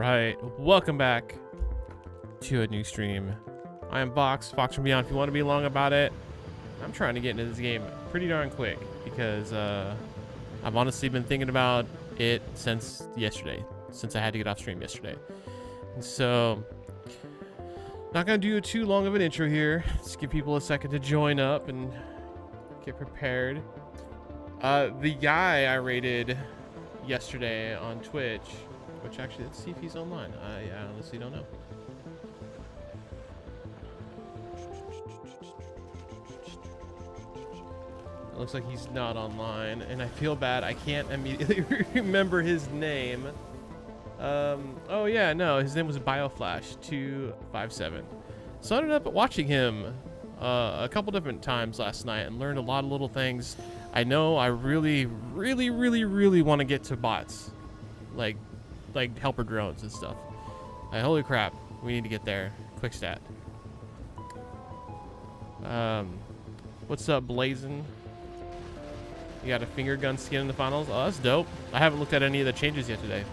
right, welcome back to a new stream. I am FoXfromBeyond. If you want to be long about it, I'm trying to get into this game pretty darn quick because I've honestly been thinking about it since yesterday, since I had to get off stream yesterday. And so, not gonna do too long of an intro here. Just give people a second to join up and get prepared. The guy I rated yesterday on Twitch, which actually, let's see if he's online. I honestly don't know. It looks like he's not online, and I feel bad. I can't immediately remember his name. Oh yeah, no, his name was BioFlash257. So I ended up watching him a couple different times last night and learned a lot of little things. I know I really want to get to bots, like helper drones and stuff. Holy crap, we need to get there. Quick stat. What's up, Blazin'? You got a finger gun skin in the finals? Oh, that's dope. I haven't looked at any of the changes yet today.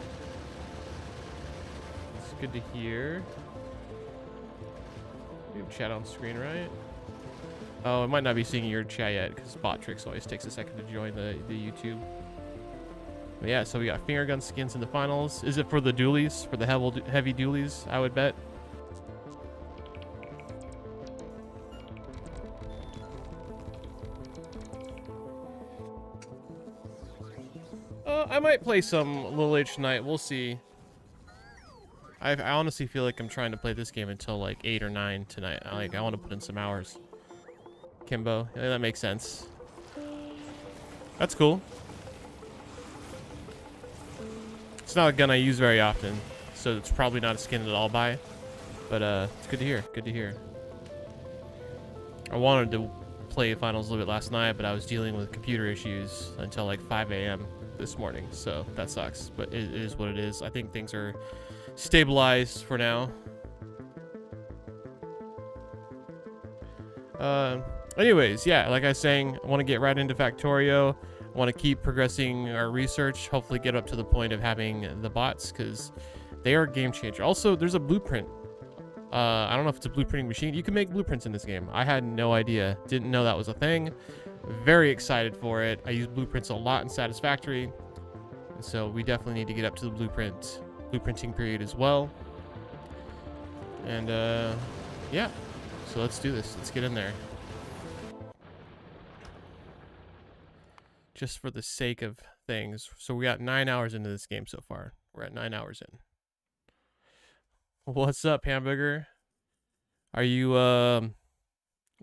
It's good to hear. You have chat on screen, right? Oh, it might not be seeing your chat yet because bot tricks always takes a second to join the YouTube. But yeah, so we got finger gun skins in the finals. Is it for the dualies? For the heavy dualies, I would bet. I might play some a little later tonight. We'll see. I honestly feel like I'm trying to play this game until like 8 or 9 tonight. I want to put in some hours. Kimbo, yeah, that makes sense. That's cool. It's not a gun I use very often, so it's probably not a skin that I'll buy. But it's good to hear. Good to hear. I wanted to play finals a little bit last night, but I was dealing with computer issues until like 5 a.m. this morning, so that sucks. But it is what it is. I think things are stabilized for now. Anyways, yeah, like I was saying, I want to get right into Factorio. I want to keep progressing our research, hopefully get up to the point of having the bots, because they are a game changer. Also, there's a blueprint. I don't know if it's a blueprinting machine. You can make blueprints in this game. I had no idea. Didn't know that was a thing. Very excited for it. I use blueprints a lot in Satisfactory, so we definitely need to get up to the blueprinting period as well. And yeah, so let's do this. Let's get in there. Just for the sake of things. So we got 9 hours into this game so far. We're at 9 hours in. What's up, Hamburger? Are you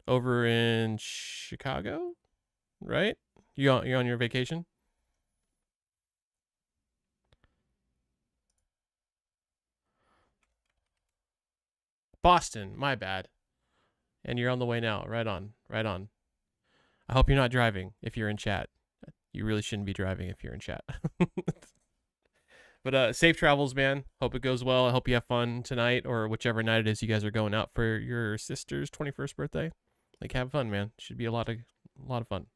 over in Chicago? Right? You on your vacation? Boston, my bad. And you're on the way now. Right on. Right on. I hope you're not driving if you're in chat. You really shouldn't be driving if you're in chat. But safe travels, man. Hope it goes well. I hope you have fun tonight or whichever night it is you guys are going out for your sister's 21st birthday. Like, have fun, man. Should be a lot of fun.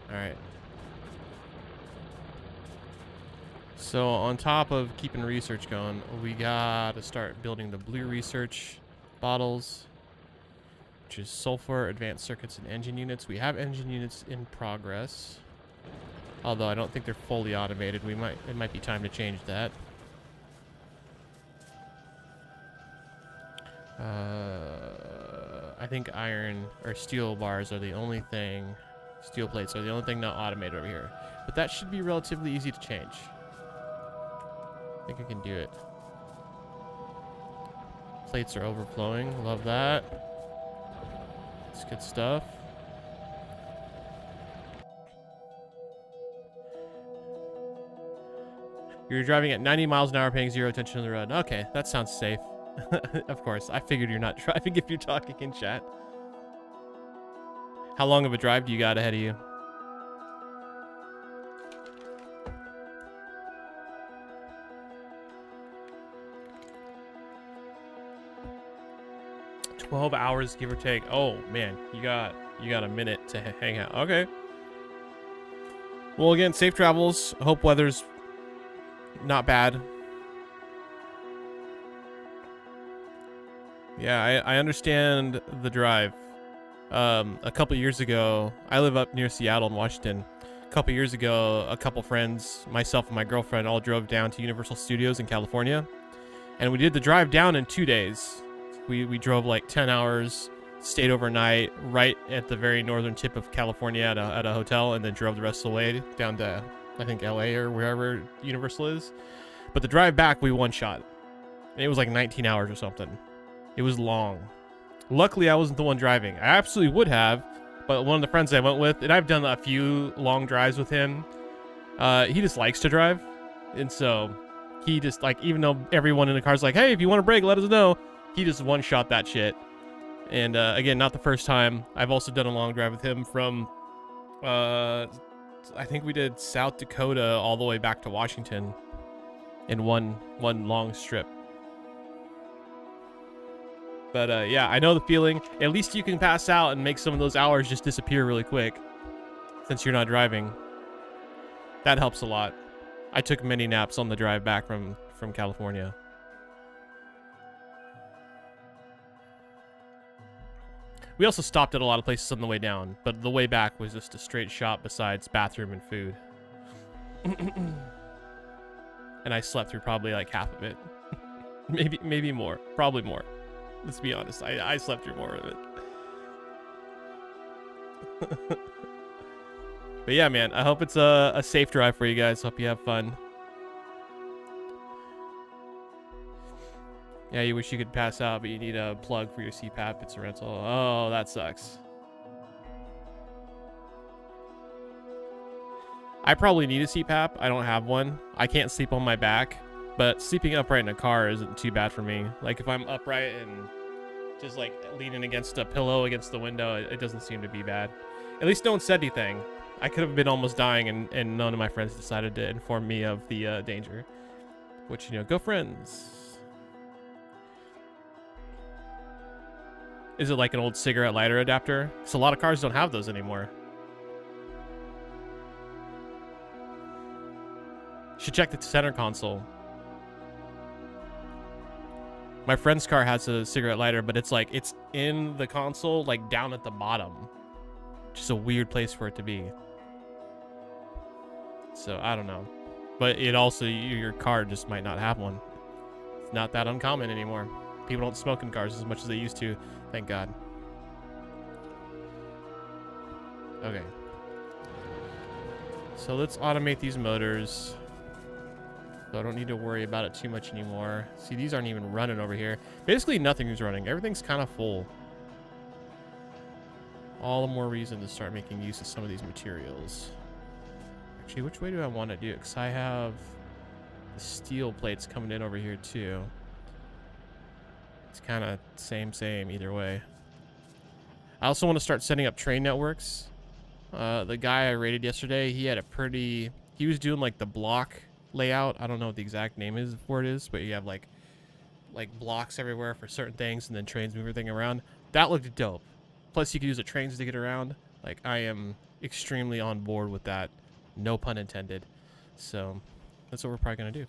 All right. So on top of keeping research going, we got to start building the blue research bottles, which is sulfur, advanced circuits, and engine units. We have engine units in progress, although I don't think they're fully automated. It might be time to change that. I think iron or steel bars are the only thing, steel plates are the only thing not automated over here. But that should be relatively easy to change. I think I can do it. Plates are overflowing. Love that. It's good stuff. You're driving at 90 miles an hour, paying zero attention to the road. Okay, that sounds safe. Of course, I figured you're not driving if you're talking in chat. How long of a drive do you got ahead of you? $12 hours, give or take. Oh man, you got a minute to hang out. Okay. Well, again, safe travels. Hope weather's not bad. Yeah, I understand the drive. A couple years ago, I live up near Seattle in Washington. A couple years ago, a couple friends, myself and my girlfriend, all drove down to Universal Studios in California. And we did the drive down in 2 days. We drove like 10 hours, stayed overnight right at the very northern tip of California at a hotel, and then drove the rest of the way down to, I think, LA or wherever Universal is. But the drive back, we one shot. And it was like 19 hours or something. It was long. Luckily, I wasn't the one driving. I absolutely would have, but one of the friends I went with, and I've done a few long drives with him, he just likes to drive. And so he just, like, even though everyone in the car's like, hey, if you want to brake, let us know, he just one-shot that shit. And again, not the first time. I've also done a long drive with him from, I think we did South Dakota all the way back to Washington in one long strip. But yeah, I know the feeling. At least you can pass out and make some of those hours just disappear really quick since you're not driving. That helps a lot. I took many naps on the drive back from California. We also stopped at a lot of places on the way down, but the way back was just a straight shot besides bathroom and food. And I slept through probably like half of it. maybe more. Probably more. Let's be honest. I slept through more of it. But yeah, man, I hope it's a safe drive for you guys. Hope you have fun. Yeah, you wish you could pass out, but you need a plug for your CPAP. It's a rental. Oh, that sucks. I probably need a CPAP. I don't have one. I can't sleep on my back, but sleeping upright in a car isn't too bad for me. Like if I'm upright and just like leaning against a pillow against the window, it doesn't seem to be bad. At least no one said anything. I could have been almost dying and none of my friends decided to inform me of the danger. Which, you know, go friends. Is it like an old cigarette lighter adapter? Because a lot of cars don't have those anymore. Should check the center console. My friend's car has a cigarette lighter, but it's like, it's in the console, like down at the bottom. Just a weird place for it to be. So, I don't know. But it also, your car just might not have one. It's not that uncommon anymore. People don't smoke in cars as much as they used to. Thank God. Okay. So let's automate these motors. So I don't need to worry about it too much anymore. See, these aren't even running over here. Basically, nothing is running. Everything's kind of full. All the more reason to start making use of some of these materials. Actually, which way do I want to do it? Because I have the steel plates coming in over here, too. It's kind of same either way. I also want to start setting up train networks. The guy I rated yesterday, he had a pretty... He was doing, like, the block layout. I don't know what the exact name is for it is, but you have, like blocks everywhere for certain things, and then trains move everything around. That looked dope. Plus, you can use the trains to get around. Like, I am extremely on board with that. No pun intended. So, that's what we're probably going to do.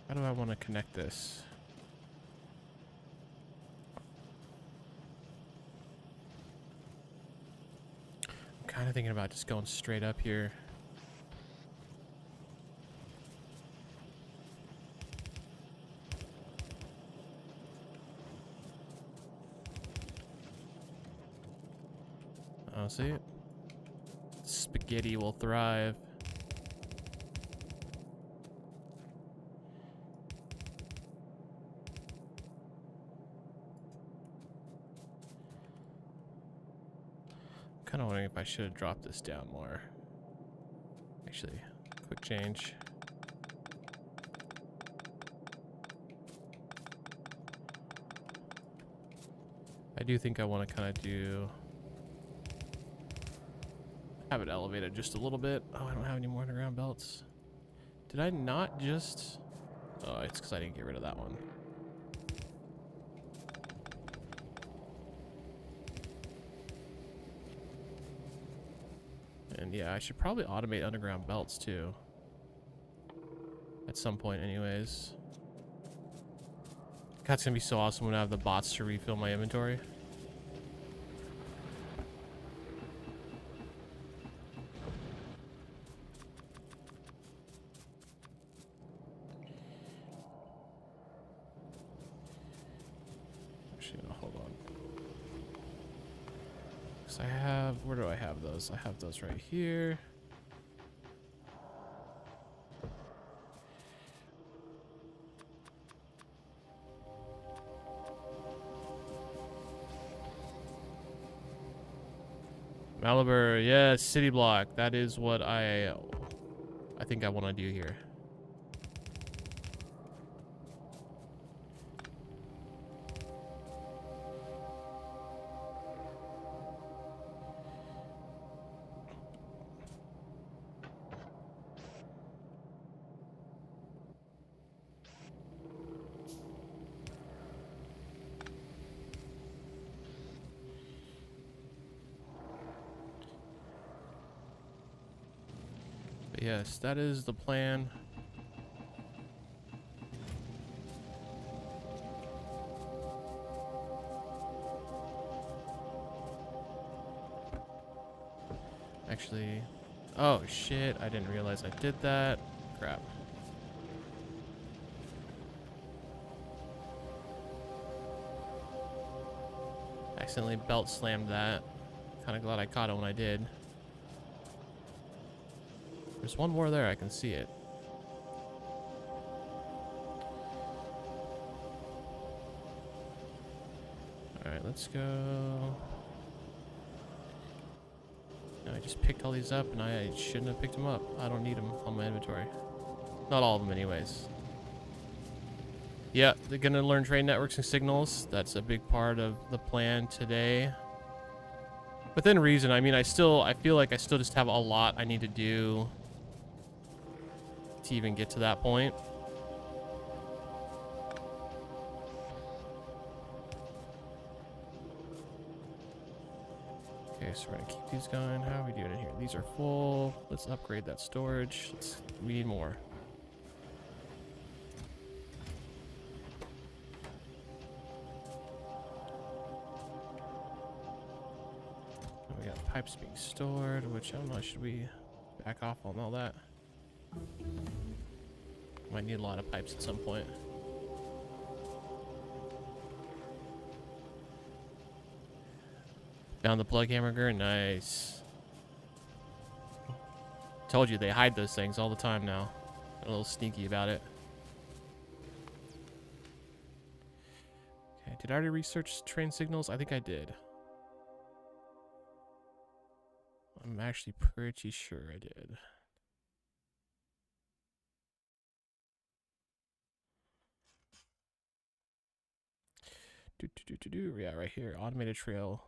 How do I want to connect this? I'm kind of thinking about just going straight up here. Oh, see? Spaghetti will thrive. Kind of wondering if I should have dropped this down more. Actually, quick change. I do think I want to kind of have it elevated just a little bit. Oh, I don't have any more underground belts. Did I not just... Oh, it's because I didn't get rid of that one. And yeah, I should probably automate underground belts too. At some point anyways. God, it's gonna be so awesome when I have the bots to refill my inventory. Actually, no, hold on. Because I have, where do I have those? I have those right here. Malibu, yes, city block. That is what I think I want to do here. But yes, that is the plan. Actually, oh shit, I didn't realize I did that. Crap. Accidentally belt slammed that. Kind of glad I caught it when I did. There's one more there, I can see it. Alright, let's go. No, I just picked all these up and I shouldn't have picked them up. I don't need them on my inventory. Not all of them anyways. Yeah, they're gonna learn trade networks and signals. That's a big part of the plan today. Within reason, I mean, I feel like I still just have a lot I need to do to even get to that point. Okay, so we're gonna keep these going. How are we doing in here? These are full. Let's upgrade that storage. We need more. We got pipes being stored, which I don't know, should we back off on all that? Might need a lot of pipes at some point. Found the plug hamburger, nice. Told you they hide those things all the time now. They're a little sneaky about it. Okay, did I already research train signals? I think I did. I'm actually pretty sure I did. Yeah, right here. Automated rail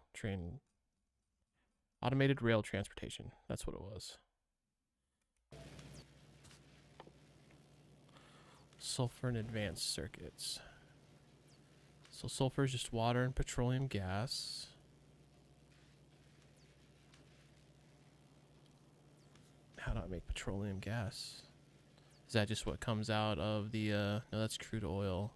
transportation. That's what it was. Sulfur and advanced circuits. So sulfur is just water and petroleum gas. How do I make petroleum gas? Is that just what comes out of the, no, that's crude oil.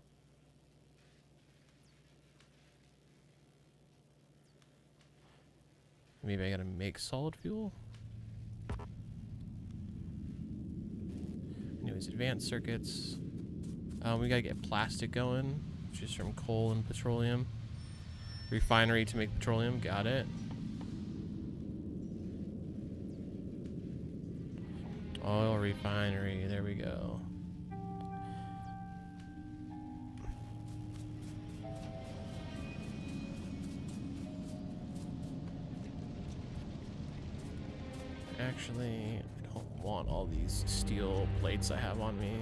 Maybe I gotta make solid fuel? Anyways, advanced circuits. We gotta get plastic going, which is from coal and petroleum. Refinery to make petroleum, got it. Oil refinery, there we go. Actually, I don't want all these steel plates I have on me.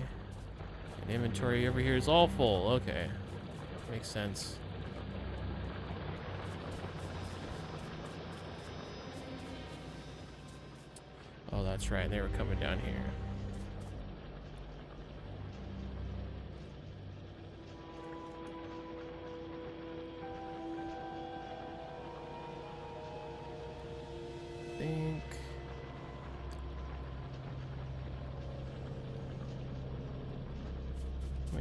And inventory over here is all full. Okay, makes sense. Oh, that's right. They were coming down here. I think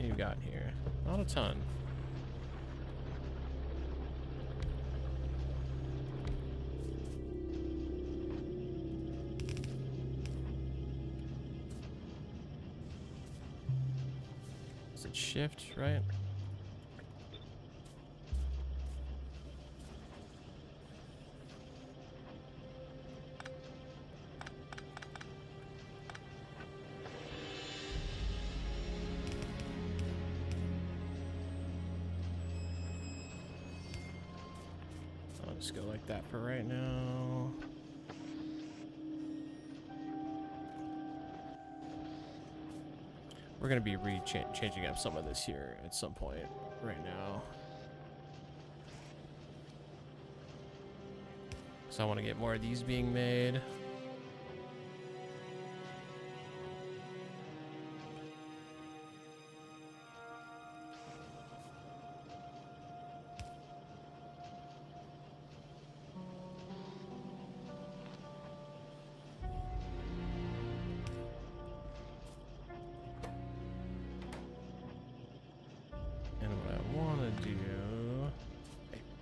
many we got in here? Not a ton. Is it shift, right? I'll just go like that for right now. We're going to be changing up some of this here at some point right now. So I want to get more of these being made.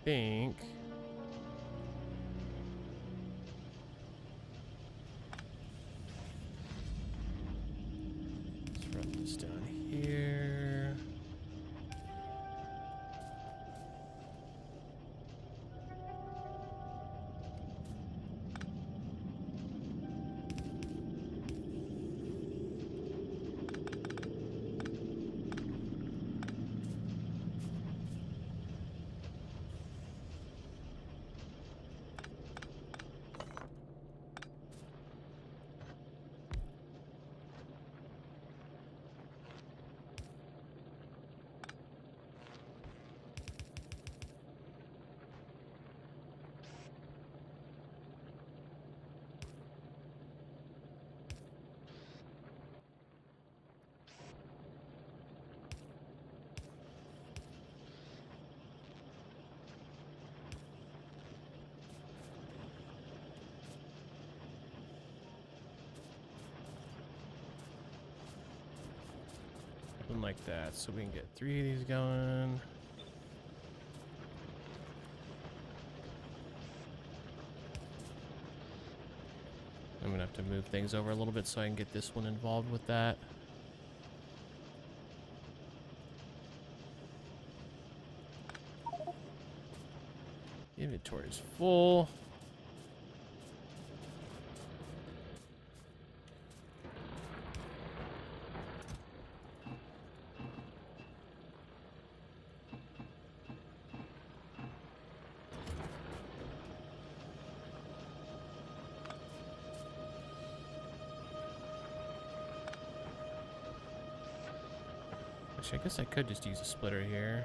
Think let's run this down here. Something like that, so we can get 3 of these going. I'm gonna have to move things over a little bit so I can get this one involved with that. Inventory is full. Actually, I guess I could just use a splitter here.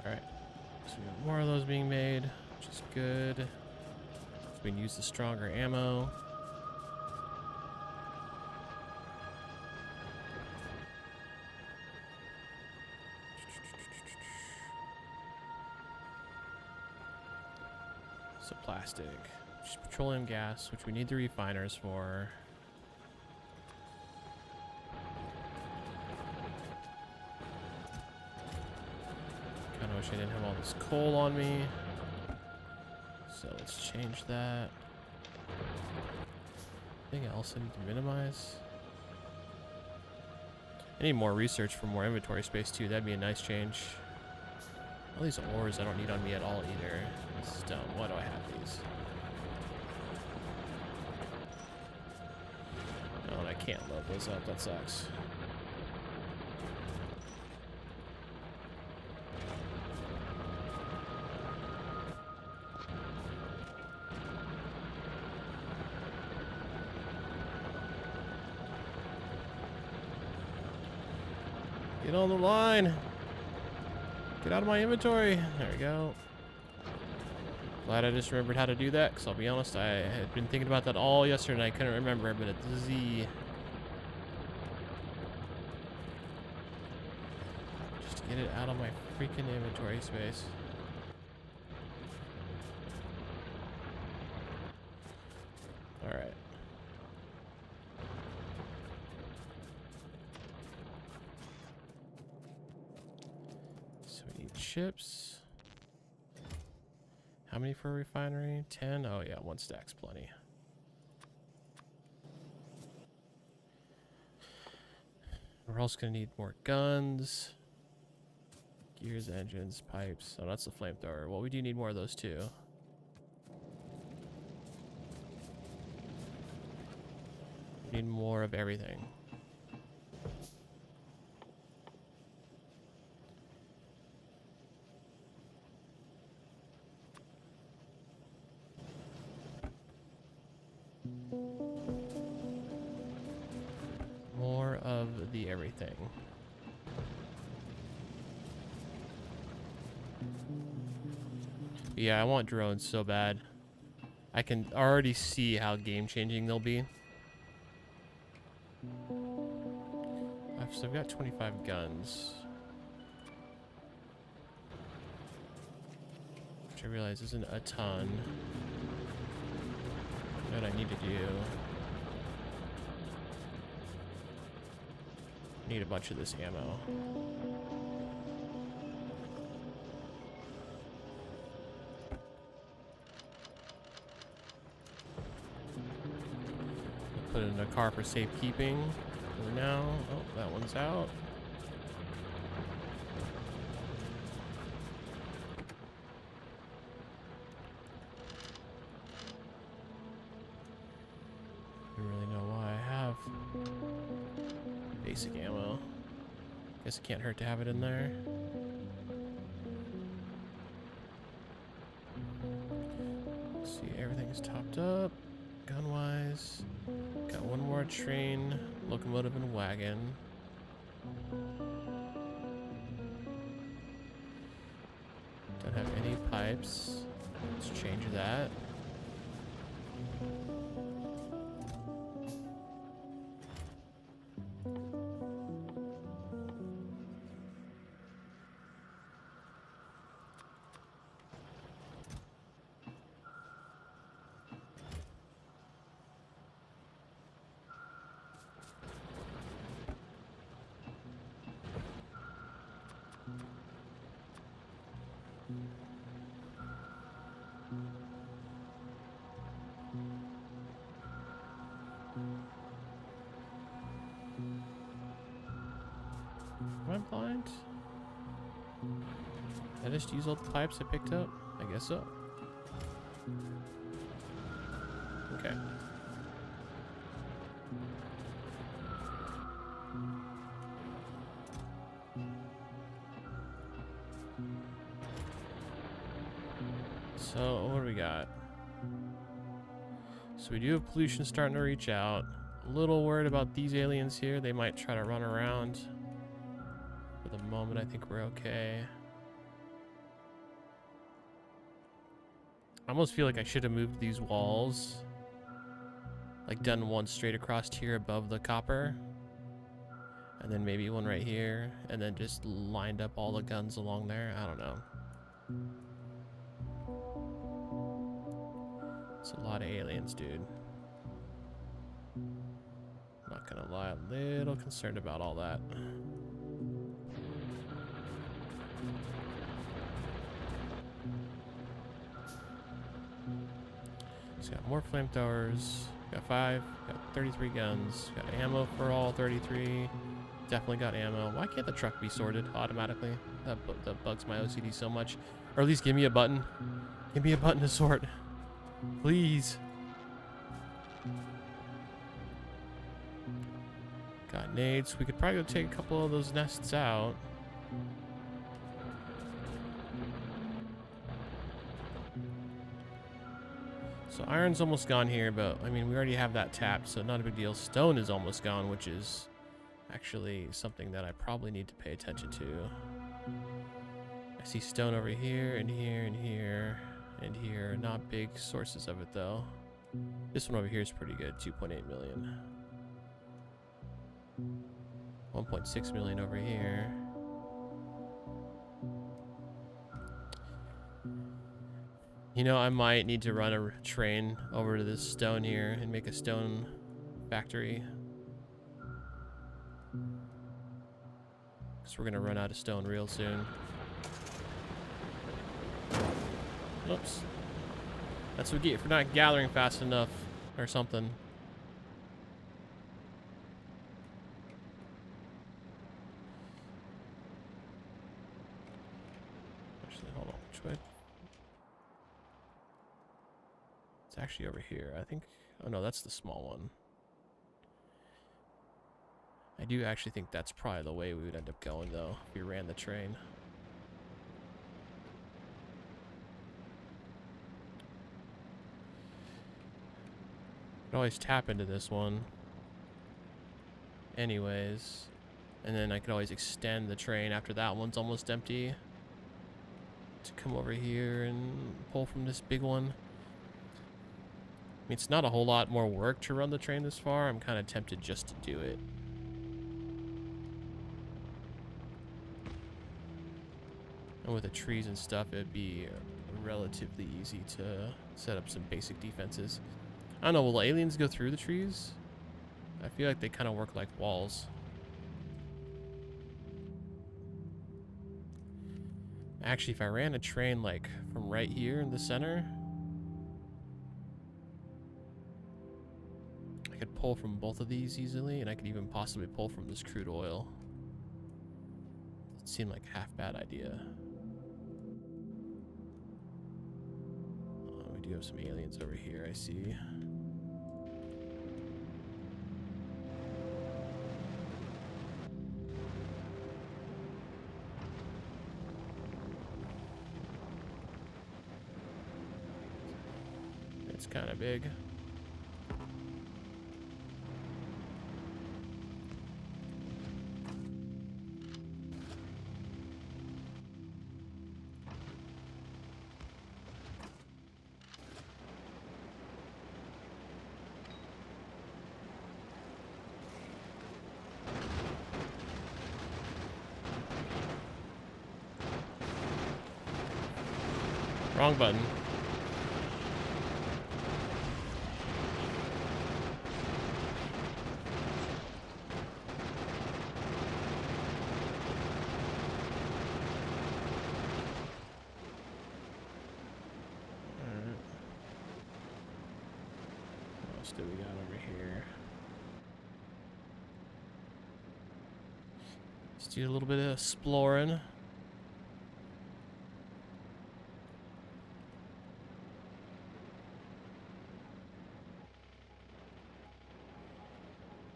Alright, so we got more of those being made, which is good. So we can use the stronger ammo. So plastic, just petroleum gas, which we need the refiners for. Kind of wish I didn't have all this coal on me. So let's change that. Anything else I need to minimize? I need more research for more inventory space too. That'd be a nice change. All these ores I don't need on me at all either. This is dumb. Why do I have these? Oh, and I can't load those up. That sucks. Get on the line. Get out of my inventory. There we go. Glad I just remembered how to do that, because I'll be honest, I had been thinking about that all yesterday and I couldn't remember, but it's Z. Just get it out of my freaking inventory space. Alright. So we need chips. How many for a refinery? 10? Oh yeah, 1 stack's plenty. We're also gonna need more guns. Gears, engines, pipes. Oh, that's the flamethrower. Well, we do need more of those too. We need more of everything. More of the everything. Yeah, I want drones so bad. I can already see how game-changing they'll be. So I've got 25 guns. Which I realize isn't a ton. What I need to do. Need a bunch of this ammo. Put it in a car for safekeeping. For now. Oh, that one's out. I don't really know why I have basic ammo. Guess it can't hurt to have it in there. Let's see, everything's topped up, gun-wise. Got one more train, locomotive, and wagon. Don't have any pipes. Let's change that. Am I blind? Did I just use all the pipes I picked up? I guess so. Okay. So, what do we got? So we do have pollution starting to reach out. A little worried about these aliens here. They might try to run around. For the moment, I think we're okay. I almost feel like I should have moved these walls. Like done one straight across here above the copper. And then maybe one right here. And then just lined up all the guns along there. I don't know. It's a lot of aliens, dude. Not gonna lie, a little concerned about all that. So got more flamethrowers. Got 5. Got 33 guns. Got ammo for all 33. Definitely got ammo. Why can't the truck be sorted automatically? That bugs my OCD so much. Or at least give me a button. Give me a button to sort. Please. Got nades. We could probably go take a couple of those nests out. So iron's almost gone here, but I mean, we already have that tapped, so not a big deal. Stone is almost gone, which is actually something that I probably need to pay attention to. I I see stone over here and here and here and here. Not big sources of it though. This one over here is pretty good. 2.8 million. 1.6 million over here. You know, I might need to run a train over to this stone here and make a stone factory. Because we're going to run out of stone real soon. Oops. That's what we get for not gathering fast enough or something. Actually, hold on. Which way? It's actually over here, I think. Oh no, that's the small one. I do actually think that's probably the way we would end up going, though, if we ran the train. Could always tap into this one. Anyways. And then I could always extend the train after that one's almost empty. To come over here and pull from this big one. I mean, it's not a whole lot more work to run the train this far. I'm kind of tempted just to do it. And with the trees and stuff, it'd be relatively easy to set up some basic defenses. I don't know, will aliens go through the trees? I feel like they kind of work like walls. Actually, if I ran a train like from right here in the center, I could pull from both of these easily, and I could even possibly pull from this crude oil. It seemed like a half bad idea. We do have some aliens over here, I see. It's kind of big. Wrong button. What else do we got over here? Let's do a little bit of exploring.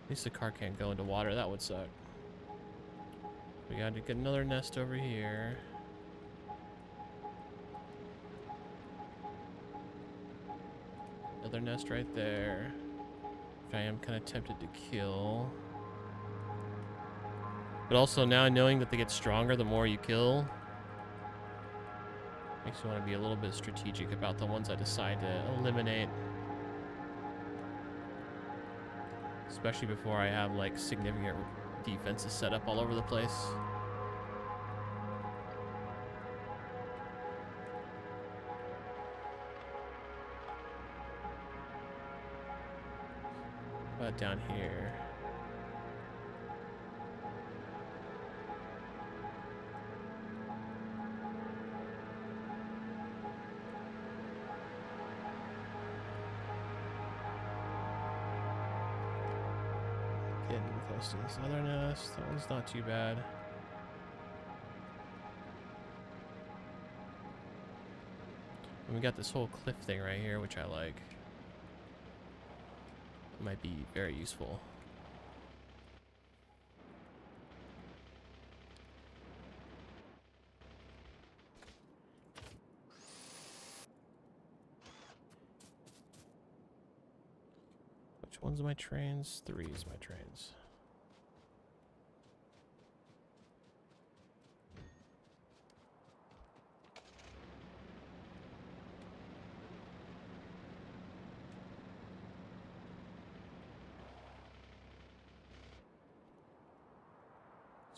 At least the car can't go into water. That would suck. We got to get another nest over here. Another nest right there. Which I am kind of tempted to kill. But also now knowing that they get stronger the more you kill, makes me want to be a little bit strategic about the ones I decide to eliminate. Especially before I have like significant defenses set up all over the place. What about down here? Getting close to this other nest. That one's not too bad. And we got this whole cliff thing right here, which I like. It might be very useful. Which one's my trains? 3 is my trains.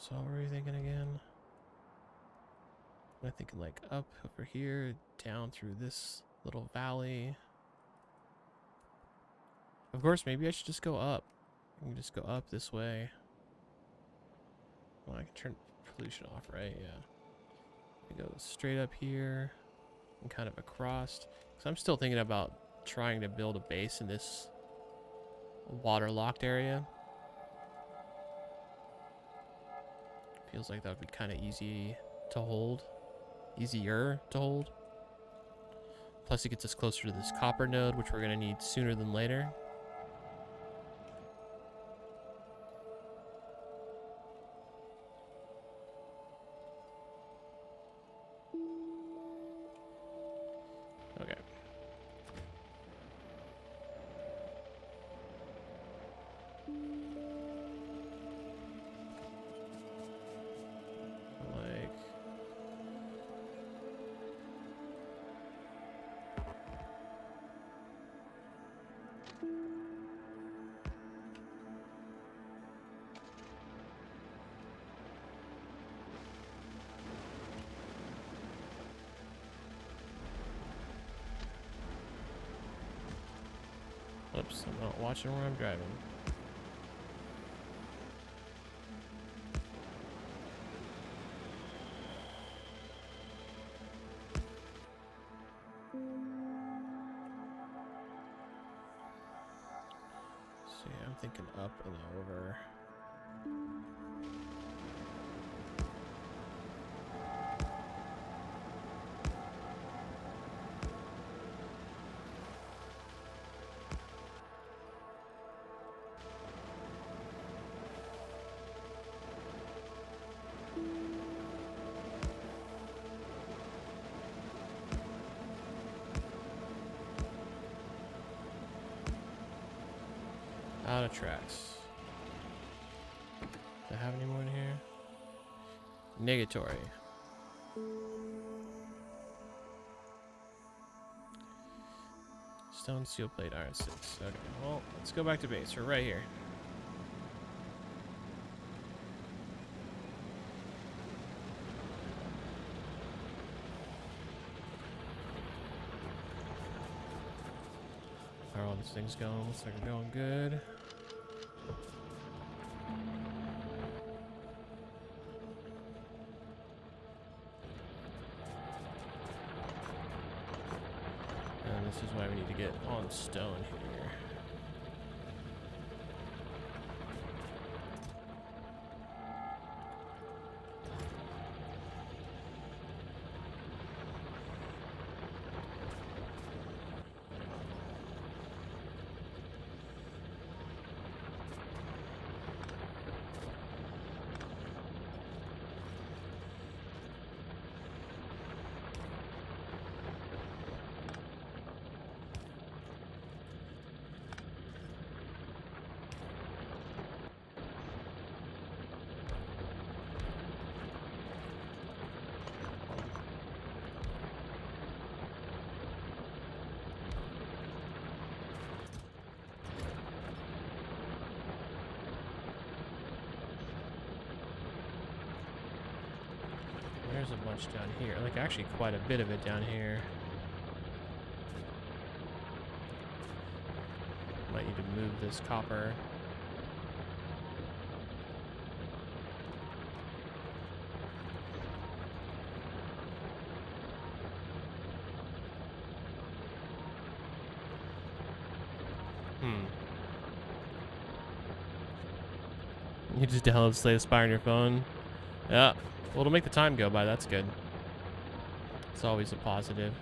So what were we thinking again? I'm thinking like up over here, down through this little valley. Of course, maybe I should just go up. I can just go up this way. Well, I can turn pollution off, right? Yeah. I go straight up here and kind of across. So I'm still thinking about trying to build a base in this waterlocked area. Feels like that would be kind of easy to hold. Easier to hold. Plus it gets us closer to this copper node, which we're going to need sooner than later. Okay. Oops, I'm not watching where I'm driving. So yeah, I'm thinking up and over. Out of tracks. Do I have any more in here? Negatory. Stone, steel plate, iron 6. Okay, well, let's go back to base. We're right here. How are all these things going? Looks like they're going good. And this is why we need to get on stone here. There's a bunch down here. Like, actually quite a bit of it down here. Might need to move this copper. You just download Slay the Spire on your phone. Yeah. Well, it'll make the time go by. That's good. It's always a positive.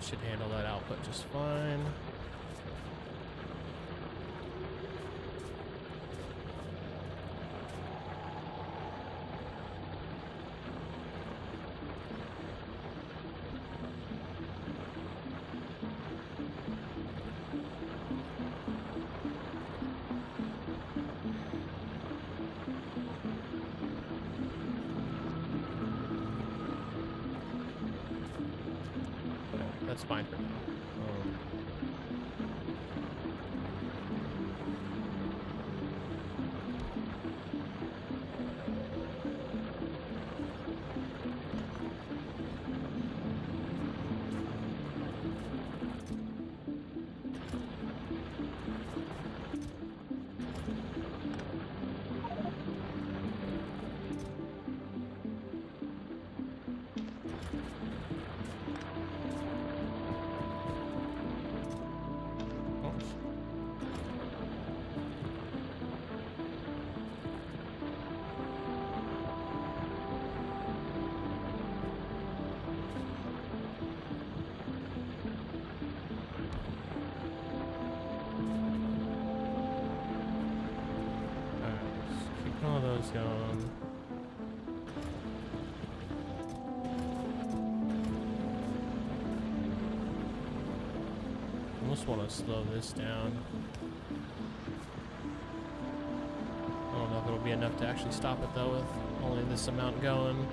Should handle that output just fine. That's fine for now. All those going. Almost want to slow this down. I don't know if it'll be enough to actually stop it though with only this amount going.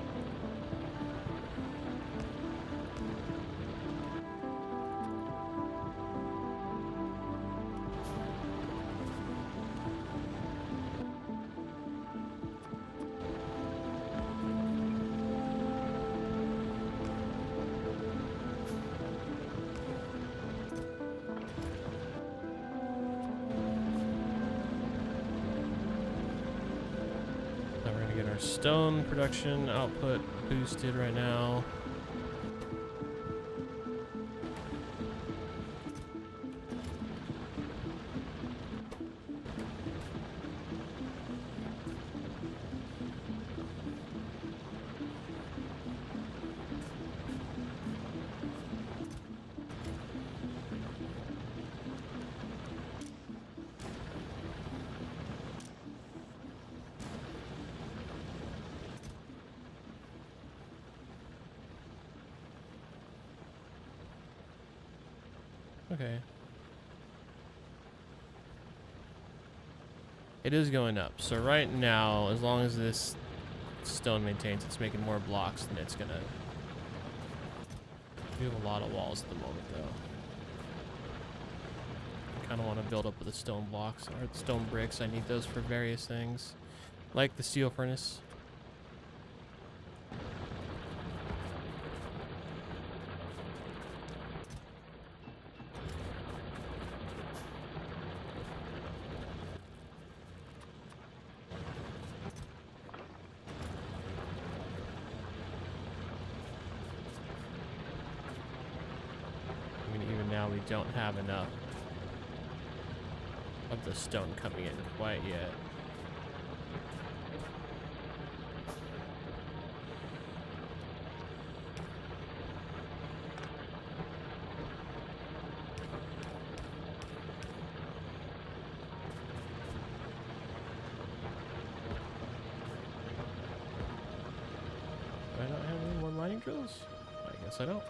Stone production output boosted right now. Okay. It is going up. So right now, as long as this stone maintains, it's making more blocks than it's gonna. We have a lot of walls at the moment, though. I kind of want to build up with the stone blocks or stone bricks. I need those for various things, like the steel furnace. Now we don't have enough of the stone coming in quite yet. Do I not have any more mining drills? I guess I don't.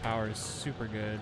Power is super good.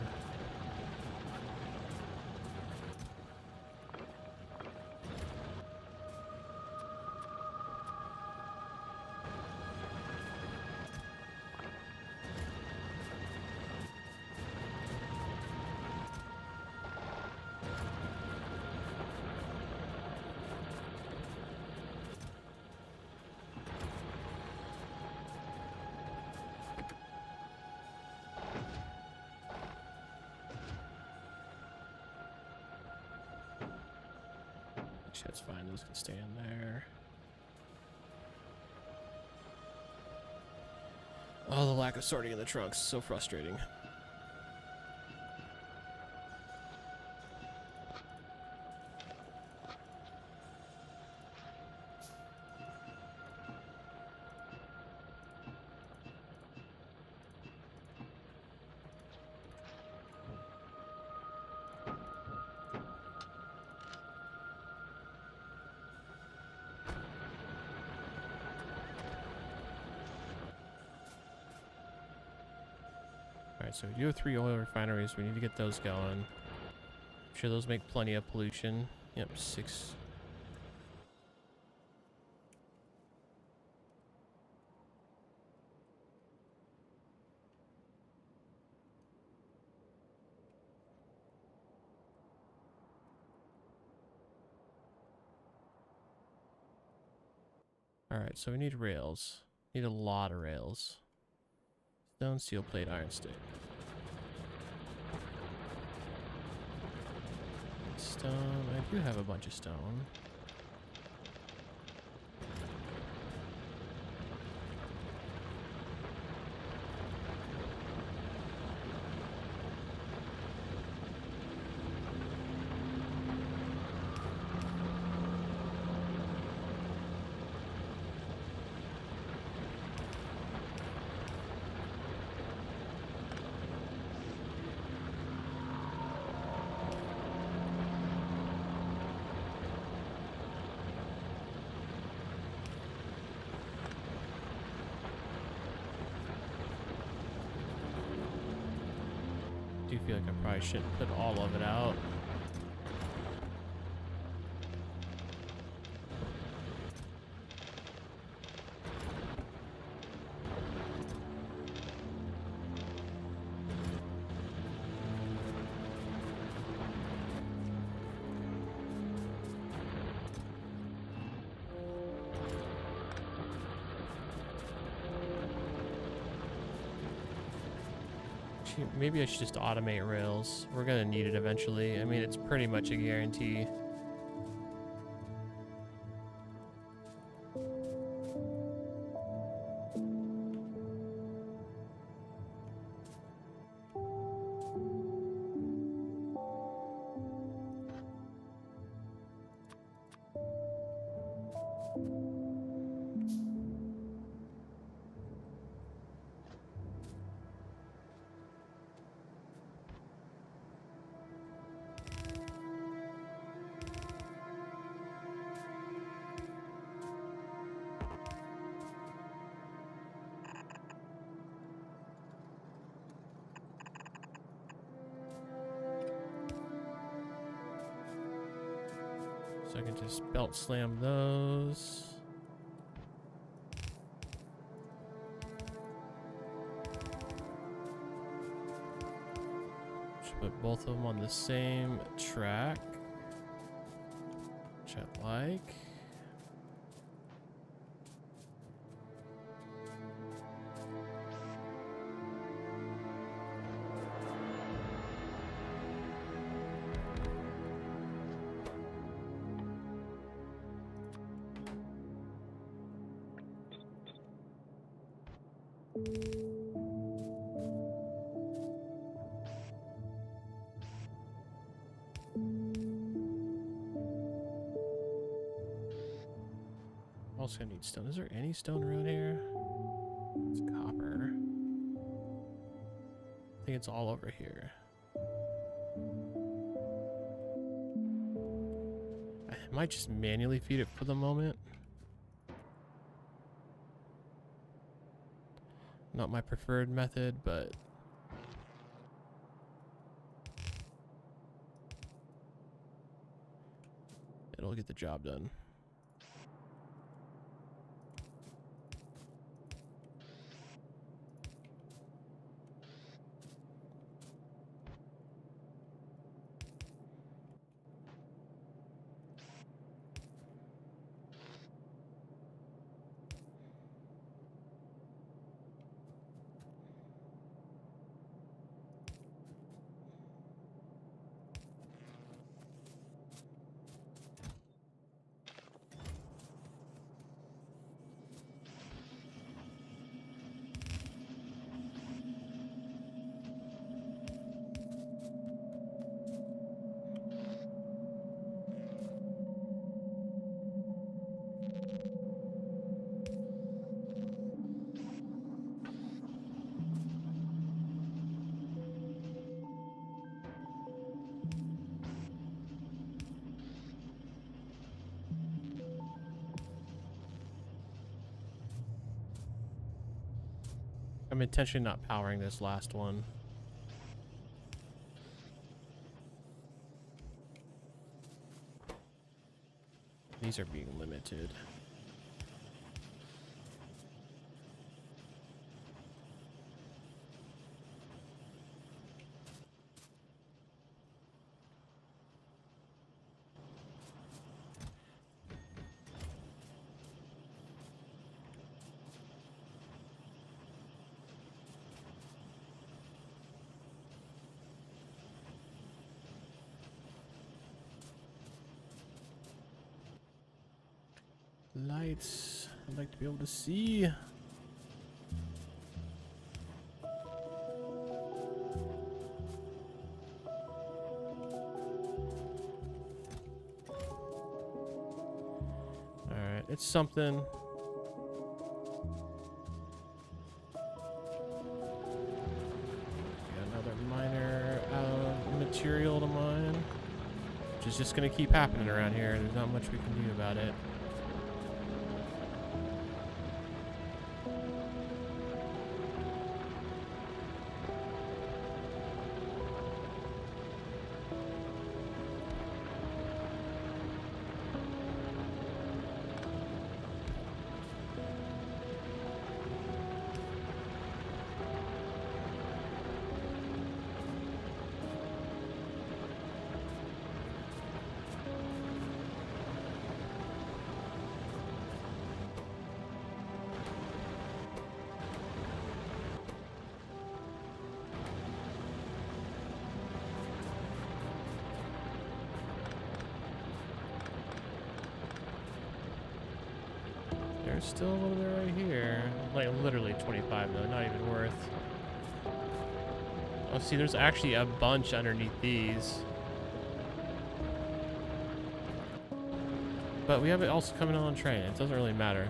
Actually, that's fine. Those can stay in there. Oh, the lack of sorting in the trunks. So frustrating. Alright, so we do have 3 oil refineries. We need to get those going. I'm sure those make plenty of pollution. Yep, 6. Alright, so we need rails. Need a lot of rails. Stone, steel plate, iron stick. Stone. I do have a bunch of stone. I do feel like I probably shouldn't put all of it out. Maybe I should just automate rails. We're gonna need it eventually. I mean, it's pretty much a guarantee. So I can just belt slam those. Should put both of them on the same track, which I like. Also gonna need stone. Is there any stone around here? It's copper. I think it's all over here. I might just manually feed it for the moment. Not my preferred method, but it'll get the job done. I'm intentionally not powering this last one. These are being limited. Lights. I'd like to be able to see. Alright, it's something. Got another miner material to mine. Which is just gonna keep happening around here. There's not much we can do about it. There's still a little bit right here. Like literally 25 though, not even worth. Oh, see, there's actually a bunch underneath these. But we have it also coming on train. It doesn't really matter.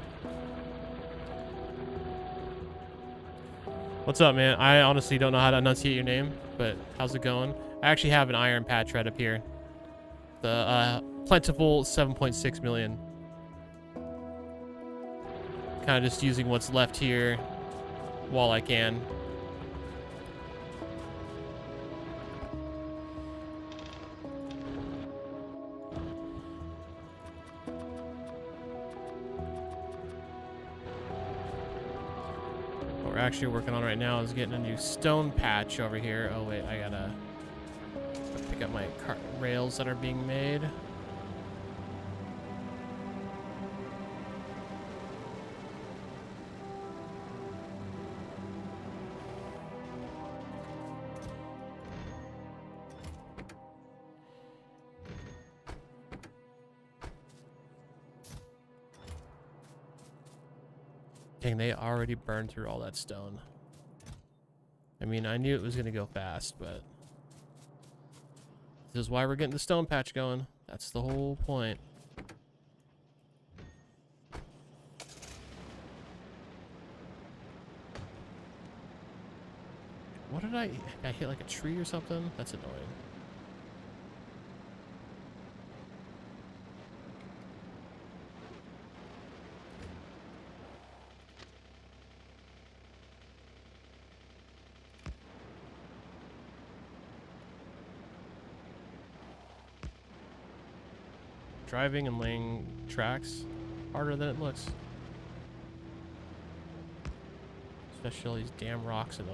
What's up, man? I honestly don't know how to enunciate your name, but how's it going? I actually have an iron patch right up here. The plentiful 7.6 million. Kind of just using what's left here while I can. What we're actually working on right now is getting a new stone patch over here. Oh wait, I gotta pick up my rails that are being made. Dang, they already burned through all that stone. I mean, I knew it was going to go fast, but this is why we're getting the stone patch going. That's the whole point. What did I hit like a tree or something? That's annoying. Driving and laying tracks harder than it looks. Especially all these damn rocks in the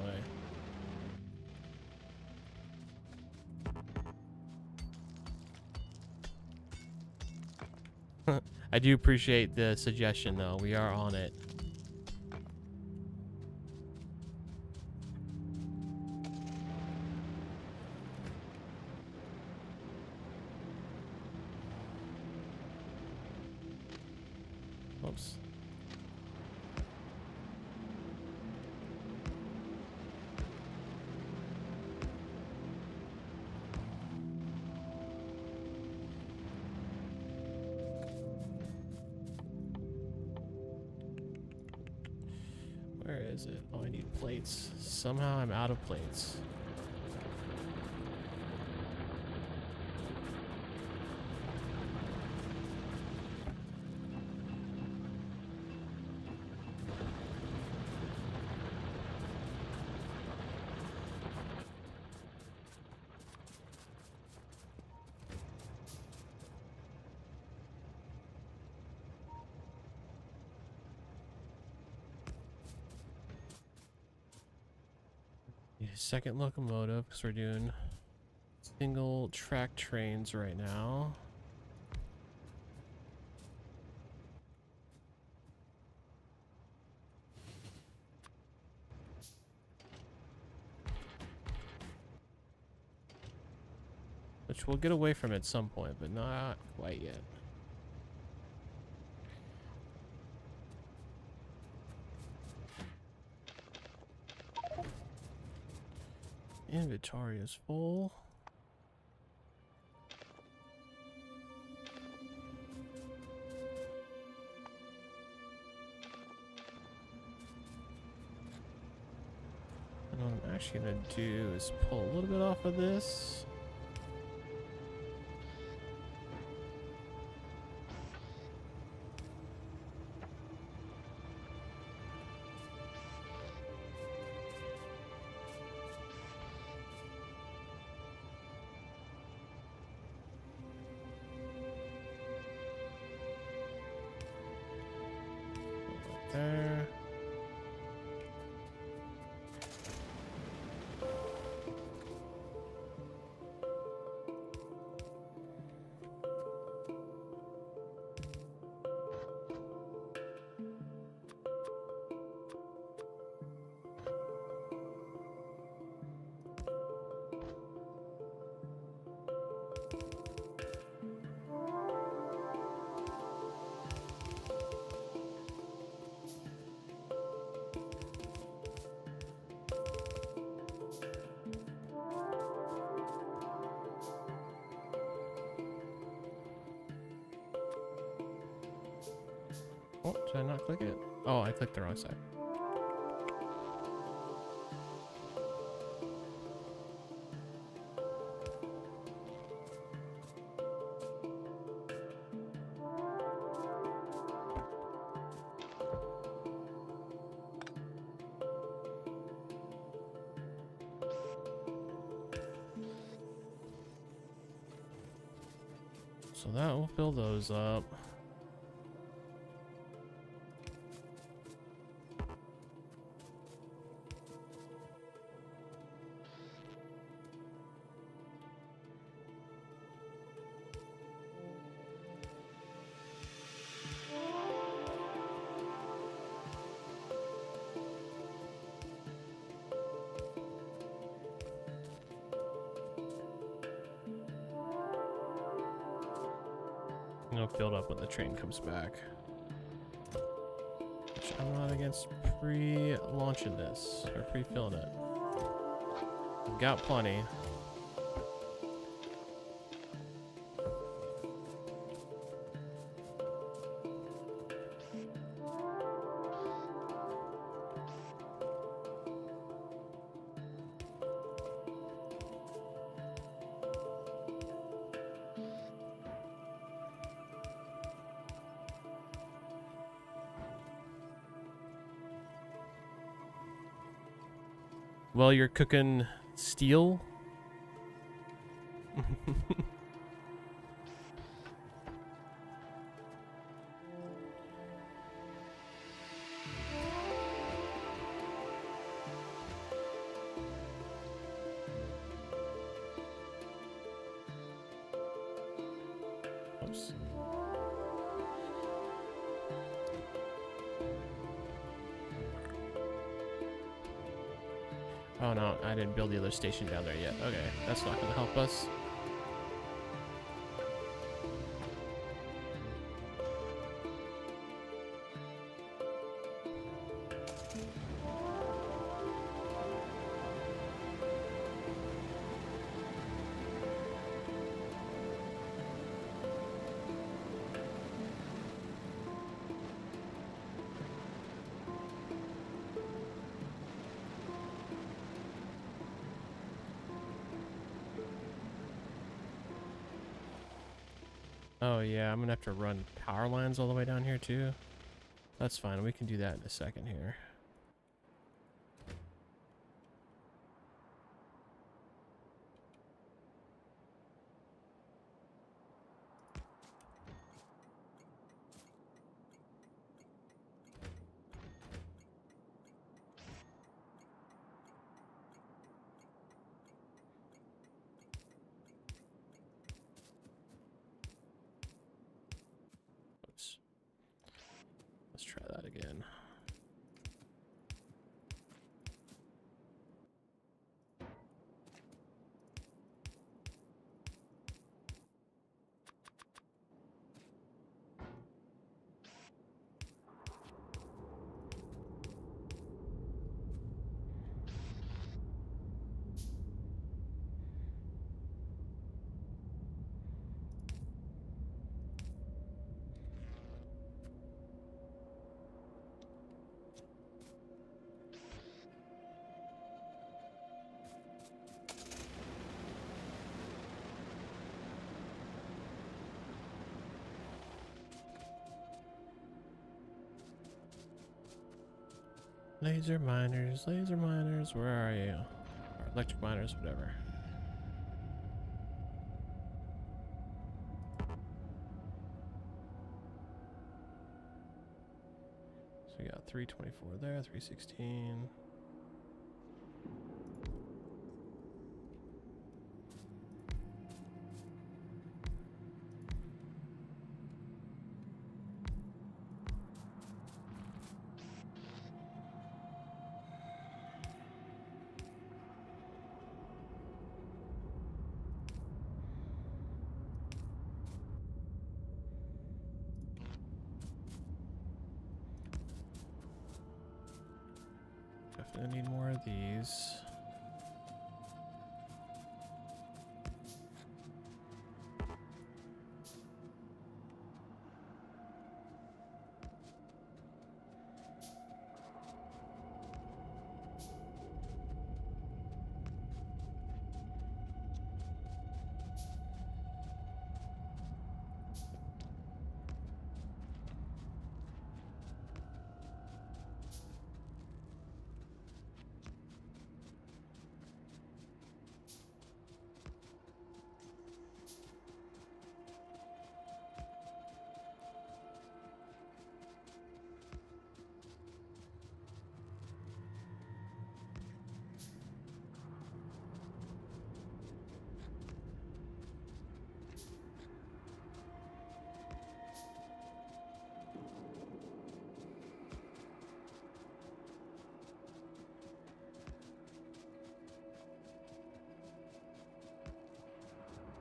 way. I do appreciate the suggestion though. We are on it. Oops. Where is it? Oh, I need plates. Somehow I'm out of plates. Need a second locomotive because we're doing single track trains right now. Which we'll get away from at some point, but not quite yet. Inventory is full. And what I'm actually gonna do is pull a little bit off of this. There. Oh, did I not click it? Oh, I clicked the wrong side. So that will fill those up. It'll fill up when the train comes back. Which I'm not against pre-launching this or pre-filling it. Got plenty. Well, you're cooking steel. Oops. Oh no, I didn't build the other station down there yet. Okay, that's not gonna help us. Oh yeah, I'm gonna have to run power lines all the way down here too. That's fine, we can do that in a second here. try that again. Laser miners, where are you? Or electric miners, whatever. So we got 324 there, 316. Definitely need more of these.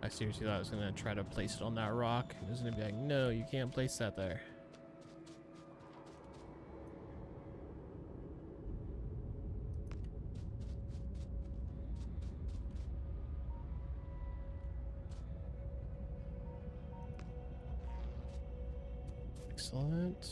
I seriously thought I was gonna try to place it on that rock. It was gonna be like, no, you can't place that there. Excellent.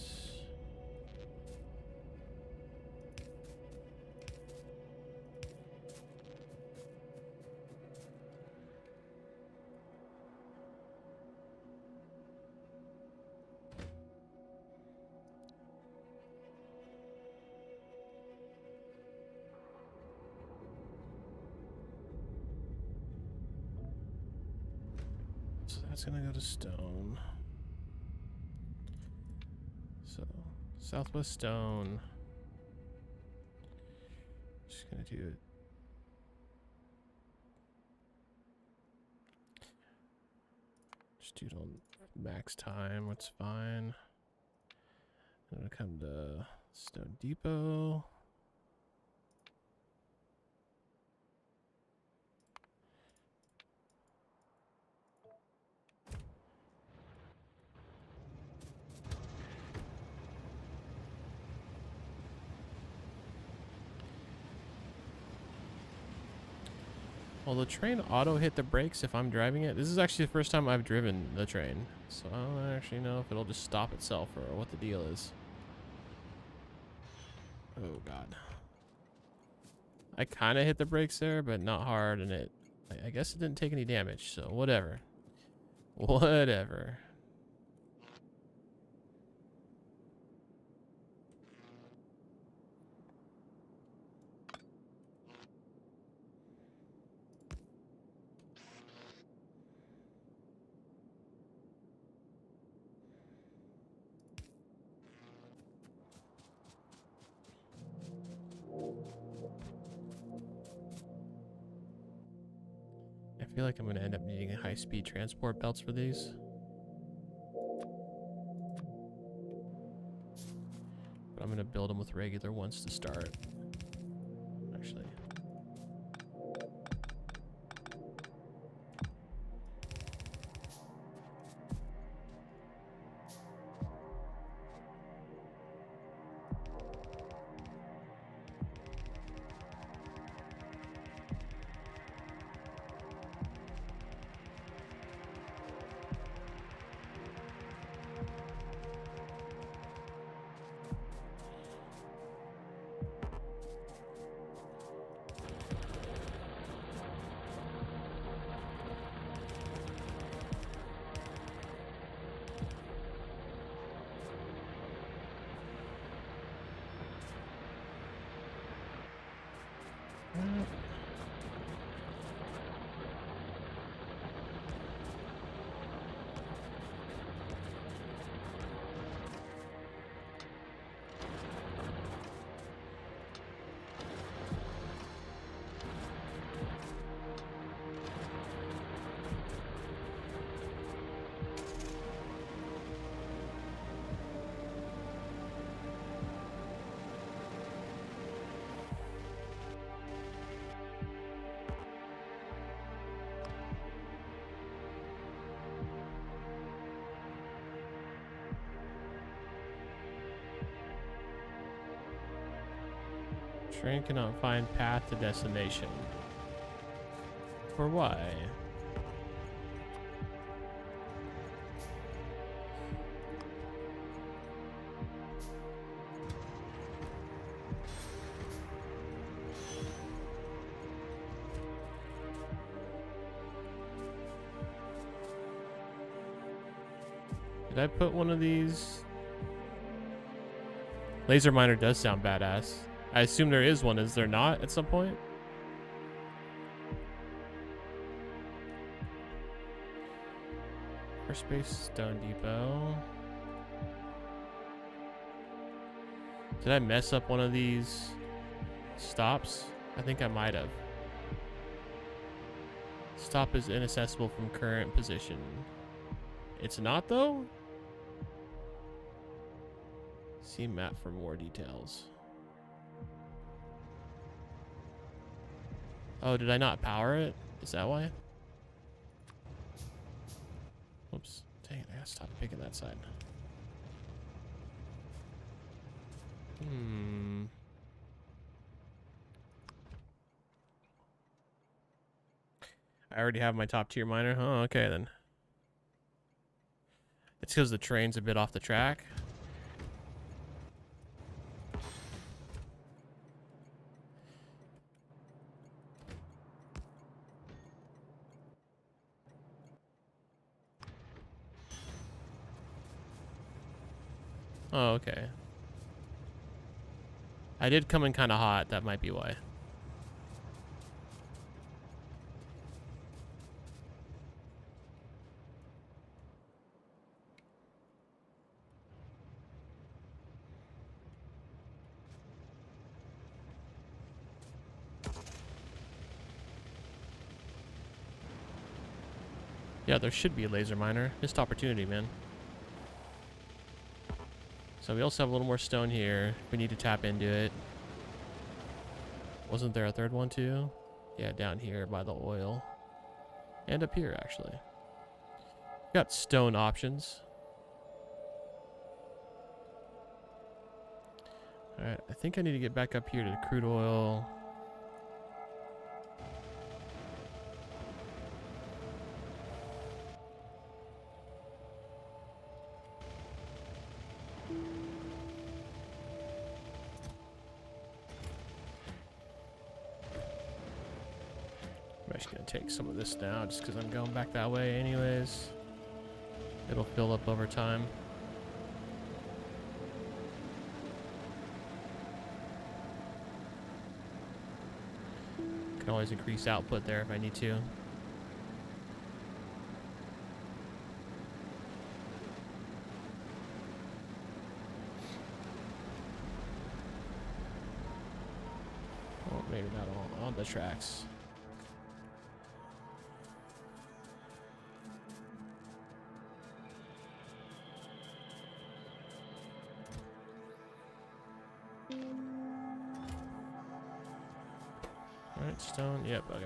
So that's gonna go to stone. So Southwest stone. Just gonna do it. Just do it on max time. What's fine. I'm gonna come to Stone Depot. Well, the train auto hit the brakes if I'm driving it. This is actually the first time I've driven the train, so I don't actually know if it'll just stop itself or what the deal is. Oh god. I kind of hit the brakes there, but not hard, and I guess it didn't take any damage, so whatever. Whatever. I feel like I'm going to end up needing high-speed transport belts for these. gonna build them with regular ones to start. Actually. Train cannot find path to destination. For why? Did I put one of these? Laser miner does sound badass. I assume there is one, is there not, at some point? First base Stone Depot. Did I mess up one of these stops? I think I might have. Stop is inaccessible from current position. It's not, though? See map for more details. Oh, did I not power it? Is that why? Oops. Dang it, I gotta stop picking that side. I already have my top tier miner. Oh, okay then. It's because the train's a bit off the track. Oh, okay. I did come in kind of hot. That might be why. Yeah, there should be a laser miner. Missed opportunity, man. So we also have a little more stone here. We need to tap into it. Wasn't there a third one too? Yeah, down here by the oil. And up here, actually. Got stone options. Alright, I think I need to get back up here to the crude oil. I'm actually going to take some of this now just because I'm going back that way anyways. It'll fill up over time. Can always increase output there if I need to. Oh, maybe not on the tracks. stone? Yep, okay.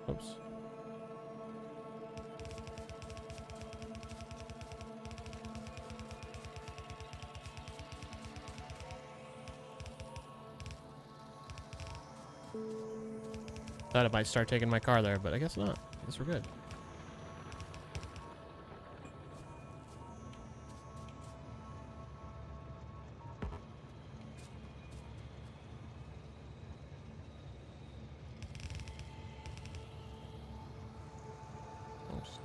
Oops. Thought I might start taking my car there, but I guess not. I guess we're good. Oops.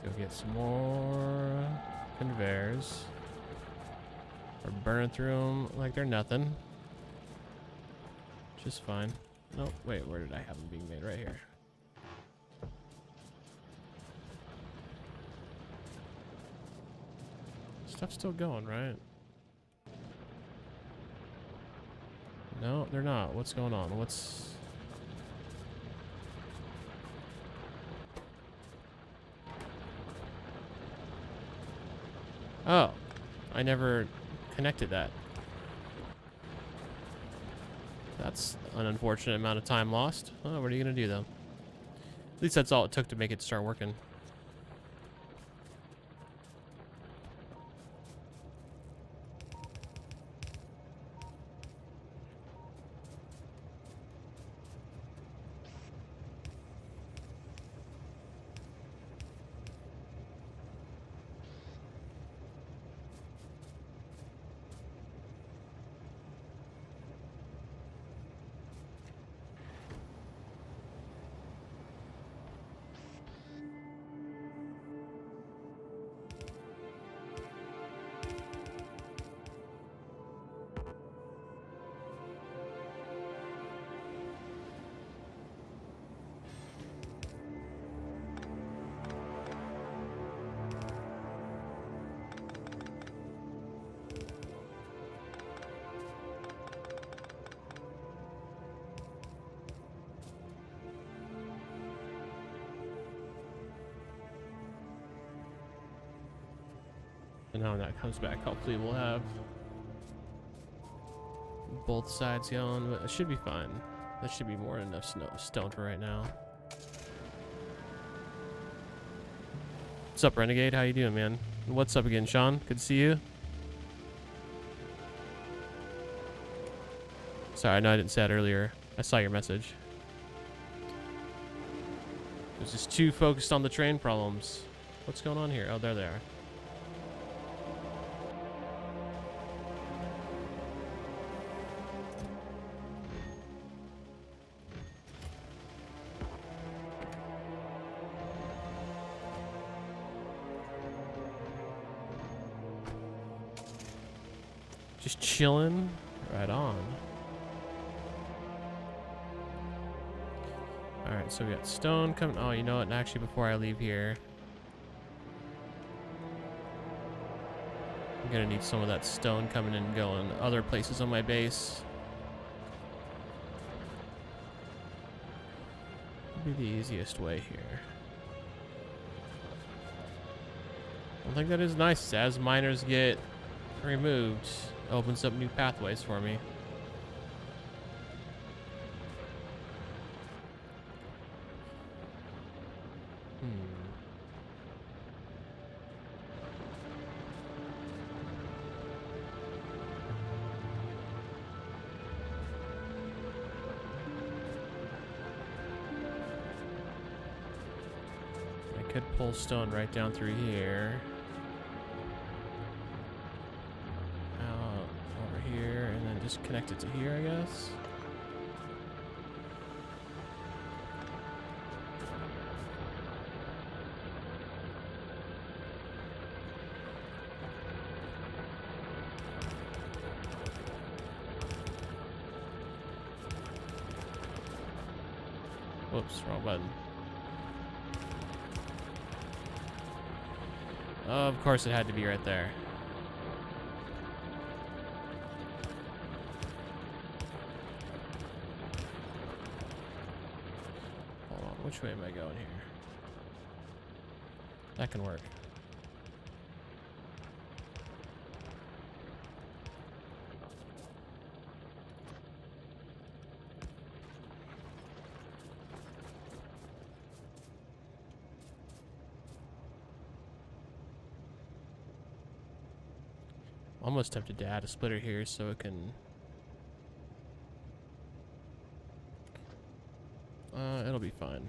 Go get some more conveyors. We're burning through them like they're nothing. Just fine. Nope, wait, where did I have them being made? Right here. Stuff's still going, right? No, they're not. What's going on? What's... Oh, I never connected that. That's an unfortunate amount of time lost. Oh, what are you gonna do though? At least that's all it took to make it start working. And now when that comes back, hopefully we'll have both sides going, but it should be fine. That should be more than enough stone for right now. What's up, Renegade? How you doing, man? What's up again, Sean? Good to see you. Sorry, I know I didn't say it earlier. I saw your message. I was just too focused on the train problems. What's going on here? Oh, there they are. Just chilling. Right on. Alright, so we got stone coming. Oh, you know what? And actually, before I leave here, I'm gonna need some of that stone coming in and going other places on my base. Would be the easiest way here. I think that is nice. As miners get removed, opens up new pathways for me. I could pull stone right down through here. Just connect it to here, I guess. Whoops, wrong button. Of course it had to be right there. Hold on, which way am I going here? That can work. Almost tempted to add a splitter here so it can... it'll be fine.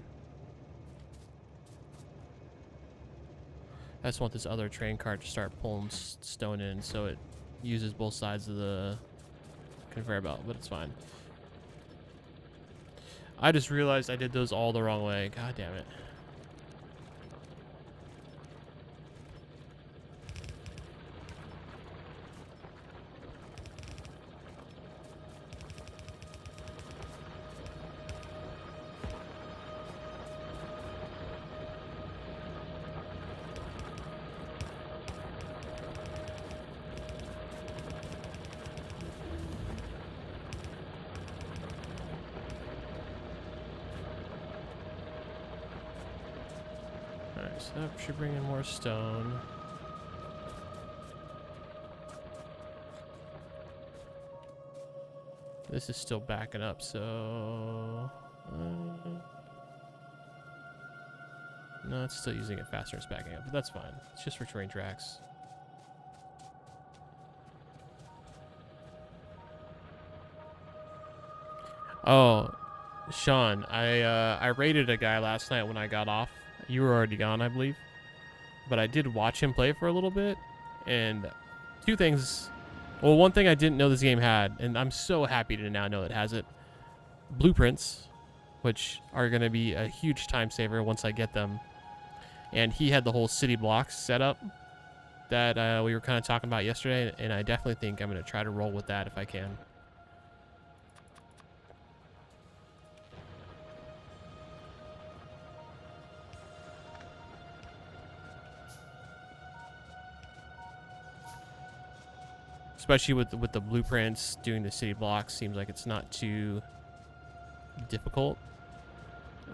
I just want this other train cart to start pulling stone in so it uses both sides of the conveyor belt, but it's fine. I just realized I did those all the wrong way. God damn it. Alright, so that should bring in more stone. This is still backing up, so... no, it's still using it faster. It's backing up, but that's fine. It's just for train tracks. Oh, Sean, I raided a guy last night when I got off. You were already gone, I believe. But I did watch him play for a little bit. And two things. Well, one thing I didn't know this game had, and I'm so happy to now know it has it. Blueprints, which are going to be a huge time saver once I get them. And he had the whole city blocks set up that we were kind of talking about yesterday. And I definitely think I'm going to try to roll with that if I can. Especially with the blueprints, doing the city blocks seems like it's not too difficult.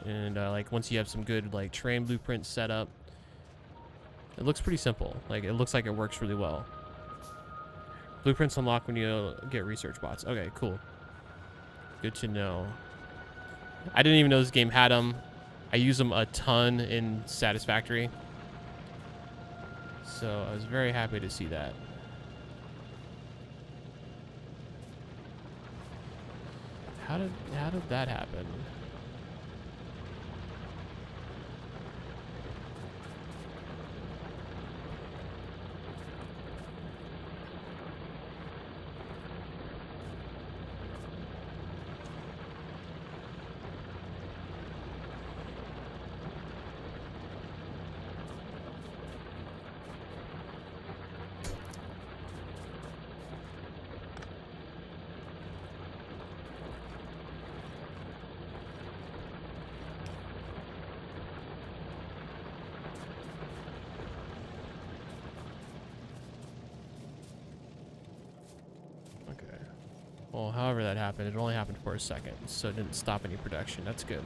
And like once you have some good like train blueprints set up, it looks pretty simple. Like it looks like it works really well. Blueprints unlock when you get research bots. Okay, cool. Good to know. I didn't even know this game had them. I use them a ton in Satisfactory. So I was very happy to see that. How did that happen? Well, however that happened, it only happened for a second, so it didn't stop any production. That's good.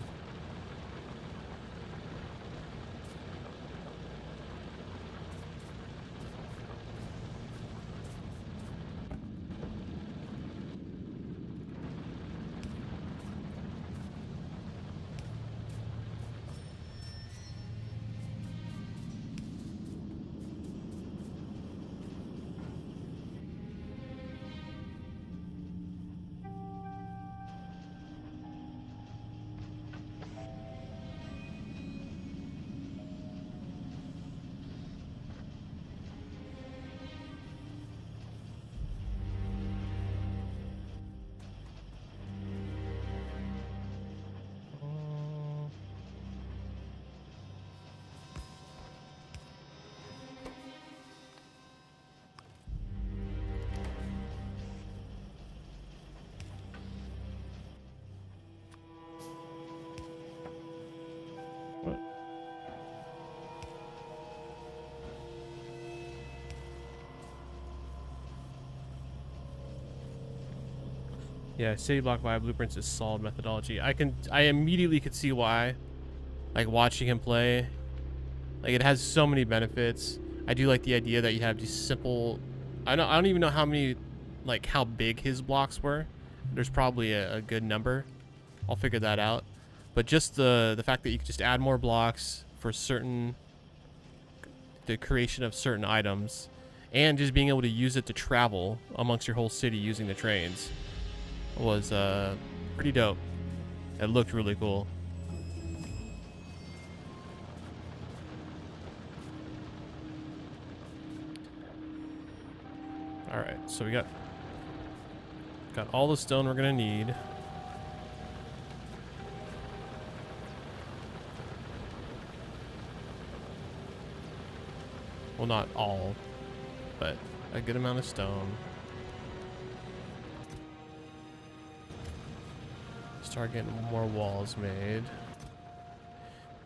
Yeah, city block via blueprints is solid methodology. I immediately could see why. Like watching him play, like it has so many benefits. I do like the idea that you have these simple. I don't even know how many, like how big his blocks were. There's probably a good number. I'll figure that out. But just the fact that you can just add more blocks for the creation of certain items, and just being able to use it to travel amongst your whole city using the trains was pretty dope. It looked really cool. All right, so we got all the stone we're gonna need. Well, not all, but a good amount of stone. Start getting more walls made.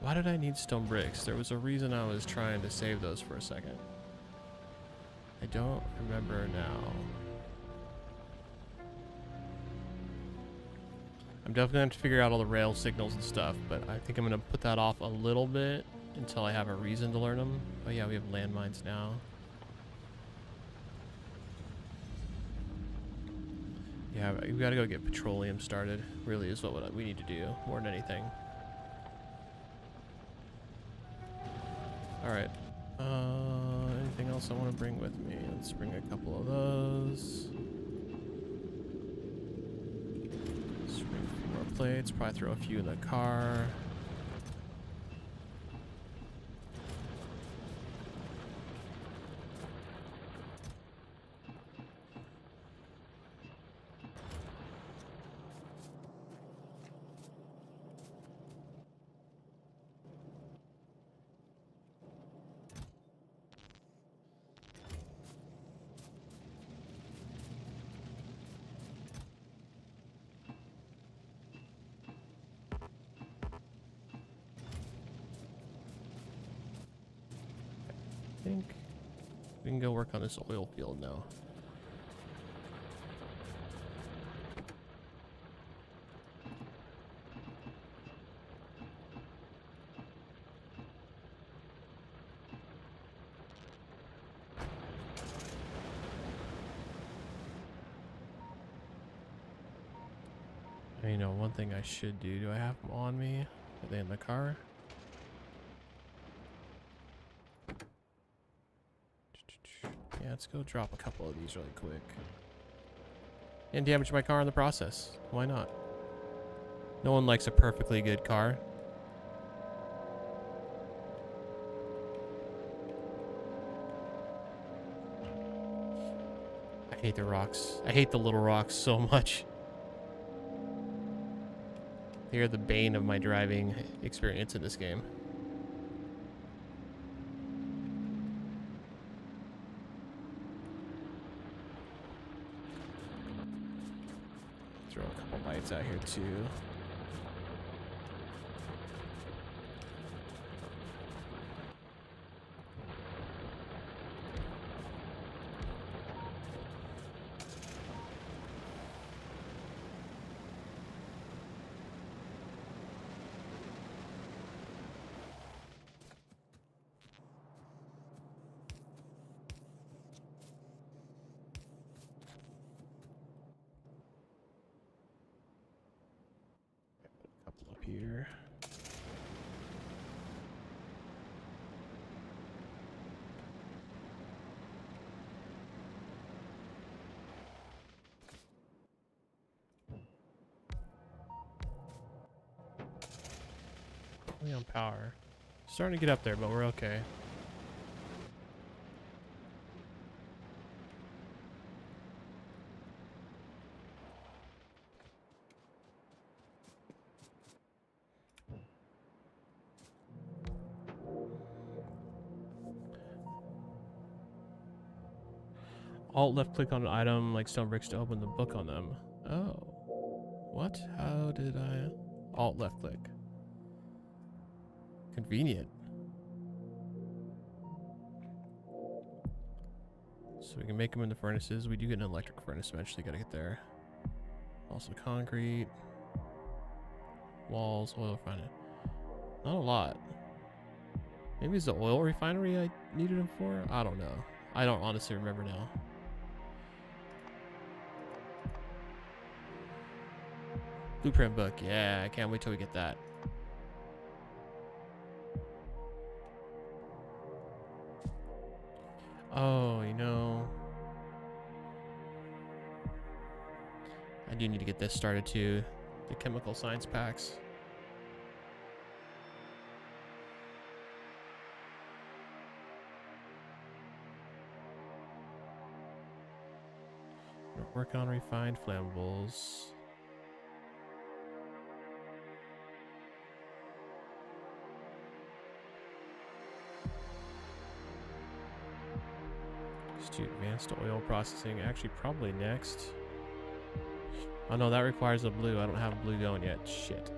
Why did I need stone bricks? There was a reason I was trying to save those for a second. I don't remember now. I'm definitely gonna have to figure out all the rail signals and stuff, but I think I'm gonna put that off a little bit until I have a reason to learn them. Oh yeah, we have landmines now. Yeah, we gotta go get petroleum started. Really is what we need to do more than anything. All right. Anything else I want to bring with me? Let's bring a couple of those. Let's bring a few more plates. Probably throw a few in the car. I think we can go work on this oil field now. You know, one thing I should do I have them on me? Are they in the car? Yeah, let's go drop a couple of these really quick. And damage my car in the process. Why not? No one likes a perfectly good car. I hate the rocks. I hate the little rocks so much. They are the bane of my driving experience in this game. Throw a couple lights out here too. Here. Only on power. Starting to get up there, but we're okay. Alt left click on an item like stone bricks to open the book on them. Oh. What? How did I? Alt left click. Convenient. So we can make them in the furnaces. We do get an electric furnace eventually. Gotta get there. Also concrete. Walls, oil refinery. Not a lot. Maybe it's the oil refinery I needed them for? I don't know. I don't honestly remember now. Blueprint book. Yeah, I can't wait till we get that. Oh, you know, I do need to get this started too. The chemical science packs. We're working on refined flammables. Let's do advanced oil processing. Actually, probably next. Oh no, that requires a blue. I don't have a blue going yet. Shit.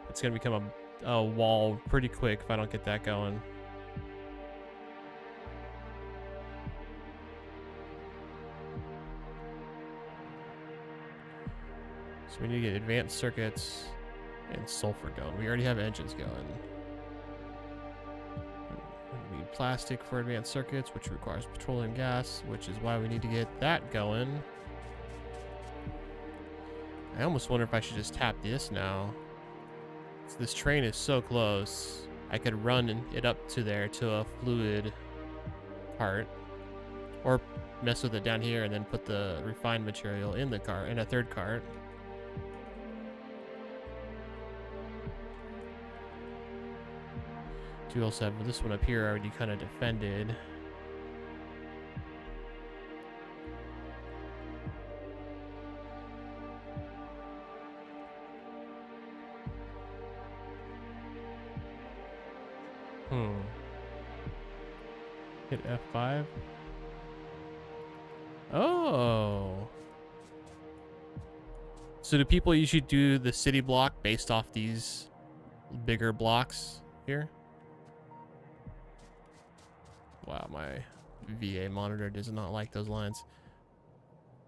It's gonna become a wall pretty quick if I don't get that going. So we need to get advanced circuits and sulfur going. We already have engines going. We need plastic for advanced circuits, which requires petroleum gas, which is why we need to get that going. I almost wonder if I should just tap this now. So this train is so close. I could run it up to there to a fluid cart, or mess with it down here and then put the refined material in the cart, in a third cart. Also have this one up here already kind of defended. Hit F5. Oh. So do people usually do the city block based off these bigger blocks here? Wow, my VA monitor does not like those lines.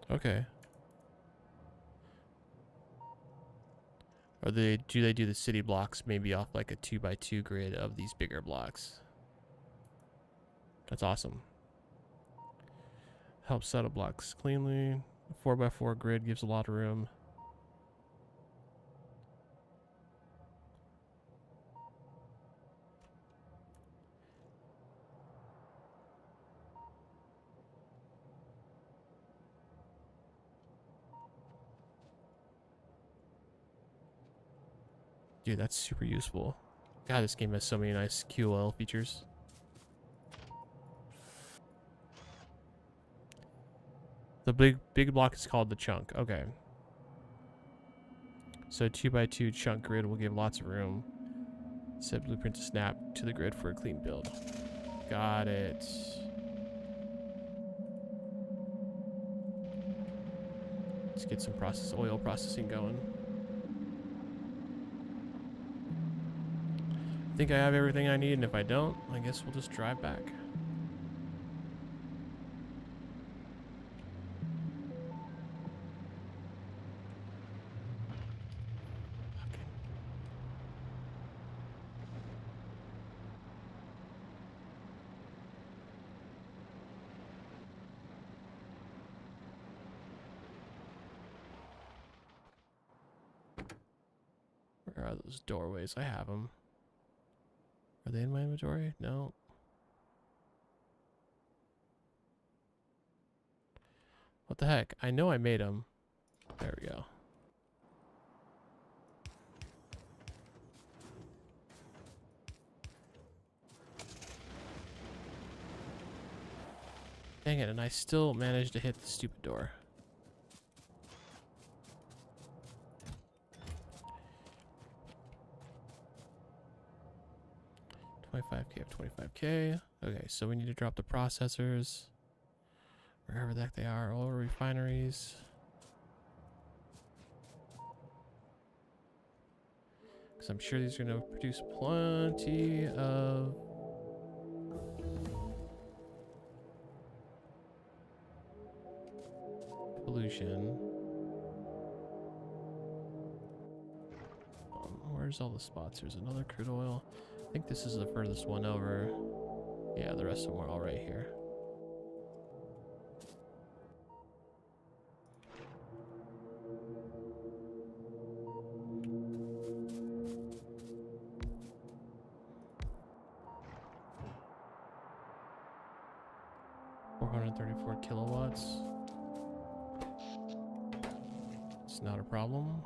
Okay. Or do they do the city blocks maybe off like a 2x2 grid of these bigger blocks? That's awesome. Helps settle blocks cleanly. 4x4 grid gives a lot of room. Dude, that's super useful. God, this game has so many nice QOL features. The big block is called the chunk. Okay. So 2x2 chunk grid will give lots of room. Set blueprint to snap to the grid for a clean build. Got it. Let's get some oil processing going. I think I have everything I need, and if I don't, I guess we'll just drive back. Where are those doorways? I have them. Are they in my inventory? No. What the heck? I know I made them. There we go. Dang it, and I still managed to hit the stupid door. $25K of $25K. Okay, so we need to drop the processors. Wherever the heck they are, all refineries. Because I'm sure these are going to produce plenty of pollution. Where's all the spots? There's another crude oil. I think this is the furthest one over. Yeah, the rest of them are all right here. .434 kilowatts. It's not a problem.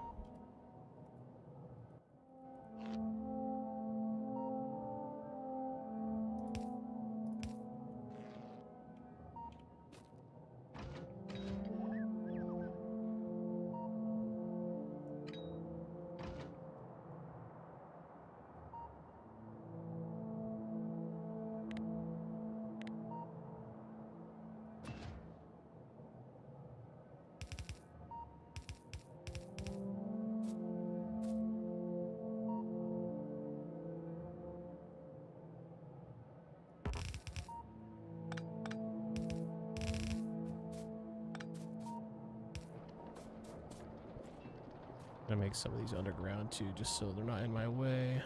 I'm gonna make some of these underground too, just so they're not in my way.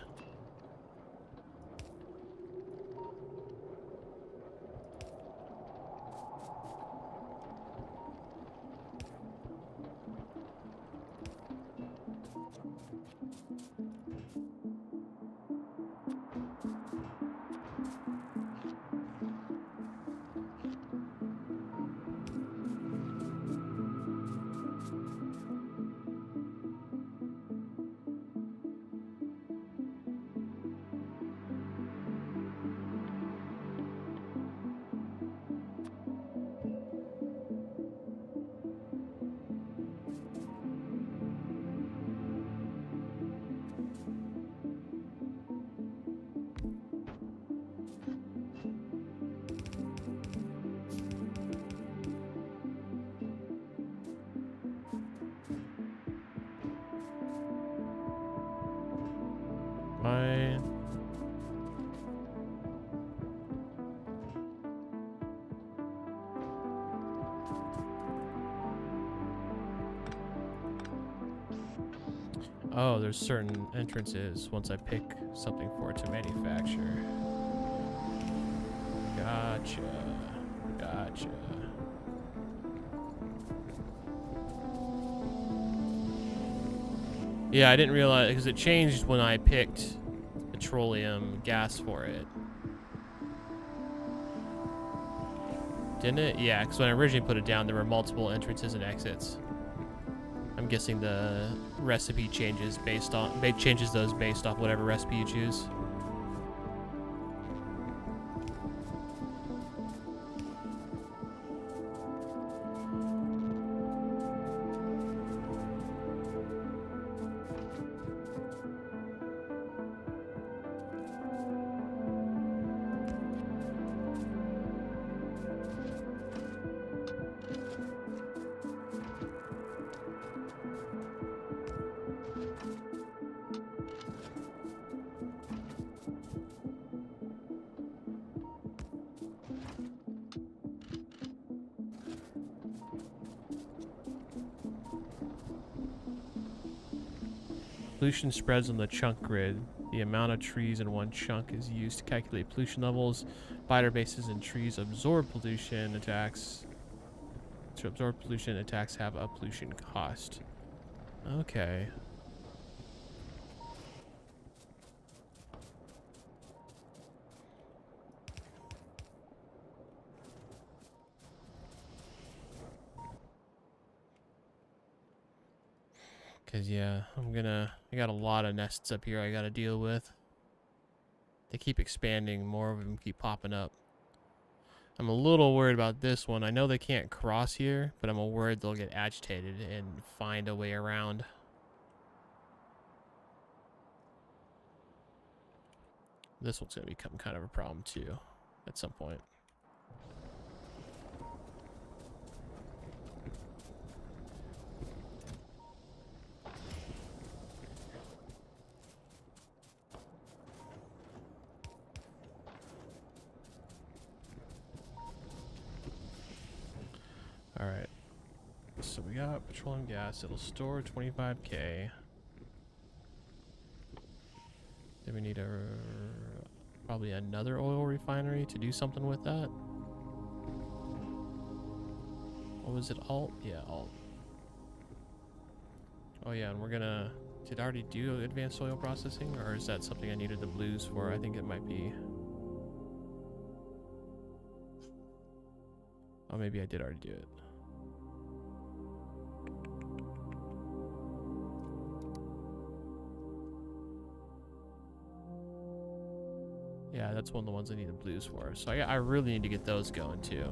Mine. Oh, there's certain entrances once I pick something for it to manufacture. Gotcha. Gotcha. Yeah, I didn't realize, because it changed when I picked petroleum gas for it. Didn't it? Yeah, because when I originally put it down, there were multiple entrances and exits. I'm guessing the recipe changes based on, changes those based off whatever recipe you choose. Pollution spreads on the chunk grid. The amount of trees in one chunk is used to calculate pollution levels. Biobases and trees absorb pollution attacks. To absorb pollution, attacks have a pollution cost. Okay. Cause yeah, I got a lot of nests up here I gotta deal with. They keep expanding, more of them keep popping up. I'm a little worried about this one. I know they can't cross here, but I'm worried they'll get agitated and find a way around. This one's gonna become kind of a problem too, at some point. All right. So we got petroleum gas. It'll store 25K. Then we need probably another oil refinery to do something with that. What was it? Alt? Yeah, alt. Oh yeah, and we're gonna... Did I already do advanced oil processing? Or is that something I needed the blues for? I think it might be. Oh, maybe I did already do it. Yeah, that's one of the ones I need the blues for. So I really need to get those going too.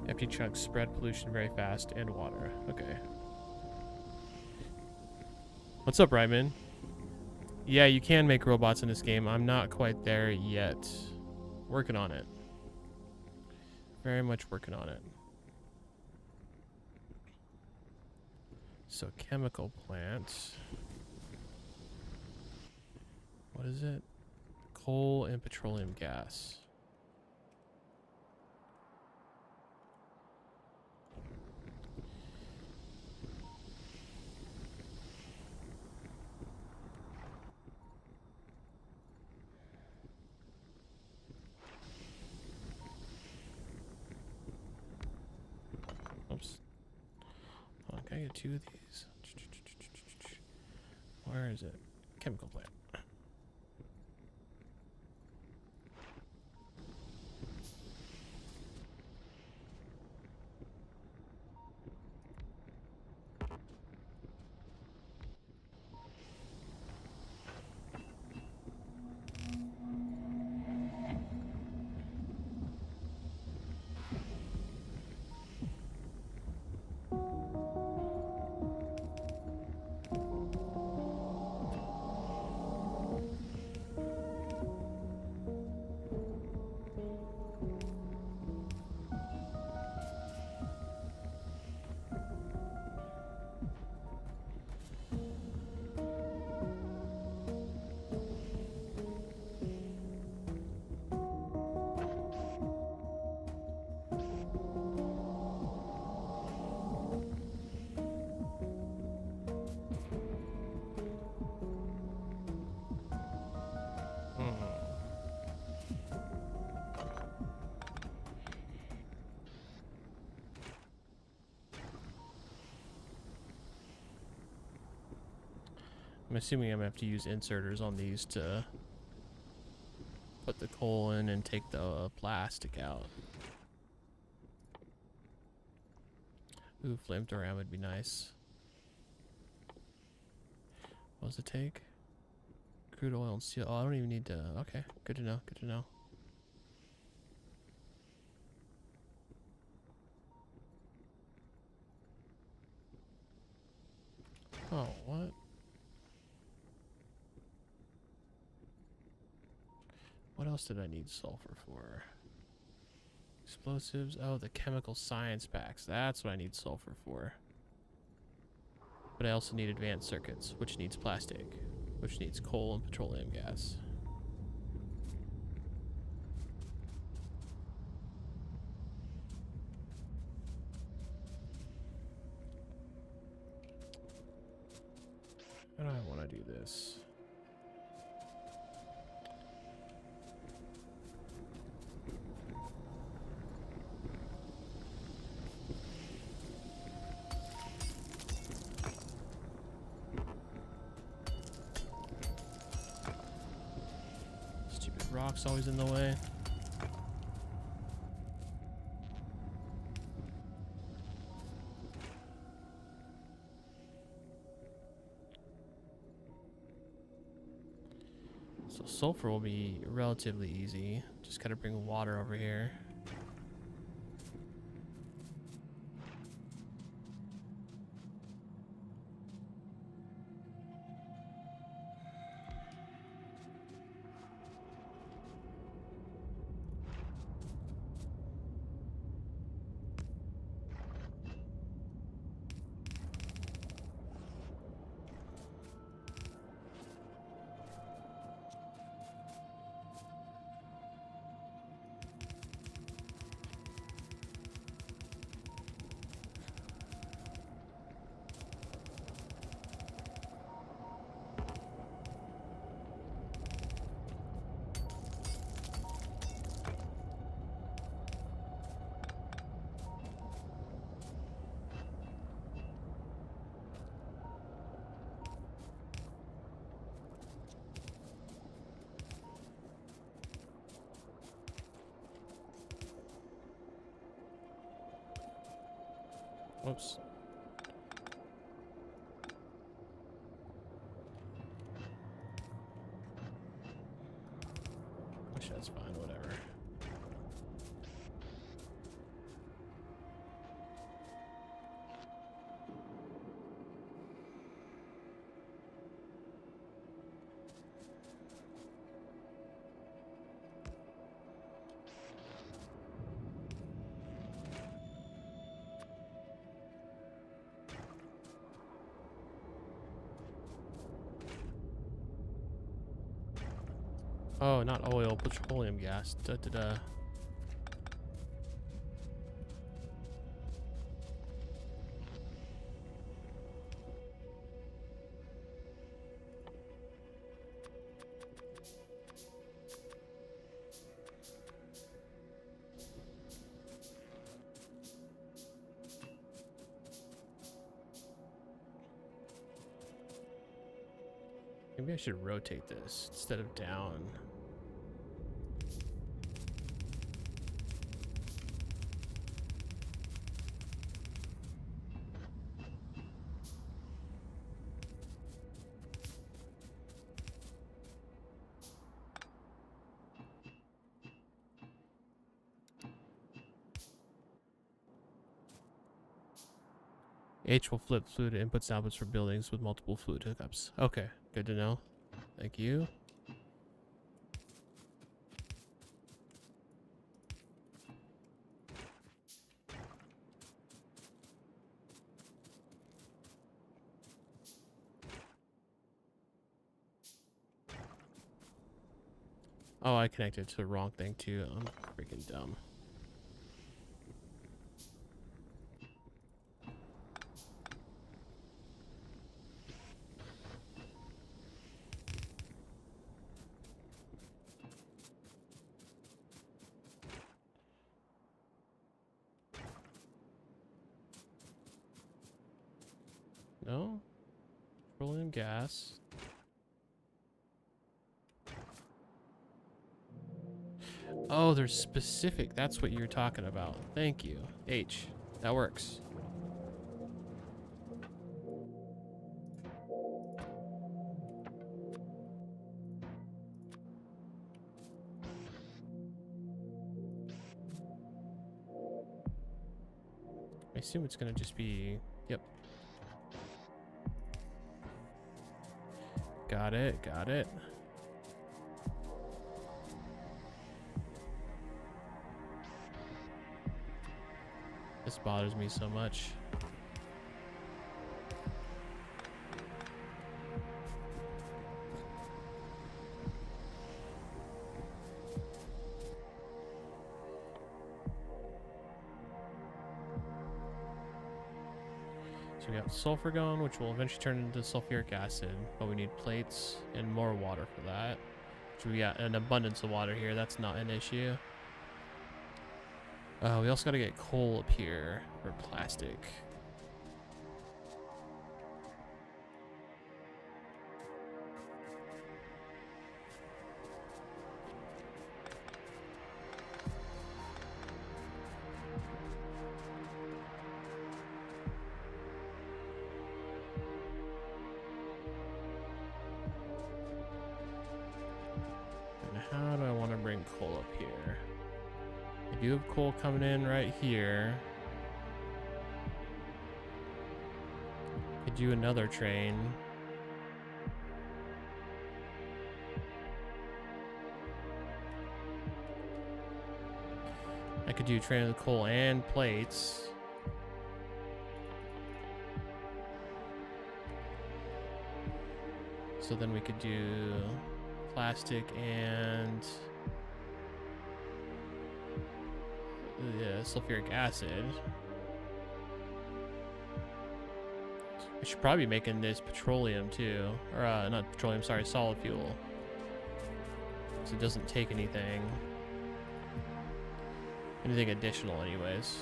Empty chunks spread pollution very fast and water. Okay. What's up, Ryman? Yeah, you can make robots in this game. I'm not quite there yet. Working on it. Very much working on it. So, chemical plant. What is it? Coal and petroleum gas. Oops. Oh, can I get 2 of these? Where is it? Chemical plant. I'm assuming I'm going to have to use inserters on these to put the coal in and take the plastic out. Ooh, flamethrower would be nice. What does it take? Crude oil and steel. Oh, I don't even need to... Okay, good to know, good to know. Oh, what? What else did I need sulfur for? Explosives. Oh, the chemical science packs. That's what I need sulfur for. But I also need advanced circuits, which needs plastic, which needs coal and petroleum gas. How do I want to do this? Stupid rocks always in the way. So sulfur will be relatively easy. Just gotta bring water over here. Whoops. Wish that's fine, whatever. Oh, not oil, petroleum gas. Da da da. Maybe I should rotate this instead of down. H will flip fluid inputs and outputs for buildings with multiple fluid hookups. Okay, good to know. Thank you. Oh, I connected to the wrong thing too. I'm freaking dumb. No? Petroleum gas. Oh, they're specific. That's what you're talking about. Thank you. H. That works. I assume it's gonna just be... Yep. Got it, got it. This bothers me so much. So we got sulfur going, which will eventually turn into sulfuric acid, but we need plates and more water for that. So we got an abundance of water here. That's not an issue. We also got to get coal up here for plastic. And how do I want to bring coal up here? I do have coal coming in right here. Could do another train. I could do a train with coal and plates. So then we could do plastic and sulfuric acid. I should probably be making this petroleum too, or not petroleum, sorry, solid fuel, because it doesn't take anything additional anyways.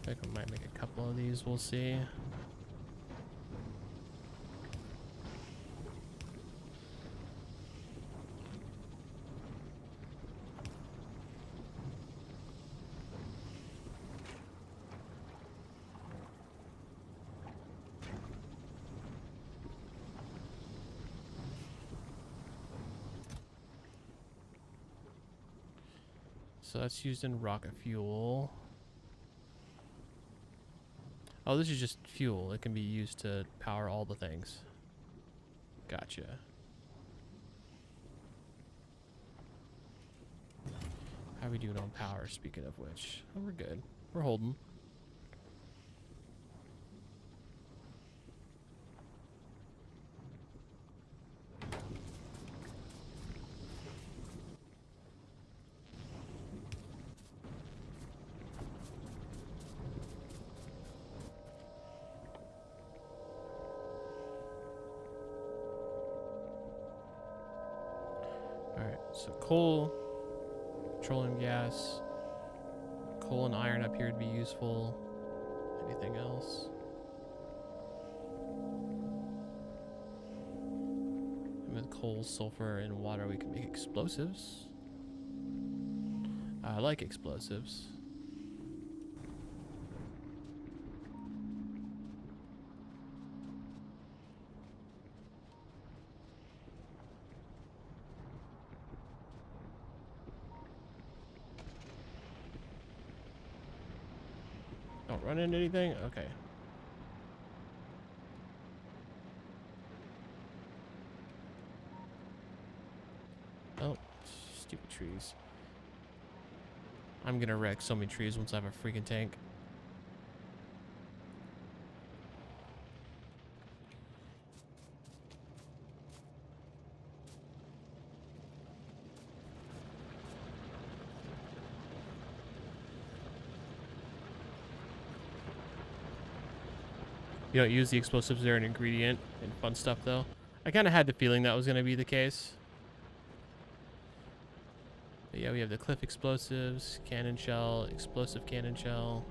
I think I might make a couple of these, we'll see. So that's used in rocket fuel. Oh, this is just fuel. It can be used to power all the things. Gotcha. How are we doing on power, speaking of which? Oh, we're good. We're holding. Alright, so coal, petroleum gas, coal and iron up here would be useful. Anything else? And with coal, sulfur, and water we can make explosives. I like explosives. Don't run into anything? Okay. Oh, stupid trees. I'm gonna wreck so many trees once I have a freaking tank. You don't use the explosives, they're an ingredient and fun stuff though. I kind of had the feeling that was going to be the case. But yeah, we have the cliff explosives, cannon shell, explosive cannon shell,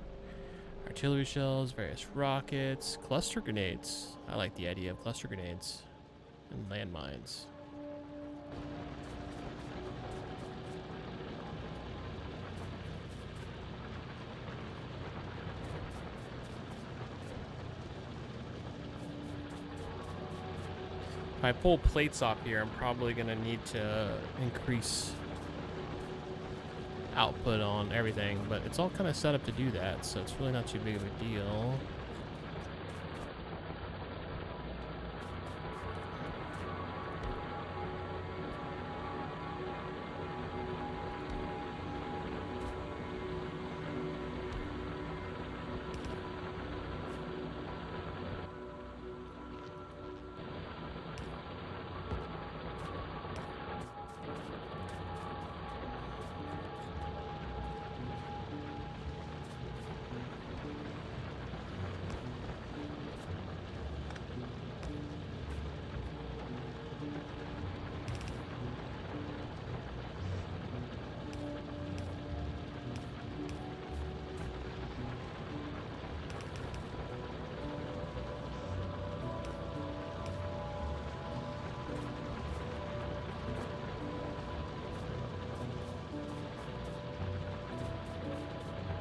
artillery shells, various rockets, cluster grenades. I like the idea of cluster grenades and landmines. If I pull plates off here, I'm probably going to need to increase output on everything, but it's all kind of set up to do that, so it's really not too big of a deal.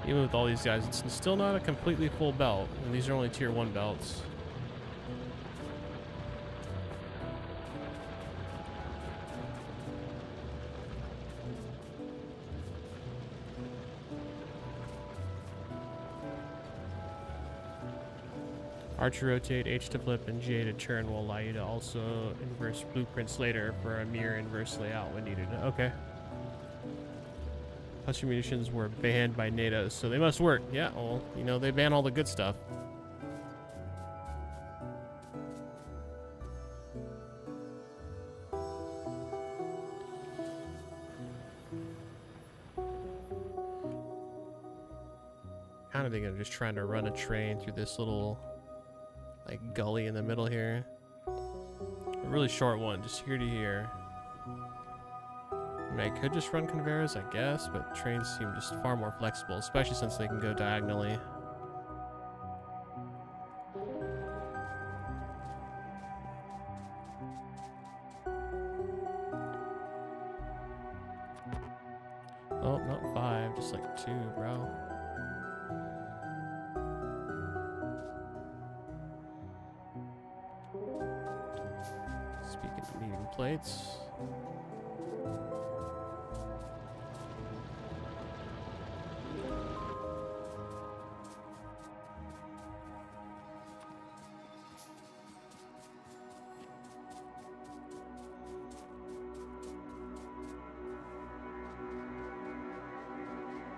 Even with all these guys, it's still not a completely full belt, and these are only tier 1 belts. R to rotate, H to flip, and J to turn will allow you to also inverse blueprints later for a mirror inverse layout when needed. Okay. Cluster munitions were banned by NATO, so they must work. Yeah, well, you know, they ban all the good stuff. Kind of thinking of just trying to run a train through this little, like, gully in the middle here. A really short one, just here to here. I mean, I could just run conveyors, I guess, but trains seem just far more flexible, especially since they can go diagonally. too, bro. Speaking of needing plates.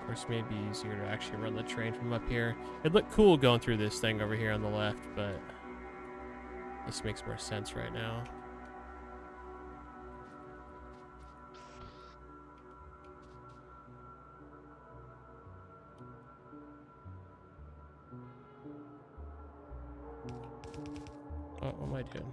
Of course, maybe easier to actually run the train from up here. It looked cool going through this thing over here on the left, but this makes more sense right now. Oh, what am I doing?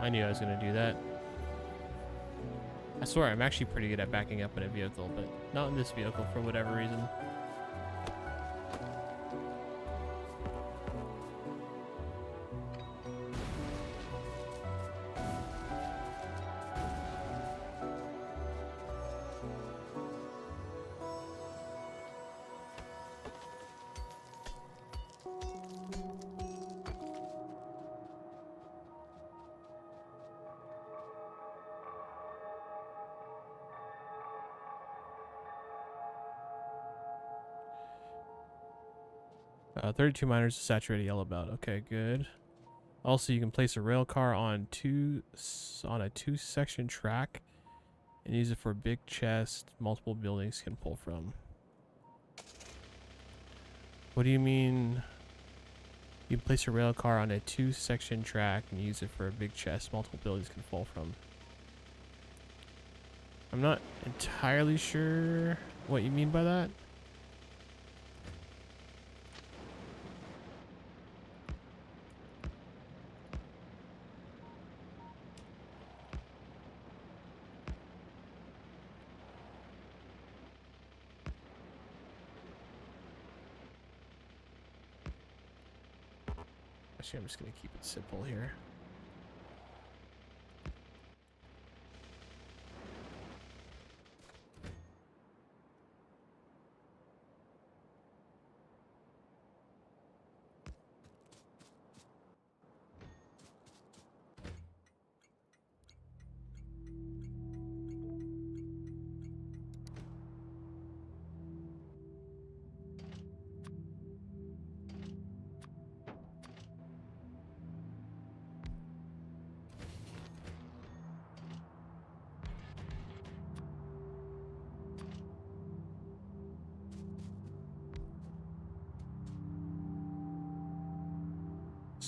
I knew I was going to do that. I swear, I'm actually pretty good at backing up in a vehicle, but not in this vehicle for whatever reason. Uh, 32 miners to saturated yellow belt. Okay, good. Also, you can place a rail car on a two-section track and use it for a big chest multiple buildings can pull from. What do you mean? You can place a rail car on a two-section track and use it for a big chest multiple buildings can pull from. I'm not entirely sure what you mean by that. Actually, I'm just going to keep it simple here.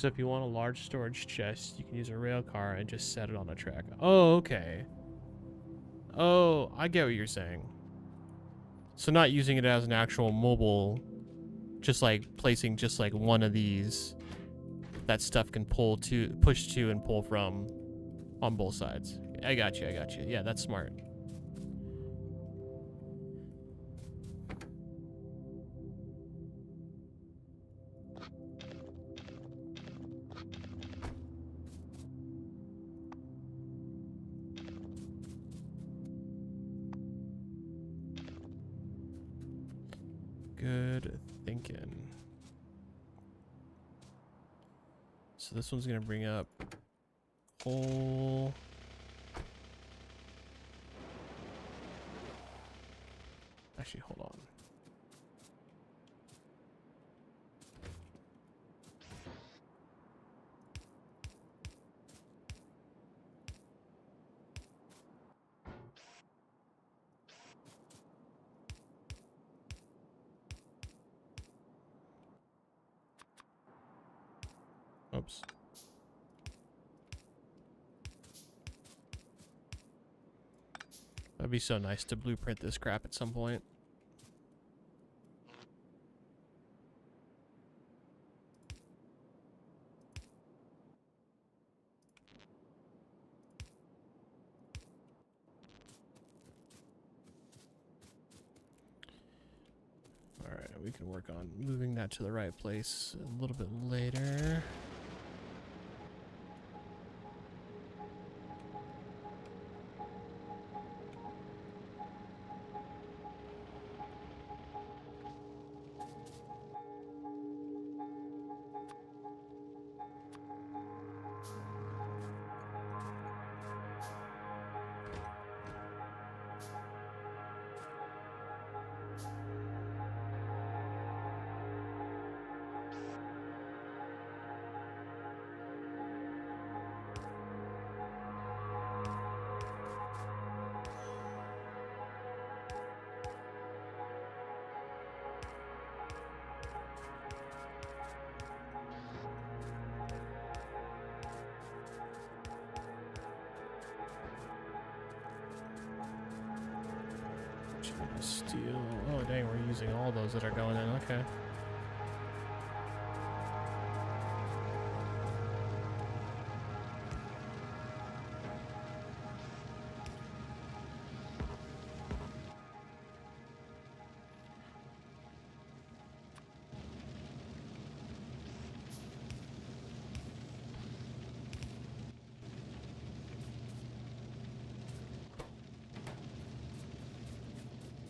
So if you want a large storage chest, you can use a rail car and just set it on a track. Oh, okay. Oh, I get what you're saying. So not using it as an actual mobile, just like placing just like one of these that stuff can push to and pull from on both sides. I got you, I got you. Yeah, that's smart. Good thinking. So this one's gonna bring up coal. Actually, hold on. Oops. That'd be so nice to blueprint this crap at some point. All right, we can work on moving that to the right place a little bit later. Steel. Oh, dang, we're using all those that are going in. Okay.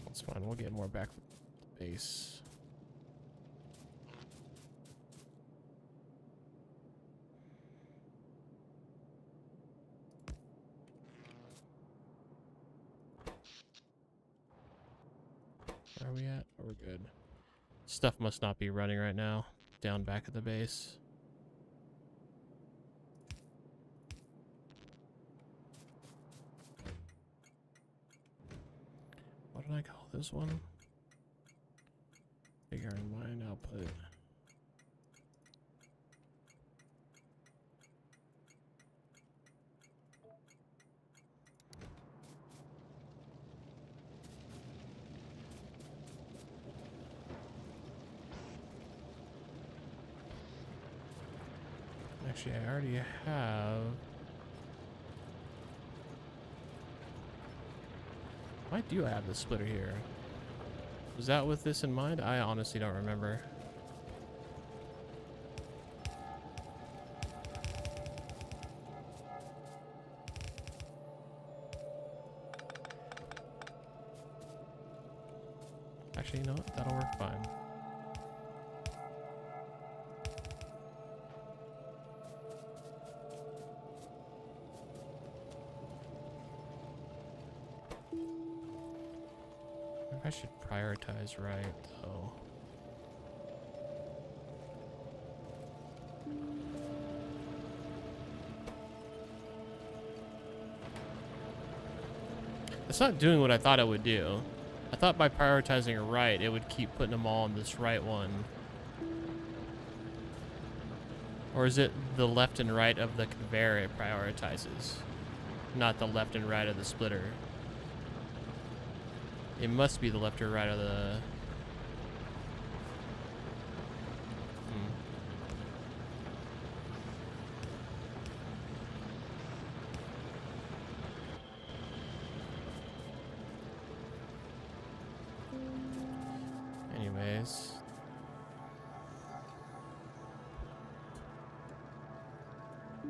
That's fine. We'll get more back from the base. Where are we at? Oh, we're good. Stuff must not be running right now. Down back at the base. What did I call this one? Figuring mine output. Actually, I already have. Why do I have the splitter here? Was that with this in mind? I honestly don't remember. Actually, you know what? That'll work fine. I should prioritize right, though. It's not doing what I thought it would do. I thought by prioritizing right, it would keep putting them all on this right one. Or is it the left and right of the conveyor it prioritizes? Not the left and right of the splitter. It must be the left or right of the... Anyways.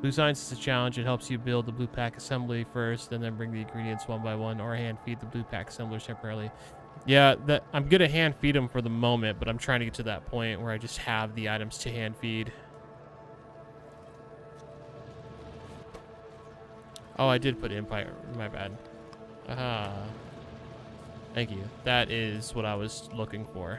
Blue Science is a challenge. It helps you build the blue pack assembly first, and then bring the ingredients one by one, or hand feed the blue pack assemblers temporarily. Yeah, that I'm gonna hand feed them for the moment, but I'm trying to get to that point where I just have the items to hand feed. Oh, I did put Empire. My bad. Aha. Thank you. That is what I was looking for.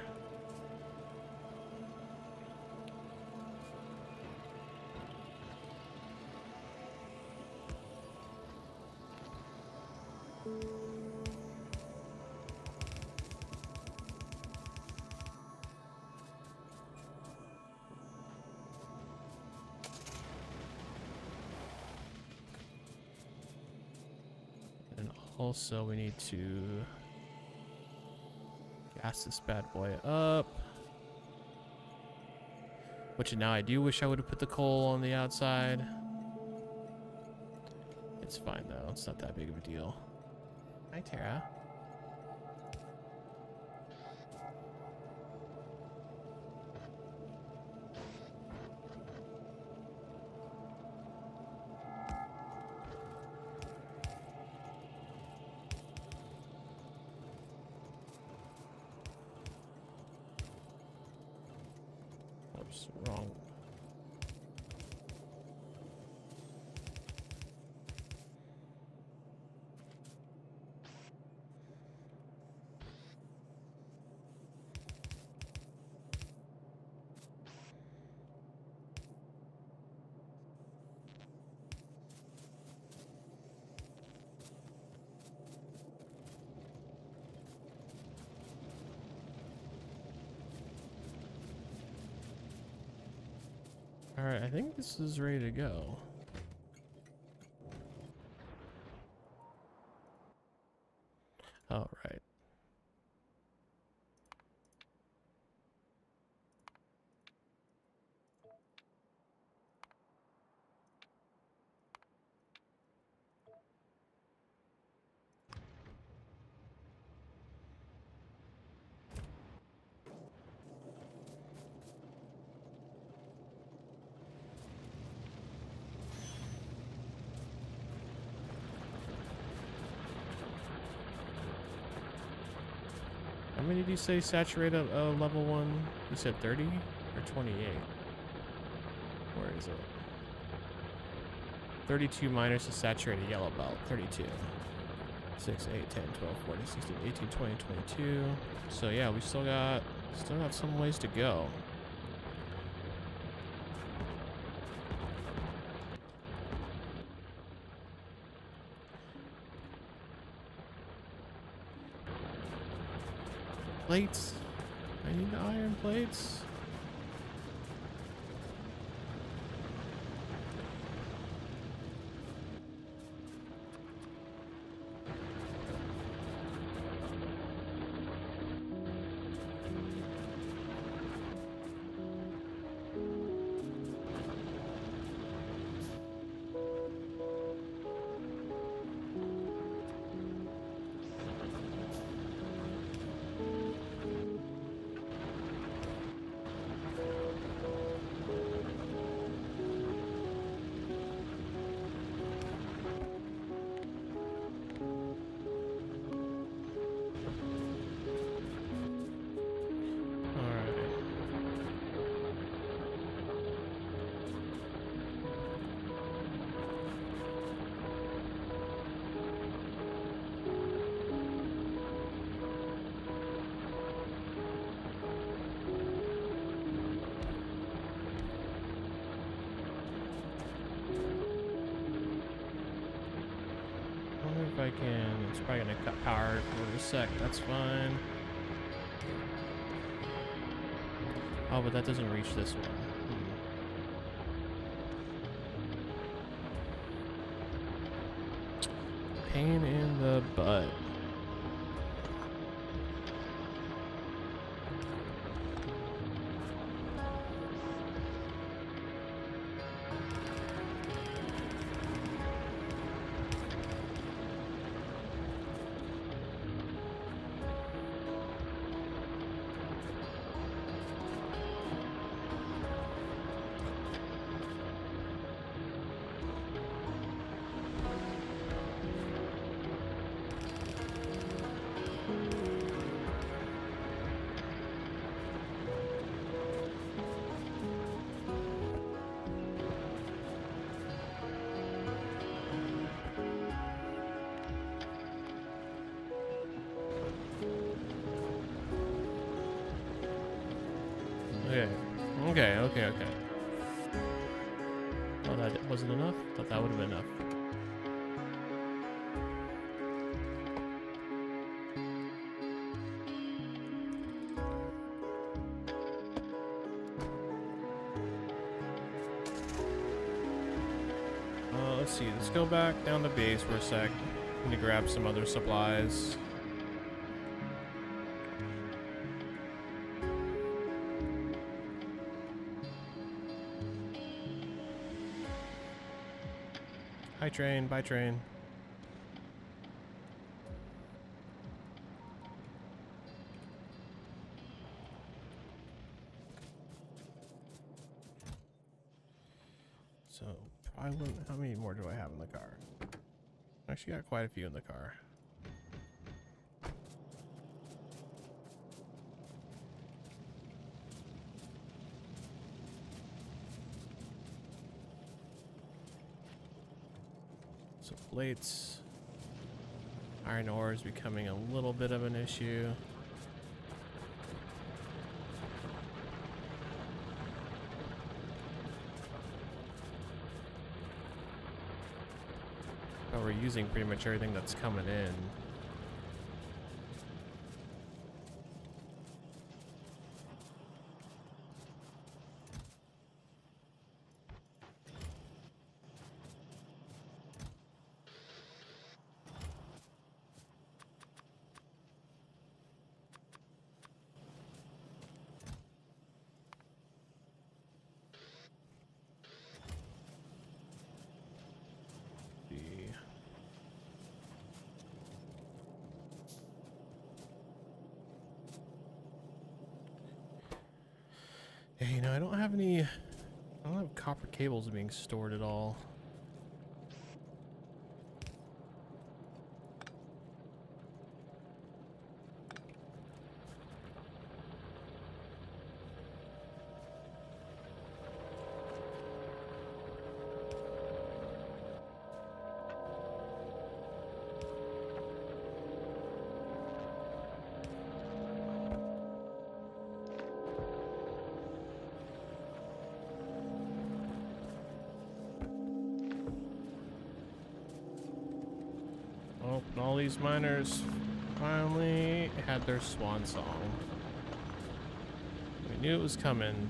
Also, we need to gas this bad boy up. Which now I do wish I would have put the coal on the outside. It's fine though, it's not that big of a deal. Hi, Tara. Oops, wrong. All right, I think this is ready to go. All right. How many did you say saturate at level 1? You said 30 or 28? Where is it? 32 miners to saturate a yellow belt. 32. 6, 8, 10, 12, 14, 16, 18, 20, 22. So yeah, we still got some ways to go. Plates. I need the iron plates. If I can, it's probably gonna cut power for a sec, that's fine. Oh, but that doesn't reach this one. Pain in the butt. Okay. Oh, that wasn't enough? Thought that would have been enough. Let's see. Let's go back down to base for a sec. Need to grab some other supplies. Hi train, bye train. So, probably wouldn't, how many more do I have in the car? Actually got quite a few in the car. So plates, iron ore is becoming a little bit of an issue. But we're using pretty much everything that's coming in. Yeah, you know, I don't have copper cables being stored at all. Oh, and all these miners finally had their swan song. We knew it was coming.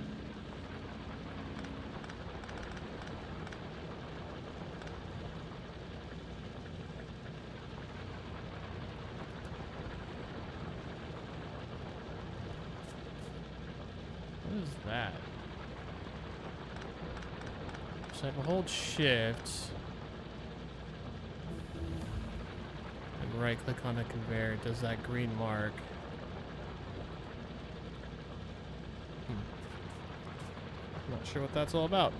What is that? So I can hold shift. Right click on the conveyor, it does that green mark. Not sure what that's all about.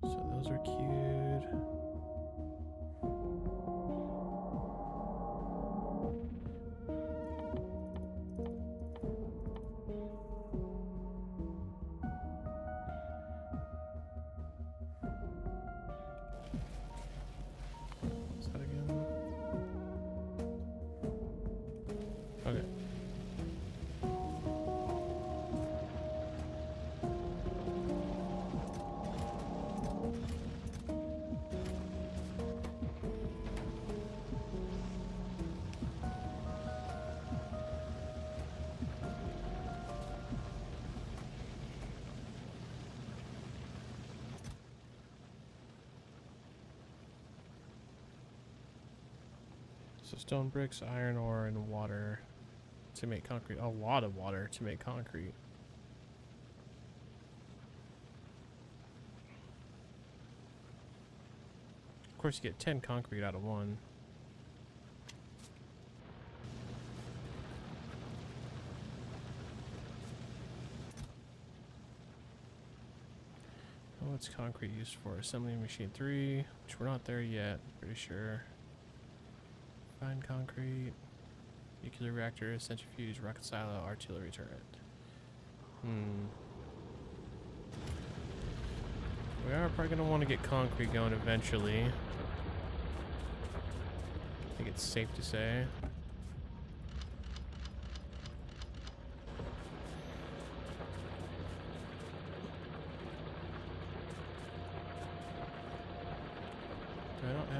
So those are queued. What's that again? Okay. So stone bricks, iron ore, and water to make concrete. A lot of water to make concrete. Of course, you get 10 concrete out of one. What's concrete used for? Assembly machine 3, which we're not there yet, pretty sure. Fine concrete, nuclear reactor, centrifuge, rocket silo, artillery turret. We are probably going to want to get concrete going eventually. I think it's safe to say.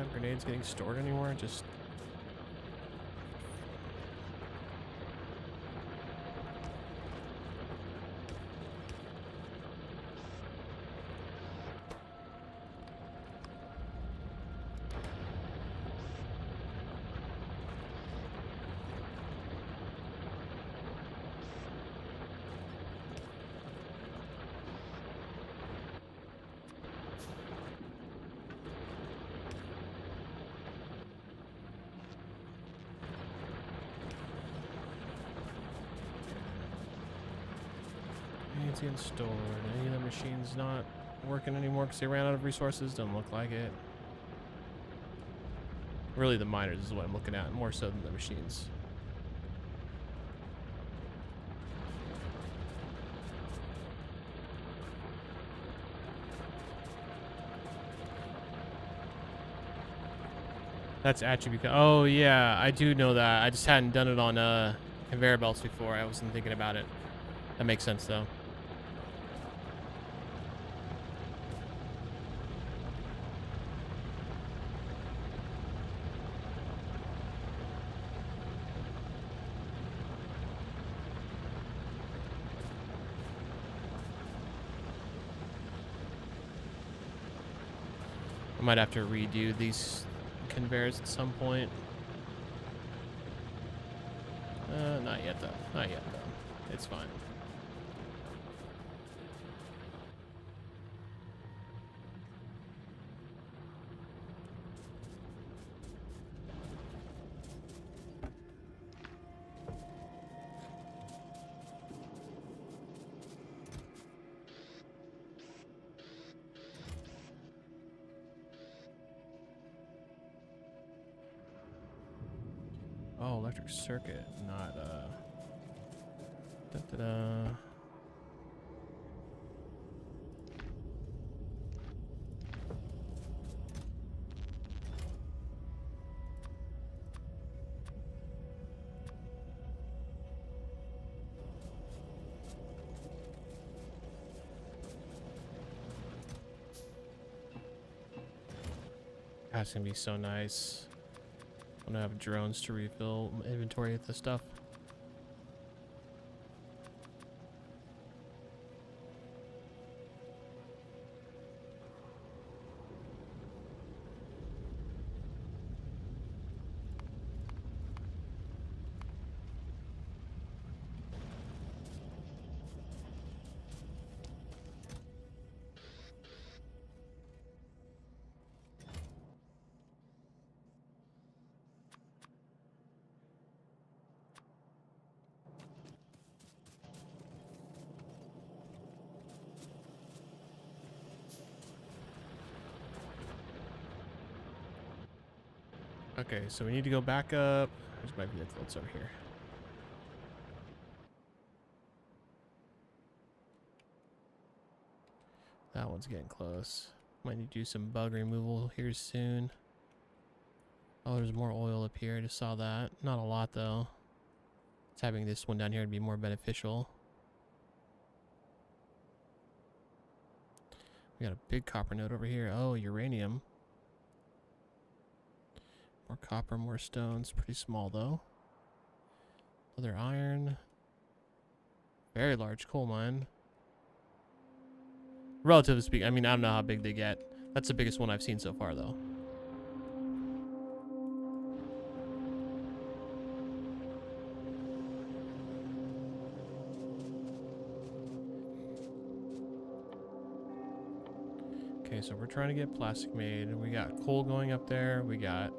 have grenades getting stored anymore? Just... It's getting stored. Any of the machines not working anymore because they ran out of resources? Doesn't look like it. Really, the miners is what I'm looking at, more so than the machines. That's attribute. Oh yeah, I do know that. I just hadn't done it on conveyor belts before. I wasn't thinking about it. That makes sense though. I might have to redo these conveyors at some point. Not yet though. Not yet though. It's fine. Oh, electric circuit, not da-da-da. That's gonna be so nice. I'm gonna have drones to refill inventory of the stuff. Okay, so we need to go back up. There's my vehicle. It's over here. That one's getting close. Might need to do some bug removal here soon. Oh, there's more oil up here. I just saw that. Not a lot, though. It's having this one down here would be more beneficial. We got a big copper node over here. Oh, uranium. More copper, more stones. Pretty small, though. Other iron. Very large coal mine. Relatively speaking, I mean, I don't know how big they get. That's the biggest one I've seen so far, though. Okay, so we're trying to get plastic made. We got coal going up there. We got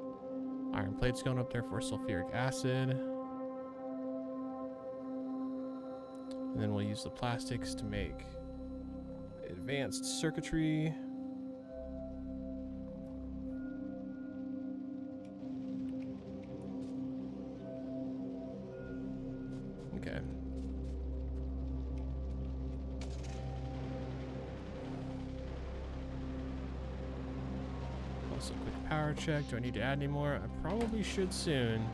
iron plates going up there for sulfuric acid. And then we'll use the plastics to make advanced circuitry. Okay. Also, quick power check. Do I need to add any more? I probably should soon.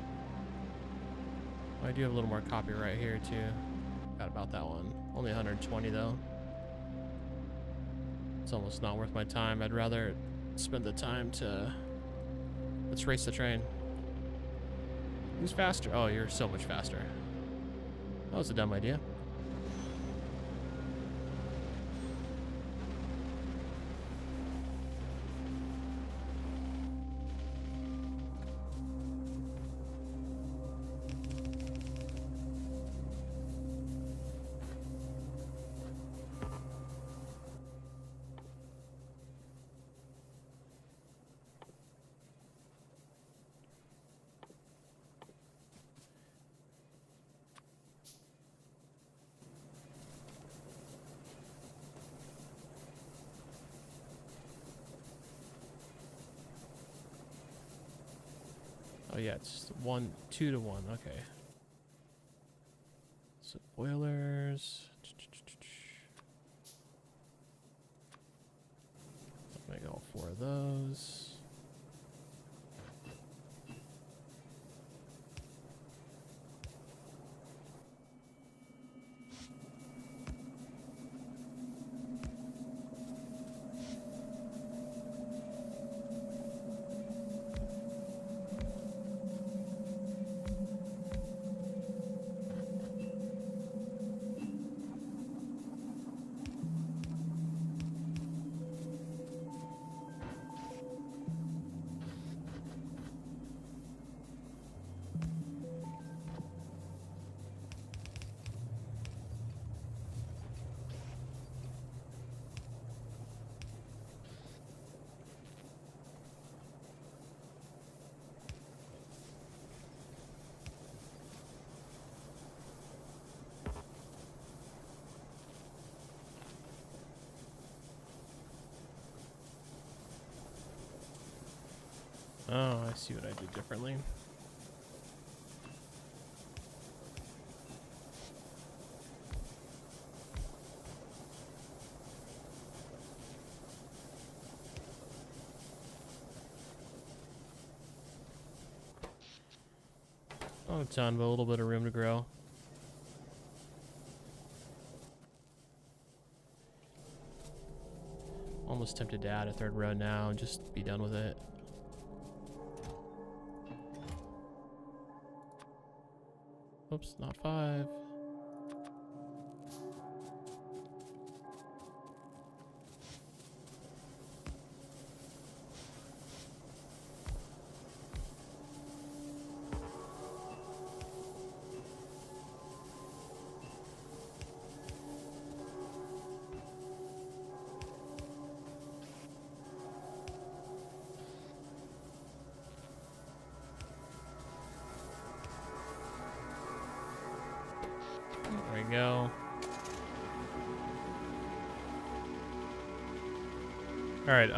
Oh, I do have a little more copy right here too. Got about that one. Only 120 though. It's almost not worth my time. I'd rather spend the time to Let's race the train. Who's faster? Oh, you're so much faster. That was a dumb idea. Oh yeah, it's 2 to 1. Okay. So boilers. Make all 4 of those. Oh, I see what I did differently. Oh, a ton, but a little bit of room to grow. Almost tempted to add a 3rd row now and just be done with it. Oops, not 5. There we go. All right,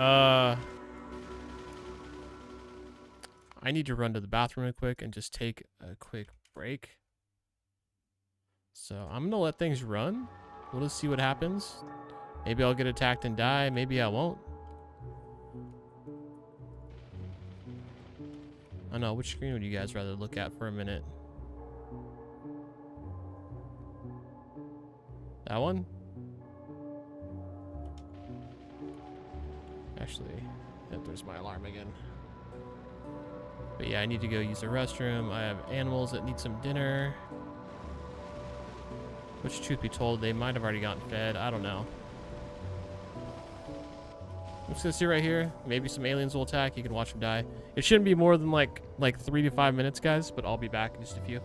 I need to run to the bathroom real quick and just take a quick break. So I'm gonna let things run. We'll just see what happens. Maybe I'll get attacked and die. Maybe I won't. I don't know. Which screen would you guys rather look at for a minute? That one? Actually, yep, there's my alarm again. But yeah, I need to go use the restroom. I have animals that need some dinner. Which, truth be told, they might have already gotten fed. I don't know. I'm just gonna sit right here. Maybe some aliens will attack. You can watch them die. It shouldn't be more than like 3 to 5 minutes, guys, but I'll be back in just a few.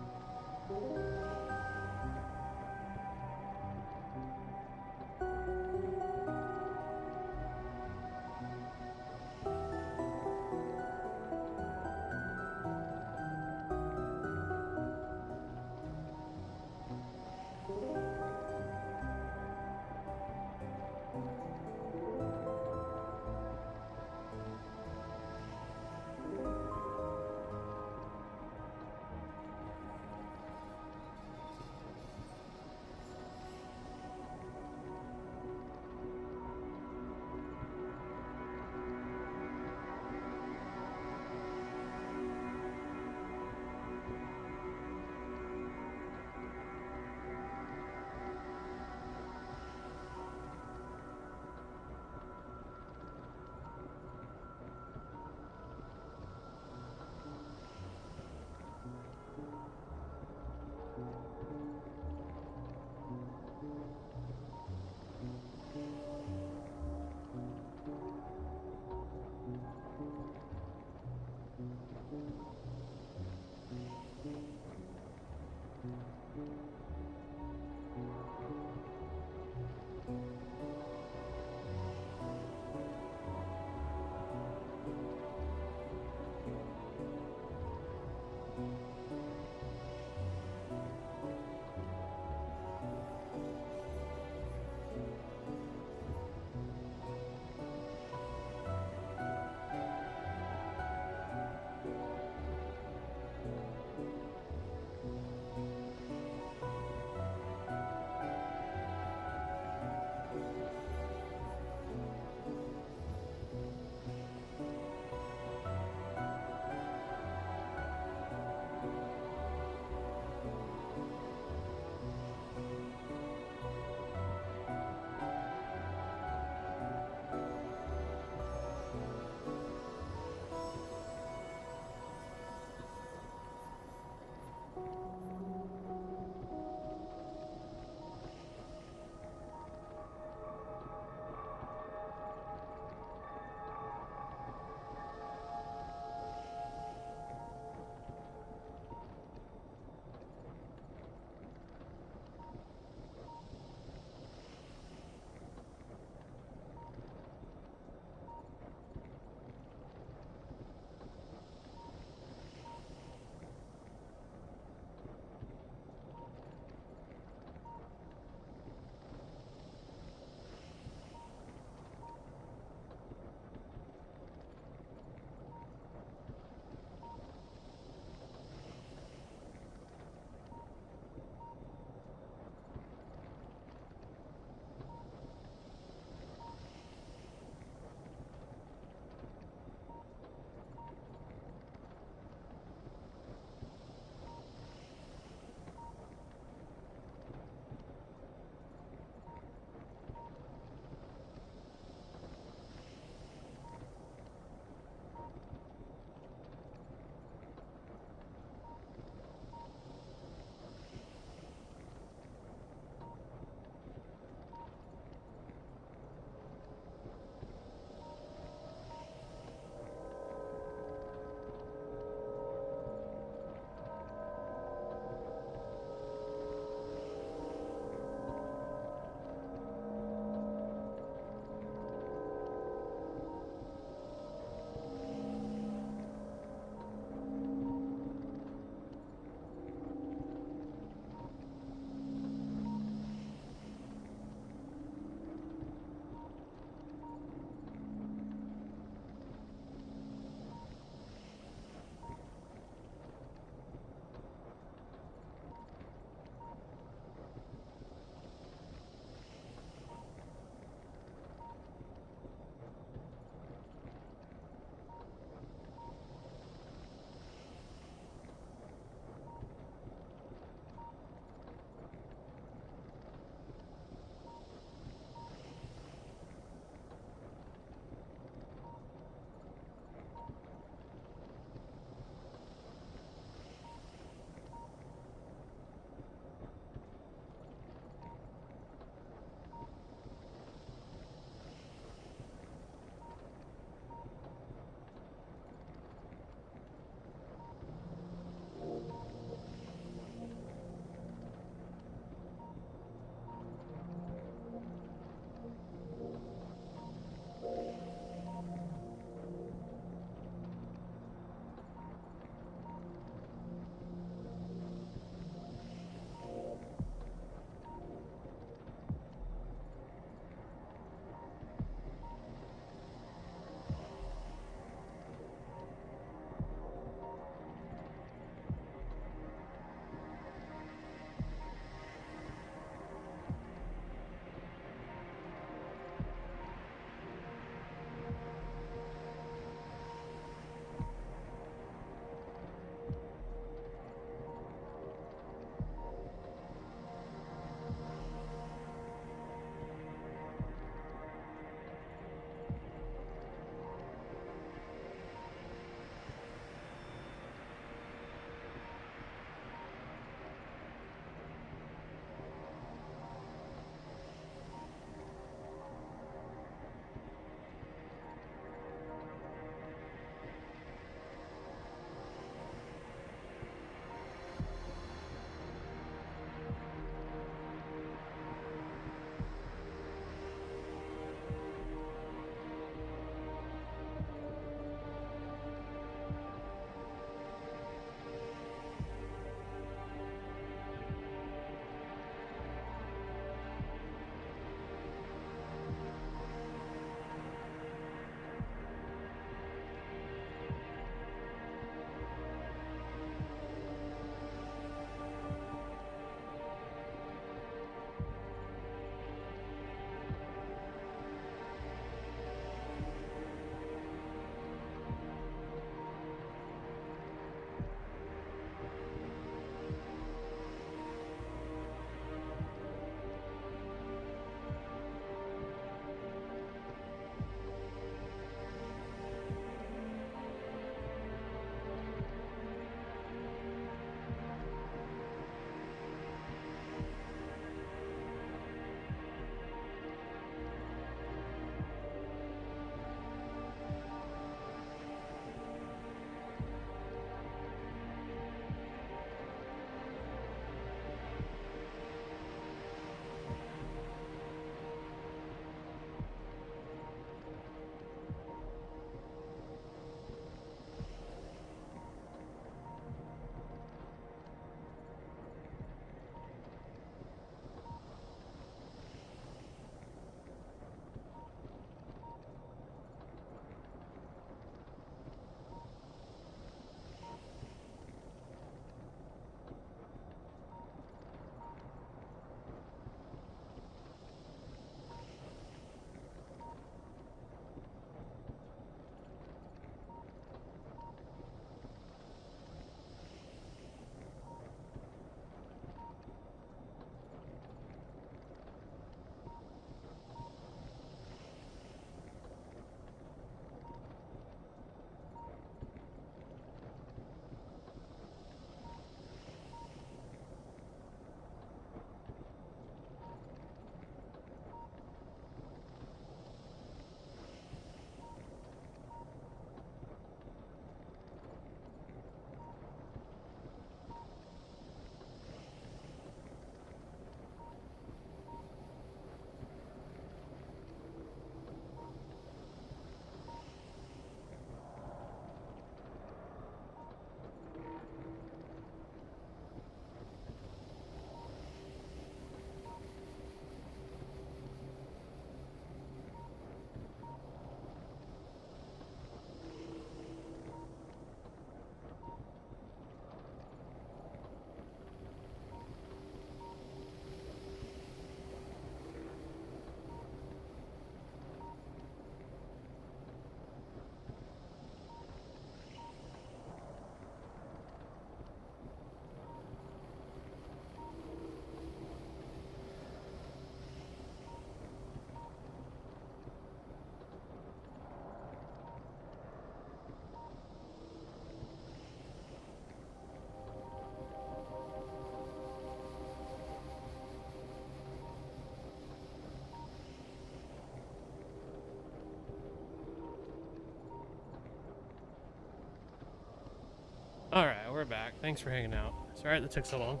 we're back. Thanks for hanging out. Sorry that took so long.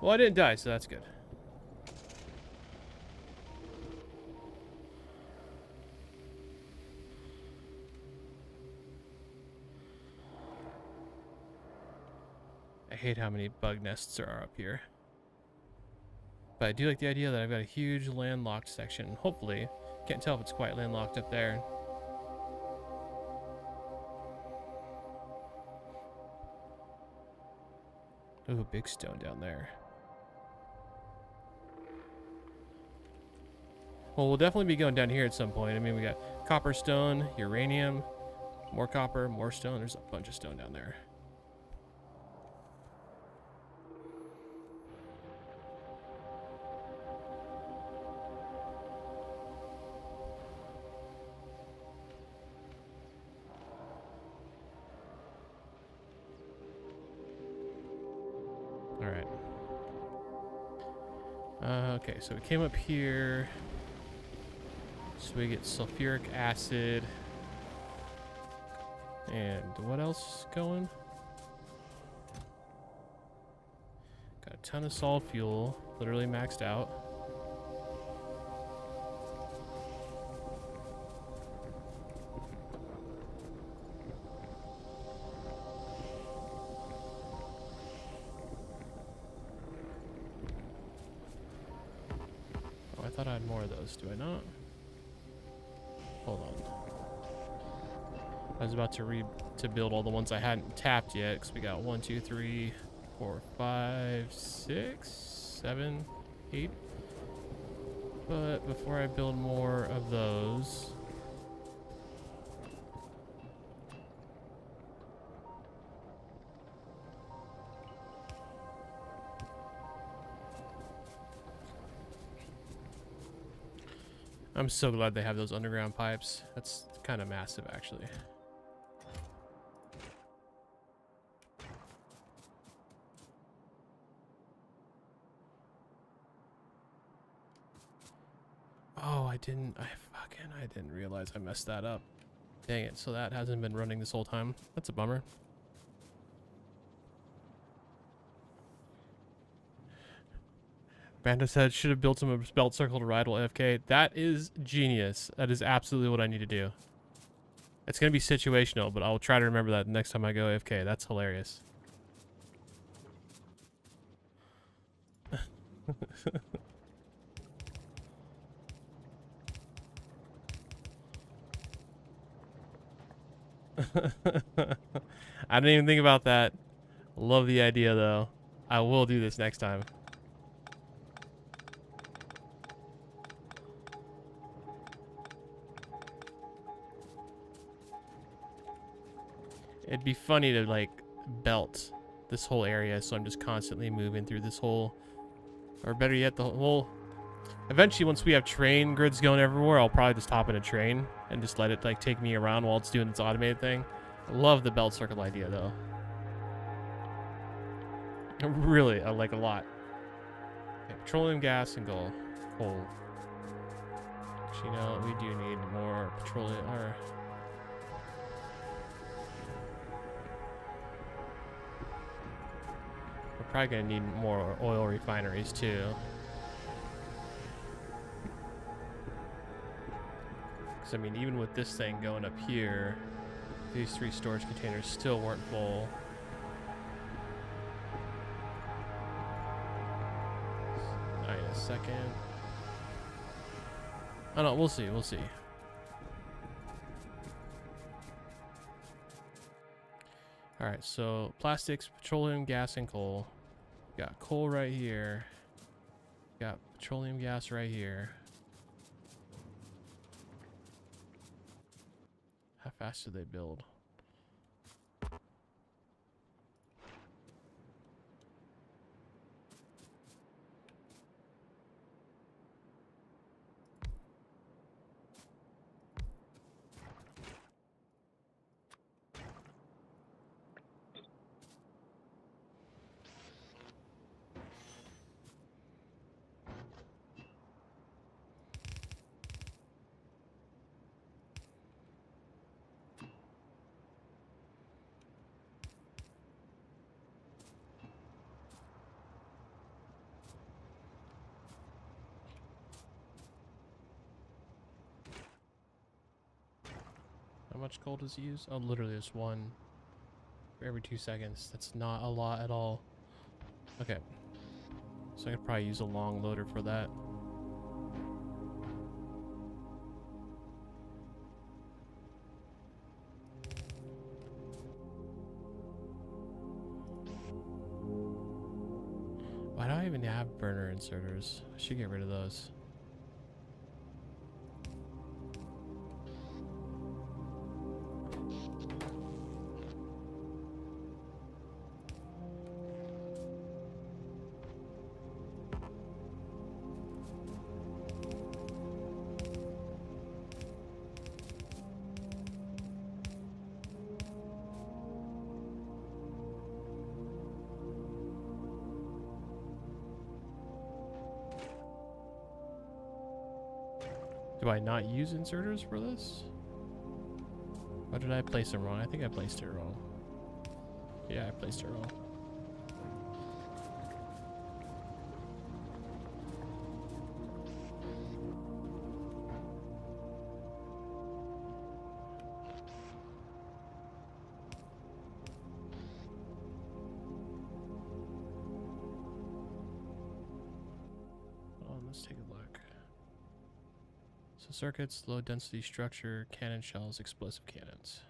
Well, I didn't die, so that's good. I hate how many bug nests there are up here. But I do like the idea that I've got a huge landlocked section. Hopefully, can't tell if it's quite landlocked up there. Ooh, big stone down there. Well, we'll definitely be going down here at some point. I mean, we got copper, stone, uranium, more copper, more stone. There's a bunch of stone down there. All right. Okay, so we came up here. So we get sulfuric acid. And what else going? Got a ton of solid fuel, literally maxed out. Oh, I thought I had more of those. Do I not? Hold on. I was about to build all the ones I hadn't tapped yet, because we got 1, 2, 3, 4, 5, 6, 7, 8. But before I build more of those, I'm so glad they have those underground pipes. That's kind of massive, actually. Oh, I didn't realize I messed that up. Dang it, so that hasn't been running this whole time. That's a bummer. Banda said, should have built him a belt circle to ride while AFK. That is genius. That is absolutely what I need to do. It's going to be situational, but I'll try to remember that next time I go AFK. That's hilarious. I didn't even think about that. Love the idea, though. I will do this next time. It'd be funny to, like, belt this whole area, so I'm just constantly moving through this whole... Or better yet, the whole... Eventually, once we have train grids going everywhere, I'll probably just hop in a train and just let it, like, take me around while it's doing its automated thing. I love the belt circle idea, though. Really, I like a lot. Okay, petroleum, gas, and coal. Actually, no, we do need more petroleum, or... We're probably going to need more oil refineries, too. Because, I mean, even with this thing going up here, these 3 storage containers still weren't full. Alright, a second. Oh, no, we'll see, we'll see. Alright, so plastics, petroleum, gas, and coal. Got coal right here. Got petroleum gas right here. How fast do they build? much coal does it use? Oh, literally just one for every 2 seconds. That's not a lot at all. Okay. So I could probably use a long loader for that. Why do I even have burner inserters? I should get rid of those. Do I not use inserters for this? Or did I place it wrong? I think I placed it wrong. Yeah, I placed it wrong. Let's take a look. So circuits, low density structure, cannon shells, explosive cannons.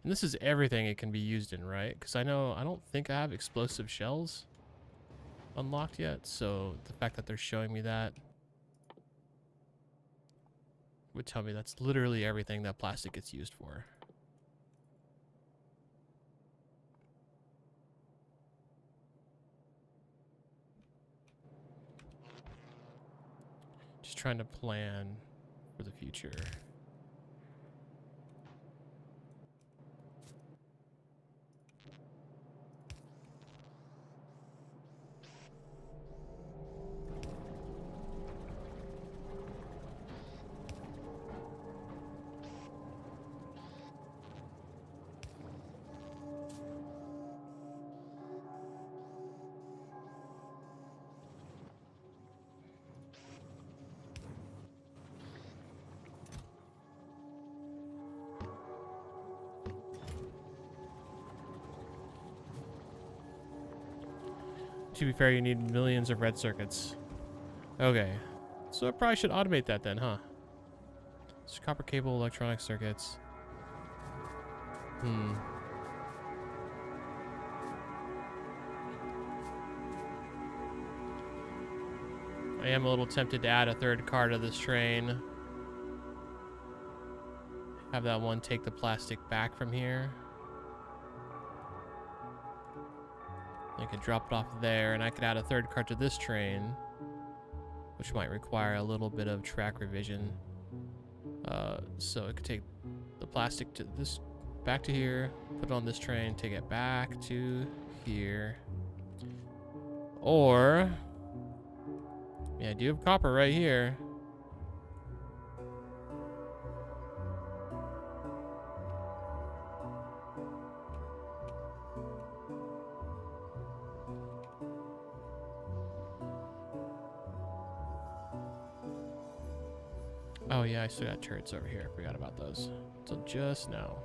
And this is everything it can be used in, right? Because I don't think I have explosive shells unlocked yet. So the fact that they're showing me that would tell me that's literally everything that plastic gets used for. Just trying to plan for the future. To be fair, you need millions of red circuits. Okay. So I probably should automate that then, huh? So copper cable, electronic circuits. I am a little tempted to add a third car to this train. Have that one take the plastic back from here. I could drop it off there, and I could add a third car to this train, which might require a little bit of track revision. So it could take the plastic to this, back to here, put it on this train, take it back to here. Or, yeah, I do have copper right here. Oh yeah, I still got turrets over here. I forgot about those. Until just now.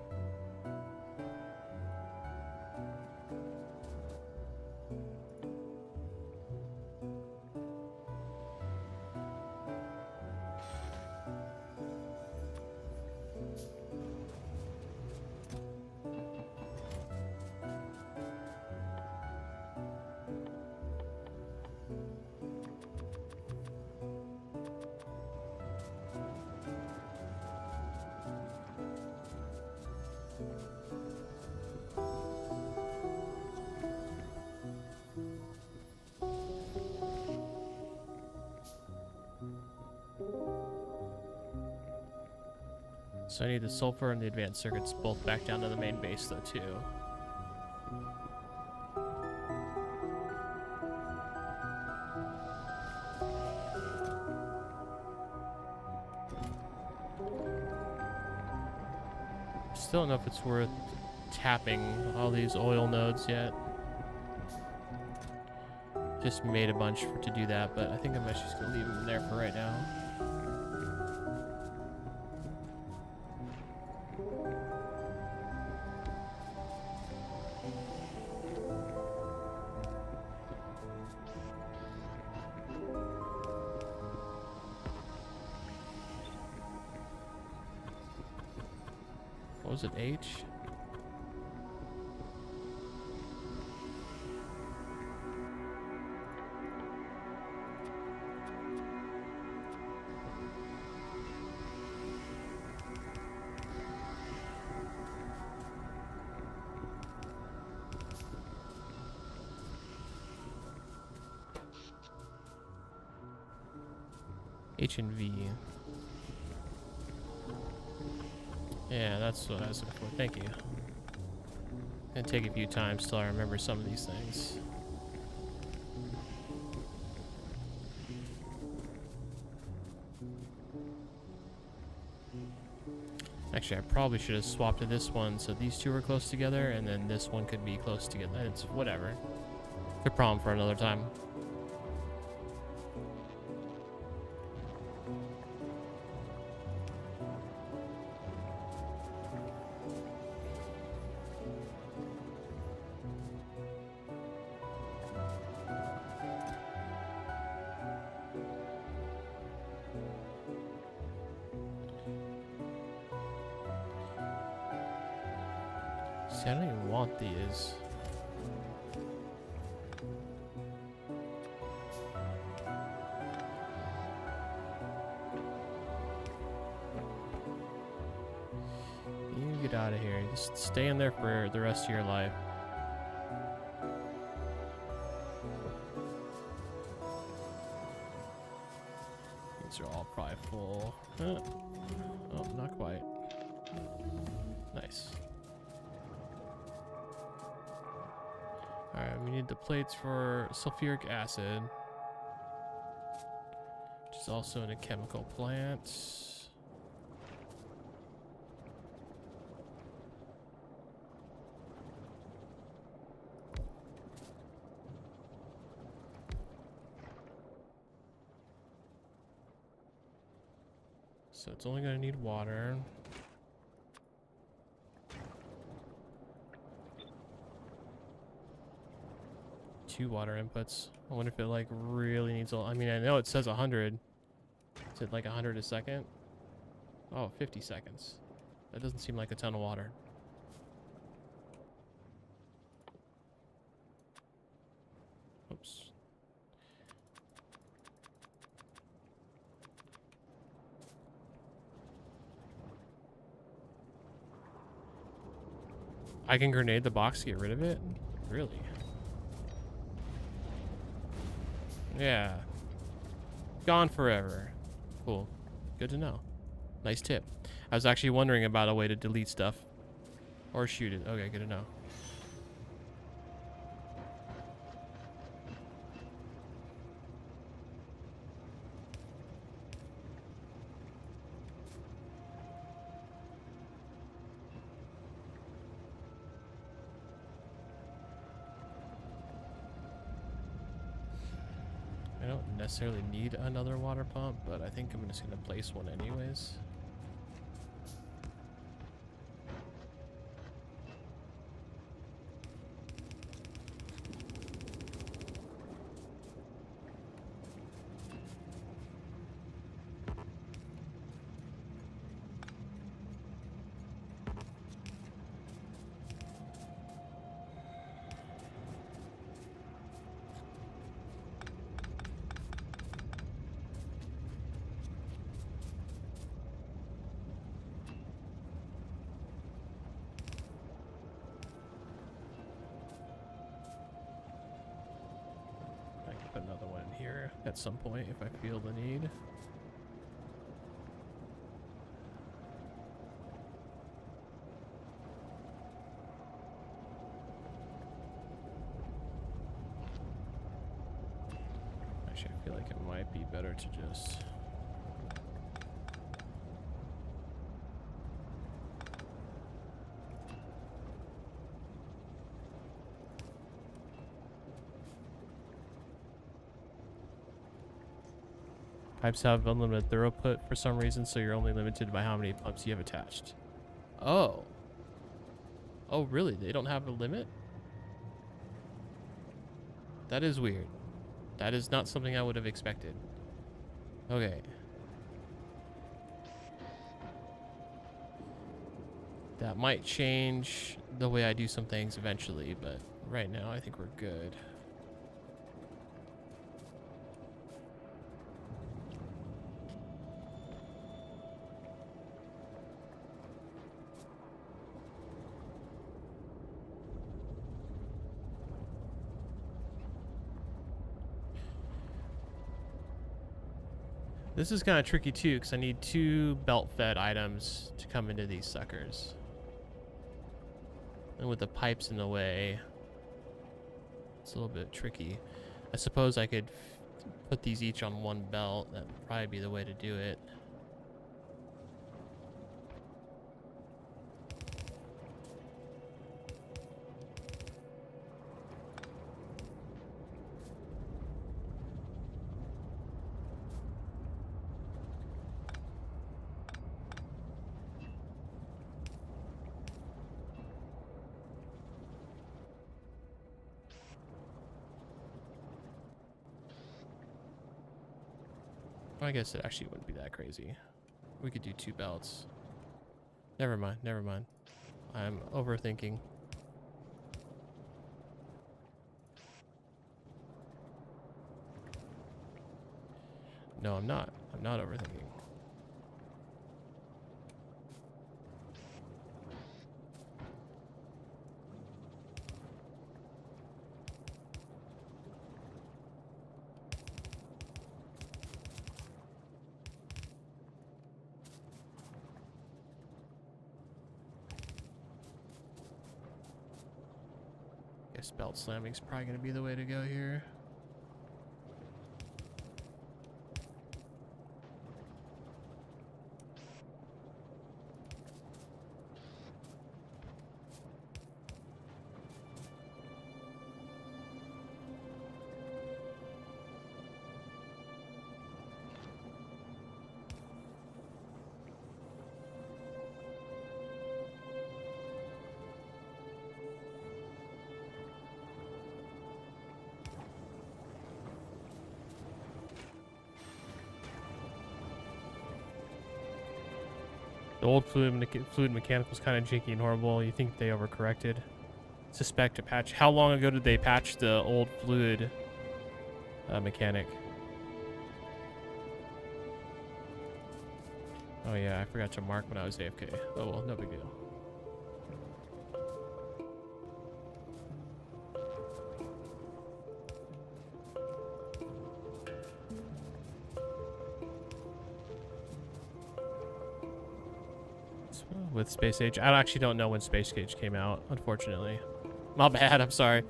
So I need the sulfur and the advanced circuits both back down to the main base though too. Still don't know if it's worth tapping all these oil nodes yet. Just made a bunch to do that, but I think I'm just gonna leave them there for right now. What was it, H? H and V. Yeah, that's what I was looking for. Thank you. Gonna take a few times till I remember some of these things. Actually, I probably should have swapped to this one so these two are close together, and then this one could be close together. It's whatever. It's a problem for another time. See, I don't even want these. You get out of here. Just stay in there for the rest of your life. These are all probably full. Oh, not quite. Nice. Alright, we need the plates for sulfuric acid, which is also in a chemical plant. So it's only going to need water. Two water inputs. I wonder if it like really needs a... I mean, I know it says 100. Is it like 100 a second? Oh, 50 seconds. That doesn't seem like a ton of water. Oops. I can grenade the box to get rid of it? Really? Yeah. Gone forever. Cool. Good to know. Nice tip. I was actually wondering about a way to delete stuff. Or shoot it. Okay, good to know. I don't necessarily need another water pump, but I think I'm just going to place one anyways. Put another one in here at some point if I feel the need. Actually, I feel like it might be better to just... Pipes have unlimited throughput for some reason, so you're only limited by how many pumps you have attached. Oh. Oh, really? They don't have a limit? That is weird. That is not something I would have expected. Okay. That might change the way I do some things eventually, but right now I think we're good. This is kind of tricky too, because I need 2 belt-fed items to come into these suckers. And with the pipes in the way, it's a little bit tricky. I suppose I could put these each on 1 belt. That would probably be the way to do it. I guess it actually wouldn't be that crazy. We could do 2 belts. Never mind, never mind. I'm overthinking. No, I'm not. I'm not overthinking. Guess belt slamming's probably gonna be the way to go here. The old fluid mechanic was kind of janky and horrible. You think they overcorrected? Suspect a patch. How long ago did they patch the old fluid mechanic? Oh yeah, I forgot to mark when I was AFK. Oh well, no big deal. With Space Age. I actually don't know when Space Age came out, unfortunately. My bad, I'm sorry.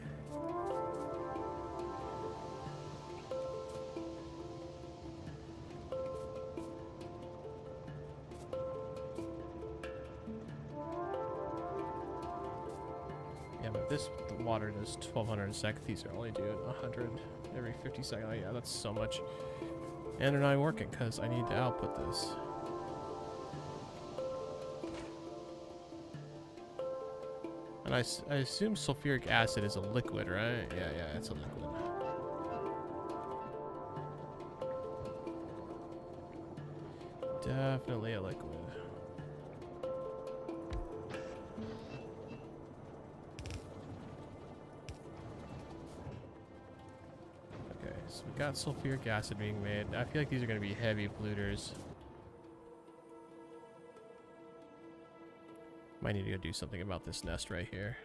Yeah, but this water does 1200 a sec. These are only doing 100 every 50 seconds. Oh yeah, that's so much. And they're not working because I need to output this. And I assume sulfuric acid is a liquid, right? Yeah, it's a liquid. Definitely a liquid. Okay, so we got sulfuric acid being made. I feel like these are going to be heavy polluters. Might need to go do something about this nest right here.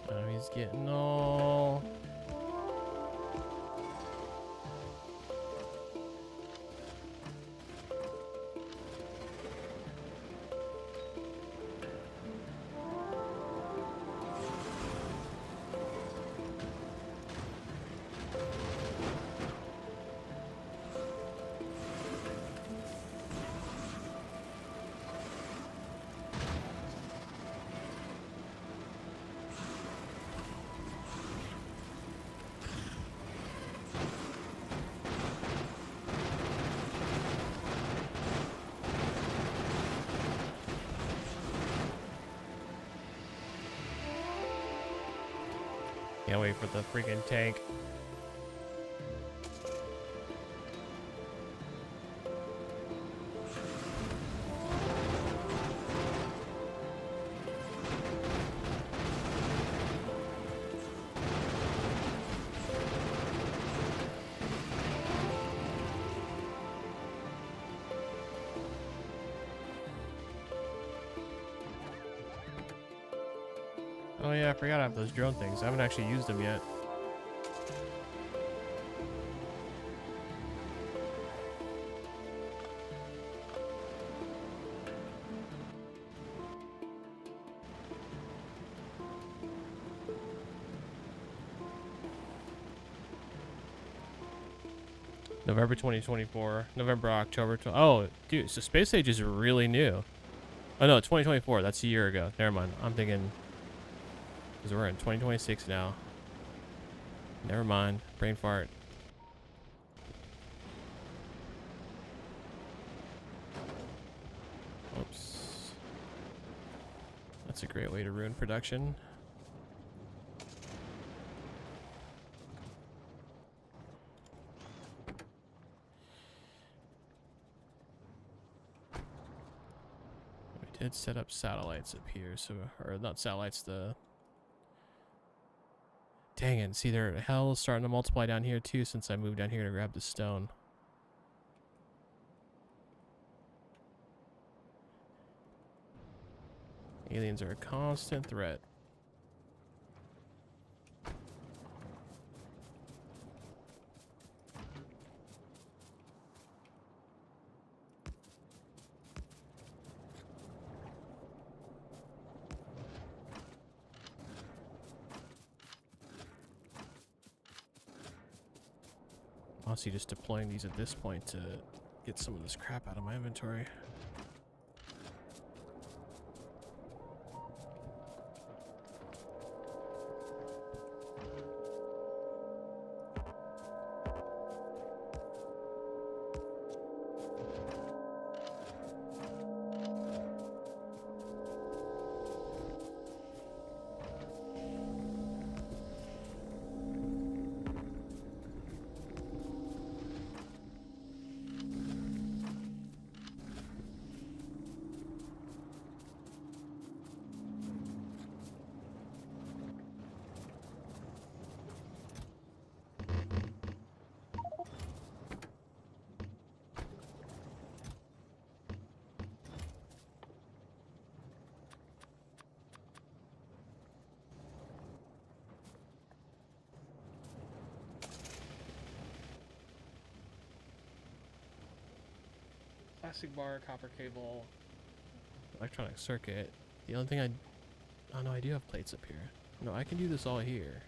Oh, he's getting all... Can't wait for the freaking tank. Oh yeah, I forgot I have those drone things. I haven't actually used them yet. November 2024. November, October. Oh, dude, so Space Age is really new. Oh no, 2024. That's a year ago. Never mind. I'm thinking, because we're in 2026 now. Never mind. Brain fart. Oops. That's a great way to ruin production. We did set up satellites up here, so, or not satellites, the... Dang it, see, their hell is starting to multiply down here too since I moved down here to grab the stone. Aliens are a constant threat. Honestly, just deploying these at this point to get some of this crap out of my inventory. Plastic bar, copper cable, electronic circuit. The only thing oh no, I do have plates up here. No, I can do this all here.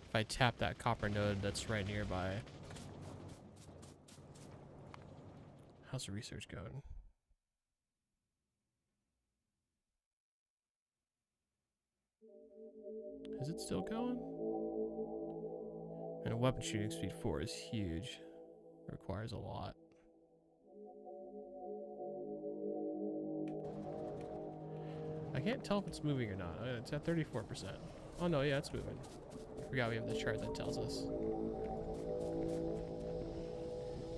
If I tap that copper node that's right nearby. How's the research going? Is it still going? And a weapon shooting speed 4 is huge. It requires a lot. I can't tell if it's moving or not. It's at 34%. Oh no, yeah, it's moving. I forgot we have the chart that tells us.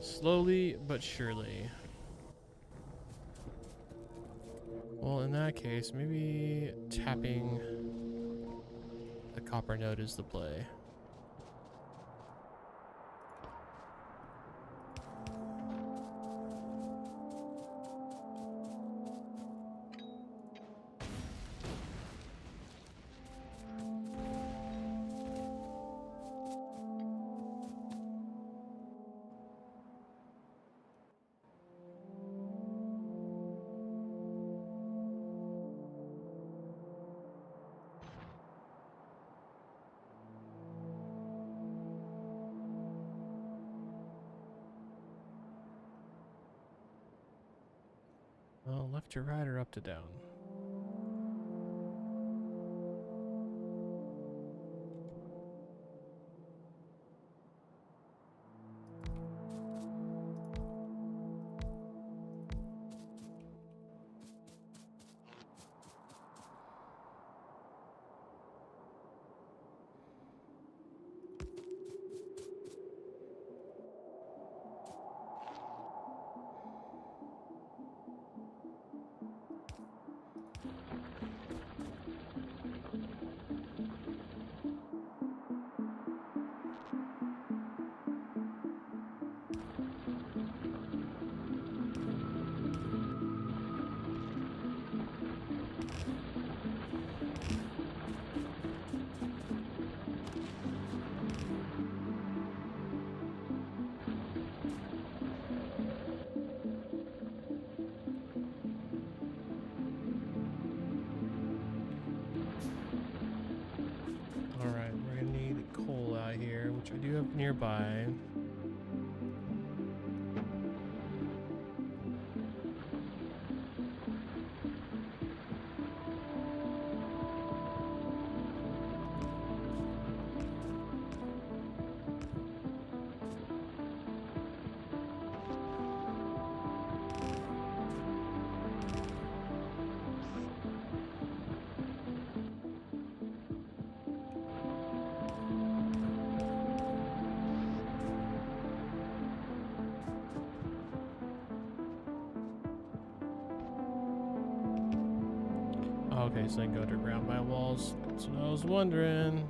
Slowly but surely. Well, in that case, maybe tapping the copper node is the play. Well, left to right or up to down? nearby. Okay, so I can go underground by walls. That's what I was wondering.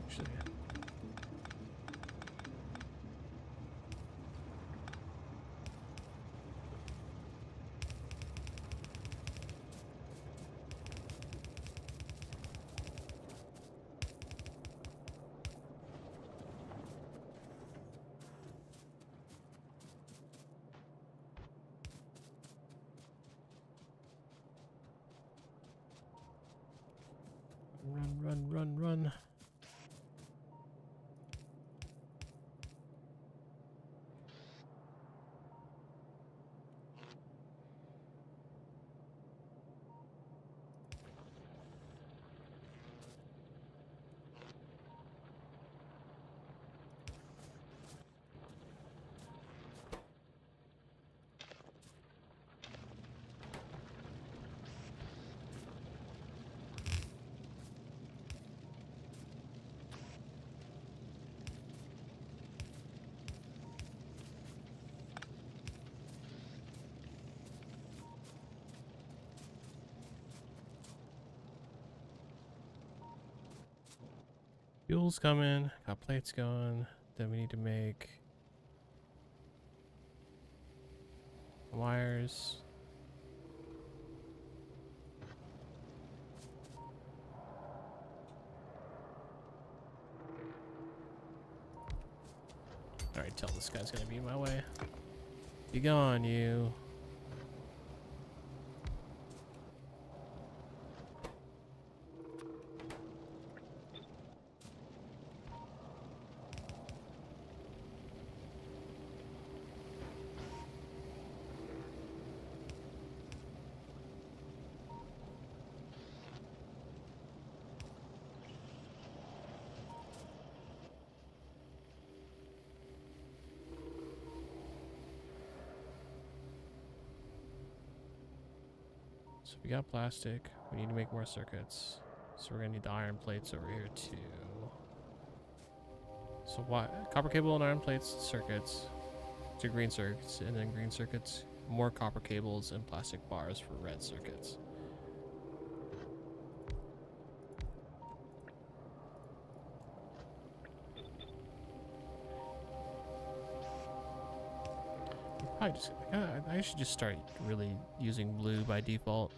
Actually, run. Fuel's coming. Got plates going. Then we need to make wires. Alright, tell this guy's gonna be in my way. Be gone, you. So we got plastic. We need to make more circuits. So we're gonna need the iron plates over here too. So what? Copper cable and iron plates, circuits, to green circuits, and then green circuits, more copper cables and plastic bars for red circuits. I should just start really using blue by default.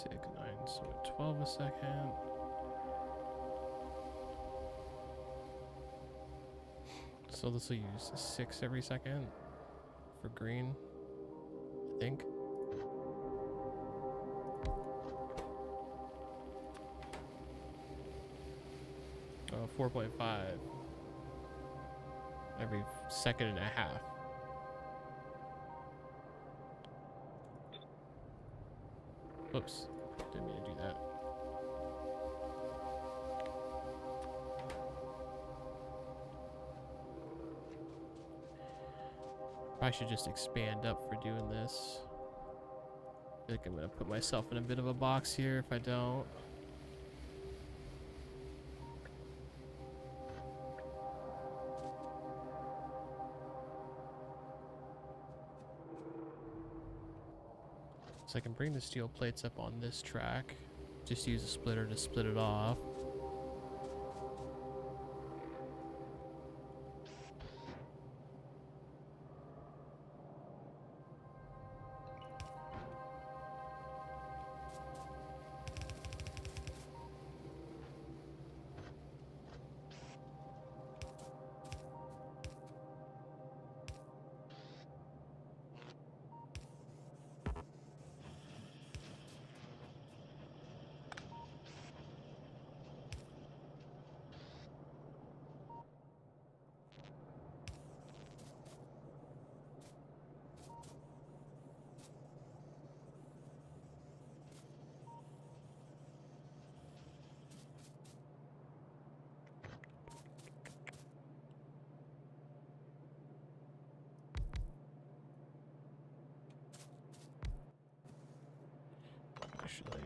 6, 9, so 12 a second. So this will use 6 every second for green, I think. Oh, 4.5 every second and a half. Oops, didn't mean to do that. I should just expand up for doing this. I feel like I'm gonna put myself in a bit of a box here if I don't. So I can bring the steel plates up on this track. Just use a splitter to split it off. Actually,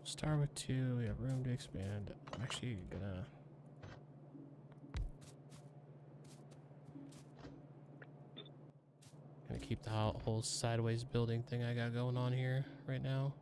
start with 2. We have room to expand. I'm actually gonna keep the whole sideways building thing I got going on here right now.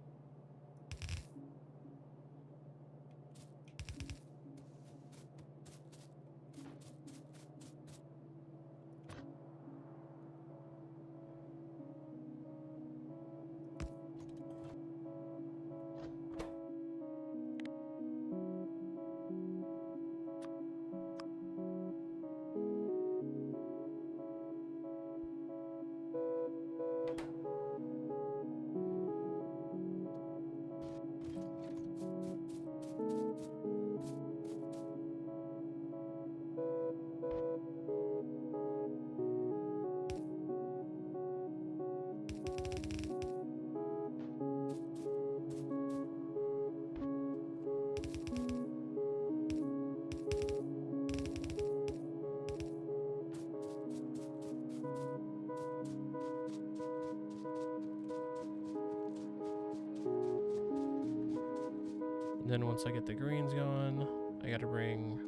And then once I get the greens going, I gotta bring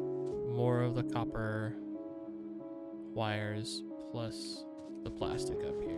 more of the copper wires plus the plastic up here.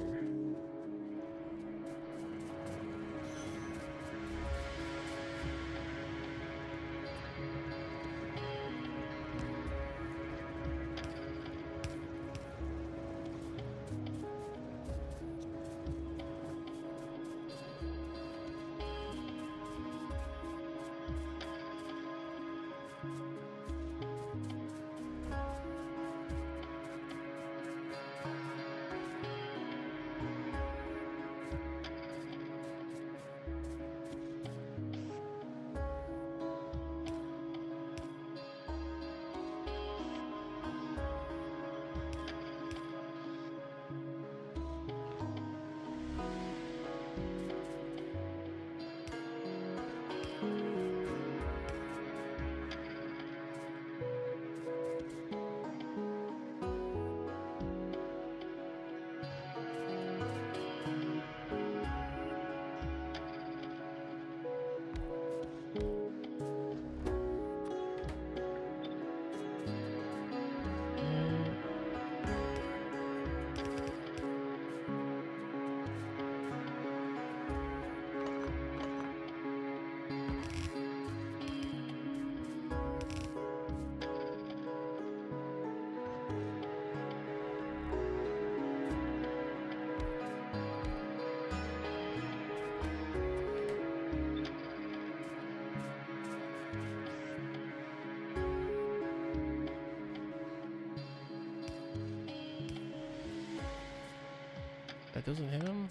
That doesn't hit him?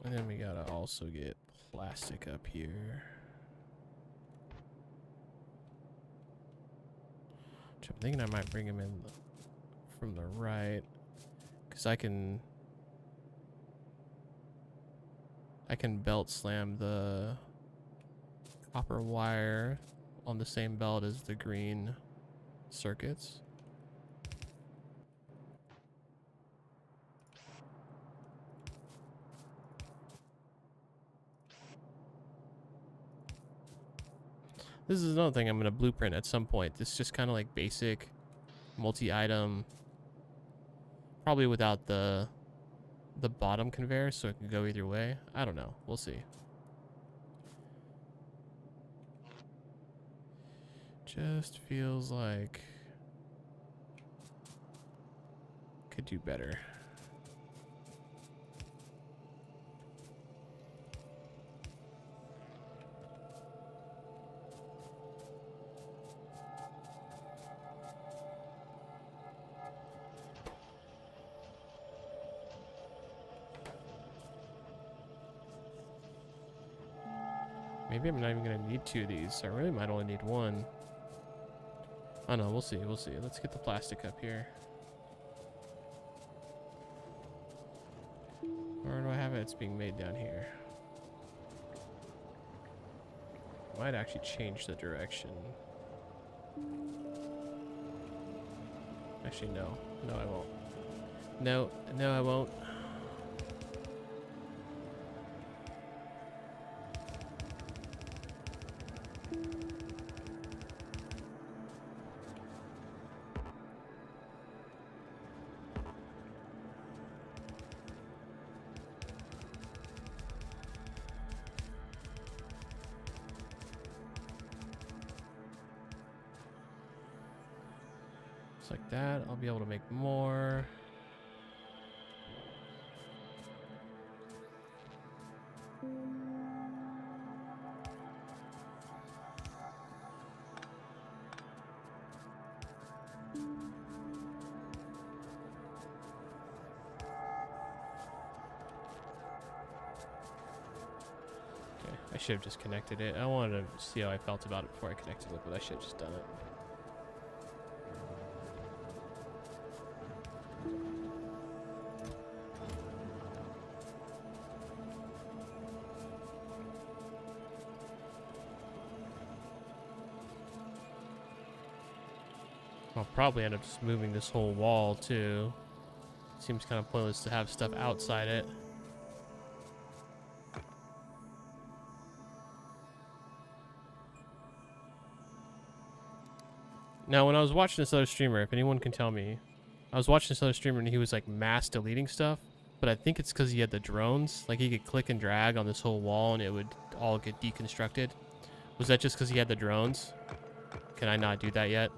And then we gotta also get plastic up here. Which I'm thinking I might bring him in from the right, because I can belt slam the copper wire on the same belt as the green circuits. This is another thing I'm going to blueprint at some point. This is just kind of like basic multi-item, probably without the bottom conveyor, so it can go either way. I don't know. We'll see. Just feels like could do better. Maybe I'm not even gonna need 2 of these. I really might only need 1. Oh no, we'll see, we'll see. Let's get the plastic up here. Where do I have it? It's being made down here. Might actually change the direction. Actually, no. No, I won't. No, no, I won't. Like that, I'll be able to make more. Okay, I should have just connected it. I wanted to see how I felt about it before I connected it, but I should have just done it. I'll probably end up just moving this whole wall too. Seems kind of pointless to have stuff outside it. Now, when I was watching this other streamer, if anyone can tell me, I was watching this other streamer and he was like mass deleting stuff, but I think it's because he had the drones. Like he could click and drag on this whole wall and it would all get deconstructed. Was that just because he had the drones? Can I not do that yet?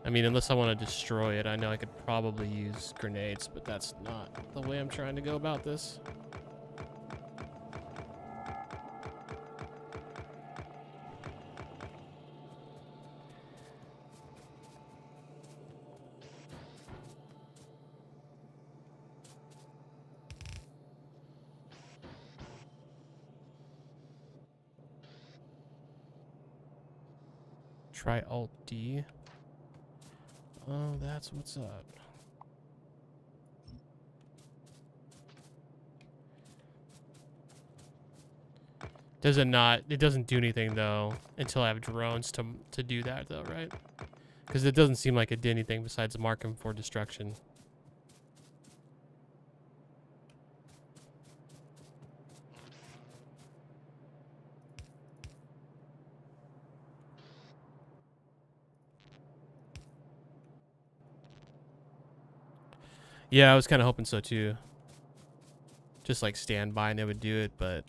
I mean, unless I want to destroy it, I know I could probably use grenades, but that's not the way I'm trying to go about this. Try Alt-D. Oh, that's what's up. Does it not? It doesn't do anything though until I have drones to do that though, right? Because it doesn't seem like it did anything besides mark him for destruction. Yeah, I was kind of hoping so too. Just like stand by and they would do it, but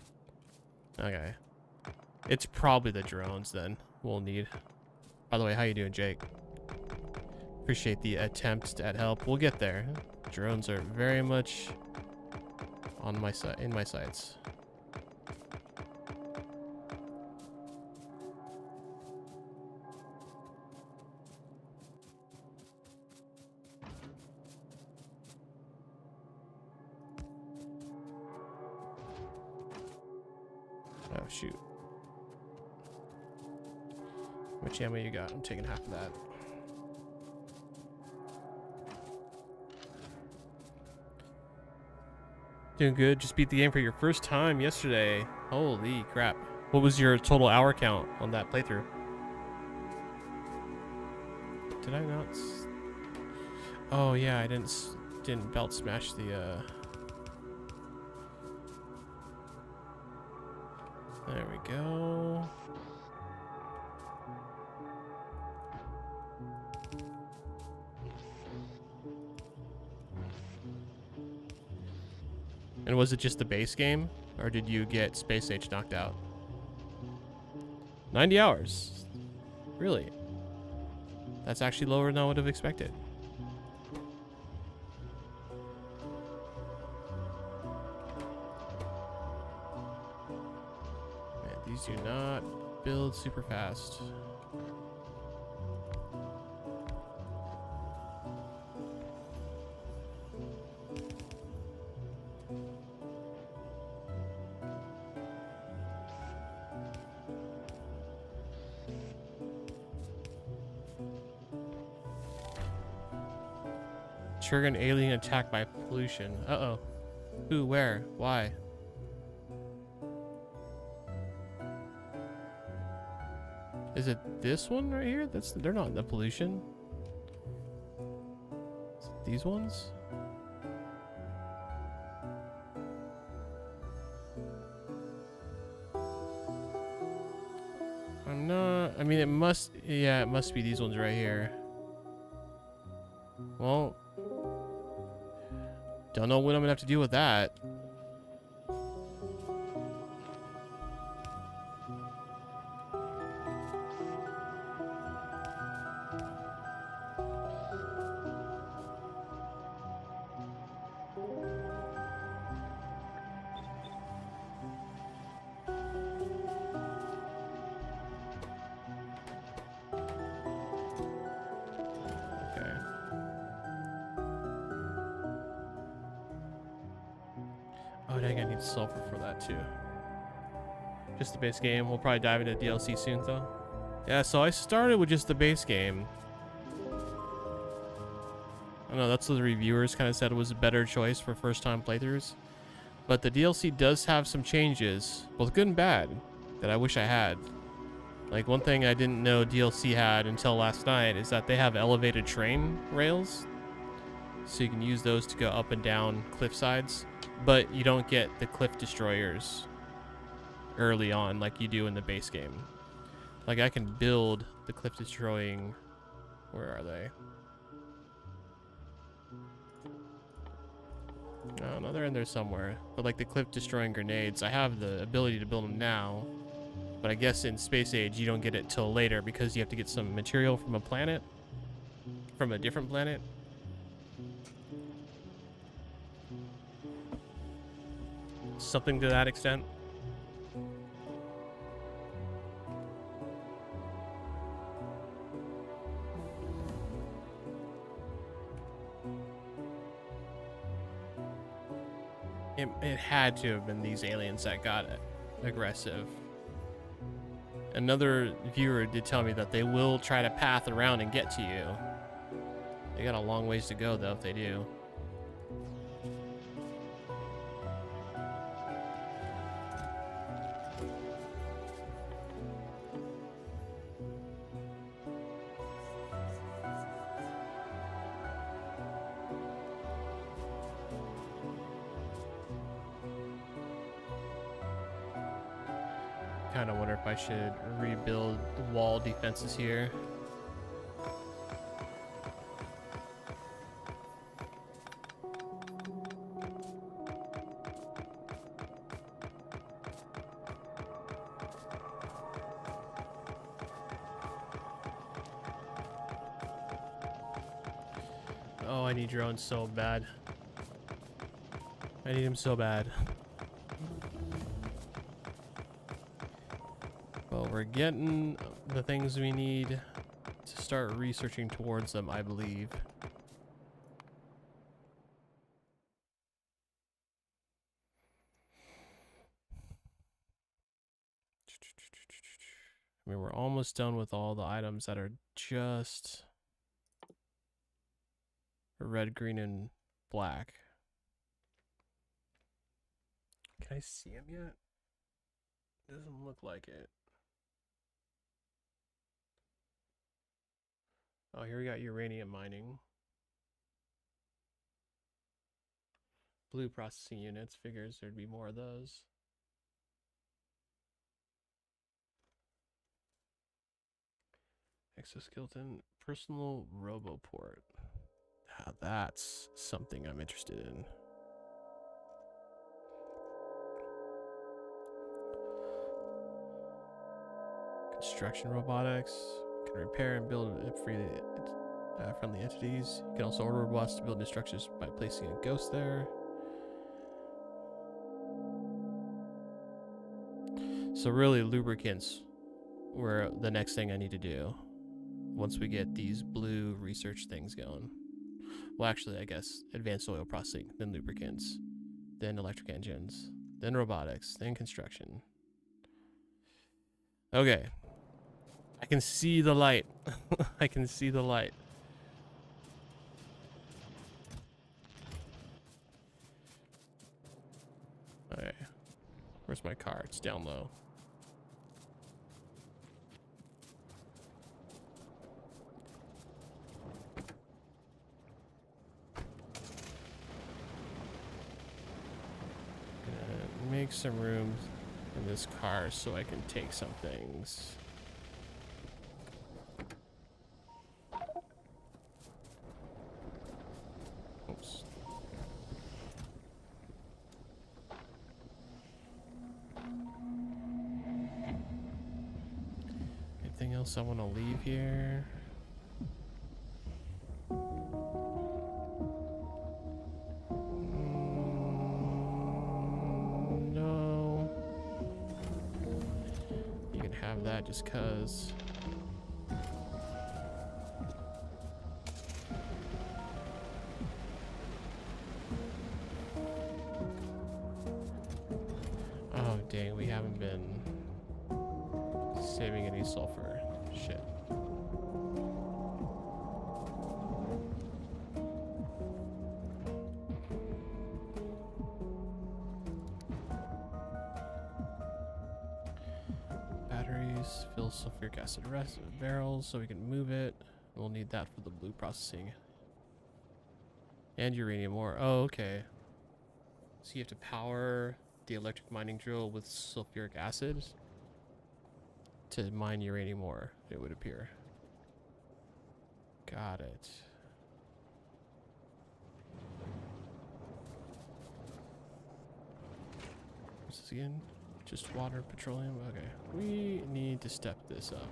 okay. It's probably the drones then we'll need. By the way, how you doing, Jake? Appreciate the attempt at help. We'll get there. Drones are very much on my side, in my sights. Oh, shoot. How much ammo you got? I'm taking half of that. Doing good. Just beat the game for your first time yesterday. Holy crap. What was your total hour count on that playthrough? Did I not? Oh, yeah, I didn't belt smash the, There we go. And was it just the base game, or did you get Space Age knocked out? 90 hours. Really? That's actually lower than I would have expected. Man, these do not build super fast. Trigger an alien attack by pollution. Uh-oh. Who, where, why? Is it this one right here? They're not in the pollution. Is it these ones? I'm not, I mean, it must be these ones right here. Well, don't know what I'm gonna have to deal with that. Oh, dang, I need sulfur for that too. Just the base game. We'll probably dive into DLC soon, though. Yeah, so I started with just the base game. I don't know, that's what the reviewers kind of said was a better choice for first-time playthroughs. But the DLC does have some changes, both good and bad, that I wish I had. Like, one thing I didn't know DLC had until last night is that they have elevated train rails. So you can use those to go up and down cliff sides. But you don't get the cliff destroyers early on like you do in the base game. Like, I can build the cliff destroying... Where are they? No, they're in there somewhere. But like the cliff destroying grenades, I have the ability to build them now. But I guess in Space Age you don't get it till later because you have to get some material from a planet. From a different planet. Something to that extent. It had to have been these aliens that got it aggressive. Another viewer did tell me that they will try to path around and get to you. They got a long ways to go though if they do. Kind of wonder if I should rebuild wall defenses here. Oh, I need drones so bad. I need him so bad. Well, we're getting the things we need to start researching towards them, I believe. I mean, we're almost done with all the items that are just red, green, and black. Can I see him yet? Doesn't look like it. Oh, here we got uranium mining. Blue processing units. Figures there'd be more of those. Exoskeleton. Personal roboport. Now that's something I'm interested in. Construction robotics. Can repair and build friendly entities. You can also order robots to build new structures by placing a ghost there. So really, lubricants were the next thing I need to do once we get these blue research things going. Well, actually, I guess advanced oil processing, then lubricants, then electric engines, then robotics, then construction. Okay. I can see the light. I can see the light. Okay. Where's my car? It's down low. Gonna make some room in this car so I can take some things. Oops. Anything else I want to leave here? No. You can have that just 'cause. Oh, dang, we haven't been saving any sulfur. Shit. Batteries, fill sulfuric acid barrels so we can move it. We'll need that for the blue processing. And uranium ore. Oh, okay. So you have to power the electric mining drill with sulfuric acid to mine uranium ore, it would appear. Got it. What's this again? Just water, petroleum? Okay. We need to step this up.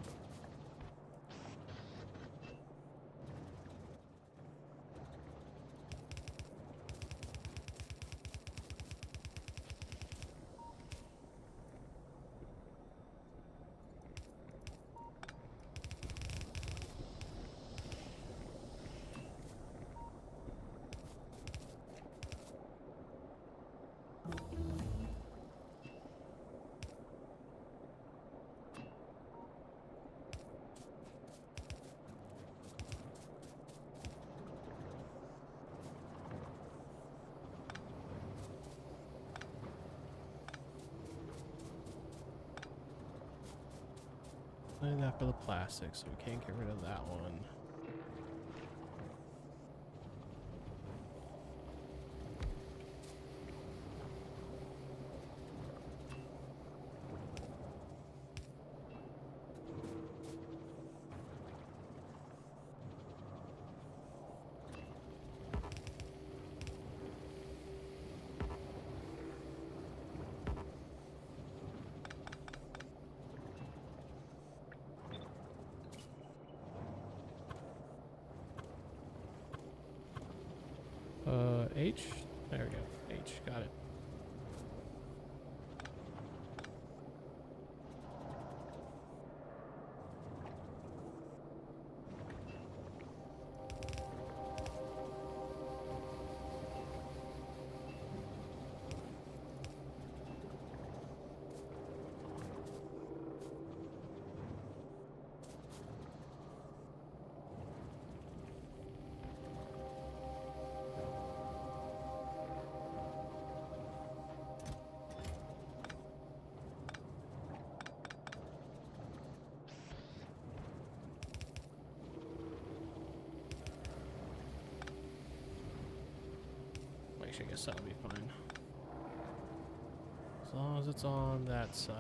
Only that for the plastic, so we can't get rid of that one. I guess that'll be fine. As long as it's on that side.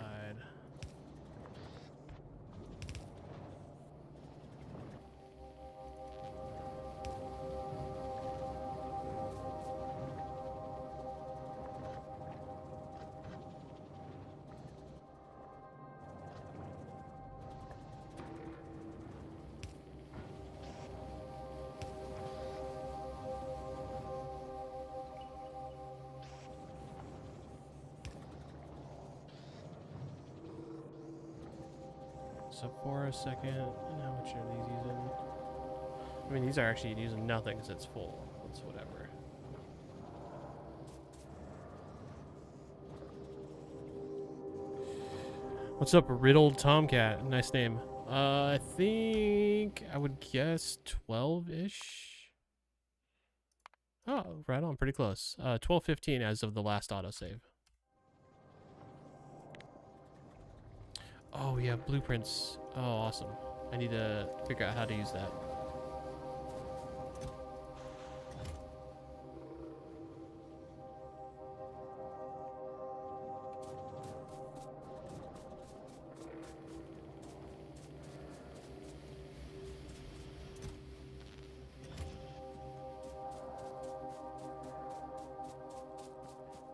So for a second, and how much are these using? I mean, these are actually using nothing because it's full. It's whatever. What's up, Riddled Tomcat? Nice name. I think I would guess 12-ish. Oh, right on, pretty close. 12:15 as of the last autosave. Oh, yeah, blueprints. Oh, awesome. I need to figure out how to use that.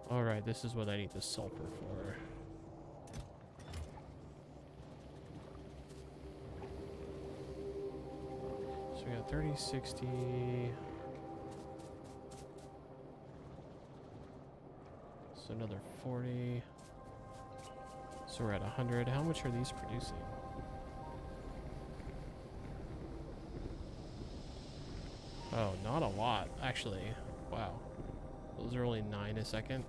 Alright, this is what I need the sulfur for. So we got 30, 60. So another 40. So we're at 100. How much are these producing? Oh, not a lot, actually. Wow. Those are only 9 a second.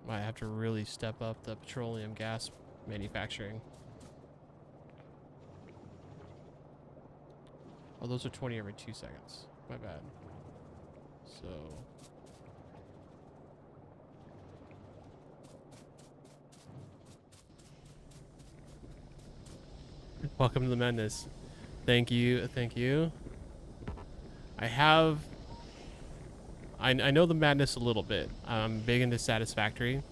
Might have to really step up the petroleum gas manufacturing. Oh, those are 20 every 2 seconds. My bad. So... Welcome to the madness. Thank you, thank you. I know the madness a little bit. I'm big into Satisfactory.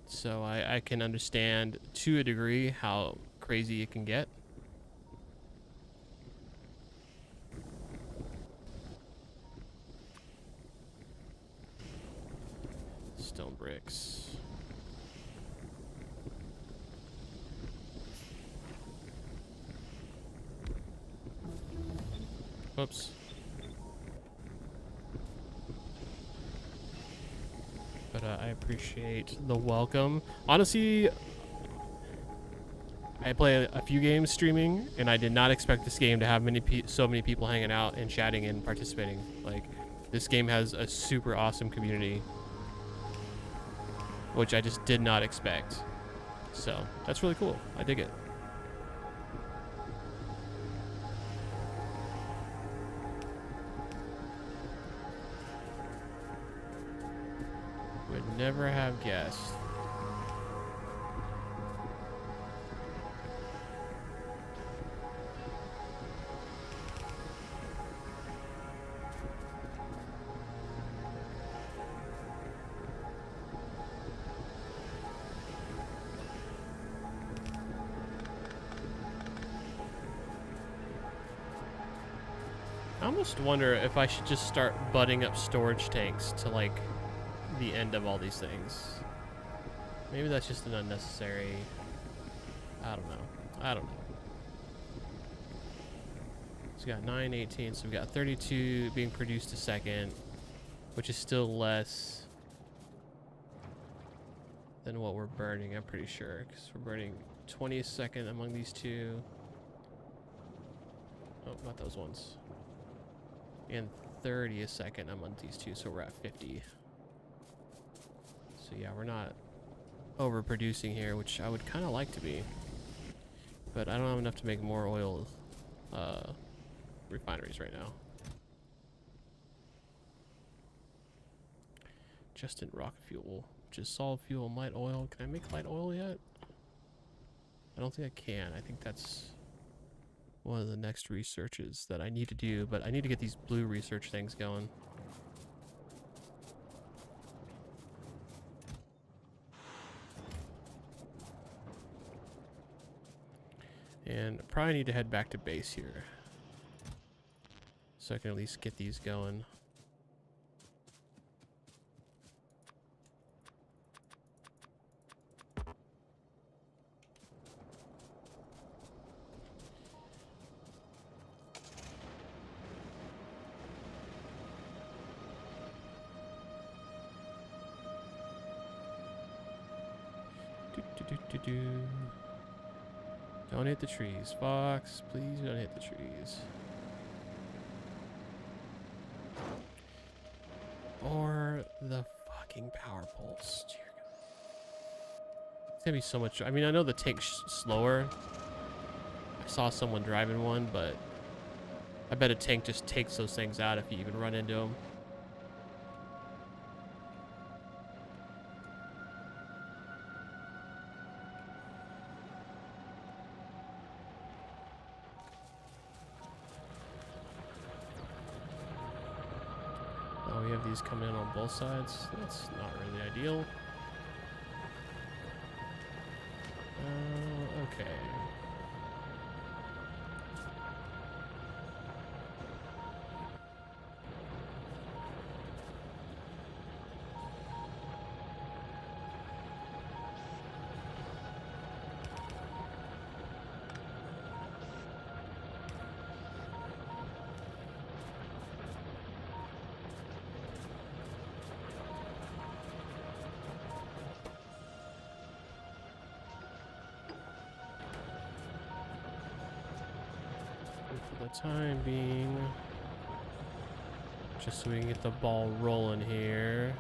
So I can understand to a degree how crazy it can get. Stone bricks. Whoops. But I appreciate the welcome. Honestly, I play a few games streaming, and I did not expect this game to have so many people hanging out and chatting and participating. Like, this game has a super awesome community, which I just did not expect. So that's really cool. I dig it. Would never have guessed. I almost wonder if I should just start butting up storage tanks to, like, the end of all these things. Maybe that's just an unnecessary... I don't know. So we got 918, so we got 32 being produced a second, which is still less than what we're burning, I'm pretty sure, because we're burning 20 a second among these two. Oh, not those ones. And 30 a second among these two, so we're at 50. So yeah, we're not overproducing here, which I would kind of like to be. But I don't have enough to make more oil refineries right now. Just in rocket fuel, which is solid fuel and light oil. Can I make light oil yet? I don't think I can. I think that's one of the next researches that I need to do, but I need to get these blue research things going. And probably need to head back to base here, so I can at least get these going. Don't hit the trees, Fox. Please don't hit the trees. Or the fucking power poles. Dear God. It's gonna be so much. I mean, I know the tank's slower. I saw someone driving one, but I bet a tank just takes those things out if you even run into them. Oh, we have these coming in on both sides. That's not really ideal. Okay. For the time being, just so we can get the ball rolling here.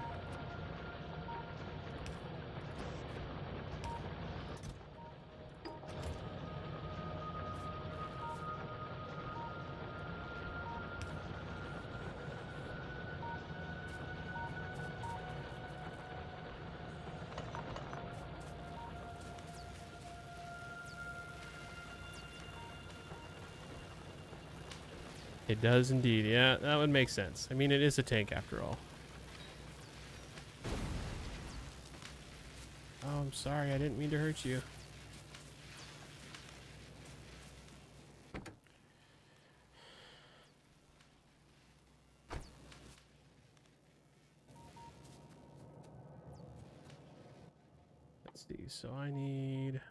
It does indeed. Yeah, that would make sense. I mean, it is a tank after all. Oh, I'm sorry. I didn't mean to hurt you. Let's see. So I need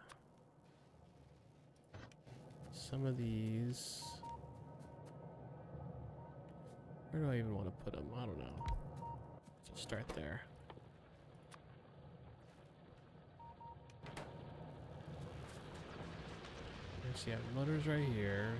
some of these. Where do I even want to put them? I don't know. Let's start there. Let's see, I have motors right here.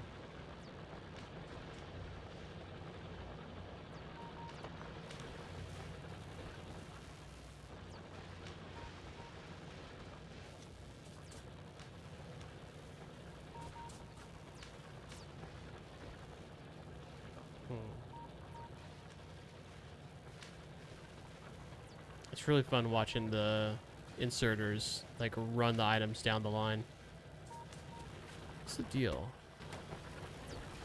It's really fun watching the inserters like run the items down the line. What's the deal?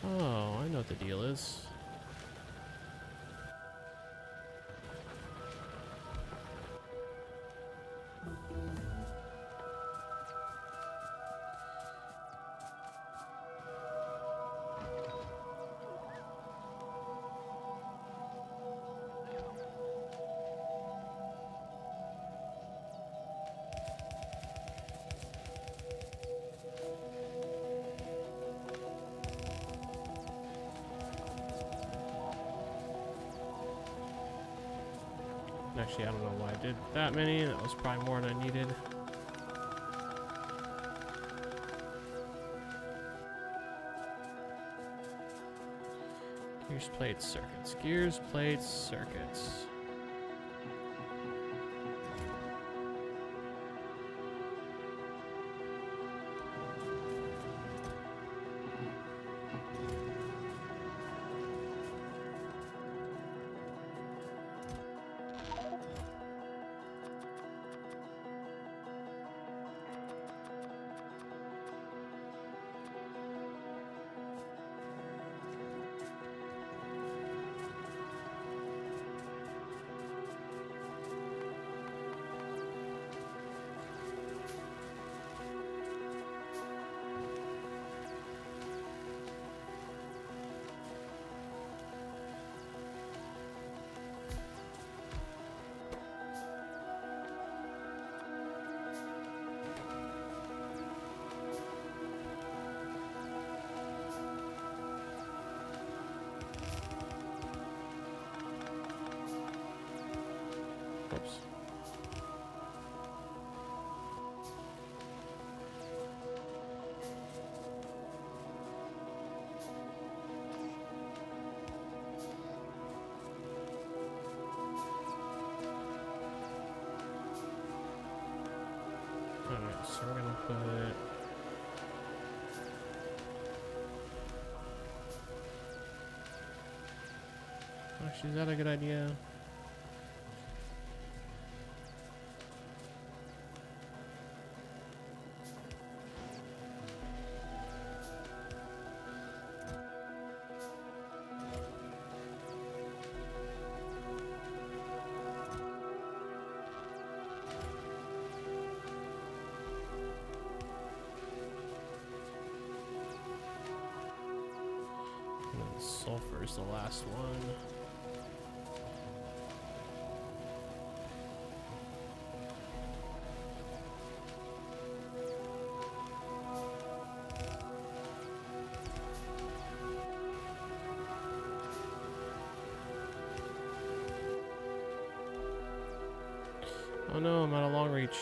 Oh, I know what the deal is. Actually, I don't know why I did that many. That was probably more than I needed. Gears, plates, circuits. Gears, plates, circuits. Whoops. Alright, so we're gonna put... Actually, is that a good idea? And then sulfur is the last one. Oh no, I'm out of long reach.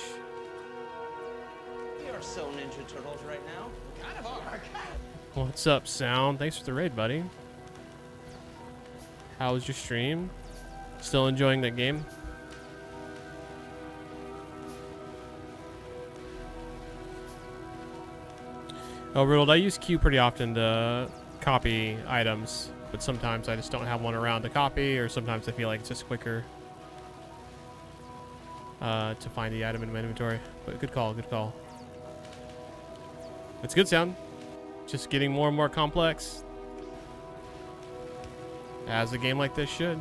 We are so Ninja Turtles right now. Kind of are. What's up, Sound? Thanks for the raid, buddy. How was your stream? Still enjoying that game? Oh, Riddled, I use Q pretty often to copy items, but sometimes I just don't have one around to copy, or sometimes I feel like it's just quicker to find the item in my inventory. But good call, good call. It's good, Sound. Just getting more and more complex, as a game like this should.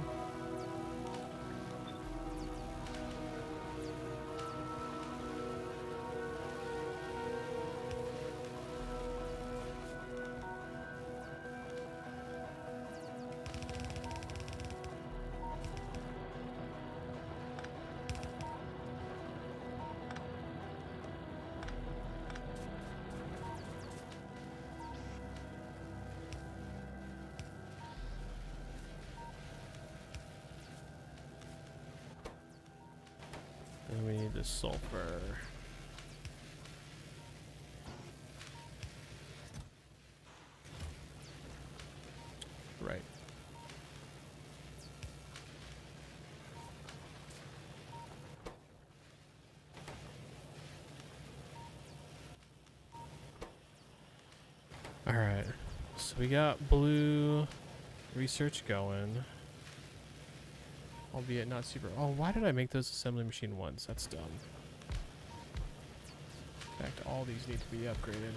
And we need the sulfur. Right. All right. So we got blue research going. Albeit not super. Oh, why did I make those assembly machine ones? That's dumb. In fact, all these need to be upgraded.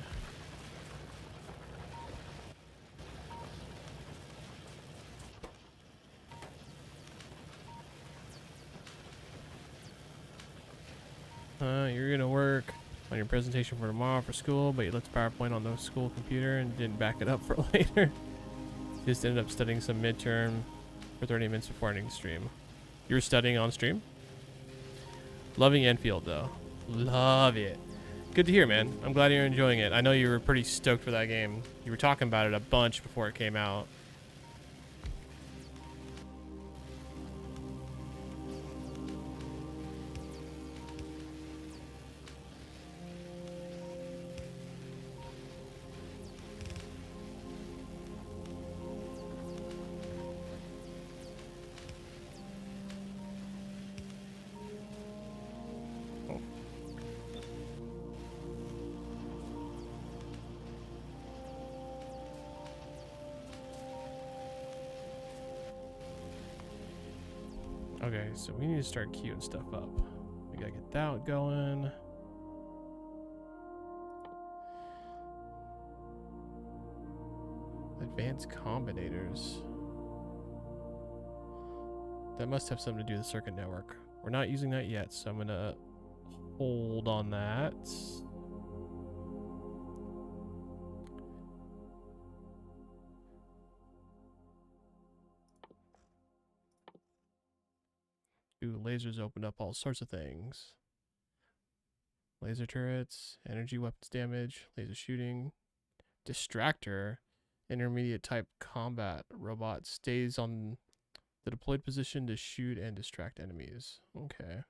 You're gonna work on your presentation for tomorrow for school, but you left PowerPoint on the school computer and didn't back it up for later. Just ended up studying some midterm for 30 minutes before ending the stream. You were studying on stream? Loving Enfield, though. Love it. Good to hear, man. I'm glad you're enjoying it. I know you were pretty stoked for that game. You were talking about it a bunch before it came out. Okay, so we need to start queuing stuff up. We gotta get that going. Advanced combinators. That must have something to do with the circuit network. We're not using that yet, so I'm gonna hold on that. Ooh, lasers opened up all sorts of things. Laser turrets, energy weapons damage, laser shooting, distractor, intermediate type combat robot stays on The deployed position to shoot and distract enemies. Okay.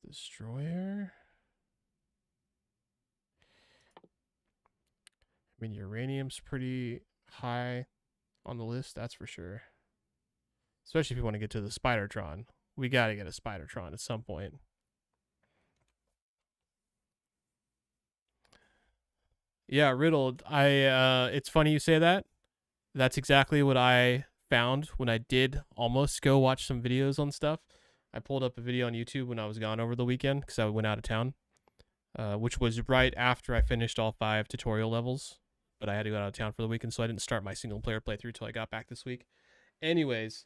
Destroyer. I mean, uranium's pretty high on the list, that's for sure. Especially if you want to get to the Spidertron. We gotta get a Spidertron at some point. Yeah, Riddled. It's funny you say that. That's exactly what I found when I did almost go watch some videos on stuff. I pulled up a video on YouTube when I was gone over the weekend because I went out of town, which was right after I finished all 5 tutorial levels. But I had to go out of town for the weekend, so I didn't start my single player playthrough till I got back this week. Anyways,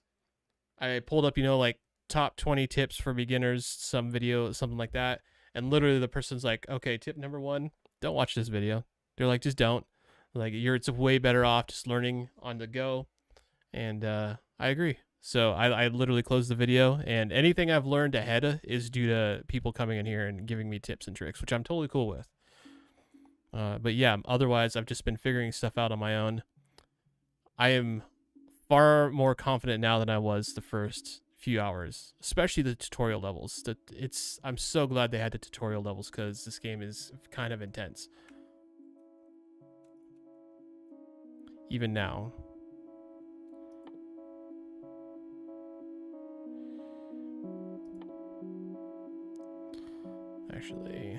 I pulled up, like top 20 tips for beginners, some video, something like that. And literally the person's like, okay, tip number 1, don't watch this video. They're like, just don't. Like, it's way better off just learning on the go. And I agree. So I literally closed the video, and anything I've learned ahead is due to people coming in here and giving me tips and tricks, which I'm totally cool with. But yeah, otherwise I've just been figuring stuff out on my own. I am far more confident now than I was the first few hours, especially the tutorial levels. I'm so glad they had the tutorial levels because this game is kind of intense. Even now. Actually,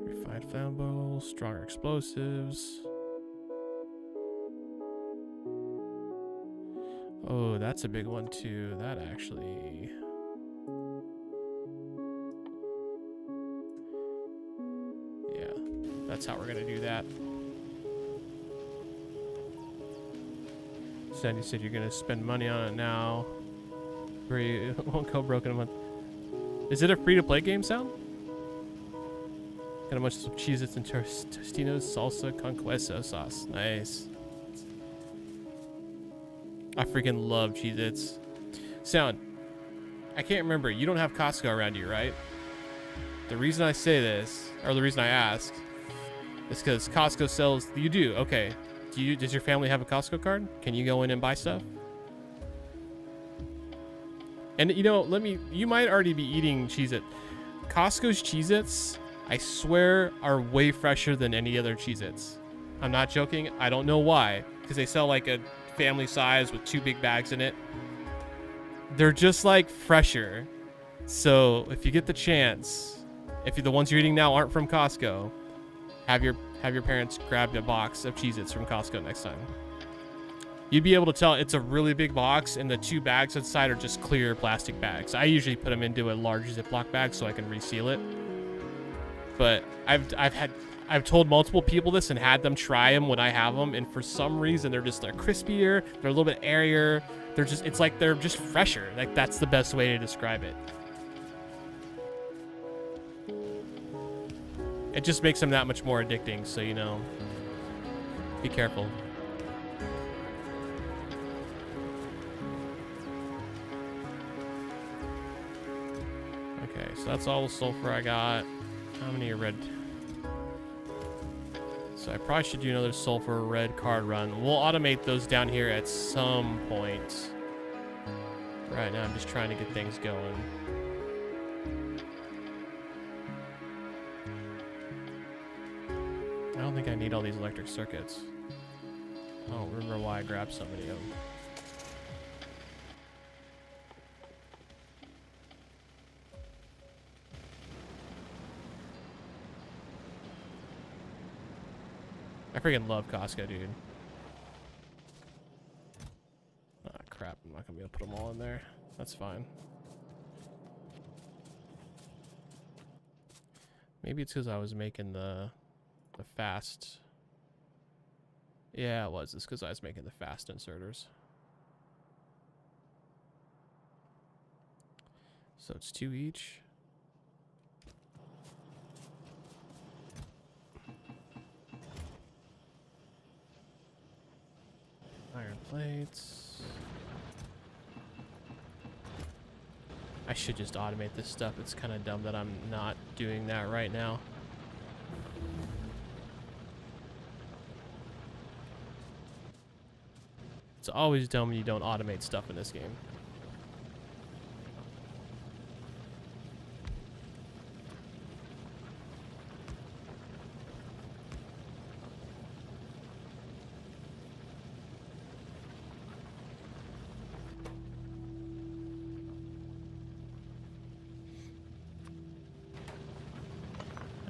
refined flammable, stronger explosives. Oh, that's a big one too. That actually. Yeah, that's how we're gonna do that. Sandy said you're gonna spend money on it now. It won't go broken in a month. Is it a free-to-play game, Sound? Got a bunch of Cheez-Its and Tostinos salsa con queso sauce. Nice. I freaking love Cheez-Its. Sound, I can't remember. You don't have Costco around you, right? The reason I say this, or the reason I ask, is because Costco sells... You do? Okay. Does your family have a Costco card? Can you go in and buy stuff? And, you might already be eating Cheez-It. Costco's Cheez-Its, I swear, are way fresher than any other Cheez-Its. I'm not joking. I don't know why. Because they sell like a family size with 2 big bags in it. They're just like fresher. So if you get the chance, if the ones you're eating now aren't from Costco, have your parents grab a box of Cheez-Its from Costco next time. You'd be able to tell it's a really big box, and the 2 bags inside are just clear plastic bags. I usually put them into a large Ziploc bag so I can reseal it. But I've told multiple people this and had them try them when I have them, and for some reason they're crispier, they're a little bit airier. It's like they're just fresher. Like, that's the best way to describe it. It just makes them that much more addicting, so be careful. Okay, so that's all the sulfur I got. How many are red? So I probably should do another sulfur red card run. We'll automate those down here at some point. Right now I'm just trying to get things going. I don't think I need all these electric circuits. I don't remember why I grabbed so many of them. I freaking love Costco, dude. Ah, crap. I'm not going to be able to put them all in there. That's fine. Maybe it's because I was making the fast. Yeah, it was. It's because I was making the fast inserters. So it's 2 each. Iron plates. I should just automate this stuff. It's kind of dumb that I'm not doing that right now. It's always dumb when you don't automate stuff in this game.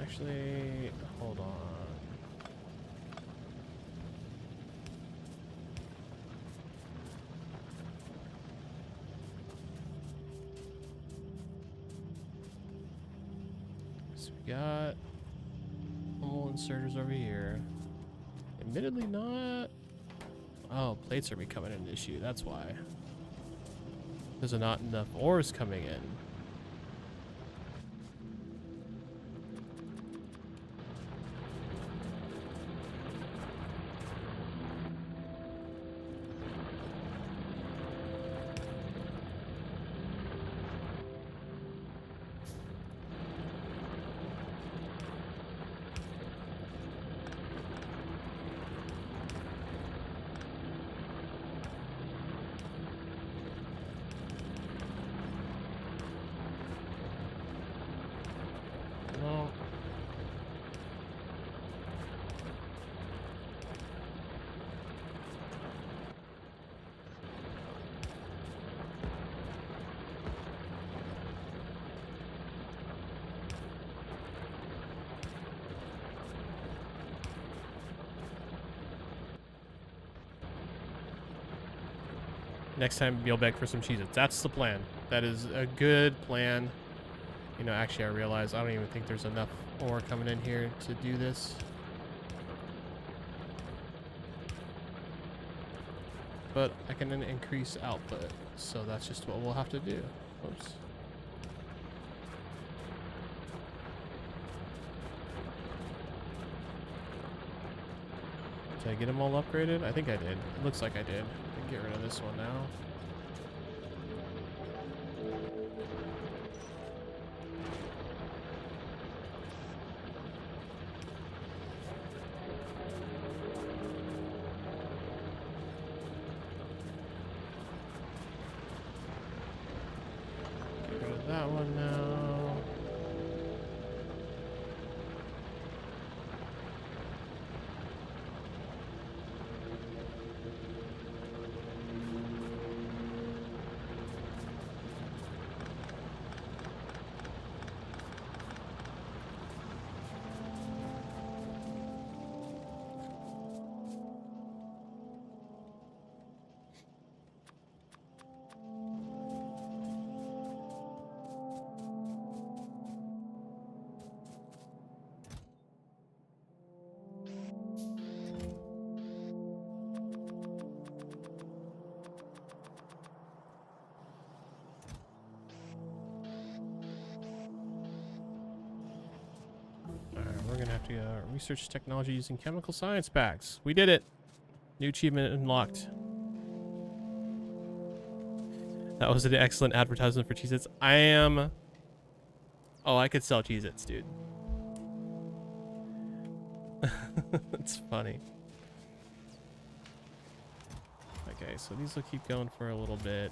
Actually, hold on. So we got all inserters over here. Admittedly not. Oh, plates are becoming an issue. That's why. There's not enough ores coming in. No. Next time, you'll beg for some Cheez-Its. That's the plan. That is a good plan. You know, actually, I realize I don't even think there's enough ore coming in here to do this. But I can then increase output, so that's just what we'll have to do. Oops. Did I get them all upgraded? I think I did. It looks like I did. I can get rid of this one now. Get rid of that one now. We're gonna have to research technology using chemical science packs. We did it. New achievement unlocked. That was an excellent advertisement for Cheez-Its. I am... Oh, I could sell Cheez-Its, dude. That's funny. Okay, so these will keep going for a little bit.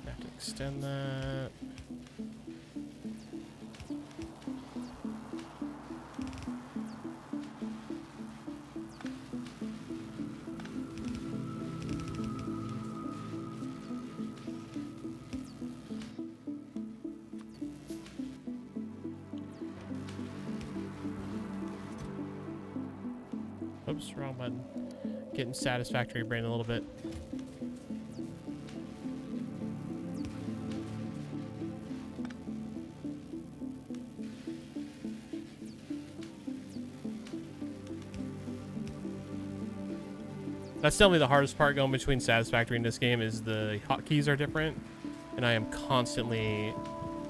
Have to extend that. Oops, wrong button. Getting satisfactory brain a little bit. That's definitely the hardest part going between satisfactory in this game is the hotkeys are different, and I am constantly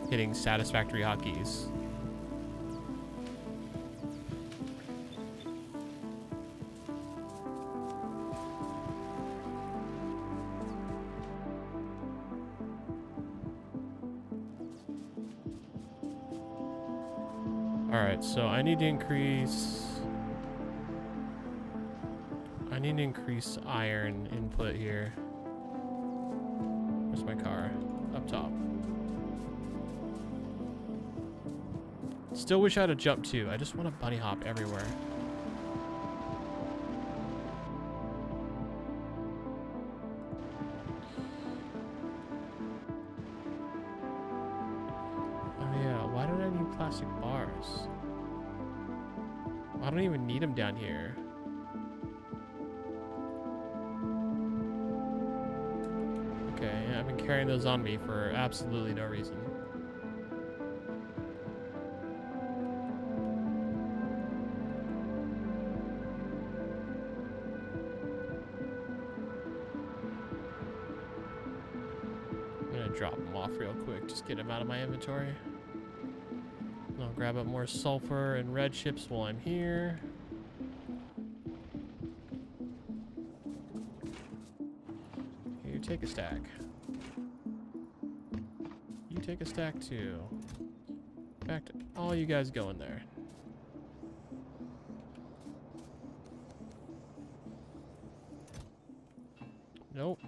hitting satisfactory hotkeys. Alright, so I need to increase iron input here. Where's my car? Up top. Still wish I had a jump too. I just want to bunny hop everywhere. Oh yeah, why don't I need plastic bars? I don't even need them down here. Okay, yeah, I've been carrying those on me for absolutely no reason. I'm gonna drop them off real quick, just get them out of my inventory. And I'll grab up more sulfur and red chips while I'm here. Here, you take a stack. You take a stack too. In fact, all you guys go in there. Nope.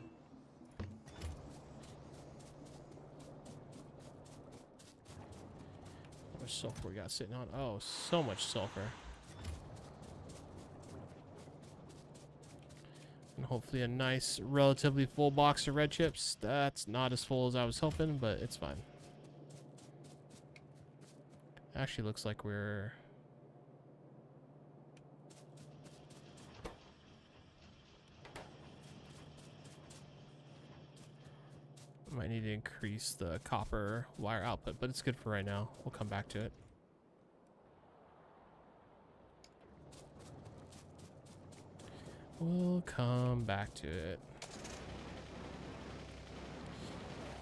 How much sulfur we got sitting on? Oh, so much sulfur. And hopefully a nice, relatively full box of red chips. That's not as full as I was hoping, but it's fine. Actually looks like we're... Might need to increase the copper wire output, but it's good for right now. We'll come back to it. We'll come back to it.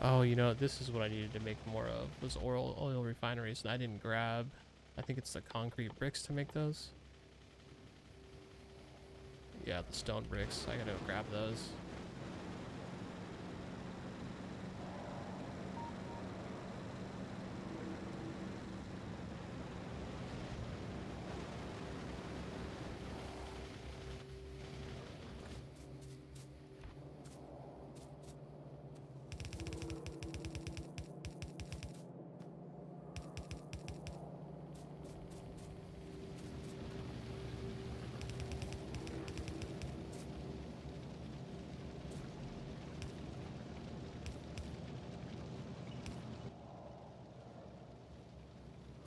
Oh, you know, this is what I needed to make more of, was oil refineries, and I didn't grab, I think it's the concrete bricks to make those. Yeah, the stone bricks. I gotta go grab those.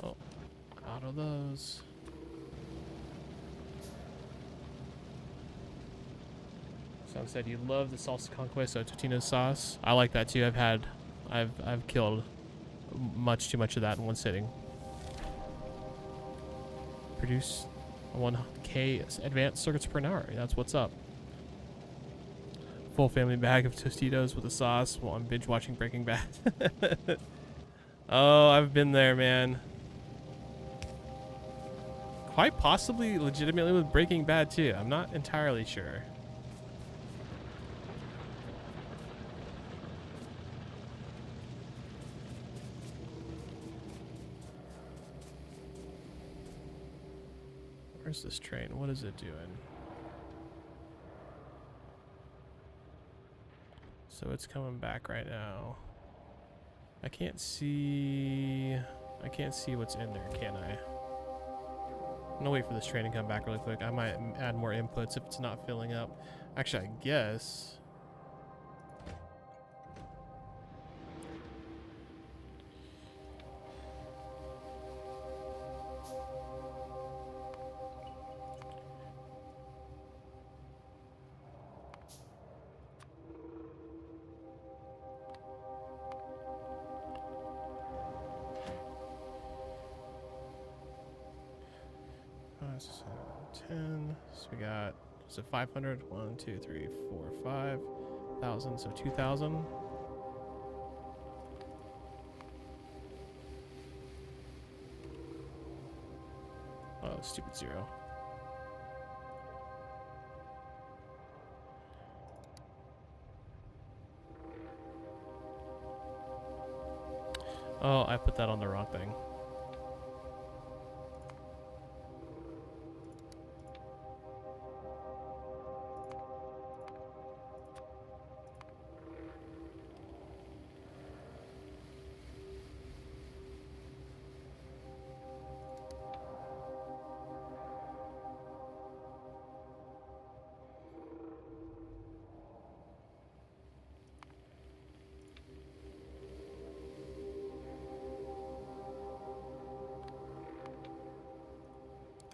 Oh, out of those. Someone said you love the salsa con queso totino sauce. I like that too. I've killed much too much of that in one sitting. Produce 1K advanced circuits per hour. That's what's up. Full family bag of Tostitos with a sauce while I'm binge watching Breaking Bad. Oh, I've been there, man. Quite possibly legitimately with Breaking Bad too. I'm not entirely sure. Where's this train? What is it doing? So it's coming back right now. I can't see what's in there, can I? I'm gonna wait for this train to come back really quick. I might add more inputs if it's not filling up. Actually, I guess. So 10. So we got, so 500. 1, 2, 3, 4, 5,000. So 2,000. Oh, stupid zero. Oh, I put that on the wrong thing.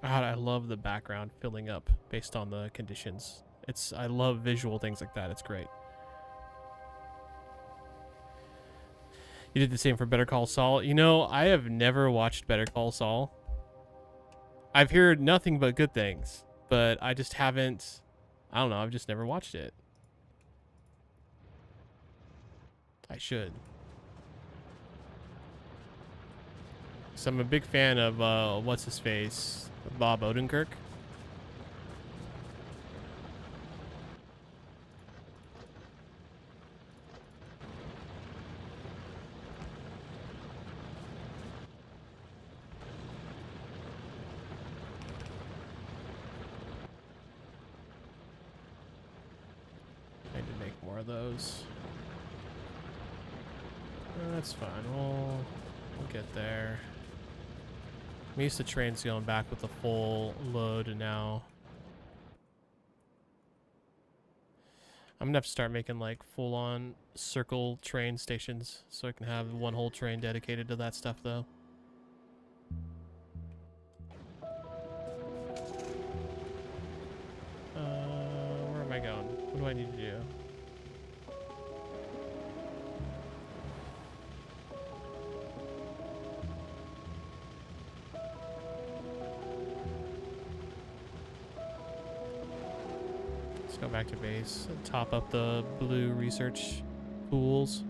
God, I love the background filling up based on the conditions. I love visual things like that. It's great. You did the same for Better Call Saul. You know, I have never watched Better Call Saul. I've heard nothing but good things, but I just haven't. I don't know. I've just never watched it. I should. So I'm a big fan of what's his face, Bob Odenkirk. I need to make more of those. That's fine. We'll get there. I'm used to trains going back with the full load, and now I'm gonna have to start making like full-on circle train stations so I can have one whole train dedicated to that stuff, though. Where am I going? What do I need to do? Let's go back to base and top up the blue research pools.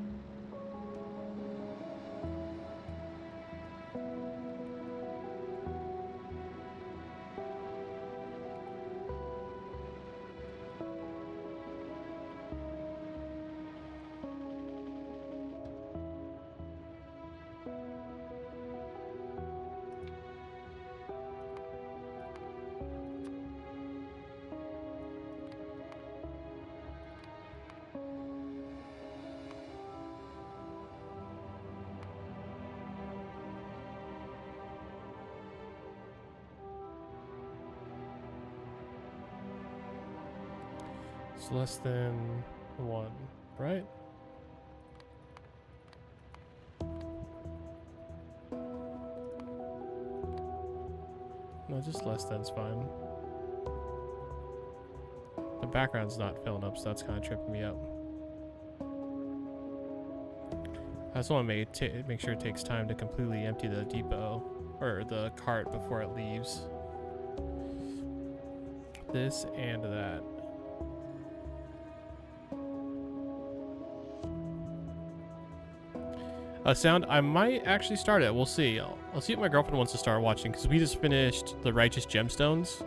It's less than 1, right? No, just less than's fine. The background's not filling up, so that's kind of tripping me up. I just want to make sure it takes time to completely empty the depot, or the cart, before it leaves. This and that. Sound, I might actually start it. We'll see. I'll see if my girlfriend wants to start watching, because we just finished The Righteous Gemstones,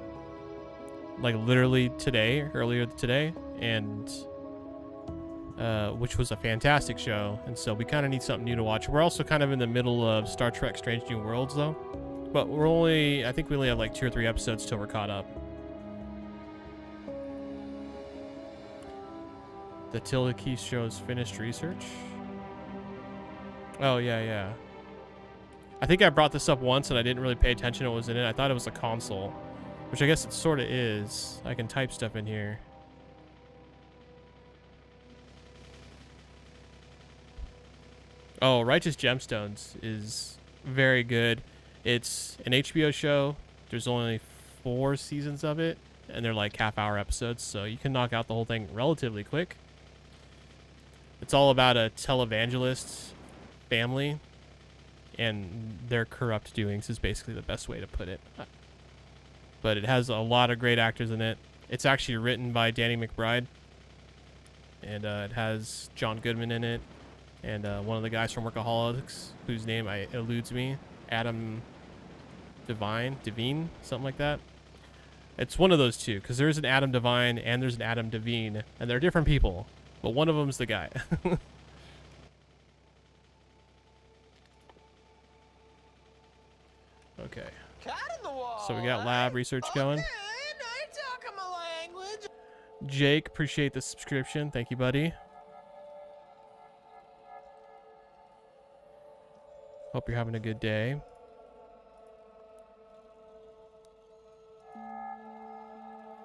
like literally today, earlier today, and which was a fantastic show. And so we kind of need something new to watch. We're also kind of in the middle of Star Trek Strange New Worlds, though, but I think we only have like 2 or 3 episodes till we're caught up. The Tilda Keith shows finished research. Oh, yeah. I think I brought this up once and I didn't really pay attention to what was in it. I thought it was a console, which I guess it sort of is. I can type stuff in here. Oh, Righteous Gemstones is very good. It's an HBO show. There's only 4 seasons of it, and they're like half-hour episodes, so you can knock out the whole thing relatively quick. It's all about a televangelist family and their corrupt doings is basically the best way to put it. But it has a lot of great actors in it. It's actually written by Danny McBride, and it has John Goodman in it, and one of the guys from Workaholics, whose name eludes me, Adam Devine, something like that. It's one of those two, because there's an Adam Devine and there's an Adam Devine, and they're different people, but one of them's the guy. Okay. So we got lab research going. Jake, appreciate the subscription. Thank you, buddy. Hope you're having a good day.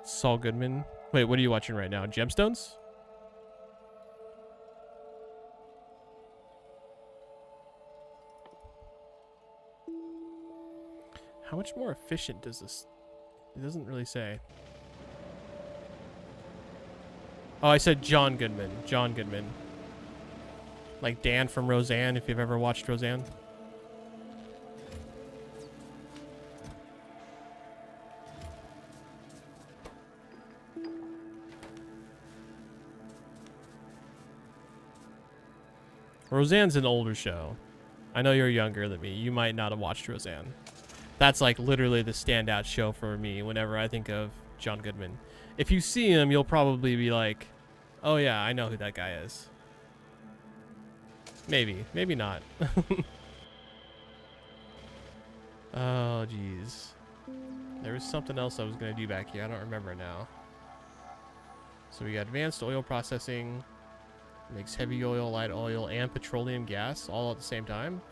Saul Goodman. Wait, what are you watching right now? Gemstones? How much more efficient does this It doesn't really say. Oh, I said John Goodman. John Goodman. Like Dan from Roseanne, if you've ever watched Roseanne. Roseanne's an older show. I know you're younger than me. You might not have watched Roseanne. That's like literally the standout show for me whenever I think of John Goodman. If you see him, you'll probably be like, oh yeah, I know who that guy is. Maybe. Maybe not. Oh, jeez. There was something else I was going to do back here. I don't remember now. So we got advanced oil processing. Makes heavy oil, light oil, and petroleum gas all at the same time.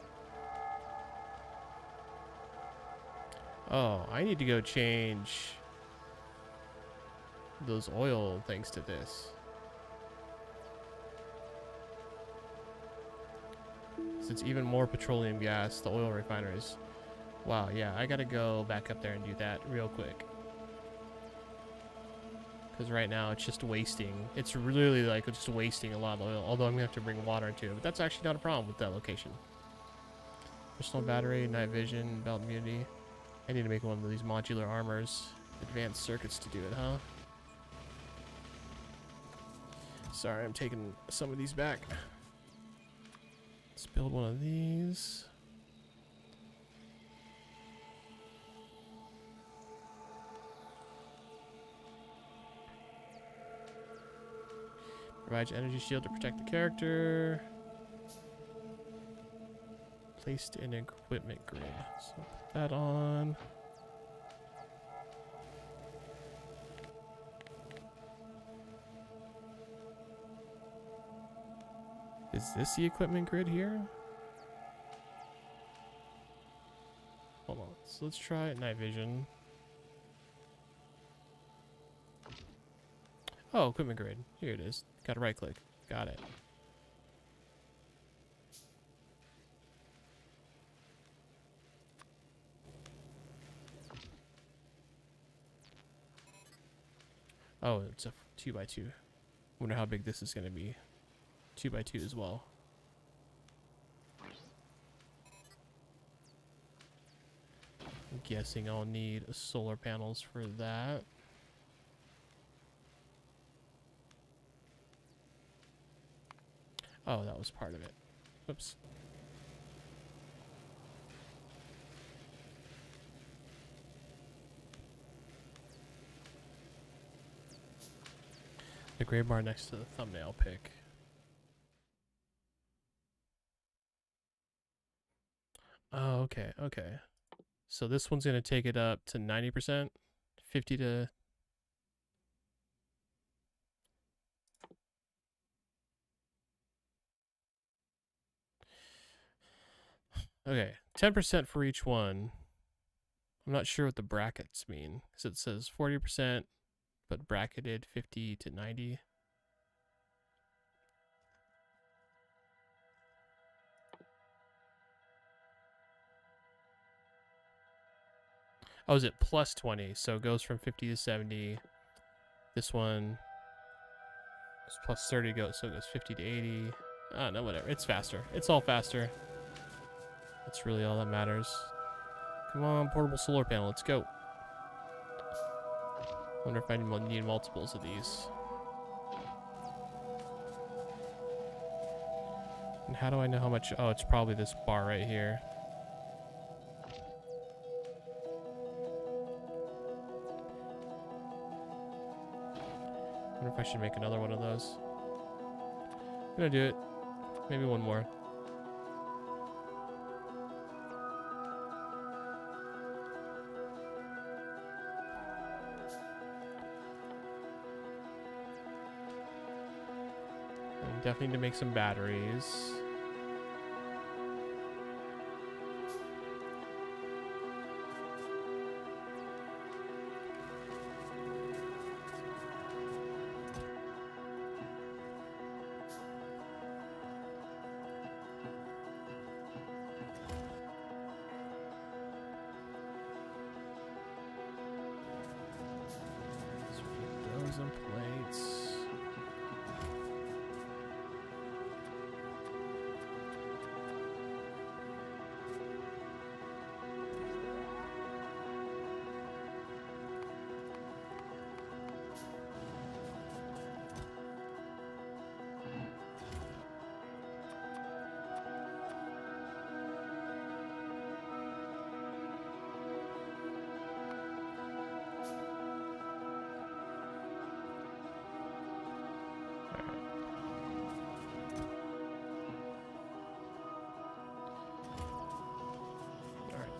Oh, I need to go change those oil things to this. So it's even more petroleum gas, the oil refineries. Wow, yeah, I gotta go back up there and do that real quick. Because right now it's just wasting. It's really like just wasting a lot of oil. Although I'm gonna have to bring water into it, but that's actually not a problem with that location. Personal battery, night vision, belt immunity. I need to make one of these modular armors. Advanced circuits to do it, huh? Sorry, I'm taking some of these back. Let's build one of these. Provides energy shield to protect the character. Placed in equipment grid. So put that on. Is this the equipment grid here? Hold on. So let's try it night vision. Oh, equipment grid. Here it is. Got to right click. Got it. Oh, it's a 2x2. Wonder how big this is going to be. 2x2 as well. I'm guessing I'll need solar panels for that. Oh, that was part of it. Oops. The gray bar next to the thumbnail pic. Oh, okay, okay. So this one's going to take it up to 90%, 50 to... Okay, 10% for each one. I'm not sure what the brackets mean, because it says 40%, but bracketed 50 to 90. Oh, is it plus 20? So it goes from 50 to 70. This one is plus 30, so it goes 50 to 80. I don't know, whatever. It's faster. It's all faster. That's really all that matters. Come on, portable solar panel. Let's go. Wonder if I need multiples of these. And how do I know how much? Oh, it's probably this bar right here. Wonder if I should make another one of those. I'm gonna do it. Maybe one more. I definitely need to make some batteries. losing plates.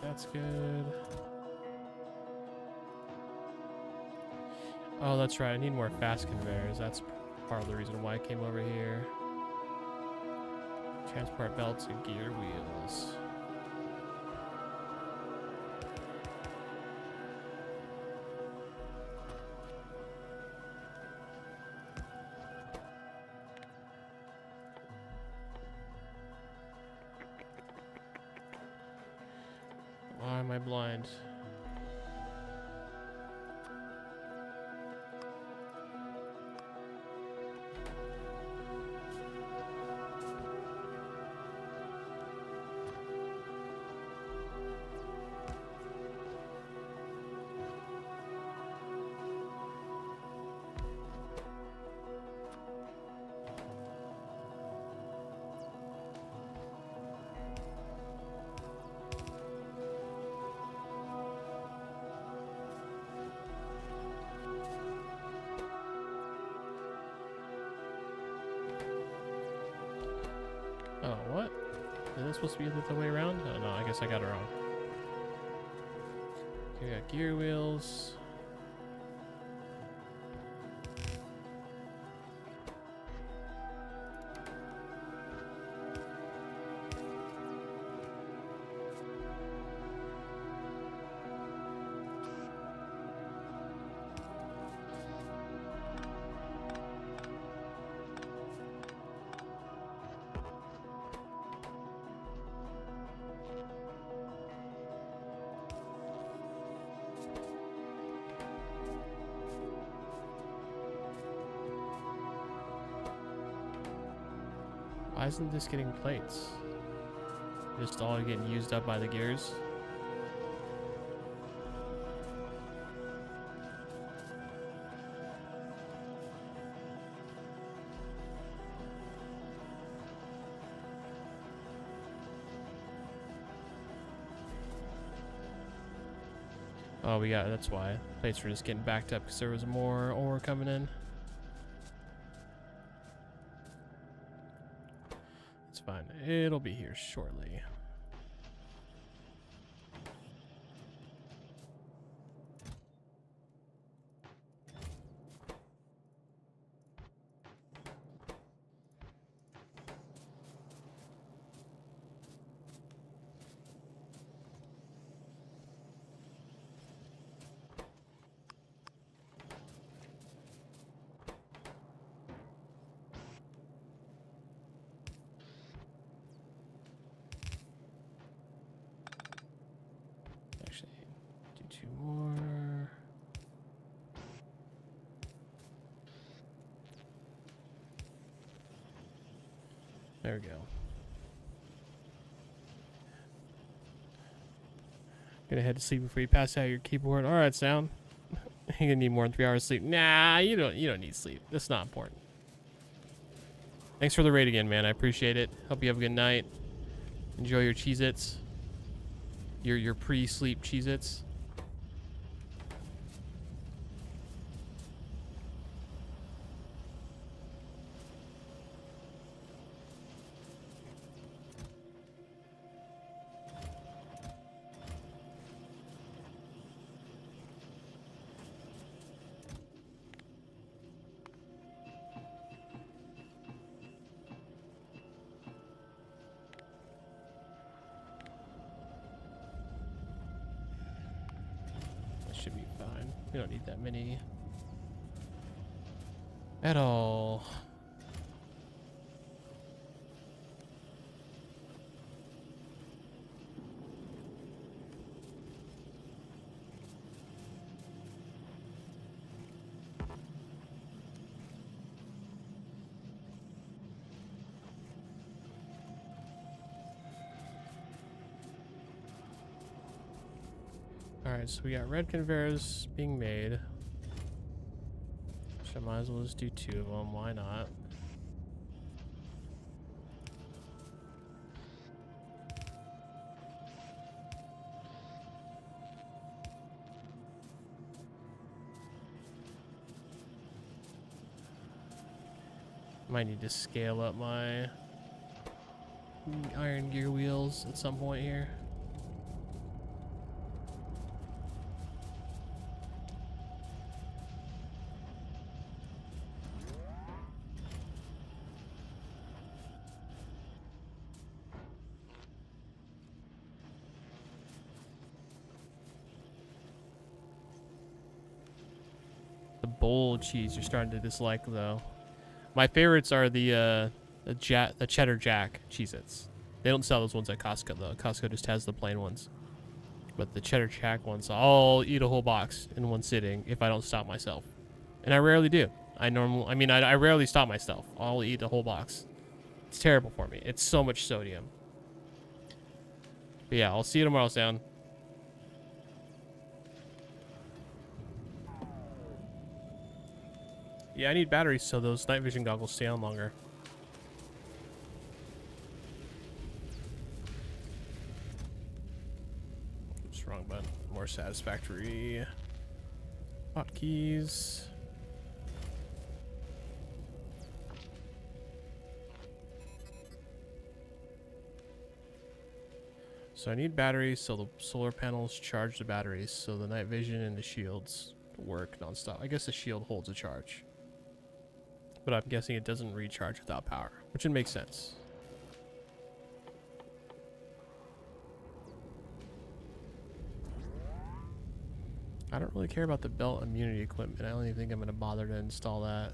That's good. Oh, that's right. I need more fast conveyors. That's part of the reason why I came over here. Transport belts and gear wheels. Why am I blind? Oh, what? Is this supposed to be the way around? Oh, no, I guess I got it wrong. Okay, we got gear wheels. Why isn't this getting plates? Just all getting used up by the gears? Oh, that's why. Plates were just getting backed up because there was more ore coming in. It's fine. It'll be here shortly. Actually, do 2 more. There we go. Gonna head to sleep before you pass out your keyboard. All right, Sound. You're gonna need more than 3 hours sleep. Nah, you don't need sleep. That's not important. Thanks for the raid again, man. I appreciate it. Hope you have a good night. Enjoy your Cheez-Its. Your pre-sleep Cheez-Its. Should be fine. We don't need that many at all. Alright, so we got red conveyors being made. So I might as well just do 2 of them. Why not? Might need to scale up my iron gear wheels at some point here. The bowl cheese you're starting to dislike though. My favorites are the cheddar jack Cheez-Its. They don't sell those ones at Costco though. Costco just has the plain ones. But the cheddar jack ones, I'll eat a whole box in one sitting if I don't stop myself. And I rarely do. I rarely stop myself. I'll eat a whole box. It's terrible for me. It's so much sodium. But yeah, I'll see you tomorrow, Sound. Yeah, I need batteries so those night vision goggles stay on longer. Oops, wrong button. More satisfactory hotkeys. So I need batteries so the solar panels charge the batteries so the night vision and the shields work nonstop. I guess the shield holds a charge. But I'm guessing it doesn't recharge without power, which would make sense. I don't really care about the belt immunity equipment. I don't even think I'm going to bother to install that.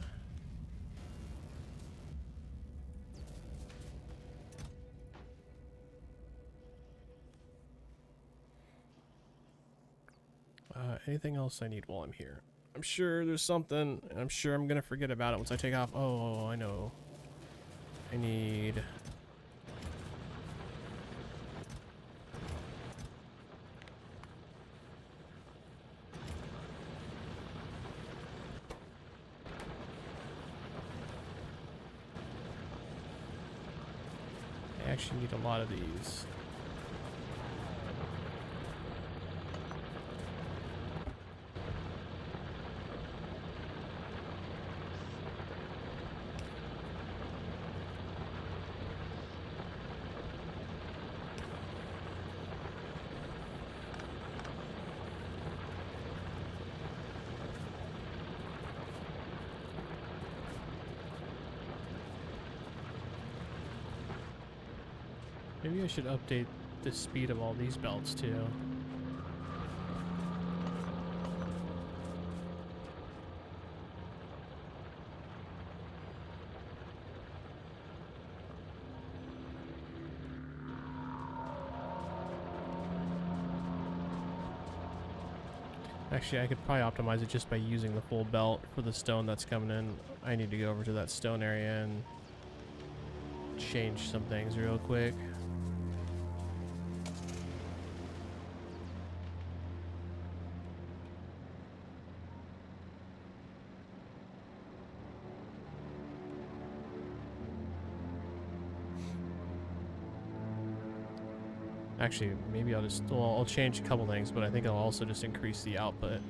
Anything else I need while I'm here? I'm sure there's something, and I'm sure I'm gonna forget about it once I take off. Oh, I know. I need... I actually need a lot of these. Maybe I should update the speed of all these belts too. Actually, I could probably optimize it just by using the full belt for the stone that's coming in. I need to go over to that stone area and change some things real quick. Actually, maybe I'll just, well, I'll change a couple things, but I think I'll also just increase the output.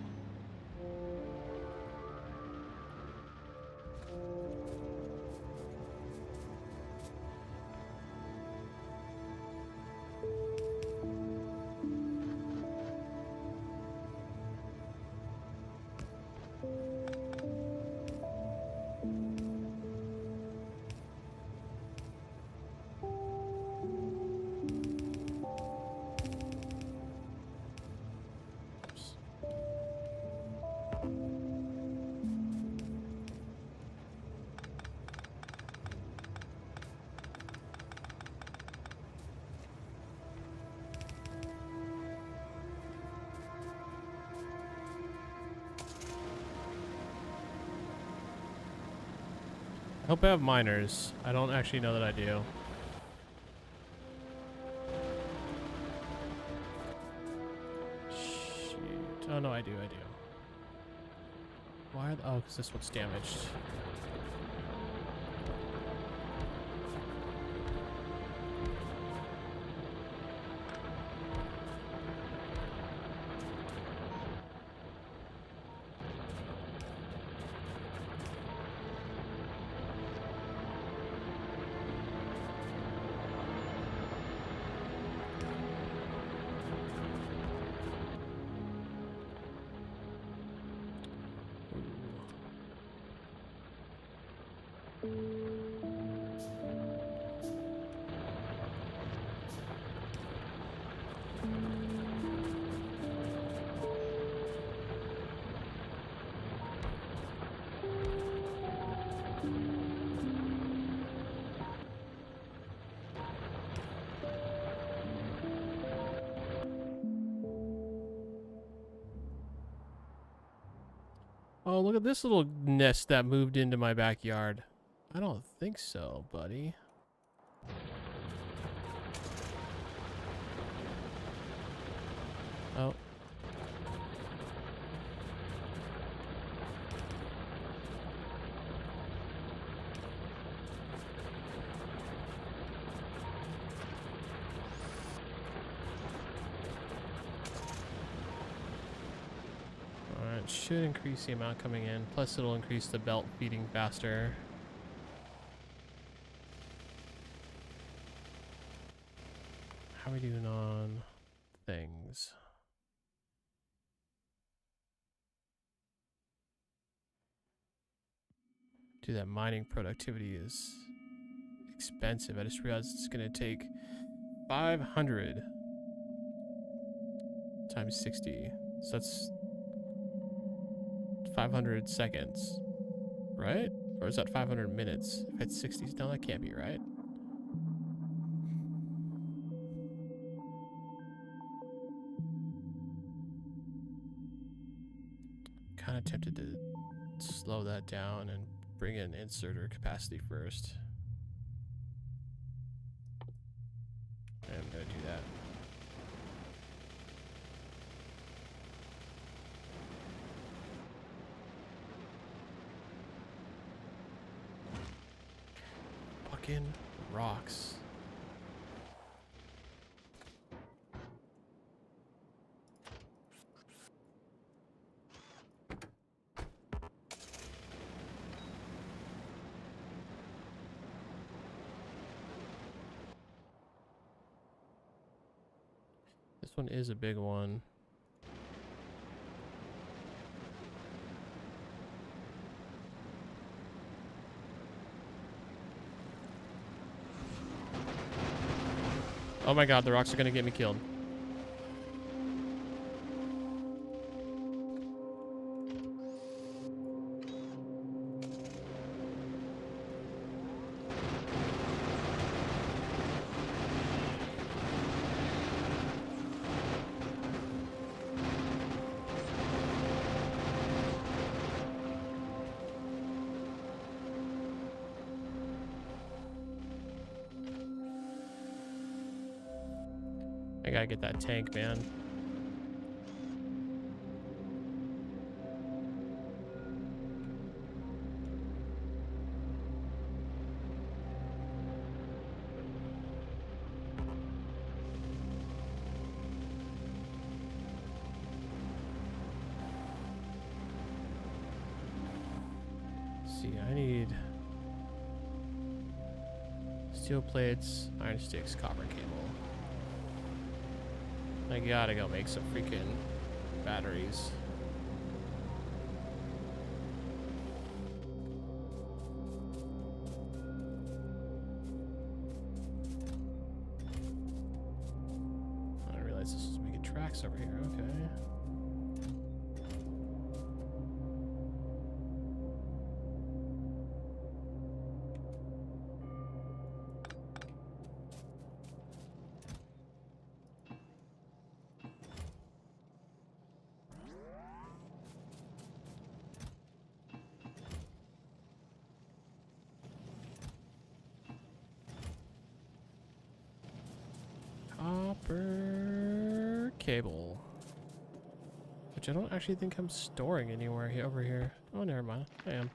I hope I have miners. I don't actually know that I do. I do. Why? Oh, because this one's damaged. Oh, look at this little nest that moved into my backyard. I don't think so, buddy. Oh. Alright, should increase the amount coming in. Plus it'll increase the belt feeding faster. How are we doing on things? Dude, that mining productivity is expensive. I just realized it's gonna take 500 times 60. So that's 500 seconds, right? Or is that 500 minutes? If it's 60, no, that can't be right. Kind of tempted to slow that down and bring in inserter capacity first. I'm gonna do that. Fucking rocks. This one is a big one. Oh my god, the rocks are gonna get me killed. I gotta get that tank, man. See, I need steel plates, iron sticks, copper cable. I gotta go make some freaking batteries. I didn't realize this was making tracks over here. Okay. Copper cable. Which I don't actually think I'm storing anywhere over here. Oh, never mind. I am.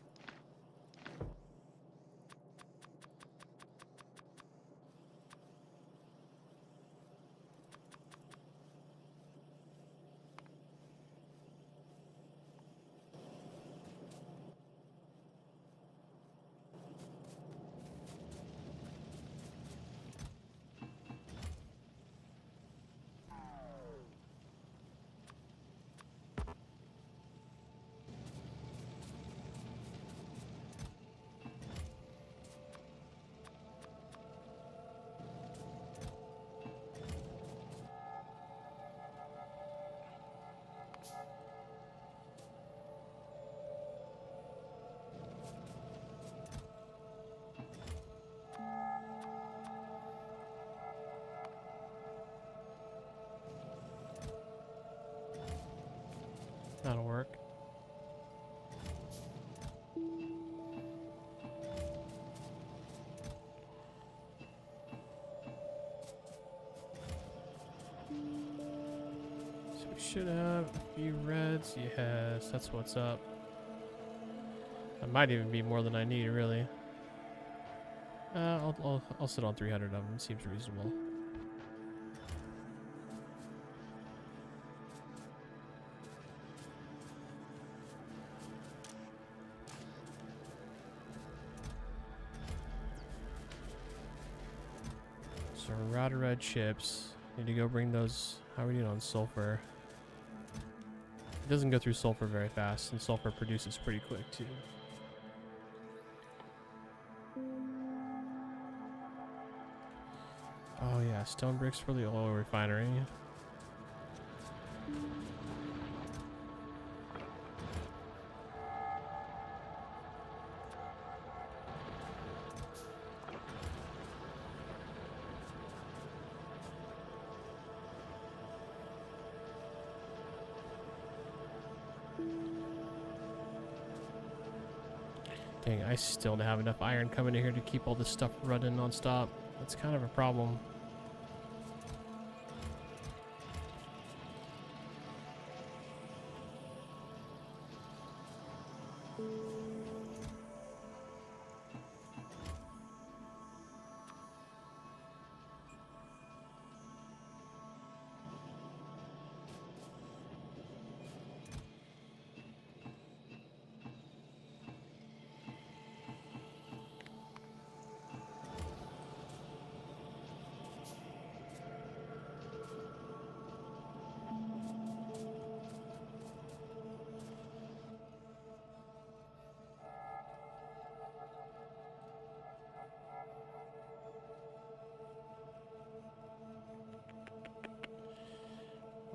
That'll work. So we should have a few reds. Yes, that's what's up. That might even be more than I need, really. I'll sit on 300 of them. Seems reasonable. So we're out of red chips. Need to go bring those. How are we doing on sulfur? It doesn't go through sulfur very fast, and sulfur produces pretty quick too. Oh yeah, stone bricks for the oil refinery. Dang, I still don't have enough iron coming in here to keep all this stuff running non-stop. That's kind of a problem.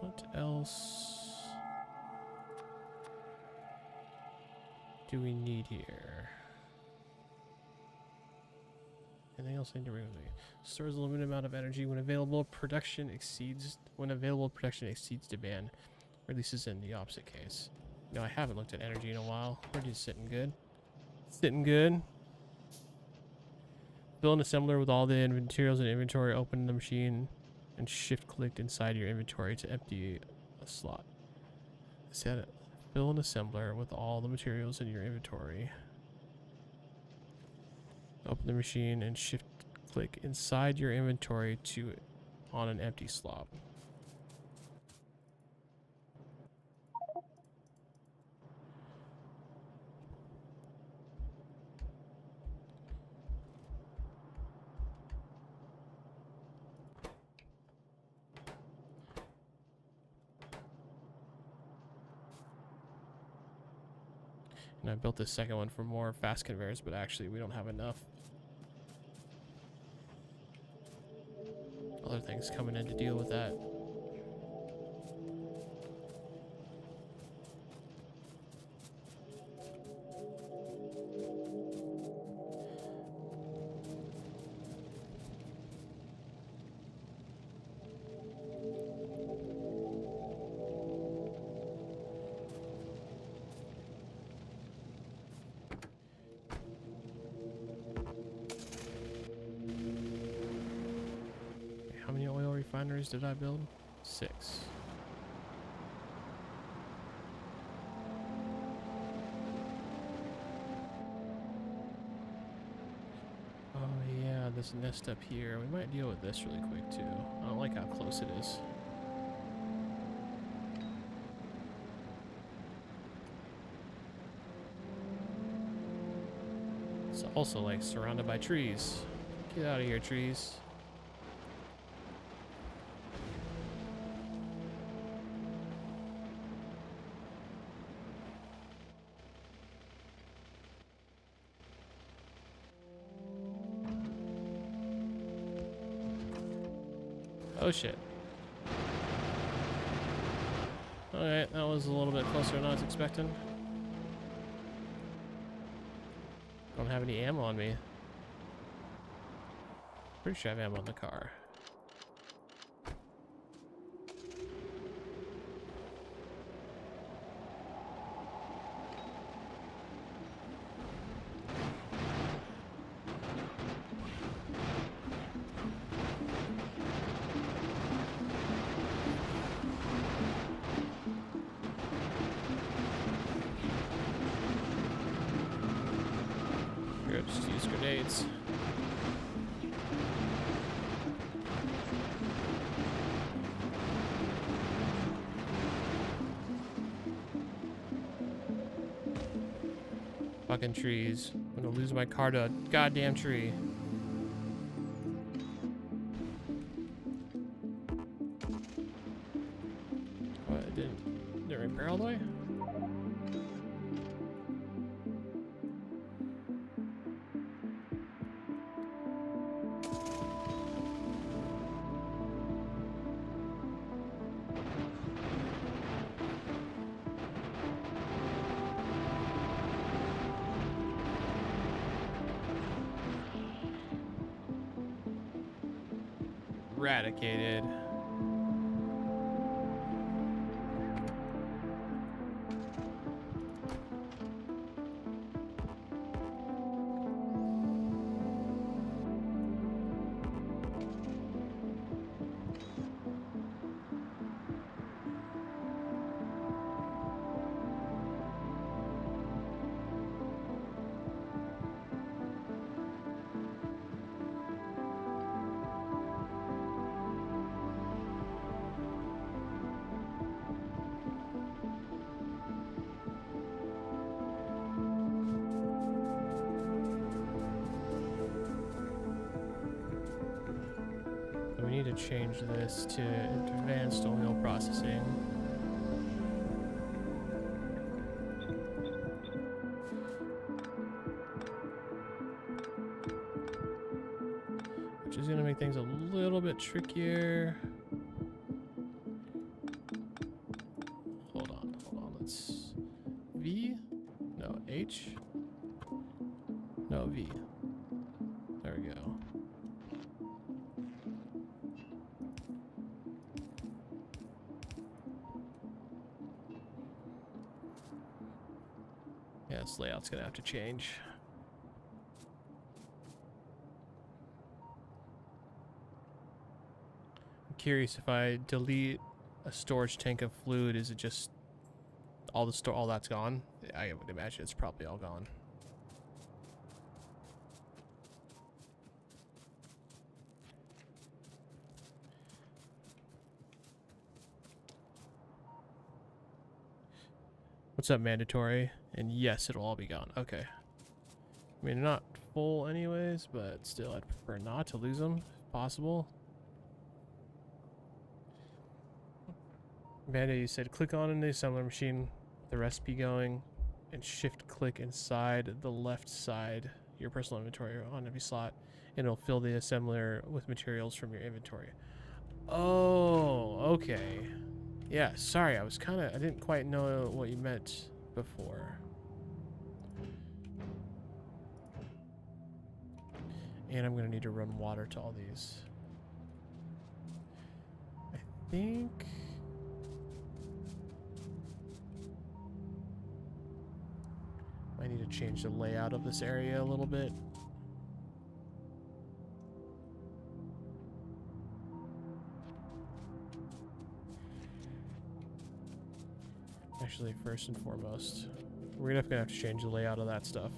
What else do we need here? Anything else I need to bring with me? Stores a limited amount of energy when available production exceeds demand. Releases in the opposite case. No, I haven't looked at energy in a while. We're just sitting good. Sitting good. Fill an assembler with all the materials in inventory. Open the machine and shift-click inside your inventory to empty a slot. Set it. Fill an assembler with all the materials in your inventory. Open the machine and shift-click inside your inventory to on an empty slot. And I built this second one for more fast conveyors, but actually we don't have enough. Other things coming in to deal with that. How many oil refineries did I build? 6. this nest up here. We might deal with this really quick too. I don't like how close it is. It's also like surrounded by trees. Get out of here, trees. Oh shit. Alright, that was a little bit closer than I was expecting. Don't have any ammo on me. Pretty sure I have ammo in the car. Here, just use grenades. Fucking trees. I'm gonna lose my car to a goddamn tree. What, it didn't repair all the way? Eradicated. We need to change this to advanced oil processing. Which is going to make things a little bit trickier. Hold on. Let's... V? No, H? No, V. There we go. Yeah, this layout's gonna have to change. I'm curious, if I delete a storage tank of fluid, is it just all that's gone? I would imagine it's probably all gone. What's up, mandatory? And yes, it'll all be gone. Okay. I mean, they're not full anyways, but still, I'd prefer not to lose them if possible. Band-Aid, you said click on in the assembler machine, the recipe going, and shift click inside the left side, your personal inventory on every slot, and it'll fill the assembler with materials from your inventory. Oh, okay. Yeah, sorry, I didn't quite know what you meant before. And I'm gonna need to run water to all these. I think... I need to change the layout of this area a little bit. Actually, first and foremost, we're definitely gonna have to change the layout of that stuff.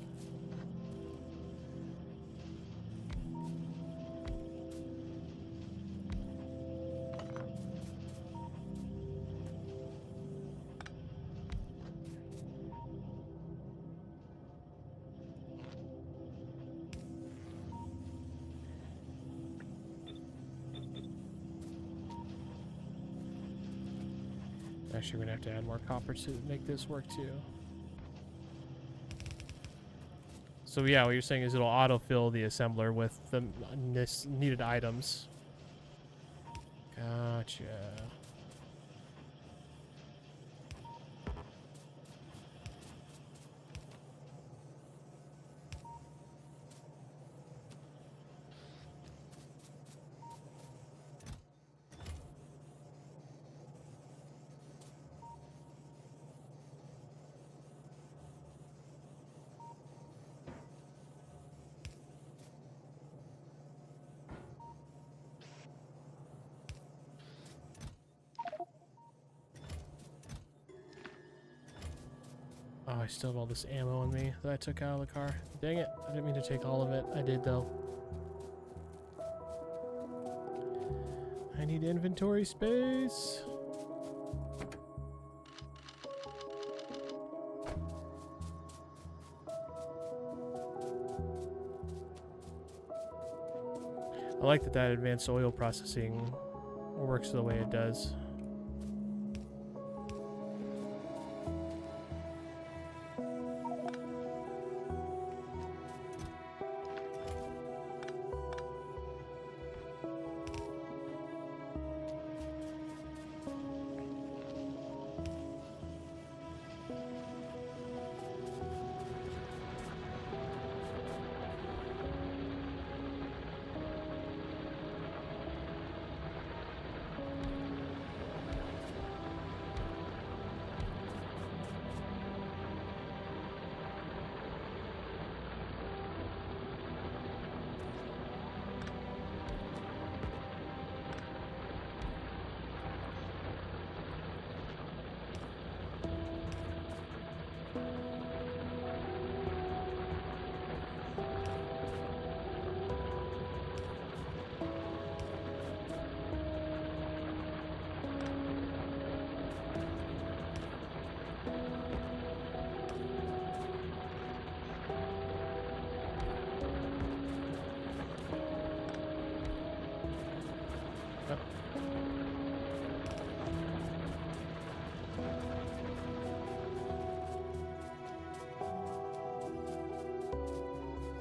Actually, we're gonna have to add more copper to make this work too. So yeah, what you're saying is it'll autofill the assembler with the needed items. Gotcha. Oh, I still have all this ammo on me that I took out of the car. Dang it. I didn't mean to take all of it. I did, though. I need inventory space. I like that advanced oil processing works the way it does.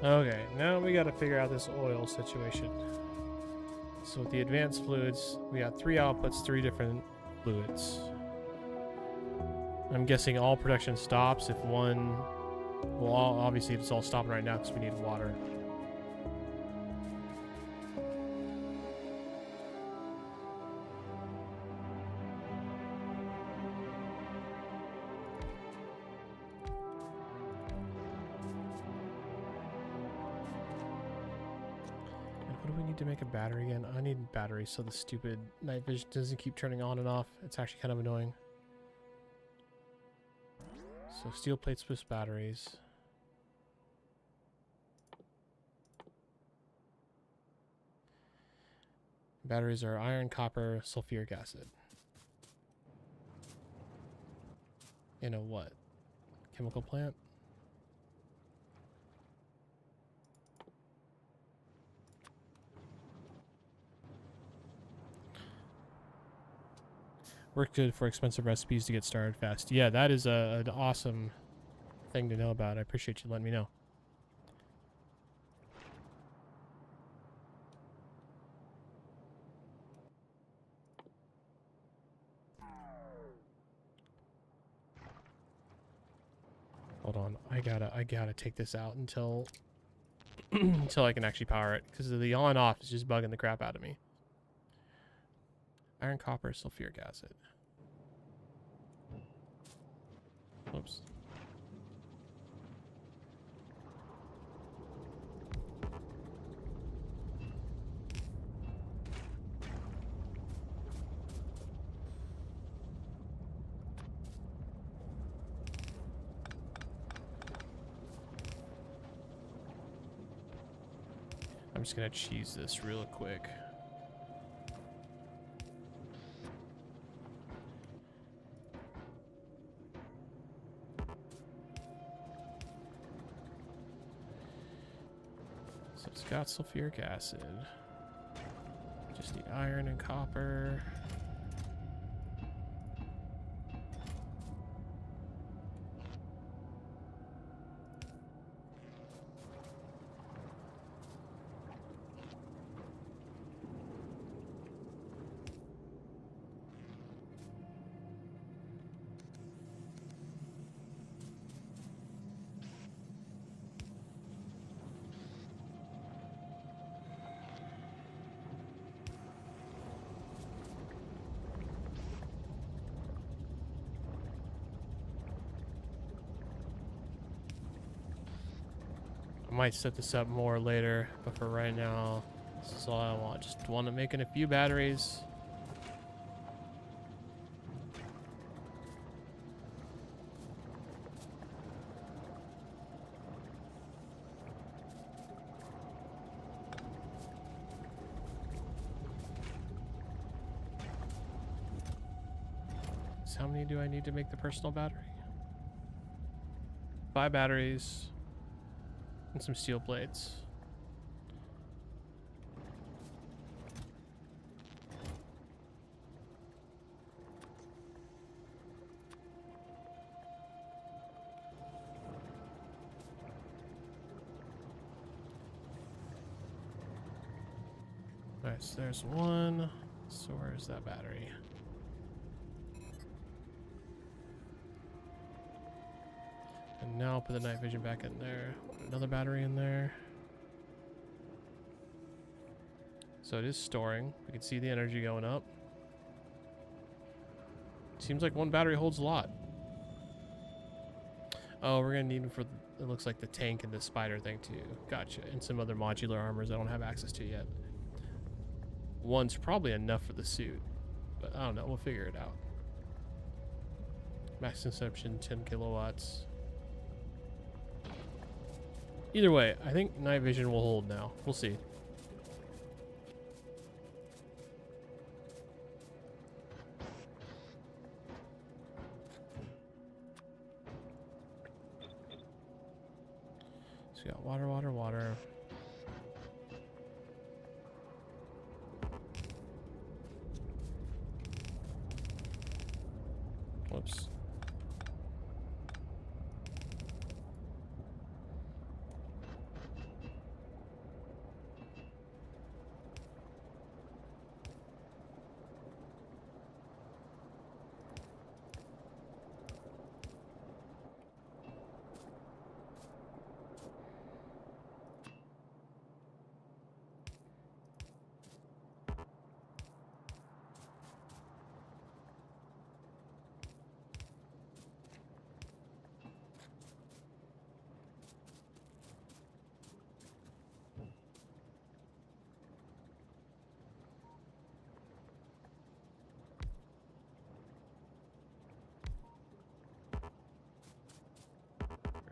Okay, now we gotta figure out this oil situation. So with the advanced fluids, we got 3 outputs, 3 different fluids. I'm guessing all production stops if one... Well, obviously it's all stopping right now because we need water. What do we need to make a battery again? I need batteries so the stupid night vision doesn't keep turning on and off. It's actually kind of annoying. So steel plates with batteries. Batteries are iron, copper, sulfuric acid. In a what? Chemical plant? Work good for expensive recipes to get started fast. Yeah, that is an awesome thing to know about. I appreciate you letting me know. Hold on, I gotta take this out until until I can actually power it, because the on off is just bugging the crap out of me. Iron, copper, sulfuric acid. Oops. I'm just gonna cheese this real quick. So it's got sulfuric acid. Just need iron and copper. I might set this up more later, but for right now, this is all I want. Just want to make a few batteries. So how many do I need to make the personal battery? 5 batteries and some steel plates. Alright, so there's one. So where's that battery? And now I'll put the night vision back in there. Put another battery in there. So it is storing. We can see the energy going up. Seems like one battery holds a lot. Oh, we're gonna need them for, it looks like the tank and the spider thing too. Gotcha. And some other modular armors I don't have access to yet. One's probably enough for the suit, but I don't know. We'll figure it out. Max consumption 10 kilowatts. Either way, I think night vision will hold now. We'll see. So we got water, water, water. Whoops.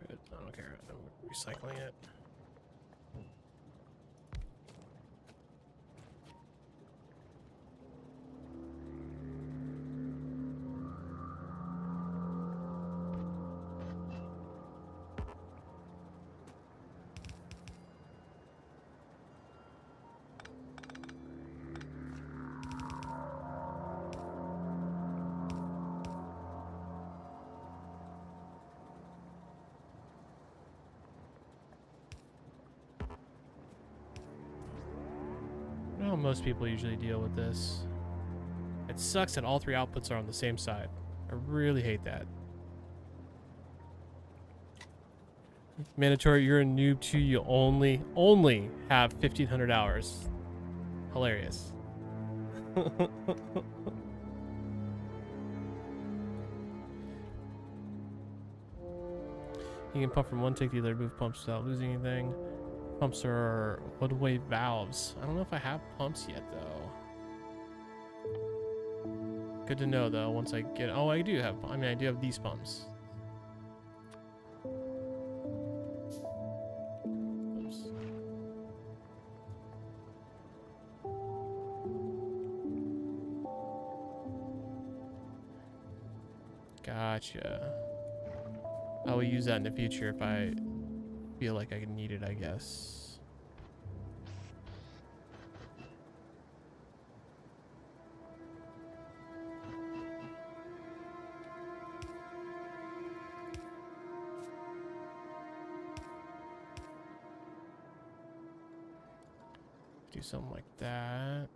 I don't care. I'm recycling it. Well, most people usually deal with this. It sucks that all 3 outputs are on the same side. I really hate that. Mandatory, you're a noob too. You only have 1,500 hours. Hilarious. You can pump from one tank to the other, move pumps without losing anything. Pumps are woodway valves. I don't know if I have pumps yet, though. Good to know, though, once I get... Oh, I do have... I mean, I do have these pumps. Oops. Gotcha. I will use that in the future if I feel like I need it, I guess. Do something like that.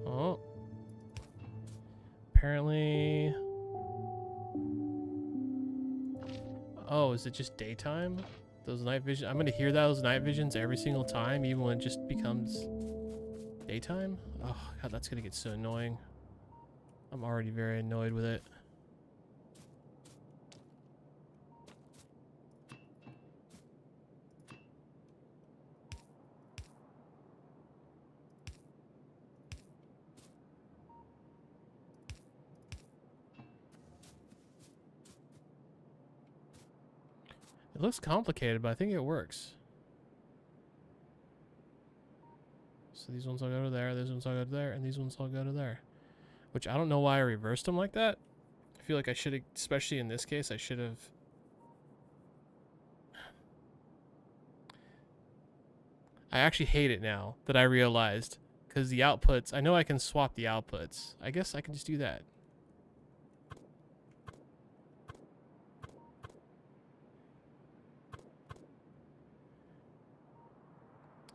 Oh. Apparently... Oh, is it just daytime? Those night vision. I'm gonna hear those night visions every single time, even when it just becomes daytime. Oh god, that's gonna get so annoying. I'm already very annoyed with it. It looks complicated, but I think it works. So these ones all go to there, these ones all go to there, and these ones all go to there. Which I don't know why I reversed them like that. I feel like I should have, especially in this case, I should have... I actually hate it now that I realized. Because the outputs, I know I can swap the outputs. I guess I can just do that.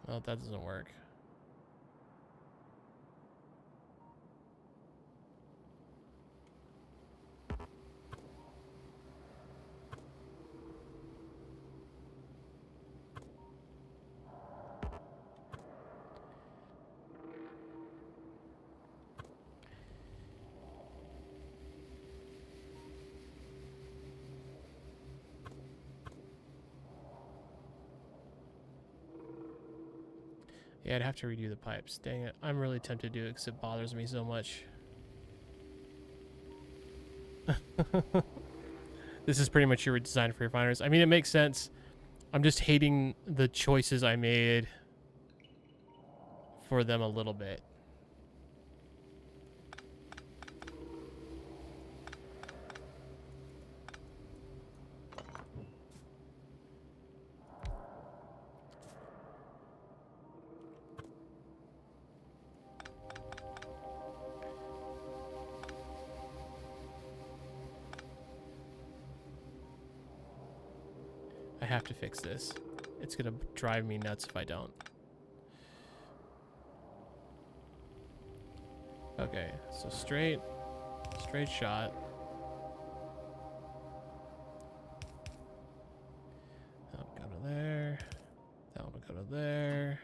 Oh, that doesn't work. Yeah, I'd have to redo the pipes. Dang it. I'm really tempted to do it because it bothers me so much. This is pretty much your design for refiners. I mean, it makes sense. I'm just hating the choices I made for them a little bit. I have to fix this. It's gonna drive me nuts if I don't. Okay, so straight shot. That one go to there. That one will go to there.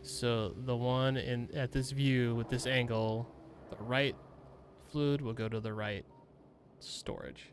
So the one at this view with this angle, the right fluid will go to the right storage.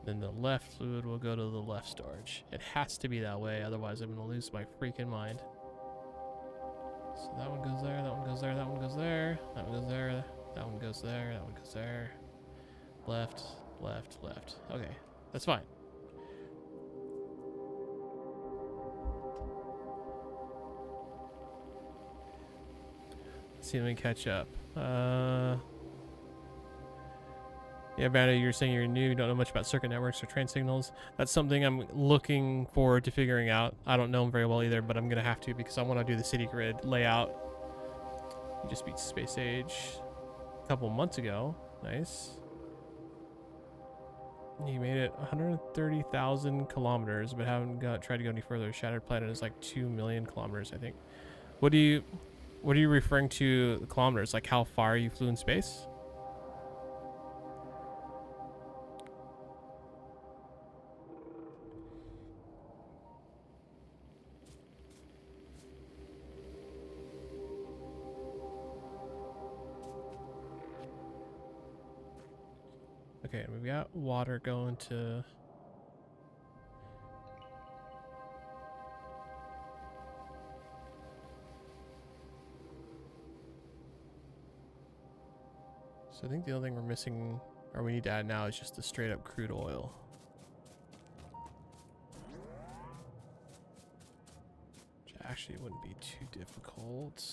Then the left fluid will go to the left storage. It has to be that way, otherwise I'm gonna lose my freaking mind. So that one goes there, that one goes there, that one goes there, that one goes there, that one goes there, that one goes there. Left, left, left. Okay, that's fine. Let's see, let me catch up. Yeah, Banner, you're saying you're new, you don't know much about circuit networks or train signals. That's something I'm looking forward to figuring out. I don't know them very well either, but I'm going to have to because I want to do the city grid layout. You just beat Space Age a couple months ago. Nice. You made it 130,000 kilometers, but haven't tried to go any further. Shattered Planet is like 2 million kilometers, I think. What are you referring to kilometers? Like how far you flew in space? Okay, we've got water going to... So I think the only thing we're missing, or we need to add now, is just the straight up crude oil. actually, it wouldn't be too difficult.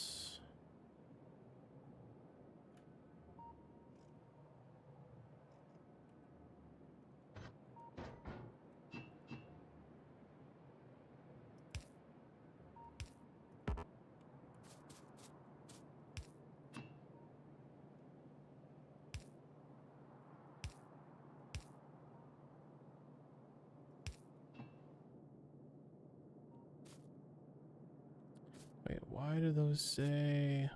Wait, why do those say...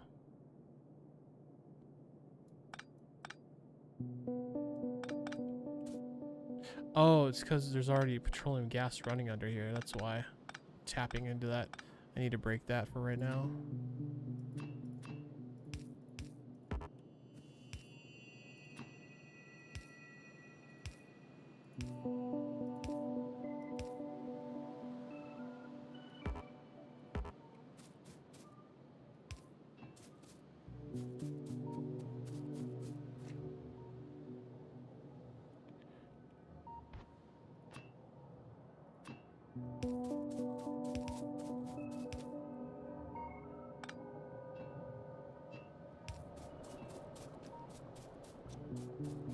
Oh, it's because there's already petroleum gas running under here. That's why. Tapping into that. I need to break that for right now.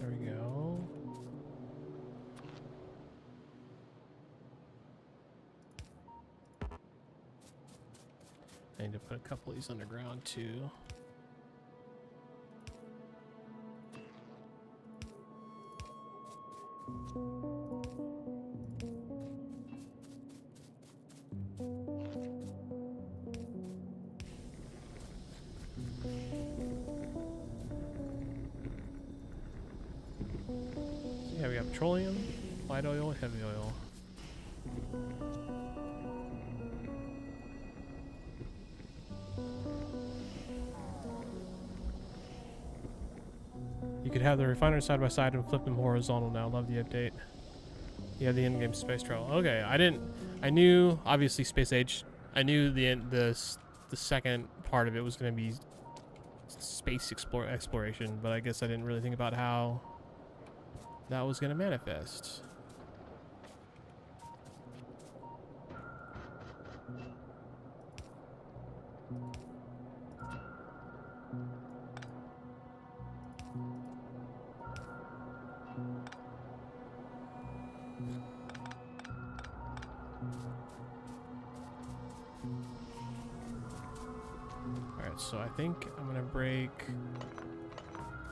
There we go. I need to put a couple of these underground too. So yeah, we have petroleum, light oil, heavy oil. You could have the refiners side by side and flip them horizontal now. Love the update. You have the in-game space travel. Okay, I knew obviously space age. I knew the second part of it was going to be space exploration, but I guess I didn't really think about how that was going to manifest. Alright, so I think I'm gonna break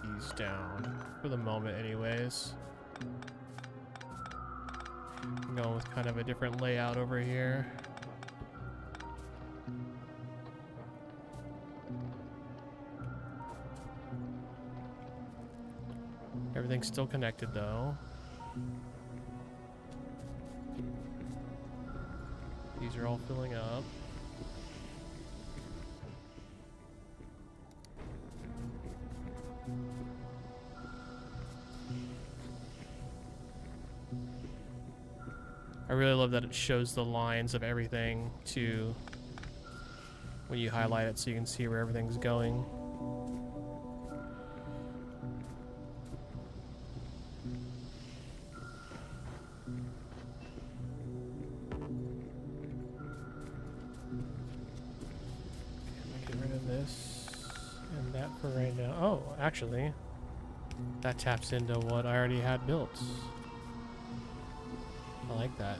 these down for the moment anyways. I'm going with kind of a different layout over here. Everything's still connected though. These are all filling up. I really love that it shows the lines of everything too when you highlight it so you can see where everything's going. Get rid of this and that for right now. Oh, actually, that taps into what I already had built. I like that,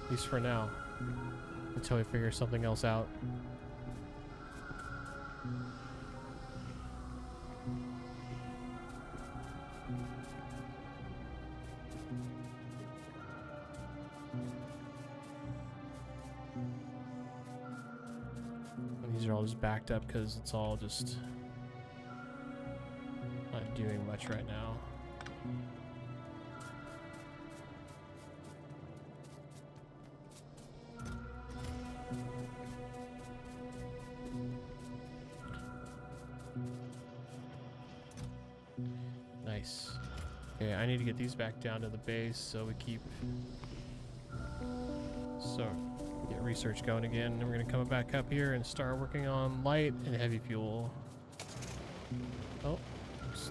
at least for now, until we figure something else out. And these are all just backed up because it's all just not doing much right now. Nice. Okay, I need to get these back down to the base so we keep get research going again. And we're gonna come back up here and start working on light and heavy fuel. Oh. Oops.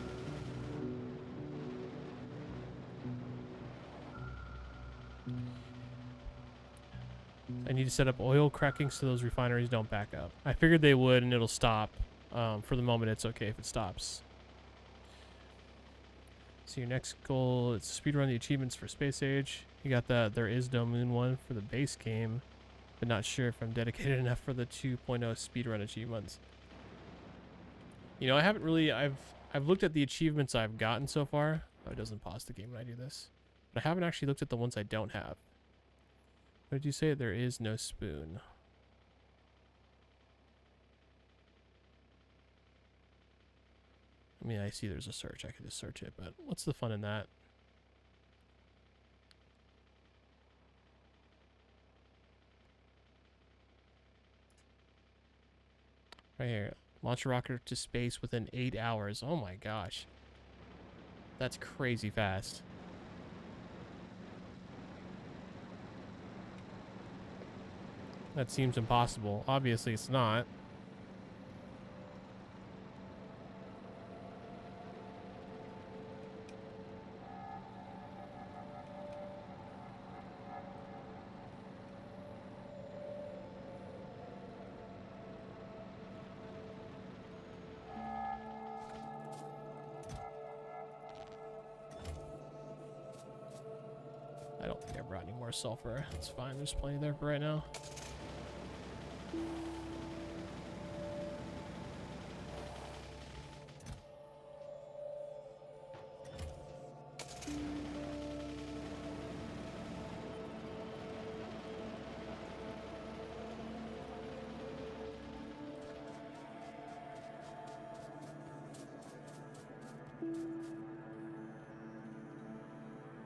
I need to set up oil cracking so those refineries don't back up. I figured they would, and it'll stop. For the moment, it's okay if it stops. So your next goal is speedrun the achievements for Space Age. You got the There Is No Moon one for the base game, but not sure if I'm dedicated enough for the 2.0 speedrun achievements. You know, I haven't really, I've looked at the achievements I've gotten so far. Oh, it doesn't pause the game when I do this. But I haven't actually looked at the ones I don't have. What did you say? There is no spoon. I mean, I see there's a search. I could just search it, but what's the fun in that? Right here. Launch a rocket to space within 8 hours. Oh my gosh. That's crazy fast. That seems impossible. Obviously, it's not. I don't think I brought any more sulfur. That's fine. There's plenty there for right now.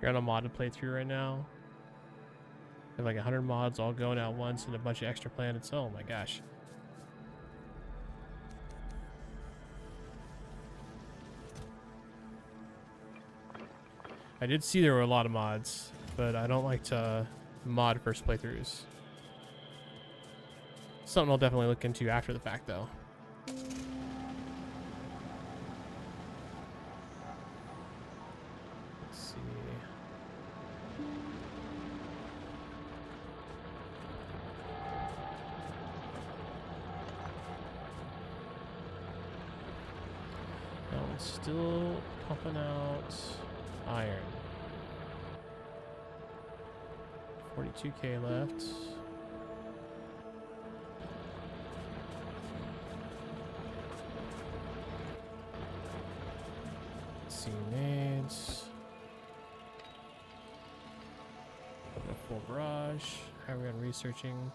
You're on a modded playthrough right now. I have like 100 mods all going out once and a bunch of extra planets. Oh my gosh. I did see there were a lot of mods, but I don't like to mod first playthroughs. Something I'll definitely look into after the fact though. Still pumping out iron. 42k left. Let's see nades. Open a full barrage. How are we on researching?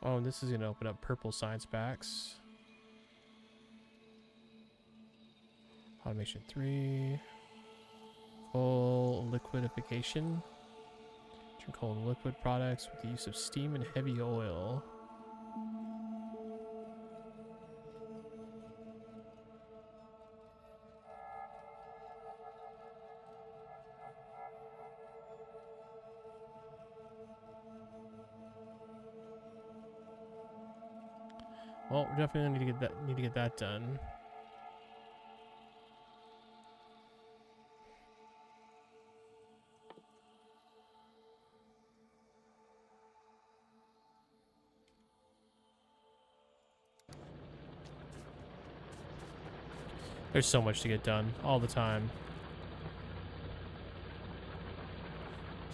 Oh, and this is going to open up purple science packs. Automation 3. Coal liquidification. Turn coal into liquid products with the use of steam and heavy oil. Well, we're definitely gonna need to get that done. There's so much to get done all the time.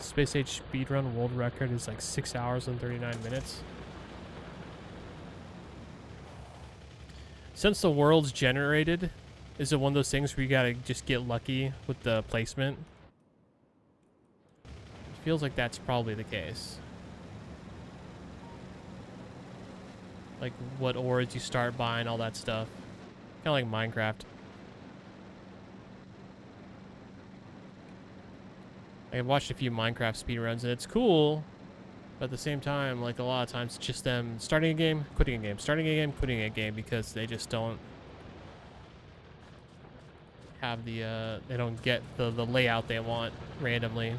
Space Age speedrun world record is like 6 hours and 39 minutes. Since the world's generated, is it one of those things where you gotta just get lucky with the placement? It feels like that's probably the case. Like what ores you start buying, all that stuff. Kind of like Minecraft. I've watched a few Minecraft speedruns and it's cool, but at the same time, like a lot of times it's just them starting a game, quitting a game, starting a game, quitting a game because they just don't have the, they don't get the layout they want randomly.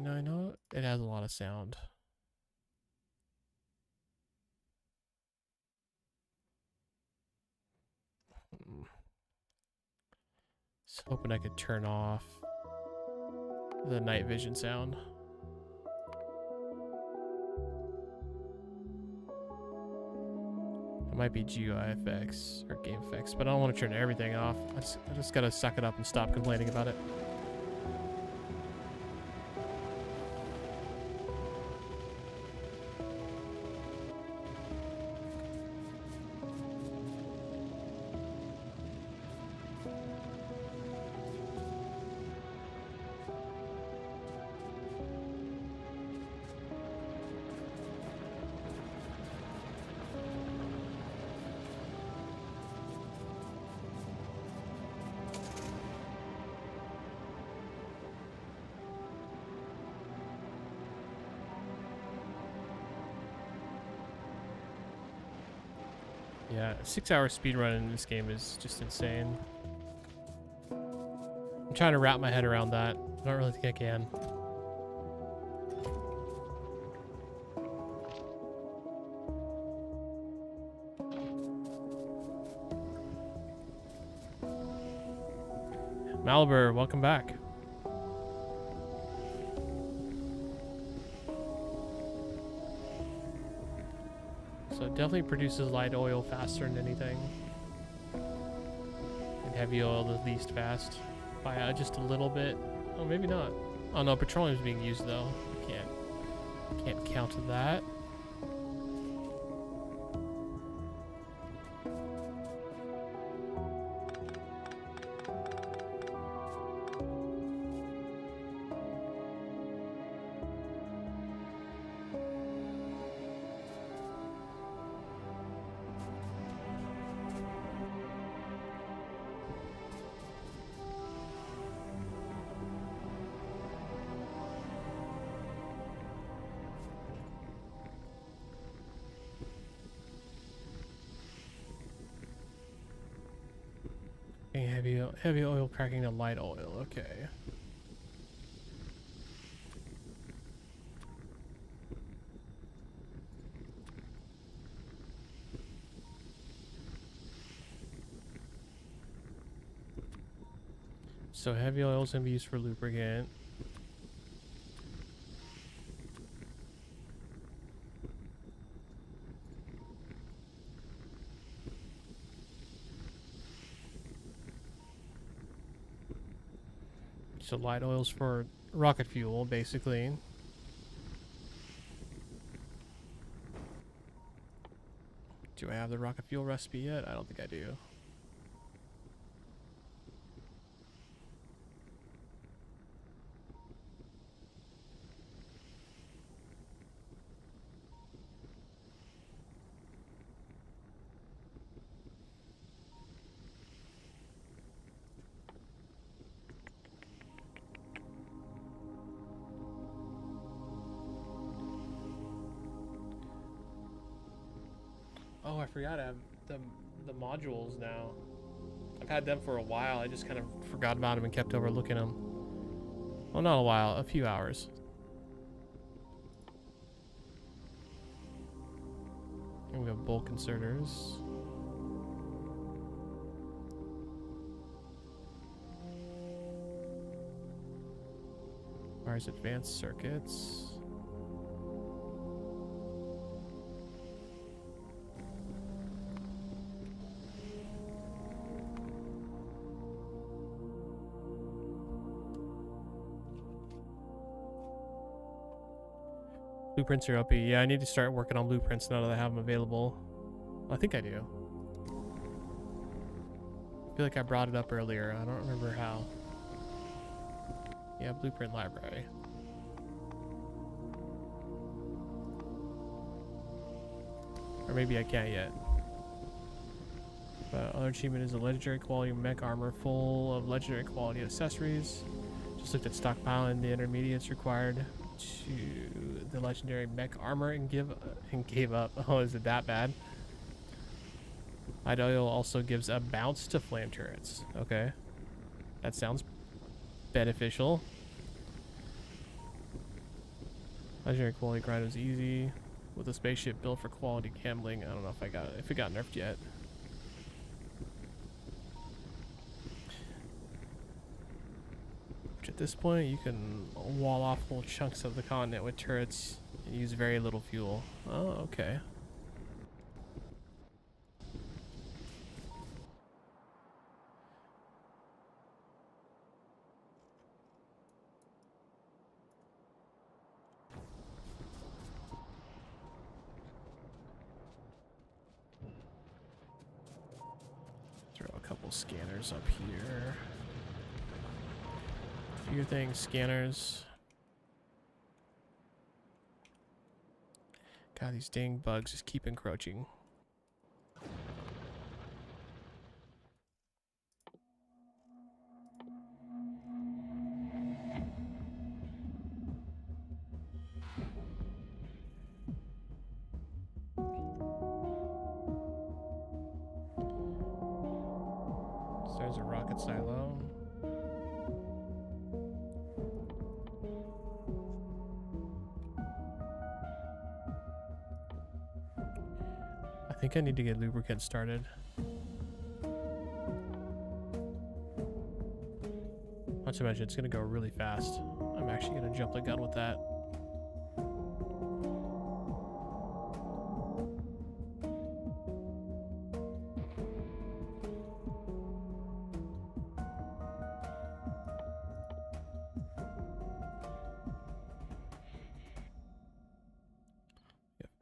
know, I know it has a lot of sound. Just hoping I could turn off the night vision sound. It might be GUI effects or game effects, but I don't want to turn everything off. I just gotta suck it up and stop complaining about it. Yeah, 6-hour speedrun in this game is just insane. I'm trying to wrap my head around that. I don't really think I can. Malibur, welcome back. So it definitely produces light oil faster than anything. And heavy oil the least fast by just a little bit. Oh, maybe not. Oh no, petroleum's being used though. Can't count that. Heavy oil cracking to light oil, okay. So heavy oil is going to be used for lubricant. So light oils for rocket fuel, basically. Do I have the rocket fuel recipe yet? I don't think I do. Oh, I forgot I have the modules now. I've had them for a while. I just kind of forgot about them and kept overlooking them. Well, not a while, a few hours. And we have bulk inserters. Requires advanced circuits. Blueprints are OP. Yeah, I need to start working on blueprints now that I have them available. I think I do. I feel like I brought it up earlier. I don't remember how. Yeah, blueprint library. Or maybe I can't yet. But other achievement is a legendary quality mech armor full of legendary quality accessories. Just looked at stockpiling the intermediates required to the legendary mech armor and gave up. Oh, is it that bad? Light oil also gives a bounce to flame turrets. Okay, that sounds beneficial. Legendary quality grind was easy. With a spaceship built for quality gambling. I don't know if it got nerfed yet. Which at this point you can wall off whole chunks of the continent with turrets and use very little fuel. Oh, okay. Throw a couple scanners up here. Few things, scanners. God, these dang bugs just keep encroaching. So there's a rocket silo. I think I need to get lubricant started. Not to mention, it's gonna go really fast. I'm actually gonna jump the gun with that.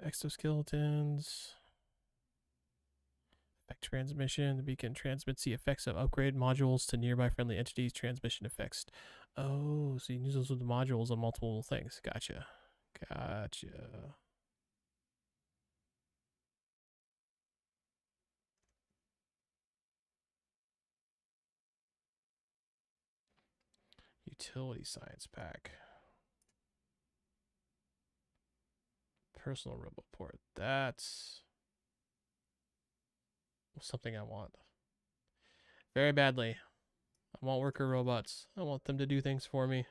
Exoskeletons. Effect transmission. The beacon transmits the effects of upgrade modules to nearby friendly entities. Transmission effects. Oh, so you can use those with the modules on multiple things. Gotcha. Gotcha. Utility science pack. Personal robot port. That's something I want. Very badly. I want worker robots. I want them to do things for me.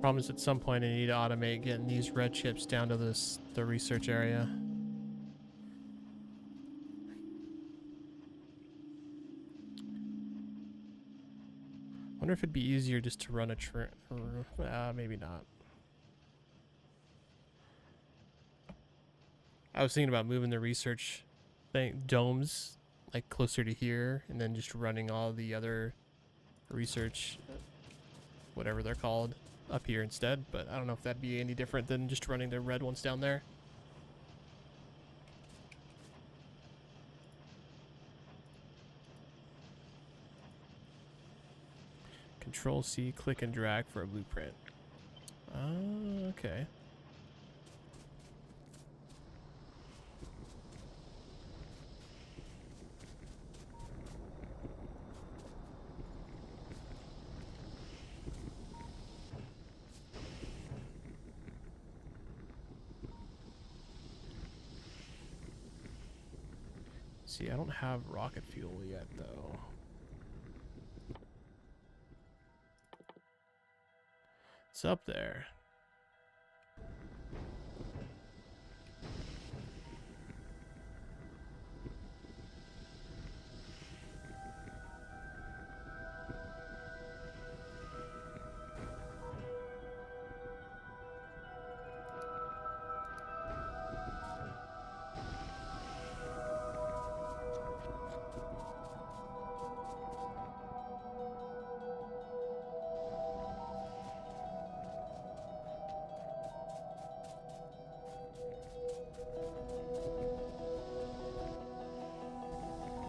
Problem is, at some point I need to automate getting these red chips down to the research area. Wonder if it'd be easier just to run a train. Maybe not. I was thinking about moving the research domes like closer to here, and then just running all the other research, whatever they're called, up here instead, but I don't know if that'd be any different than just running the red ones down there. Control C, click and drag for a blueprint. Okay. See, I don't have rocket fuel yet, though. It's up there.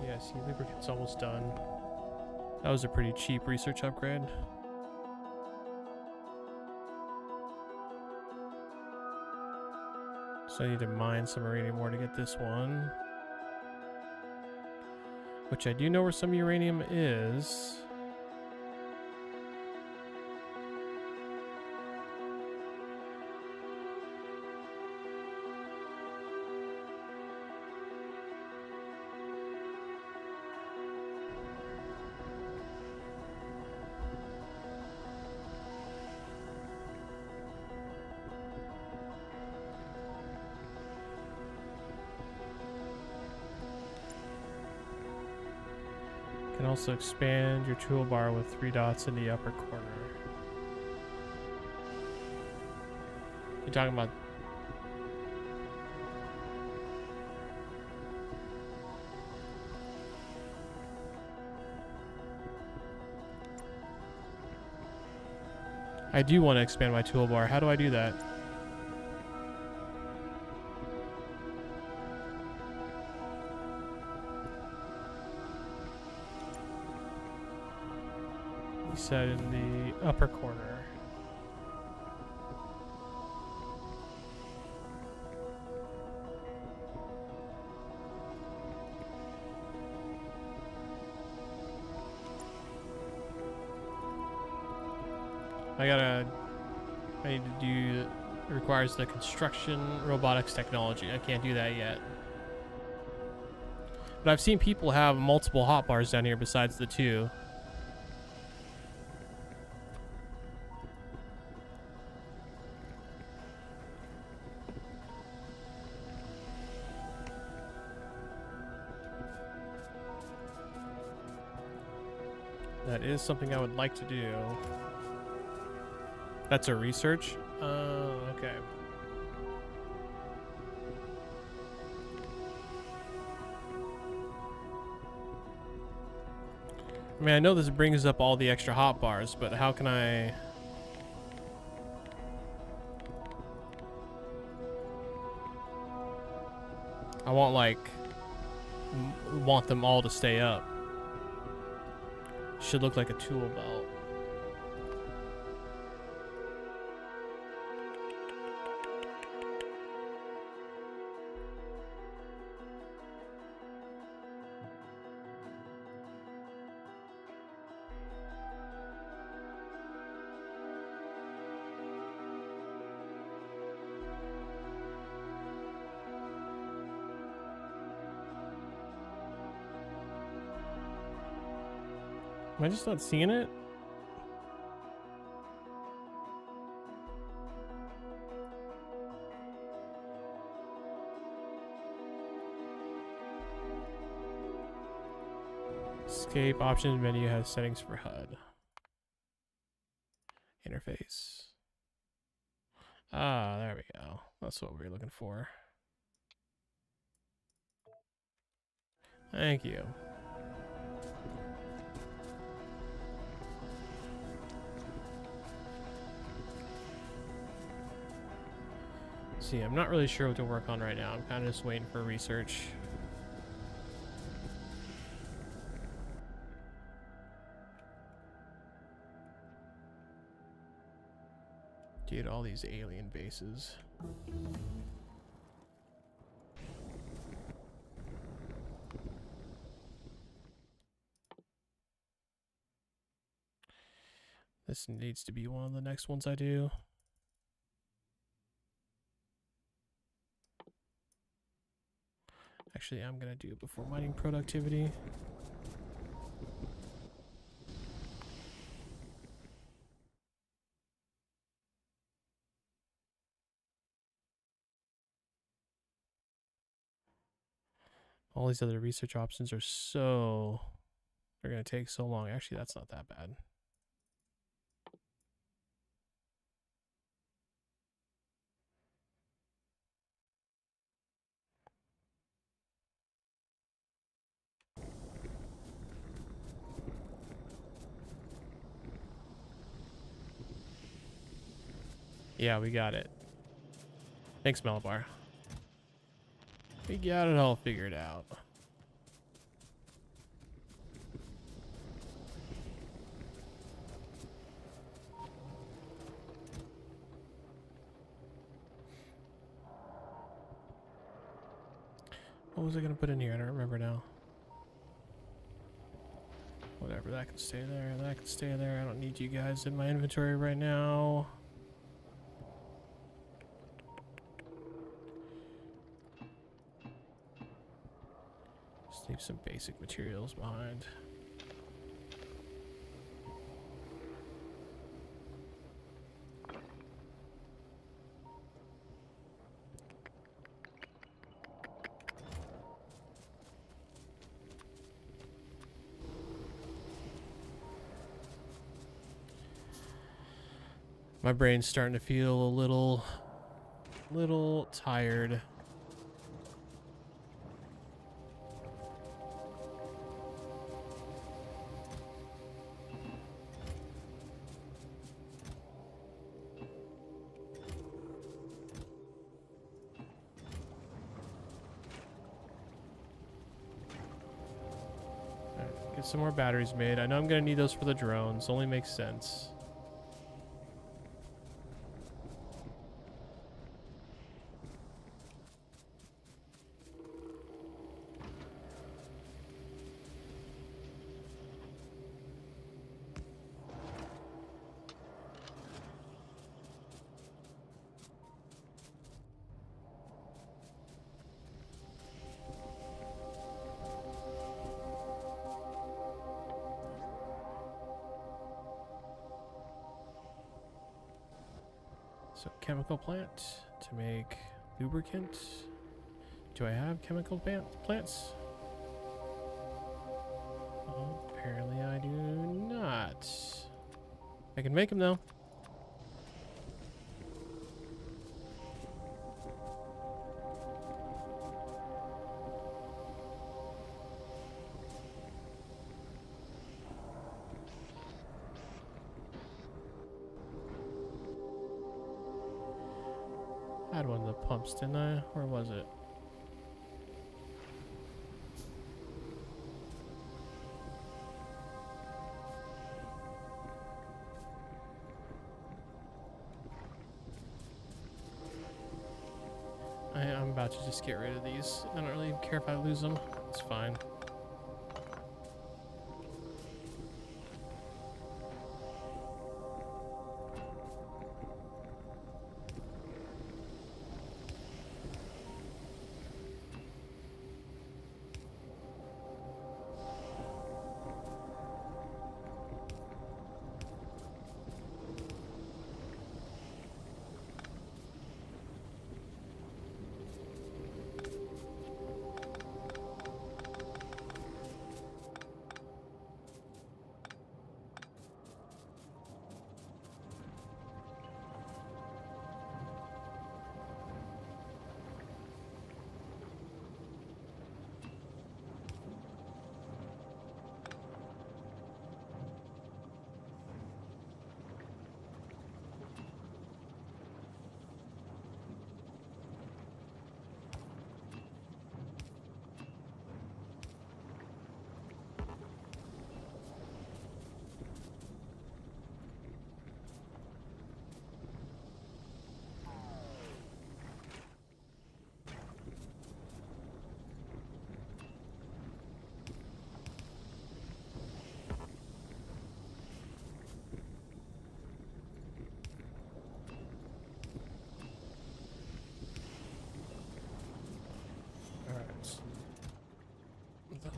Yeah, see, lubricant's almost done. That was a pretty cheap research upgrade. So I need to mine some uranium ore to get this one. Which I do know where some uranium is. Can also expand your toolbar with 3 dots in the upper corner. You're talking about... I do want to expand my toolbar. How do I do that? You said in the upper corner. I need to do, it requires the construction robotics technology. I can't do that yet. But I've seen people have multiple hotbars down here besides the 2. That is something I would like to do. That's a research? Okay. I mean, I know this brings up all the extra hotbars, but how can I... I want, like... want them all to stay up. Should look like a tool belt. Am I just not seeing it? Escape options menu has settings for HUD. Interface. Ah, there we go. That's what we were looking for. Thank you. See, I'm not really sure what to work on right now. I'm kind of just waiting for research. Dude, all these alien bases. This needs to be one of the next ones I do. Actually, I'm gonna do it before mining productivity. All these other research options are so... they're gonna take so long. Actually, that's not that bad. Yeah, we got it. Thanks, Malabar. We got it all figured out. What was I gonna put in here? I don't remember now. Whatever, that can stay there, that can stay there. I don't need you guys in my inventory right now. Just leave some basic materials behind. My brain's starting to feel a little tired. Alright, get some more batteries made. I know I'm gonna need those for the drones. Only makes sense. So chemical plant to make lubricant. Do I have chemical plants? Oh, apparently I do not. I can make them though. I had one of the pumps, didn't I? Where was it? I'm about to just get rid of these. I don't really care if I lose them. It's fine.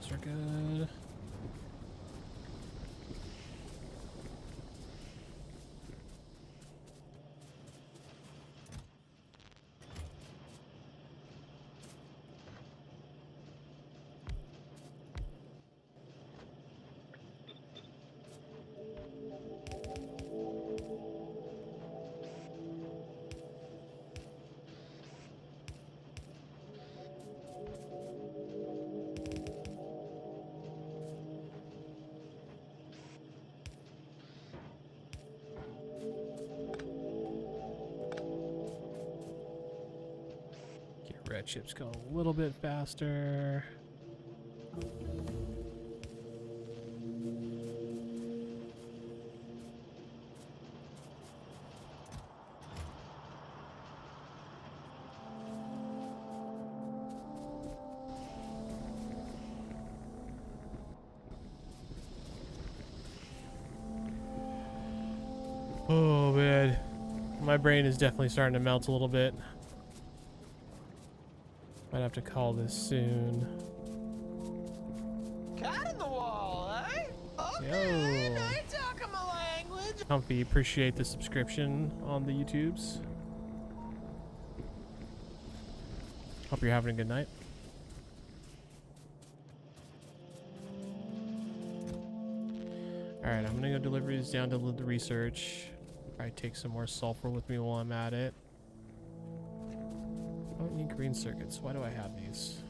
Those are good. Red chips go a little bit faster. My brain is definitely starting to melt a little bit. Might have to call this soon. Cat in the wall, eh? Okay, Yo. now you're talking my language. Comfy, appreciate the subscription on the YouTubes. Hope you're having a good night. Alright, I'm gonna go deliver these down to the research. Probably take some more sulfur with me while I'm at it. I don't need green circuits. Why do I have these?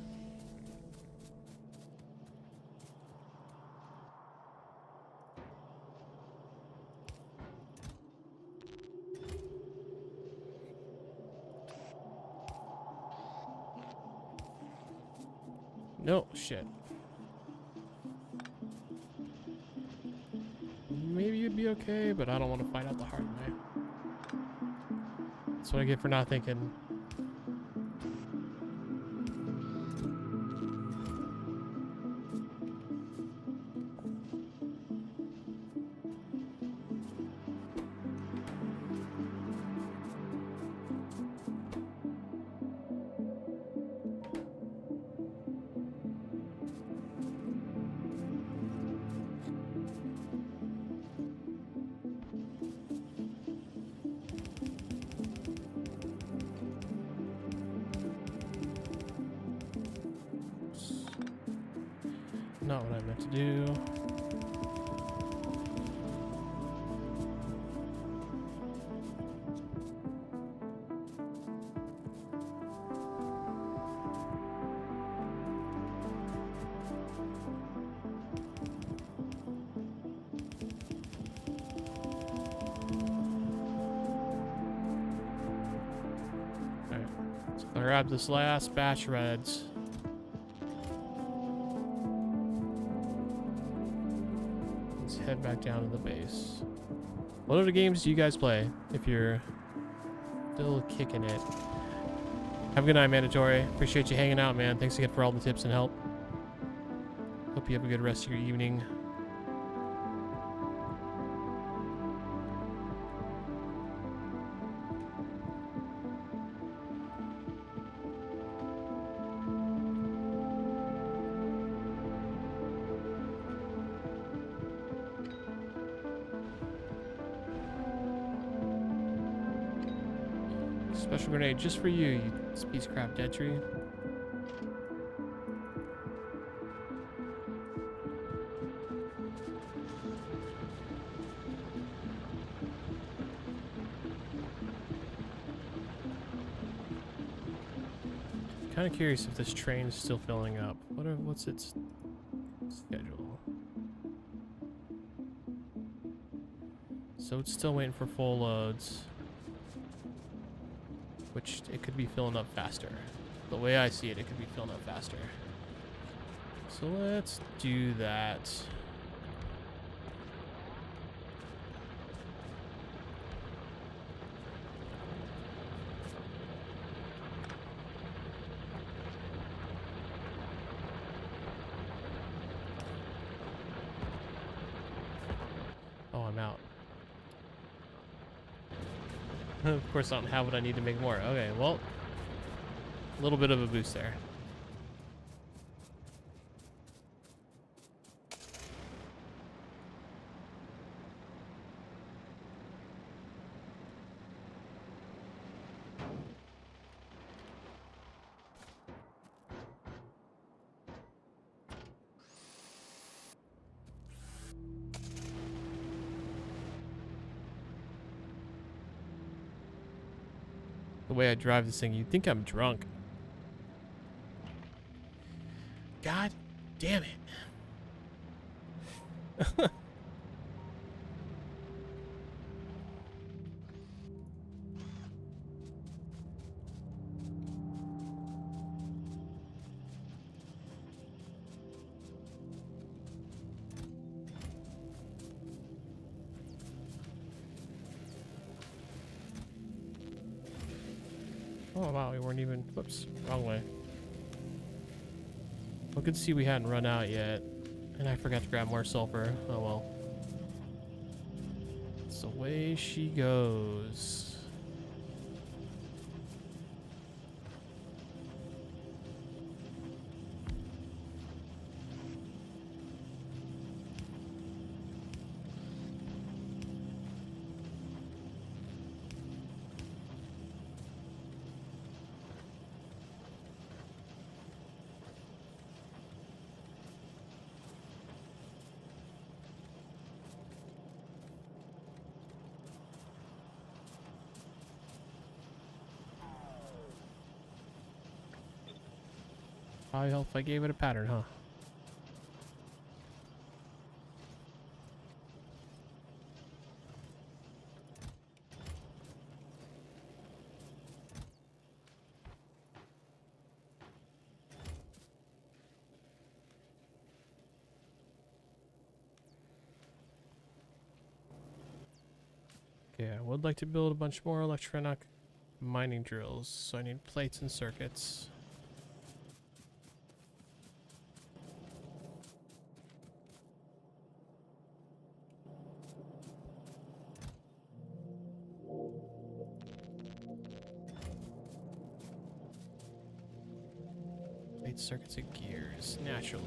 No, shit. Maybe you'd be okay, but I don't want to find out the hard way. That's what I get for not thinking. Not what I meant to do. Alright, so I grab this last batch of reds. Head back down to the base. What other games do you guys play if you're still kicking it? Have a good night, Mandatory. Appreciate you hanging out, man. Thanks again for all the tips and help. Hope you have a good rest of your evening. Special grenade just for you, you piece of crap dead tree. Kind of curious if this train is still filling up. What's its schedule? So it's still waiting for full loads. Which it could be filling up faster. The way I see it, it could be filling up faster. So let's do that. Oh, I'm out. Of course, I don't have what I need to make more. Okay, well, a little bit of a boost there. The way I drive this thing, you'd think I'm drunk. God damn it. Oh wow, we weren't even, whoops, wrong way. Well, good to see we hadn't run out yet. And I forgot to grab more sulfur. Oh well. It's the way she goes. Probably help if I gave it a pattern, huh? Okay, I would like to build a bunch more electronic mining drills, so I need plates and circuits. Plates, circuits, and gears, naturally.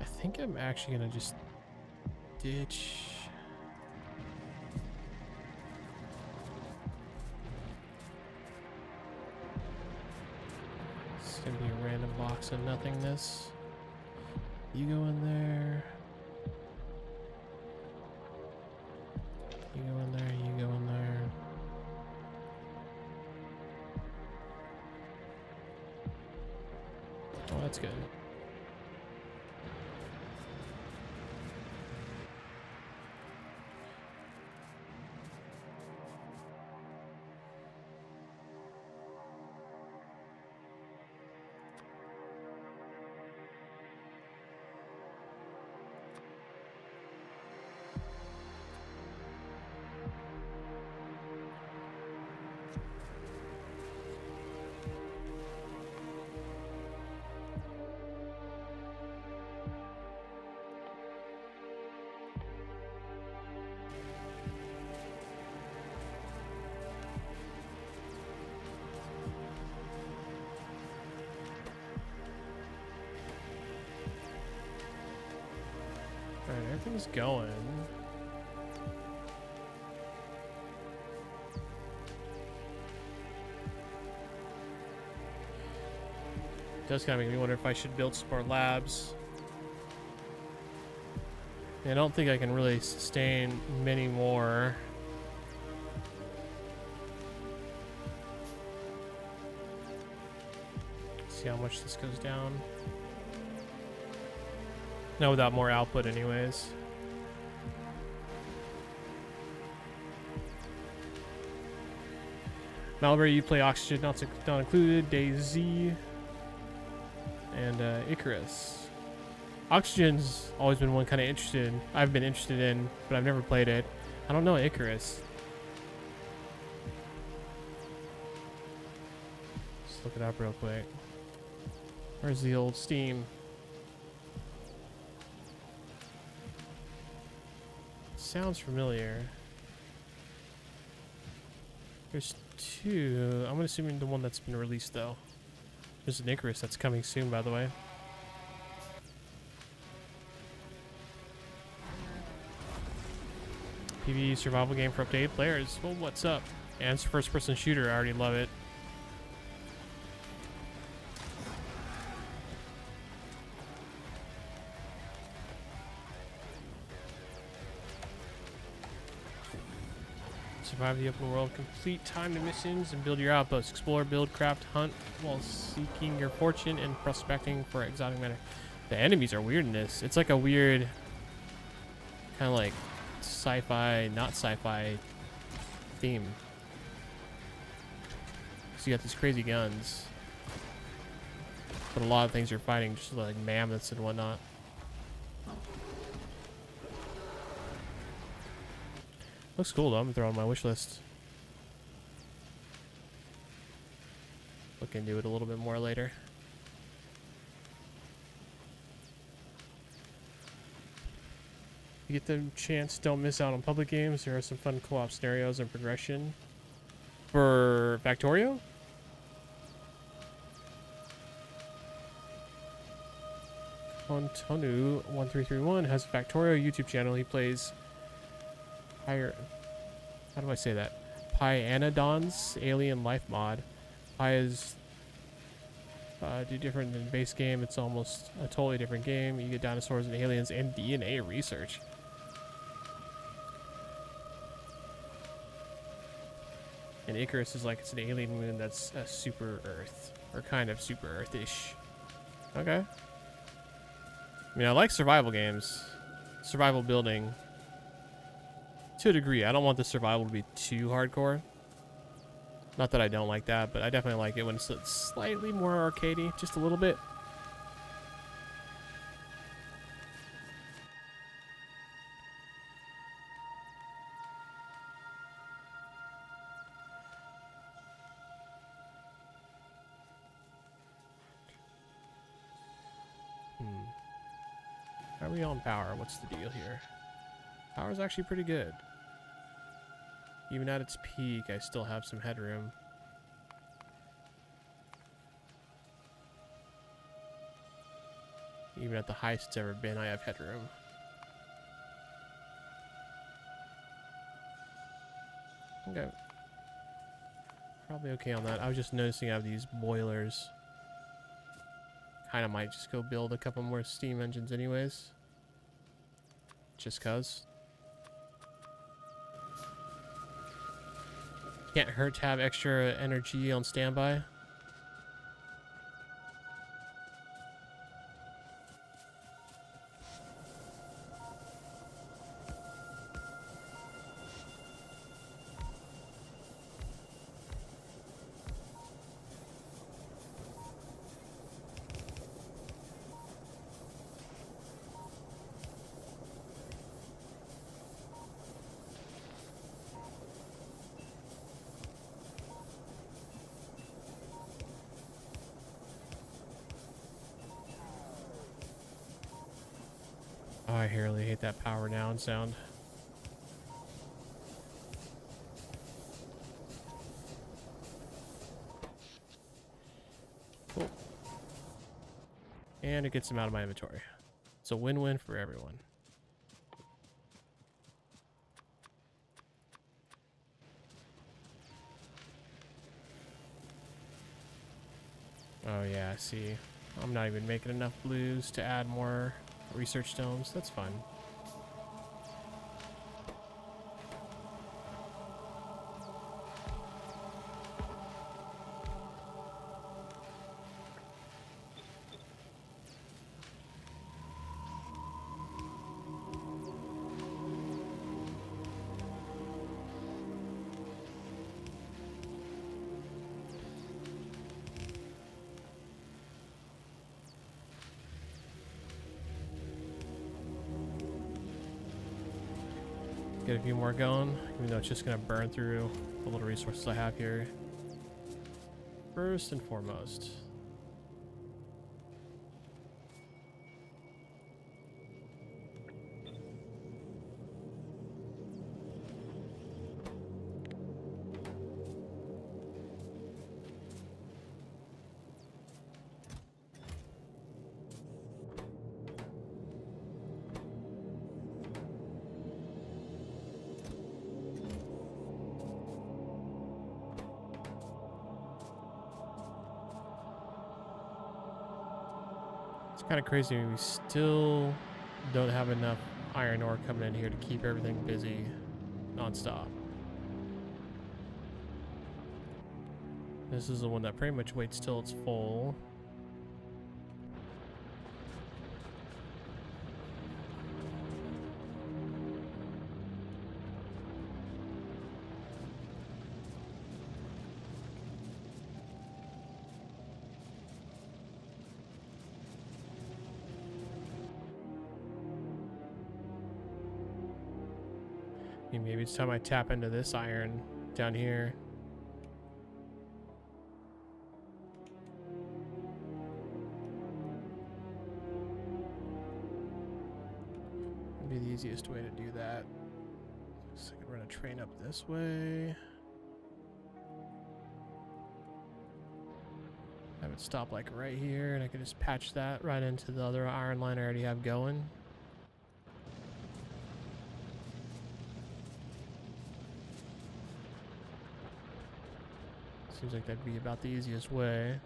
I think I'm actually gonna just ditch. It's gonna be a random box of nothingness. You go in there. You go in there, you go in there. Oh, that's good. Alright, everything's going. Does kind of make me wonder if I should build some more labs. I don't think I can really sustain many more. See how much this goes down. No, without more output anyways. Malbury, you play Oxygen, not included, DayZ, and Icarus. Oxygen's always been one kind of interested. I've been interested in, but I've never played it. I don't know Icarus. Let's look it up real quick. Where's the old Steam? Sounds familiar. There's two. I'm assuming the one that's been released though. There's an Icarus that's coming soon, by the way. PvE survival game for up to 8 players. Well, what's up? And it's a first-person shooter. I already love it. Survive the open world, complete timed missions, and build your outposts. Explore, build, craft, hunt while seeking your fortune and prospecting for exotic matter. The enemies are weird in this. It's like a weird, kind of like sci-fi, not sci-fi theme. So you got these crazy guns, but a lot of things you're fighting, just like mammoths and whatnot. Looks cool though. I'm gonna throw it on my wish list. Look into it a little bit more later. You get the chance, don't miss out on public games. There are some fun co-op scenarios and progression. For Factorio? Tonu1331 has a Factorio YouTube channel. He plays how do I say that? Pyanodon's alien life mod. Pi is do different than base game. It's almost a totally different game. You get dinosaurs and aliens and DNA research. And Icarus is like it's an alien moon that's a super Earth, or kind of super Earth-ish. Okay. I mean, I like survival games, survival building. To a degree, I don't want the survival to be too hardcore. Not that I don't like that, but I definitely like it when it's slightly more arcadey, just a little bit. How are we on power? What's the deal here? Power's actually pretty good. Even at its peak, I still have some headroom. Even at the highest it's ever been, I have headroom. Okay. Probably okay on that. I was just noticing I have these boilers. Kind of might just go build a couple more steam engines anyways. Just cuz. Can't hurt to have extra energy on standby. Oh, I really hate that power down sound. Cool. And it gets them out of my inventory. It's a win-win for everyone. Oh yeah, I see. I'm not even making enough blues to add more research stones. That's fine. Get a few more going, even though it's just going to burn through the little resources I have here. First and foremost. It's kind of crazy. We still don't have enough iron ore coming in here to keep everything busy non-stop. This is the one that pretty much waits till it's full. Maybe it's time I tap into this iron down here. Maybe the easiest way to do that is I can run a train up this way. Have it stop like right here, and I can just patch that right into the other iron line I already have going. Seems like that'd be about the easiest way.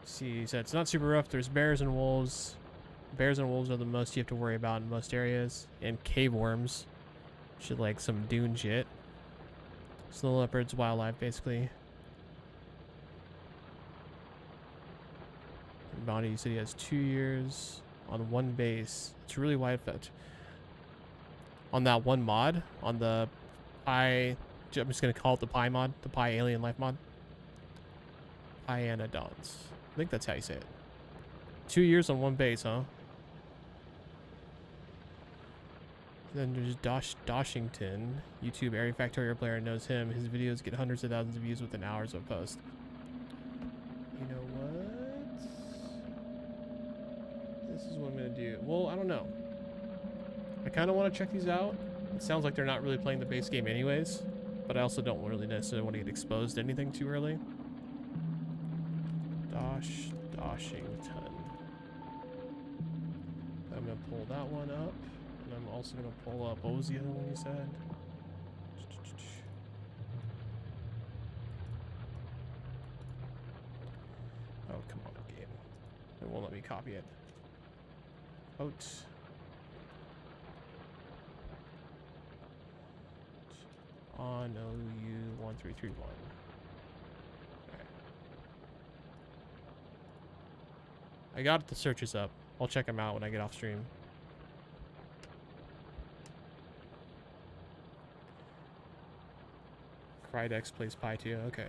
See, he said it's not super rough. There's bears and wolves. Bears and wolves are the most you have to worry about in most areas. And cave worms. Shit like some dune shit. Snow leopards, wildlife, basically. Bonnie, you said he has 2 years on one base. It's really wide fetch. On that one mod, on the Pi, I'm just gonna call it the Pi mod, the Pi Alien Life mod. Ionodons. I think that's how you say it. 2 years on one base, huh? Then there's Doshington. YouTube area Factorio player knows him. His videos get hundreds of thousands of views within hours of post. You know what? This is what I'm gonna do. Well, I don't know. I kind of want to check these out. It sounds like they're not really playing the base game anyways, but I also don't really necessarily want to get exposed to anything too early. Doshington. I'm gonna pull that one up, and I'm also gonna pull up. What was the other one you said? Oh, come on, game. It won't let me copy it. Out. On OU1331. Okay. I got the searches up. I'll check them out when I get off stream. Crydex plays Pi 2. Okay.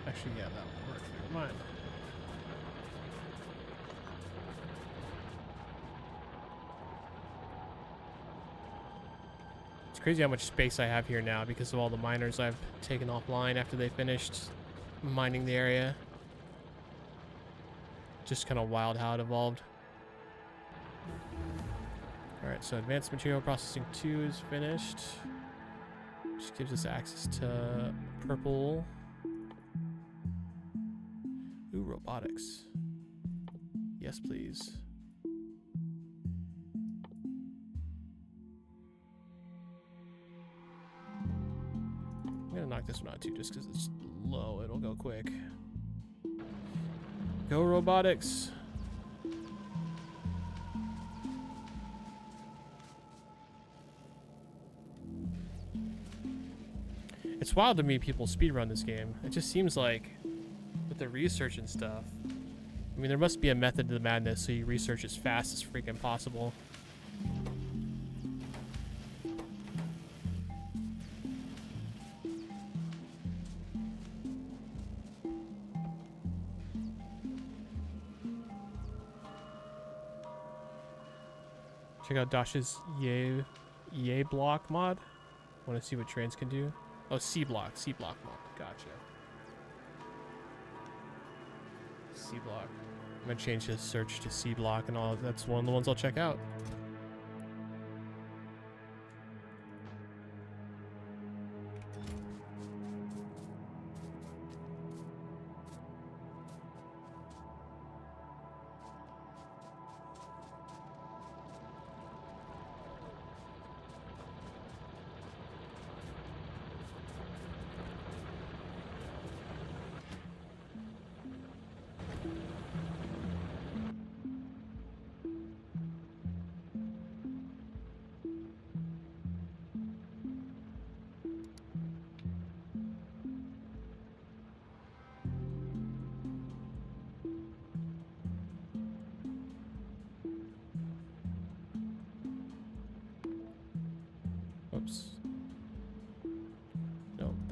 Actually, yeah, that will work. Never mind. It's crazy how much space I have here now because of all the miners I've taken offline after they finished mining the area. Just kind of wild how it evolved. Alright, so advanced material processing 2 is finished. Which gives us access to purple. Ooh, robotics. Yes, please. I'm gonna knock this one out too, just because it's low. It'll go quick. Go robotics. It's wild to me people speedrun this game. It just seems like with the research and stuff. I mean, there must be a method to the madness, so you research as fast as freaking possible. Check out Dash's Yay block mod. Want to see what trains can do? Oh, C block mod. Gotcha. C block. I'm gonna change his search to C block and all. That's one of the ones I'll check out.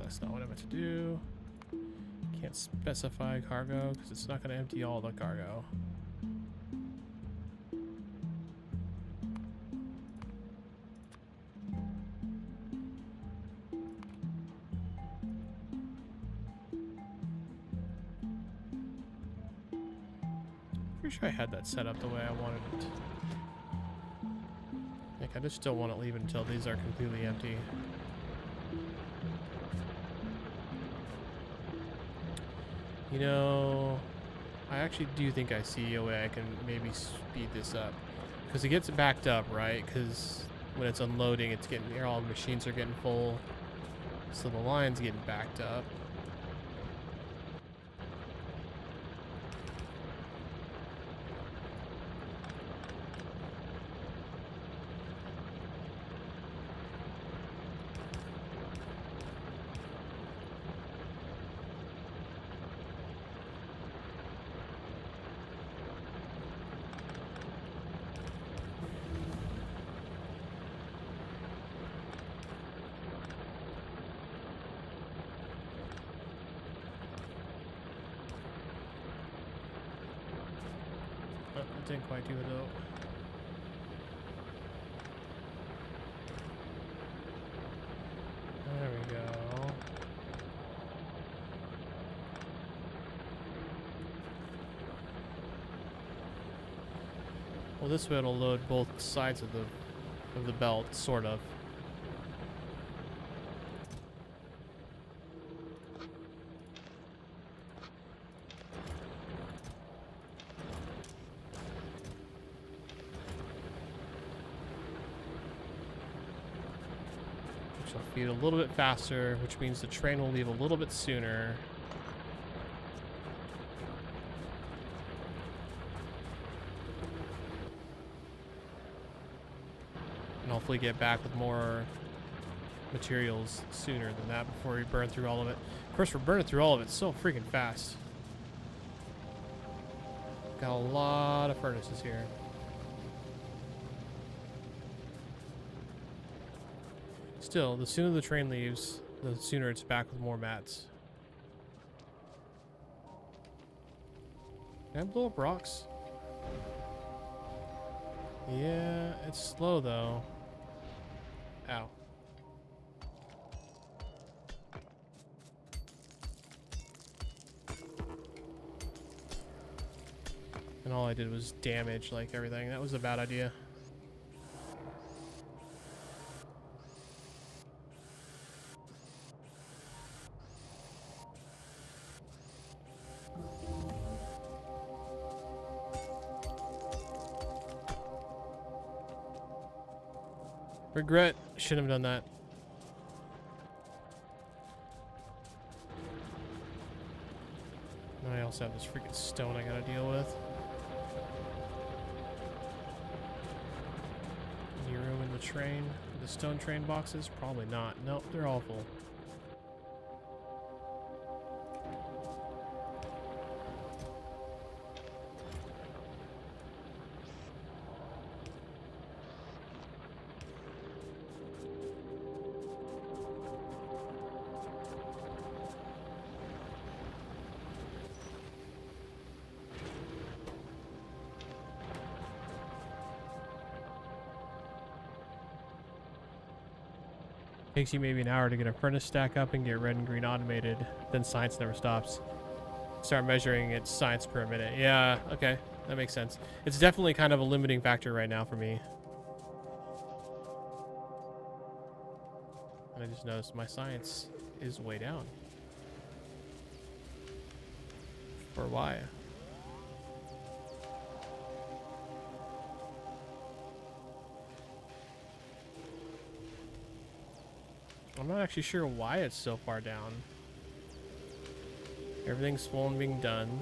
That's not what I meant to do. Can't specify cargo because it's not going to empty all the cargo. Pretty sure I had that set up the way I wanted it. Like, I just don't want to leave it until these are completely empty. You know, I actually do think I see a way I can maybe speed this up. Because it gets backed up, right? Because when it's unloading, it's getting, all the machines are getting full. So the line's getting backed up. Didn't quite do it though. There we go. Well, this way it'll load both sides of the belt, sort of. Feed a little bit faster, which means the train will leave a little bit sooner. And hopefully get back with more materials sooner than that before we burn through all of it. Of course, we're burning through all of it so freaking fast. Got a lot of furnaces here. Still, the sooner the train leaves, the sooner it's back with more mats. Can I blow up rocks? Yeah, it's slow though. Ow. And all I did was damage like everything. That was a bad idea. Regret, shouldn't have done that. Now I also have this freaking stone I gotta deal with. Any room in the train? The stone train boxes? Probably not. Nope, they're all full. Takes you maybe an hour to get a furnace stack up and get red and green automated. Then science never stops. Start measuring its science per minute. Yeah, okay. That makes sense. It's definitely kind of a limiting factor right now for me. And I just noticed my science is way down. For why? I'm not actually sure why it's so far down. Everything's full and being done.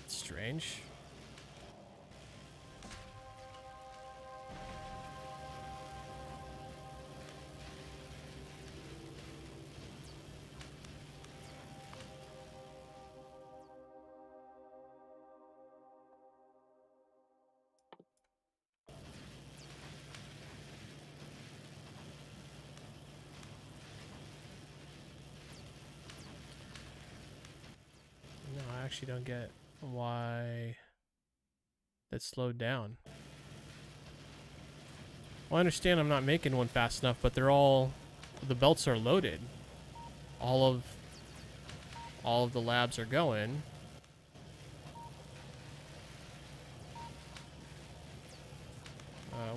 It's strange. actually don't get why that slowed down. Well, I understand I'm not making one fast enough, but they're all, the belts are loaded. All of the labs are going.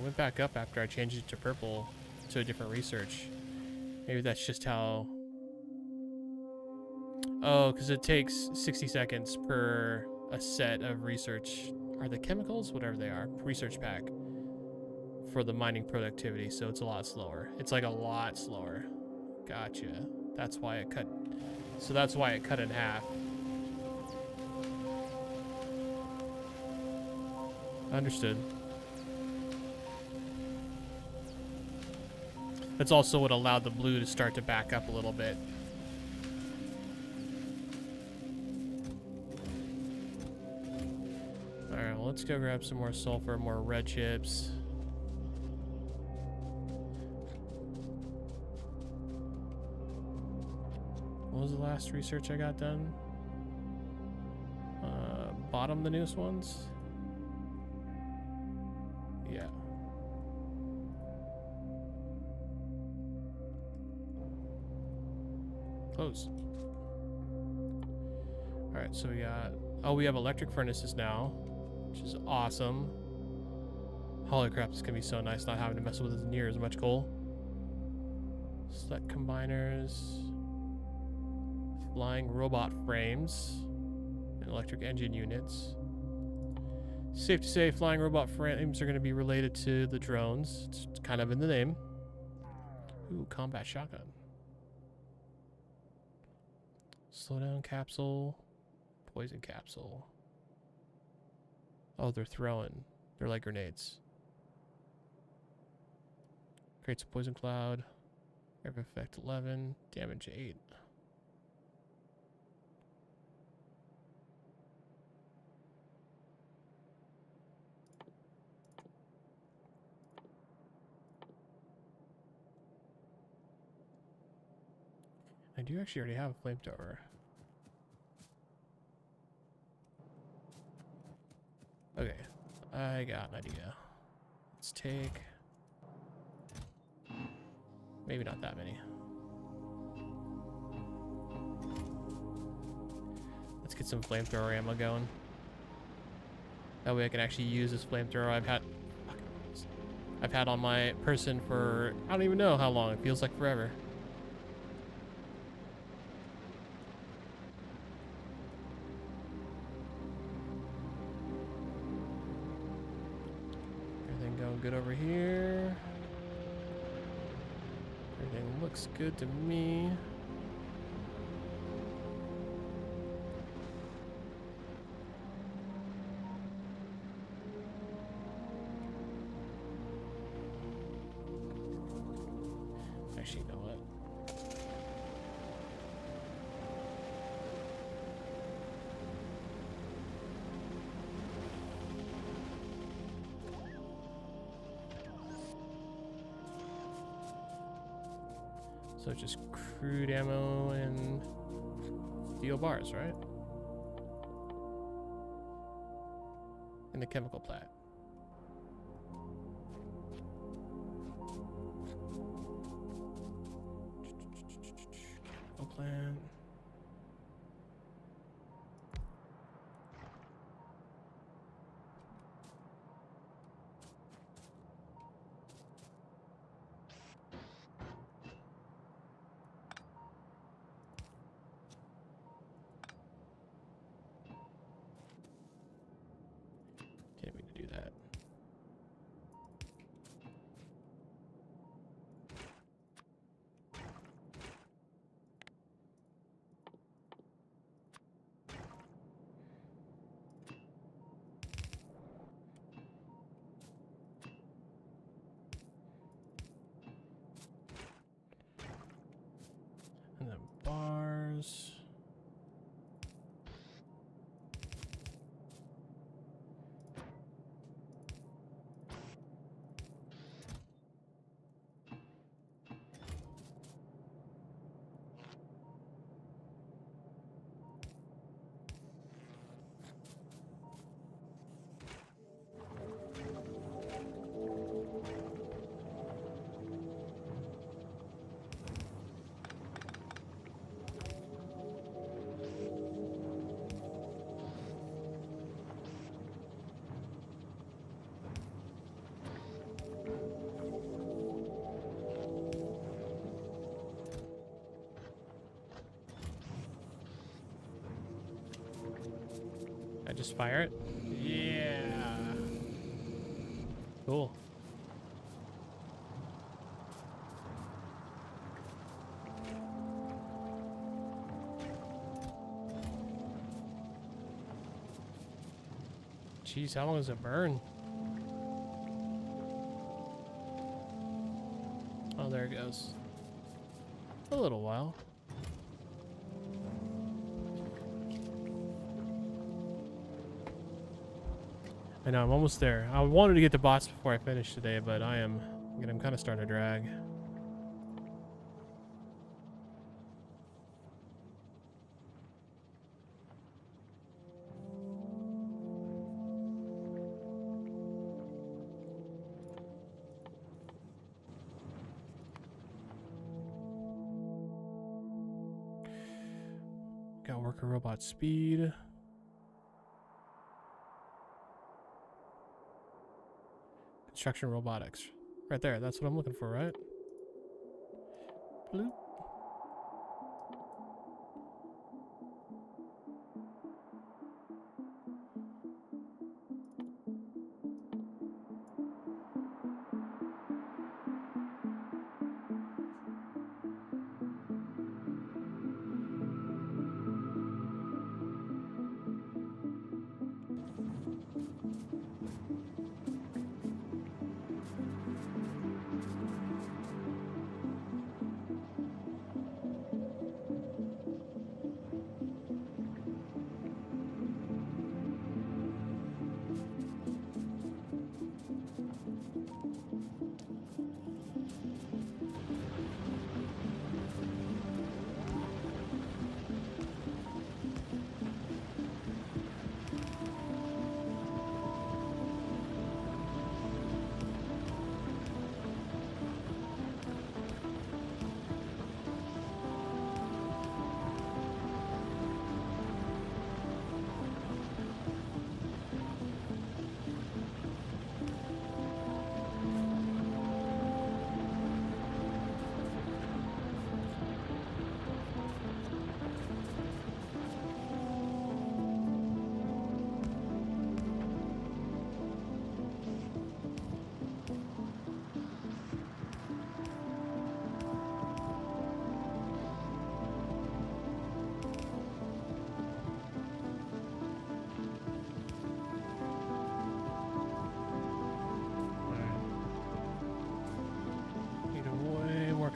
Went back up after I changed it to purple to a different research. Maybe that's just how... Oh, because it takes 60 seconds per a set of research. Are the chemicals? Whatever they are. Research pack. For the mining productivity, so it's a lot slower. It's like a lot slower. Gotcha. That's why it cut... So that's why it cut in half. Understood. That's also what allowed the blue to start to back up a little bit. Alright, well, let's go grab some more sulfur, more red chips. What was the last research I got done? Bottom the newest ones? Yeah. Close. Alright, so we got... Oh, we have electric furnaces now, which is awesome. Holy crap, this is gonna be so nice not having to mess with it near as much coal. Select combiners. Flying robot frames. And electric engine units. Safe to say, flying robot frames are gonna be related to the drones. It's kind of in the name. Ooh, combat shotgun. Slowdown capsule. Poison capsule. Oh, they're throwing. They're like grenades. Creates a poison cloud. Air effect 11. Damage 8. I do actually already have a flamethrower. Okay, I got an idea. Let's take... Maybe not that many. Let's get some flamethrower ammo going. That way I can actually use this flamethrower I've had on my person for I don't even know how long. It feels like forever. Everything going good over here. Everything looks good to me. Actually, you know what? So just crude ammo and steel bars, right? And the chemical plat. Chemical plant. Didn't mean to do that. And then bars. just fire it? Yeah. Cool. Jeez, how long does it burn? Oh, there it goes. A little while. I know, I'm almost there. I wanted to get the bots before I finish today, but I'm kind of starting to drag. Got worker robot speed. Construction robotics. Right there, that's what I'm looking for, right? Bloop.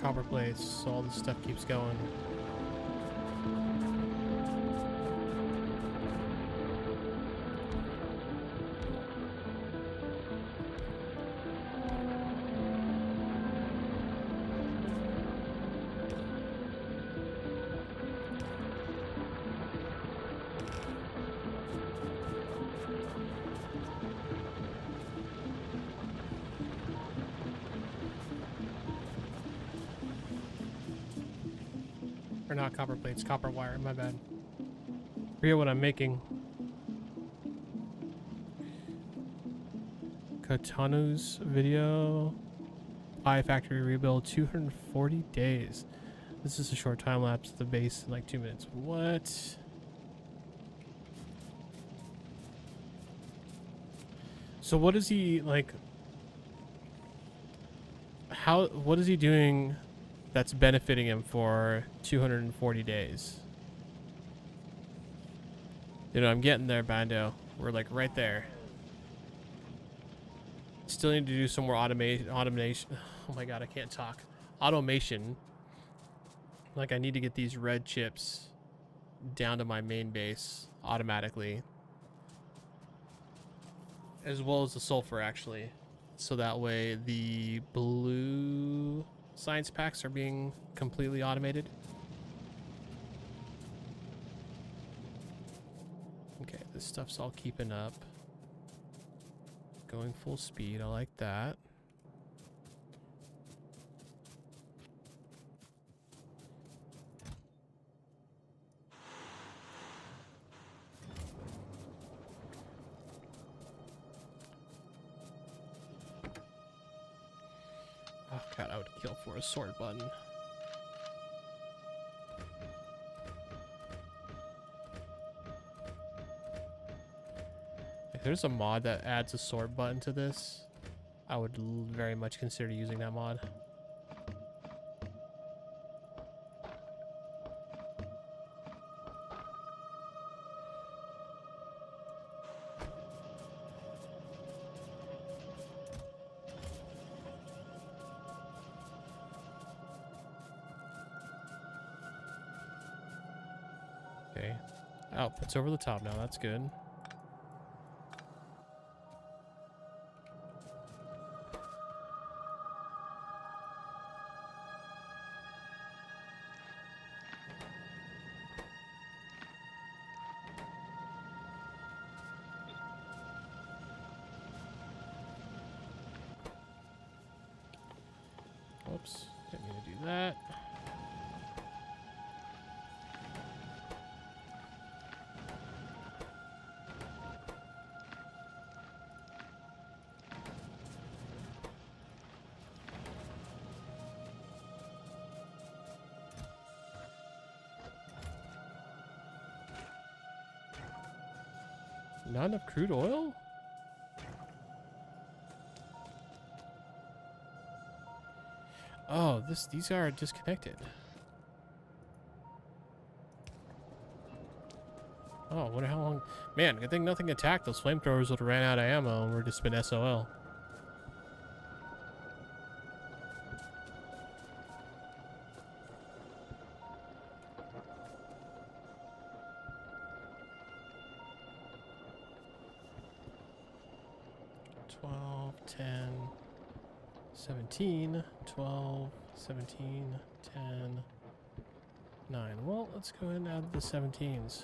Copper plates, so all this stuff keeps going. Or not copper plates, copper wire, my bad. Forget what I'm making. Katanu's video. Factory rebuild 240 days. This is a short time lapse at the base in like 2 minutes. What? So what is he like? What is he doing that's benefiting him for 240 days? You know, I'm getting there, Bando. We're like right there. Still need to do some more automation. Oh my god, I can't talk. Automation. Like I need to get these red chips down to my main base automatically. As well as the sulfur, actually. So that way the blue science packs are being completely automated. Okay, this stuff's all keeping up. Going full speed, I like that. Oh god, I would kill for a sword button. If there's a mod that adds a sort button to this, I would very much consider using that mod. Okay. Output's over the top now. That's good. Whoops. Didn't mean to do that. Not enough crude oil? Oh, these are disconnected. Oh, wonder how long. Man, good thing nothing attacked. Those flamethrowers would have ran out of ammo and we're just been SOL. $12, $10, $17, $12, $17, $10, $9. Well, let's go ahead and add the 17s.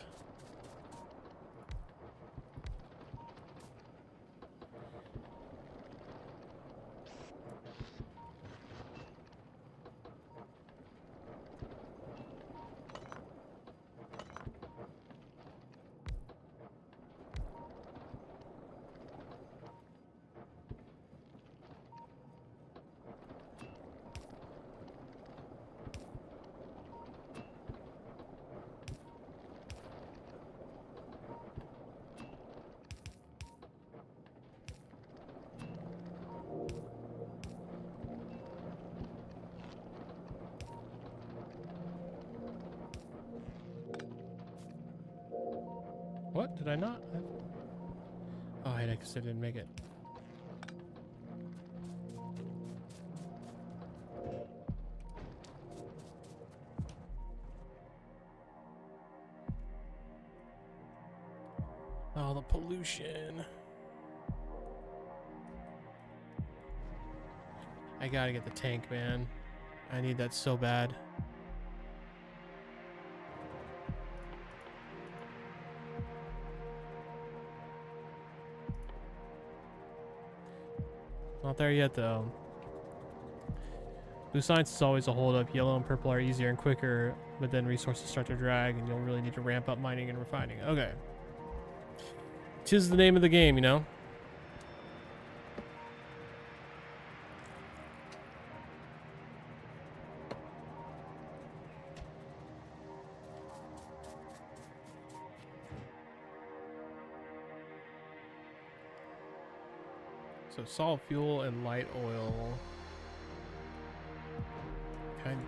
What? Did I not? Oh, I guess I didn't make it. Oh, the pollution. I gotta get the tank, man. I need that so bad. Not there yet, though. Blue science is always a holdup. Yellow and purple are easier and quicker, but then resources start to drag, and you'll really need to ramp up mining and refining. Okay. 'Tis the name of the game, you know? So solid fuel and light oil. Can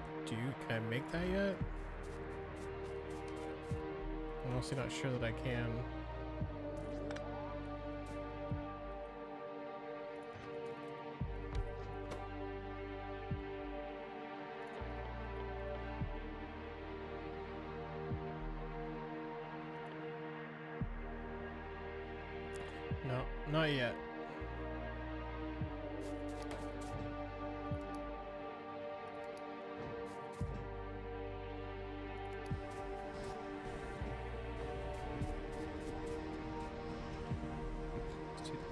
I make that yet? I'm honestly not sure that I can. No, not yet.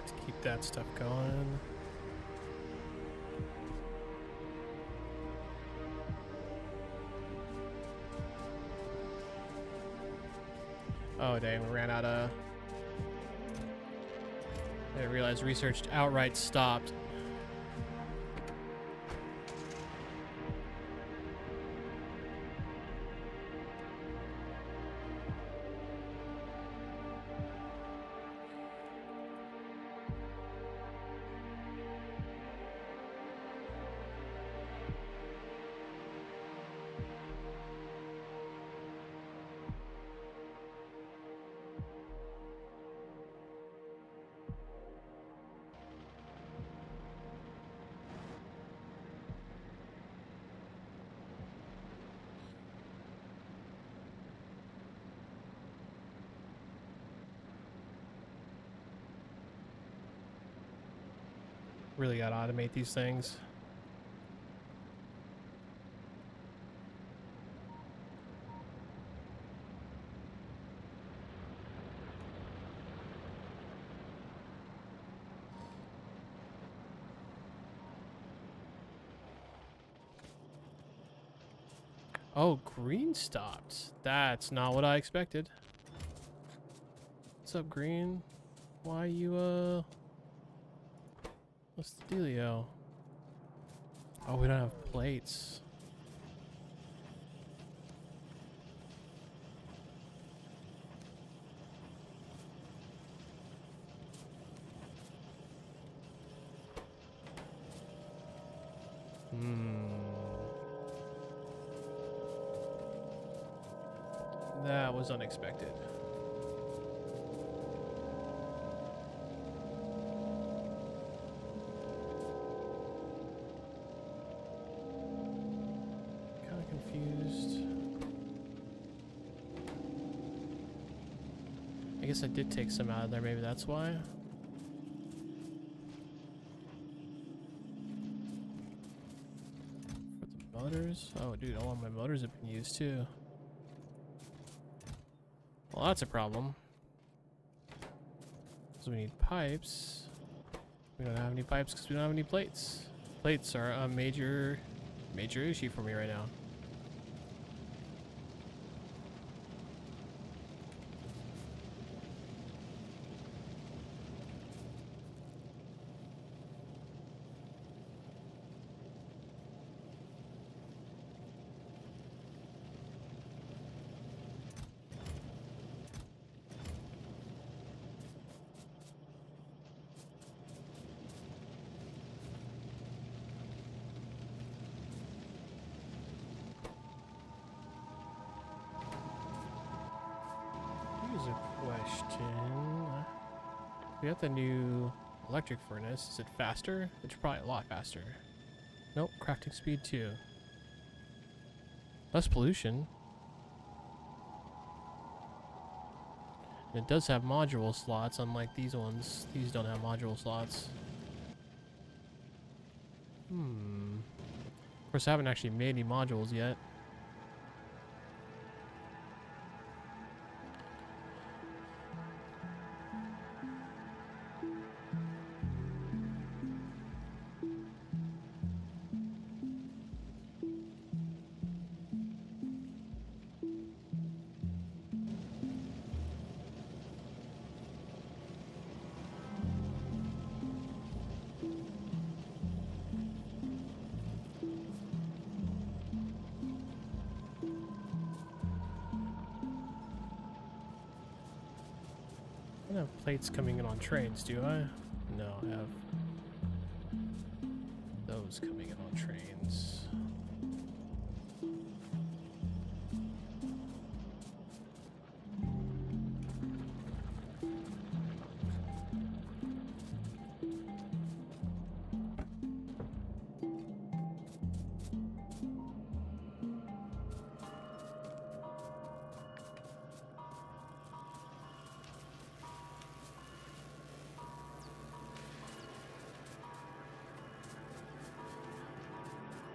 Let's keep that stuff going. Oh dang, we ran out of... I didn't realize research outright stopped. Really gotta automate these things. Oh, green stopped. That's not what I expected. What's up, green? Why you, what's the dealio? Oh, we don't have plates. That was unexpected. Kind of confused. I guess I did take some out of there, maybe that's why. For the motors? Oh dude, all of my motors have been used too. Well, that's a problem. So we need pipes. We don't have any pipes because we don't have any plates. Plates are a major issue for me right now. Here's a question. We got the new electric furnace. Is it faster? It's probably a lot faster. Nope, crafting speed too. Less pollution. And it does have module slots, unlike these ones. These don't have module slots. Of course, I haven't actually made any modules yet. I don't have plates coming in on trains, do I? No, I have those coming in on trains.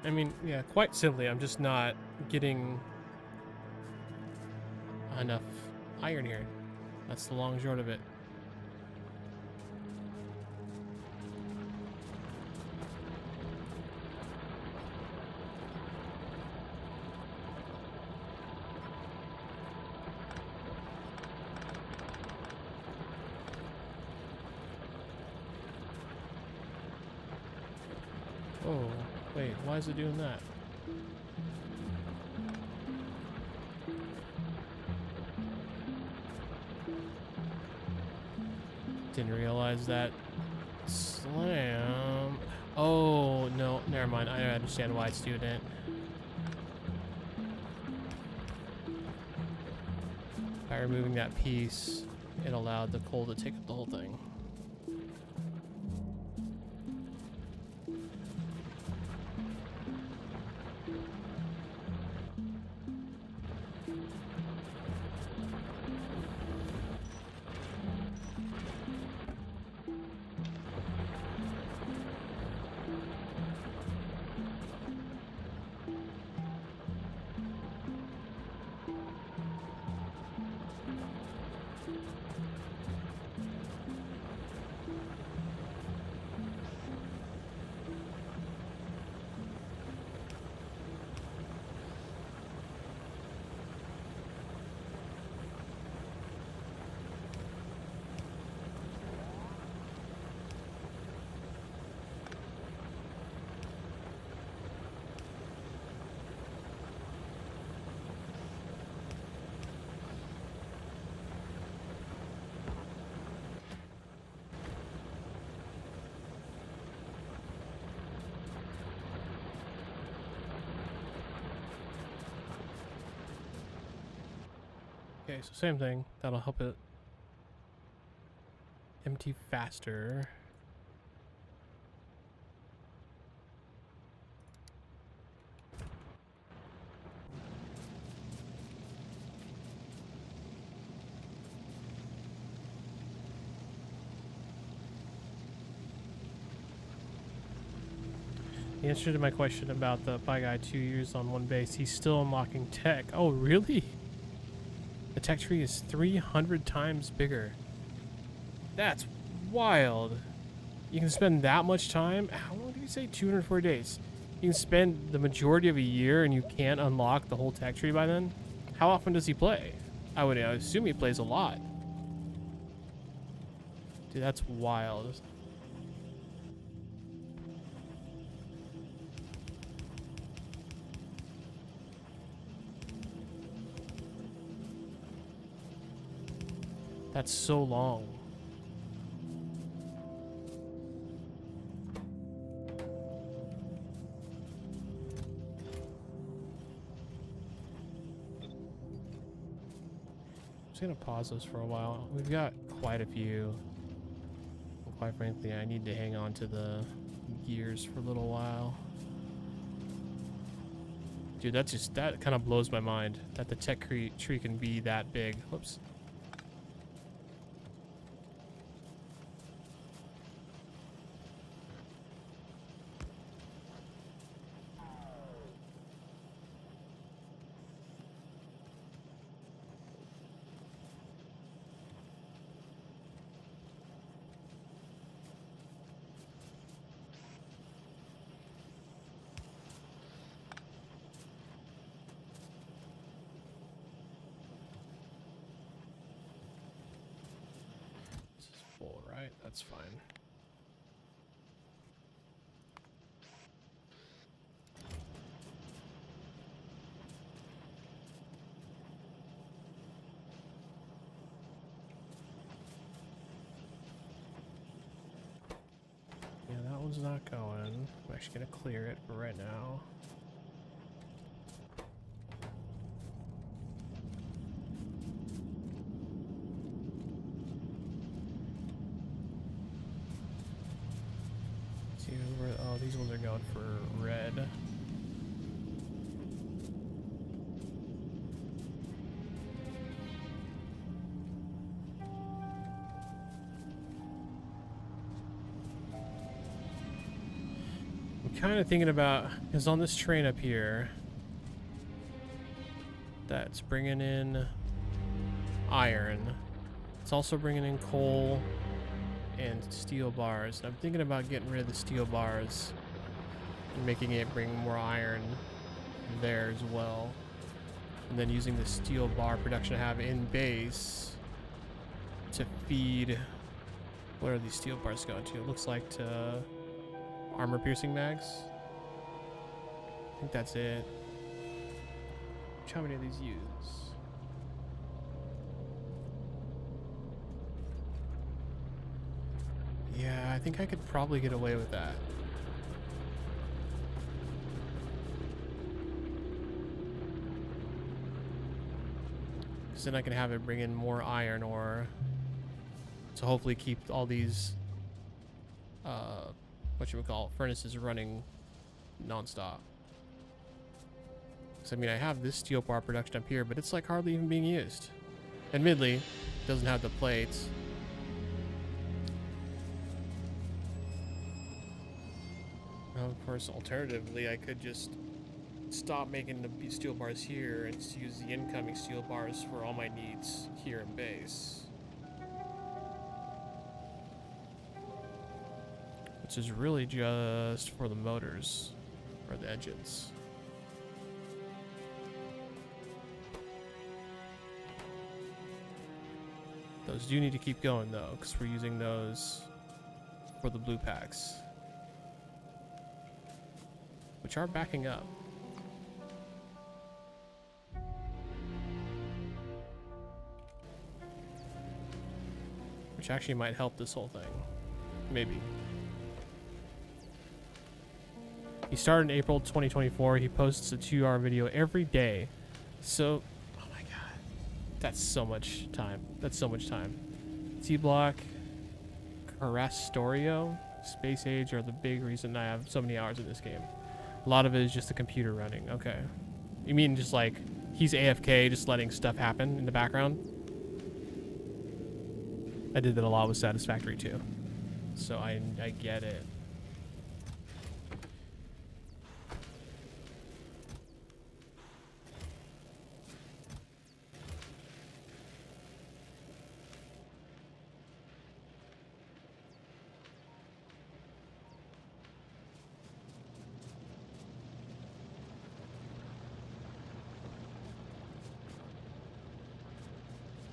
I mean, yeah, quite simply, I'm just not getting enough iron here. That's the long and short of it. Oh, wait, why is it doing that? Didn't realize that. Slam. Oh, no, never mind. I understand why it's doing it. By removing that piece, it allowed the coal to take up the whole thing. Okay, so same thing. That'll help it empty faster. The answer to my question about the Pi Guy 2 years on one base, he's still unlocking tech. Oh, really? The tech tree is 300 times bigger. That's wild. You can spend that much time. How long did you say? 204 days. You can spend the majority of a year and you can't unlock the whole tech tree by then? How often does he play? I would assume he plays a lot. Dude, that's wild. That's so long. I'm just gonna pause this for a while. We've got quite a few. And quite frankly, I need to hang on to the gears for a little while. Dude, that kind of blows my mind that the tech tree can be that big. Whoops. Right, that's fine. Yeah, that one's not going. I'm actually gonna clear it for right now. Oh, these ones are going for red. I'm kind of thinking about, because on this train up here, that's bringing in iron. It's also bringing in coal and steel bars. I'm thinking about getting rid of the steel bars and making it bring more iron there as well, and then using the steel bar production I have in base to feed, what are these steel bars going to? It looks like to armor piercing mags. I think that's it. How many of these use? Yeah, I think I could probably get away with that. Because then I can have it bring in more iron ore to hopefully keep all these, furnaces running non-stop. Because, I mean, I have this steel bar production up here, but it's like hardly even being used. Admittedly, it doesn't have the plates. Of course, alternatively, I could just stop making the steel bars here and just use the incoming steel bars for all my needs here in base. Which is really just for the motors or the engines. Those do need to keep going though, because we're using those for the blue packs, which are backing up. Which actually might help this whole thing. Maybe. He started in April 2024. He posts a 2-hour video every day. So, oh my god. That's so much time. That's so much time. T-Block, Carastorio, Space Age are the big reason I have so many hours in this game. A lot of it is just the computer running. Okay. You mean just like he's AFK, just letting stuff happen in the background? I did that a lot with Satisfactory too. So I get it.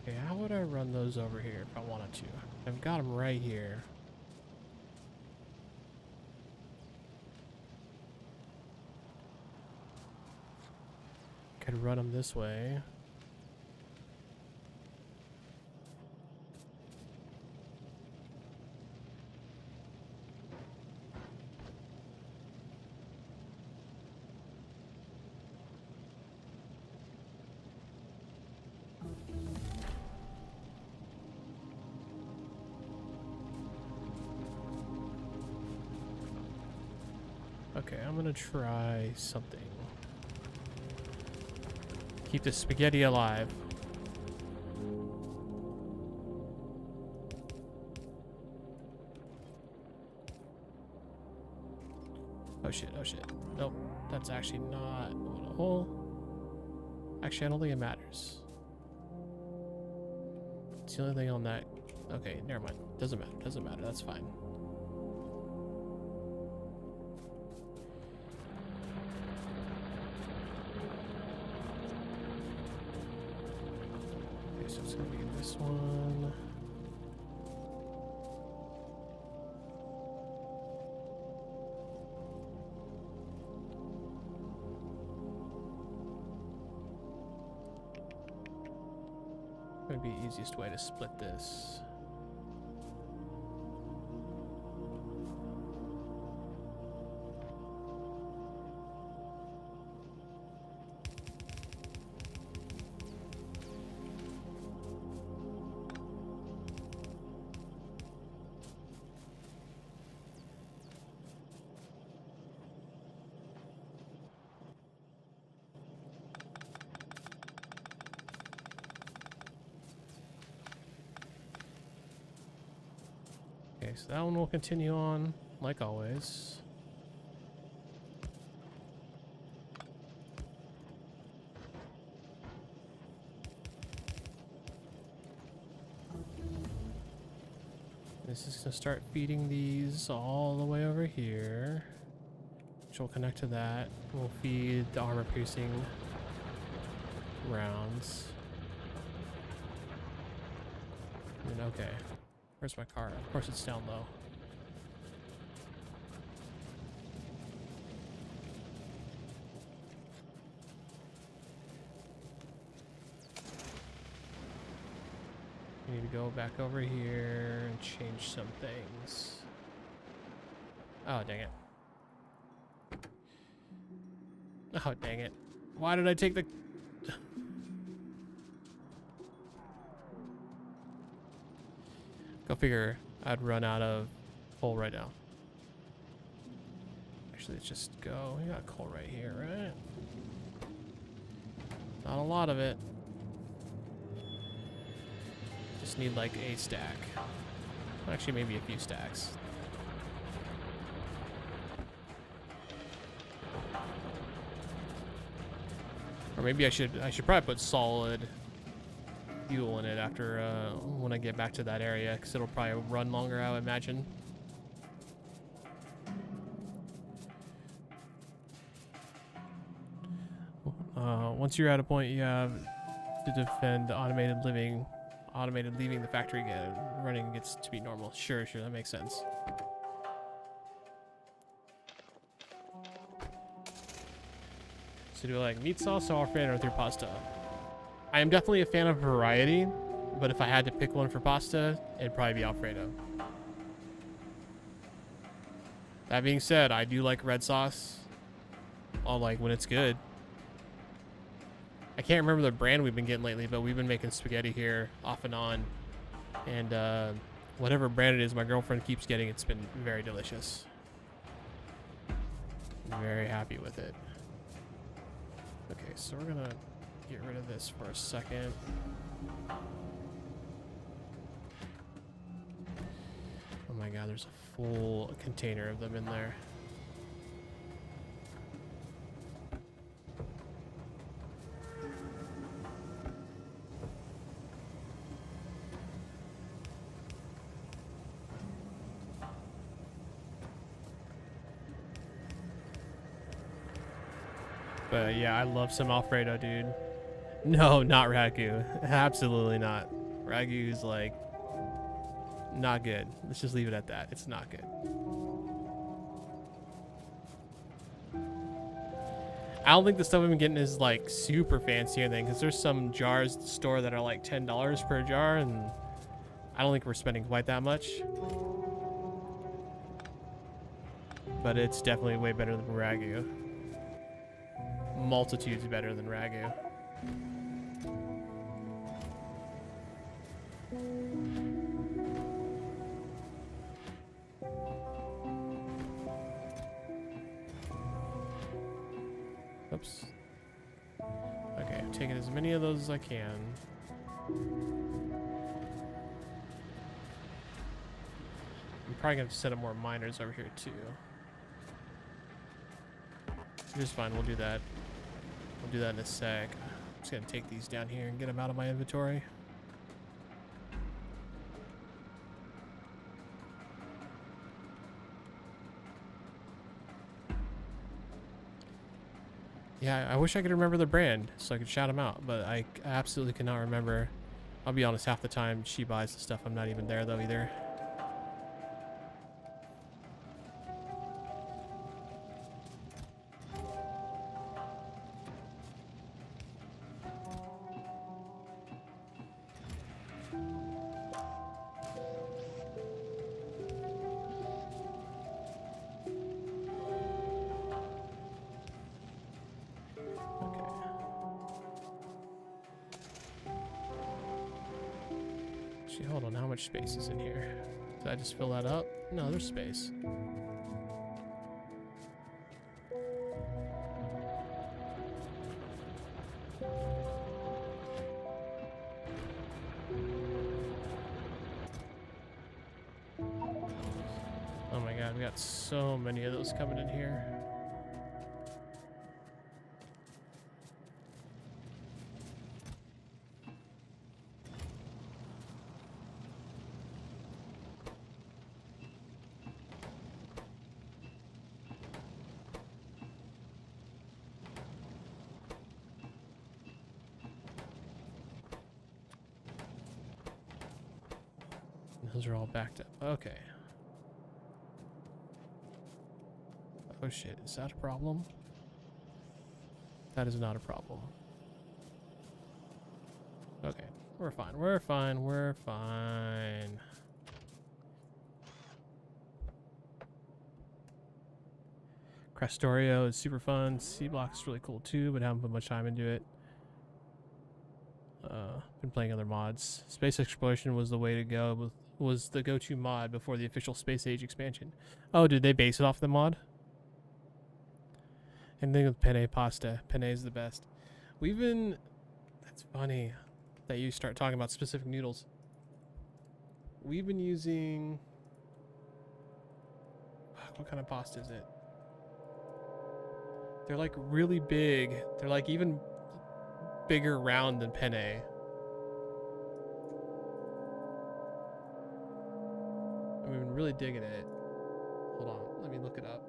Okay, how would I run those over here if I wanted to? I've got them right here. Could run them this way. Okay, I'm gonna try something. Keep the spaghetti alive. Oh shit, oh shit. Nope, that's actually not a hole. Actually, I don't think it matters. It's the only thing on that. Okay, never mind. Doesn't matter, doesn't matter, that's fine. So it's gonna be this one. Would be the easiest way to split this. Okay, so that one will continue on, like always. This is going to start feeding these all the way over here, which will connect to that. We'll feed the armor-piercing rounds. And then, okay. Where's my car? Of course it's down low. We need to go back over here and change some things. Oh, dang it. Oh, dang it. Why did I take the... Go figure I'd run out of coal right now. Actually, let's just go. We got coal right here, right? Not a lot of it. Just need like a stack. Actually, maybe a few stacks. Or maybe I should probably put solid fuel in it after when I get back to that area, because it'll probably run longer, I would imagine. Once you're at a point you have to defend automated leaving the factory, running gets to be normal. Sure, that makes sense. So do I like meat sauce or Alfredo with your pasta? I am definitely a fan of variety, but if I had to pick one for pasta, it'd probably be Alfredo. That being said, I do like red sauce. Like when it's good. I can't remember the brand we've been getting lately, but we've been making spaghetti here off and on. And whatever brand it is my girlfriend keeps getting, it's been very delicious. I'm very happy with it. Okay, so we're gonna get rid of this for a second. Oh my god, there's a full container of them in there. But yeah, I love some Alfredo, dude. No, not Ragu. Absolutely not. Ragu is like not good. Let's just leave it at that. It's not good. I don't think the stuff we've been getting is like super fancy or anything, because there's some jars at the store that are like $10 per jar, and I don't think we're spending quite that much. But it's definitely way better than Ragu. Multitudes better than Ragu. Oops. Okay, I'm taking as many of those as I can. I'm probably gonna have to set up more miners over here too. Just fine, we'll do that. We'll do that in a sec. I'm just gonna take these down here and get them out of my inventory. Yeah, I wish I could remember the brand so I could shout them out, but I absolutely cannot remember. I'll be honest, half the time she buys the stuff, I'm not even there though either. Hold on, how much space is in here? Did I just fill that up? No, there's space. Oh my god, we got so many of those coming in here. Those are all backed up. Okay. Oh shit, is that a problem? That is not a problem. Okay, we're fine, we're fine, we're fine. Factorio is super fun. C-Block is really cool too, but haven't put much time into it. Been playing other mods. Space Exploration was the way to go. Was the go-to mod before the official Space Age expansion. Oh, did they base it off the mod? Anything with penne pasta. Penne is the best. We've been... That's funny that you start talking about specific noodles. We've been using... What kind of pasta is it? They're like really big. They're like even bigger round than penne. We've been really digging it. Hold on, let me look it up.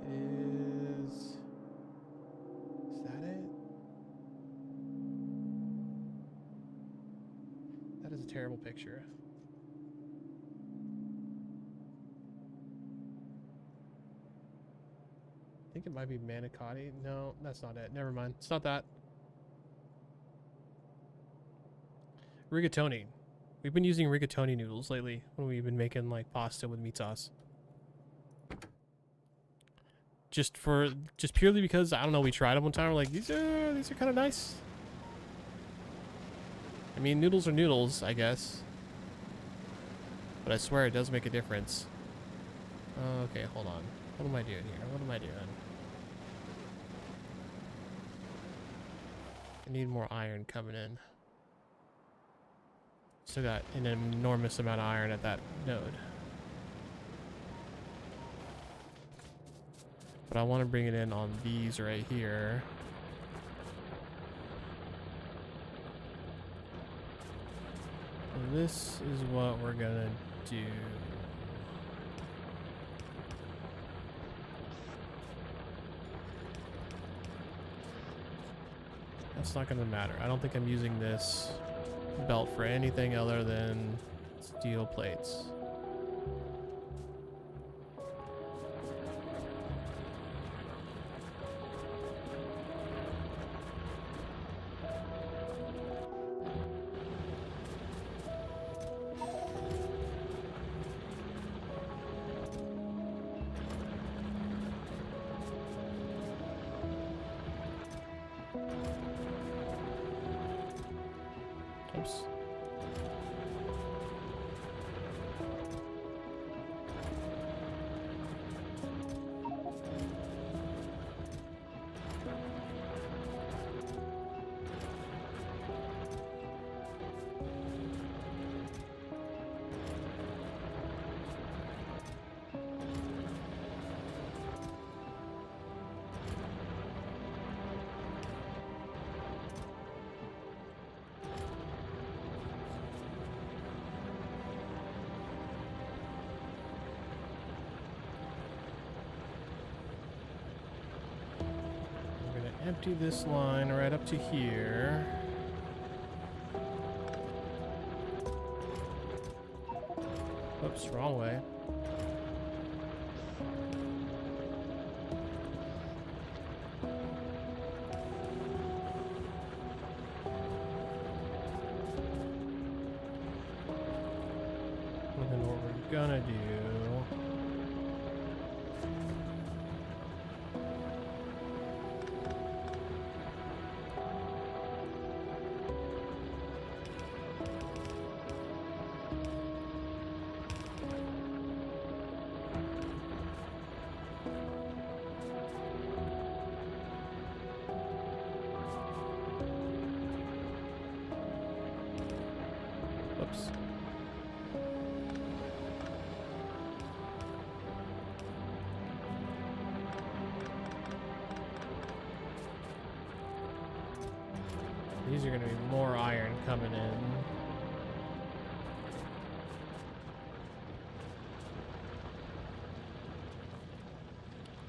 Is that it? That is a terrible picture. I think it might be manicotti. No, that's not it. Never mind. It's not that. Rigatoni. We've been using rigatoni noodles lately when we've been making like pasta with meat sauce. just purely because I don't know. We tried them one time. We're like, these are kind of nice. I mean, noodles are noodles, I guess. But I swear it does make a difference. Okay, hold on. What am I doing here? What am I doing? I need more iron coming in. Still got an enormous amount of iron at that node. But I want to bring it in on these right here. And this is what we're gonna do. That's not gonna matter. I don't think I'm using this belt for anything other than steel plates. Oops. Empty this line right up to here. Oops, wrong way. And then what we're gonna do. Oops. These are going to be more iron coming in.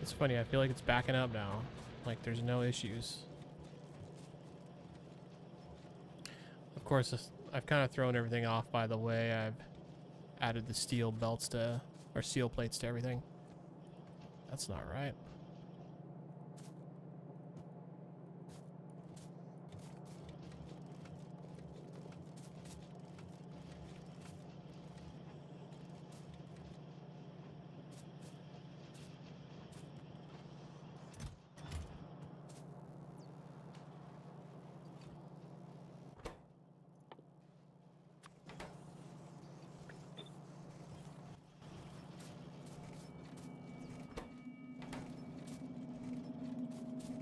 It's funny, I feel like it's backing up now. Like there's no issues. Of course, I've kind of thrown everything off by the way I've added the steel belts to, or steel plates to everything. That's not right.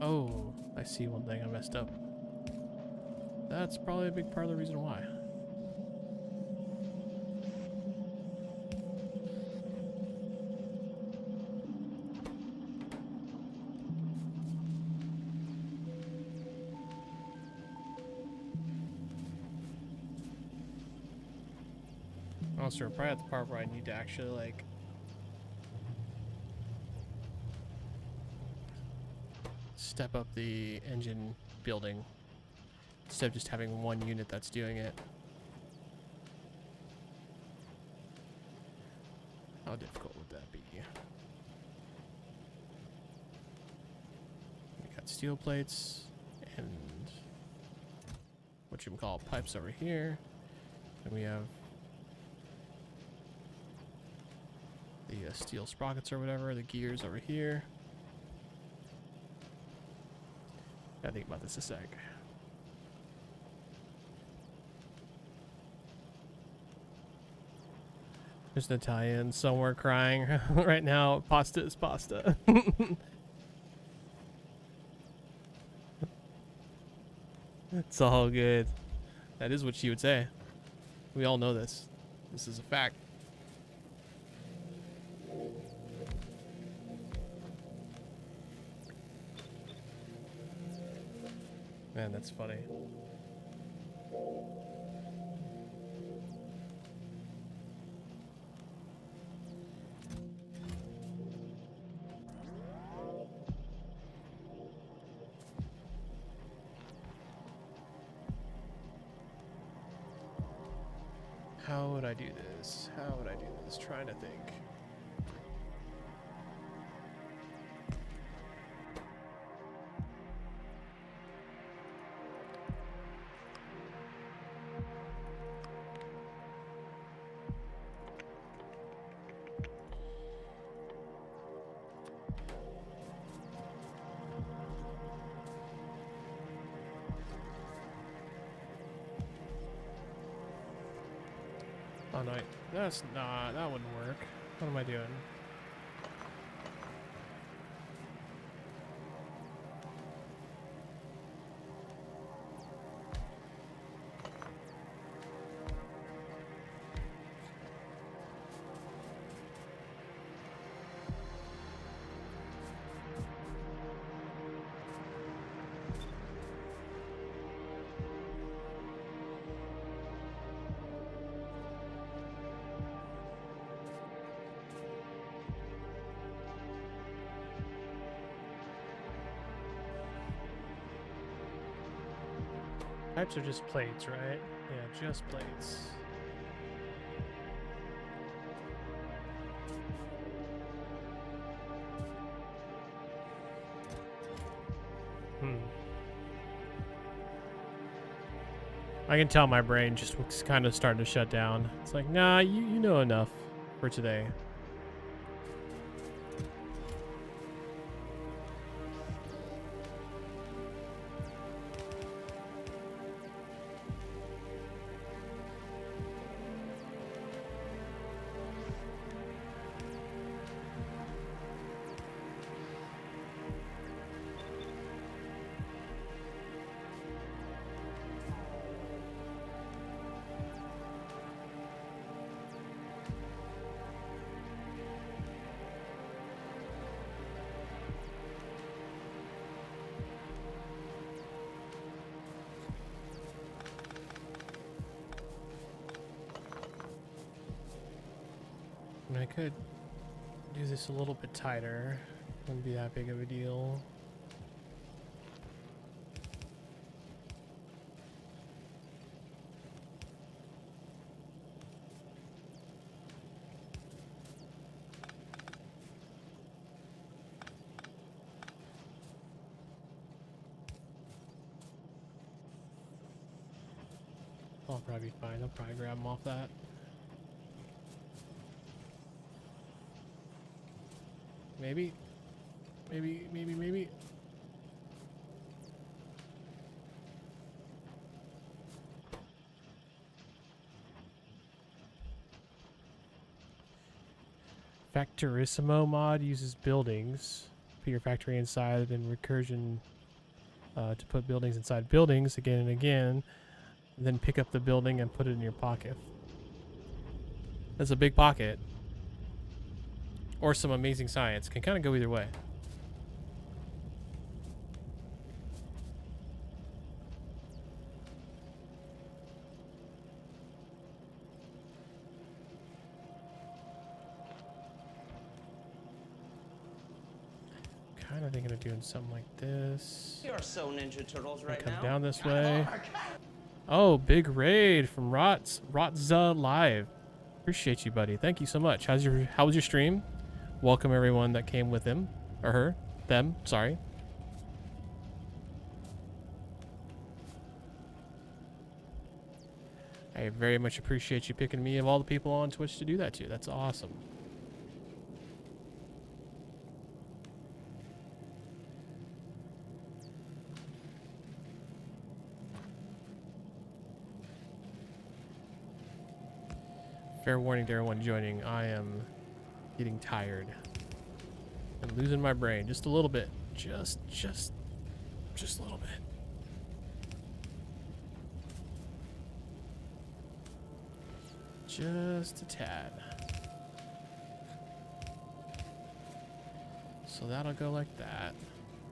Oh, I see one thing I messed up. That's probably a big part of the reason why. Also, we're probably at the part where I need to actually, like, step up the engine building instead of just having one unit that's doing it. How difficult would that be? We got steel plates and what you can call pipes over here. And we have the steel sprockets or whatever, the gears over here. Gotta think about this a sec. There's an Italian somewhere crying right now. Pasta is pasta. It's all good. That is what she would say. We all know this. This is a fact. Man, that's funny. How would I do this? How would I do this? Trying to think. Oh no, that's not, that wouldn't work. What am I doing? Types are just plates, right? Yeah, just plates. I can tell my brain just was kind of starting to shut down. It's like, nah, you know enough for today. I mean, I could do this a little bit tighter. Wouldn't be that big of a deal. I'll probably be fine. I'll probably grab them off that. Maybe. Factorissimo mod uses buildings. Put your factory inside and recursion to put buildings inside buildings again and again. And then pick up the building and put it in your pocket. That's a big pocket. Or some amazing science. Can kind of go either way. Kind of thinking of doing something like this. You're so Ninja Turtles right come now. down this way. Oh, big raid from Rotza Live. Appreciate you, buddy. Thank you so much. How was your stream? Welcome everyone that came with him or her, them. Sorry. I very much appreciate you picking me of all the people on Twitch to do that to. That's awesome. Fair warning to everyone joining. I am getting tired and losing my brain just a little bit. Just a little bit. Just a tad. So that'll go like that.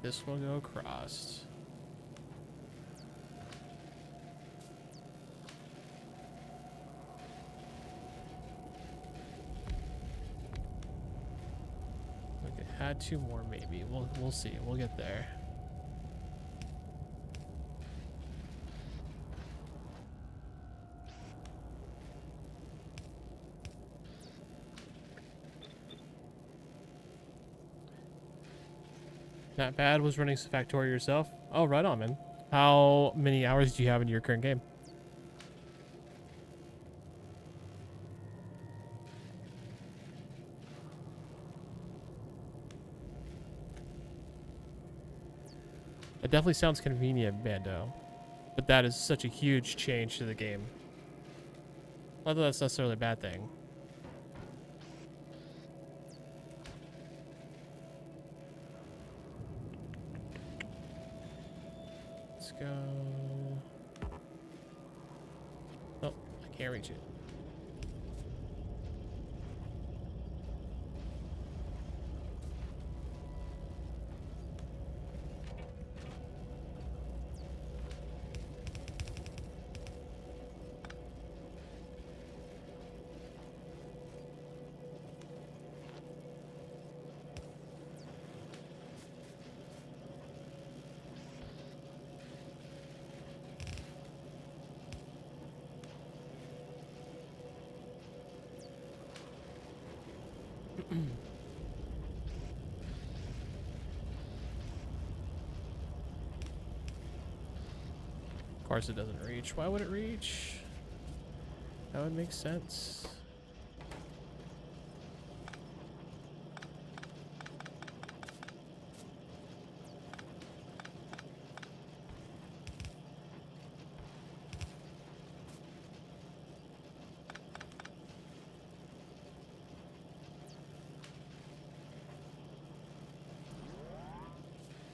This will go across. Okay, add 2 more maybe. We'll see. We'll get there. Not bad. Was running Factorio yourself? Oh, right on, man. How many hours do you have in your current game? It definitely sounds convenient, Bando. But that is such a huge change to the game. Not that that's necessarily a bad thing. Let's go. Oh, I can't reach it. Of course it doesn't reach. Why would it reach? That would make sense.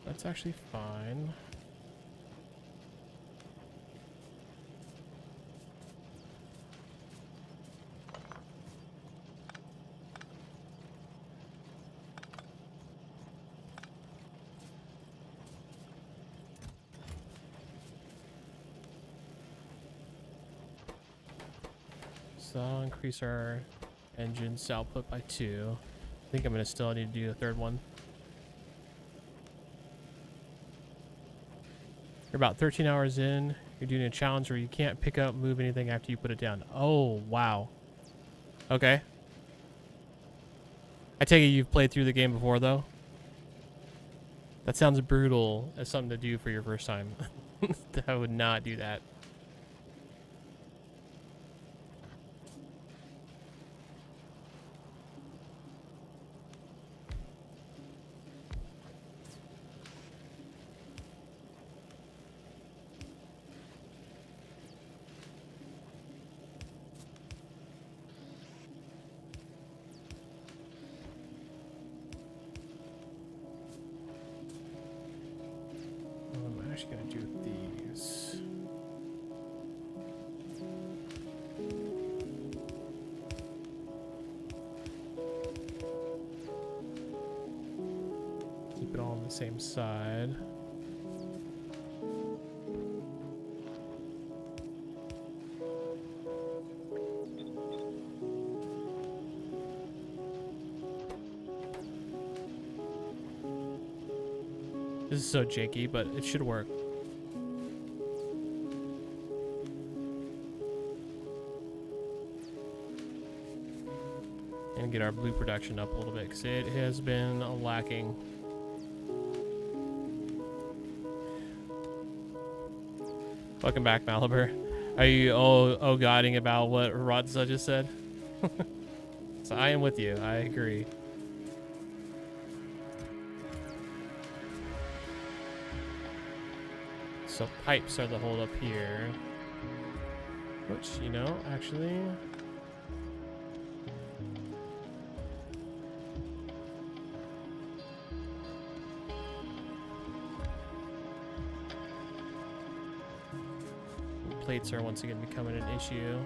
That's actually fine. So I'll increase our engine's output by 2. I think I'm gonna still need to do the 3rd one. You're about 13 hours in. You're doing a challenge where you can't pick up, move anything after you put it down. Oh, wow. Okay. I take it you've played through the game before, though? That sounds brutal as something to do for your first time. I would not do that. I'm actually gonna do these. Keep it all on the same side. This is so janky, but it should work. And get our blue production up a little bit, because it has been lacking. Welcome back, Malibu. Are you oh-godding about what Rodza just said? So I am with you. I agree. So pipes are the hold up here. Which, you know, actually... plates are once again becoming an issue.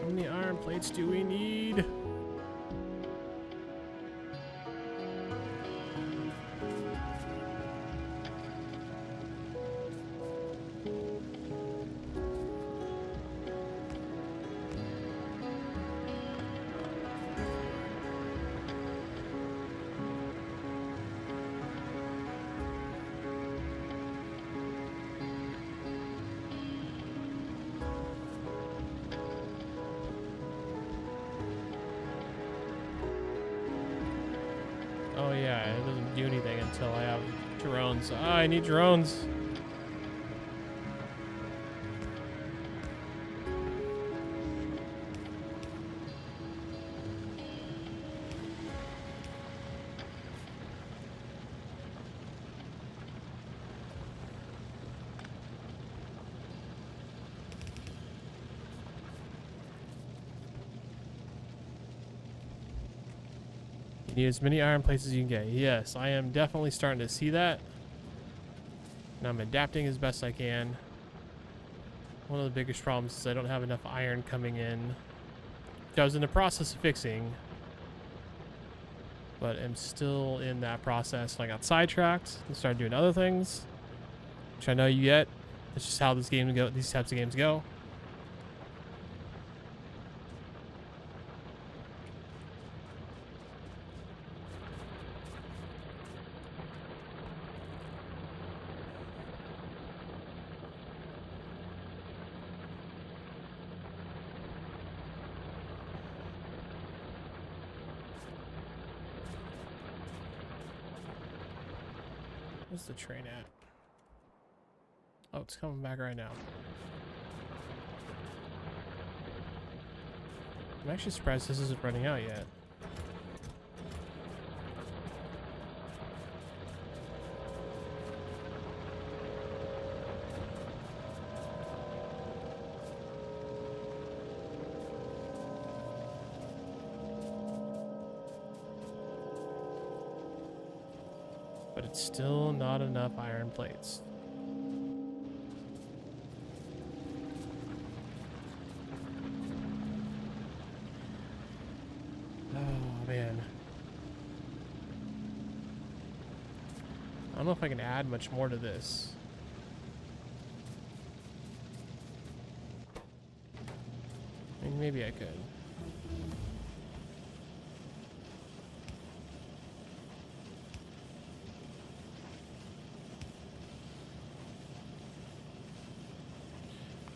How many iron plates do we need? Oh yeah, it doesn't do anything until I have drones. Ah, I need drones. You need as many iron plates as you can get. Yes, I am definitely starting to see that. And I'm adapting as best I can. One of the biggest problems is I don't have enough iron coming in, which I was in the process of fixing. But I'm still in that process. And I got sidetracked and started doing other things, which I know you get. It's just how this game go. These types of games go. Where's the train at? Oh, it's coming back right now. I'm actually surprised this isn't running out yet. But it's still not enough iron plates. Oh, man. I don't know if I can add much more to this. I mean, maybe I could.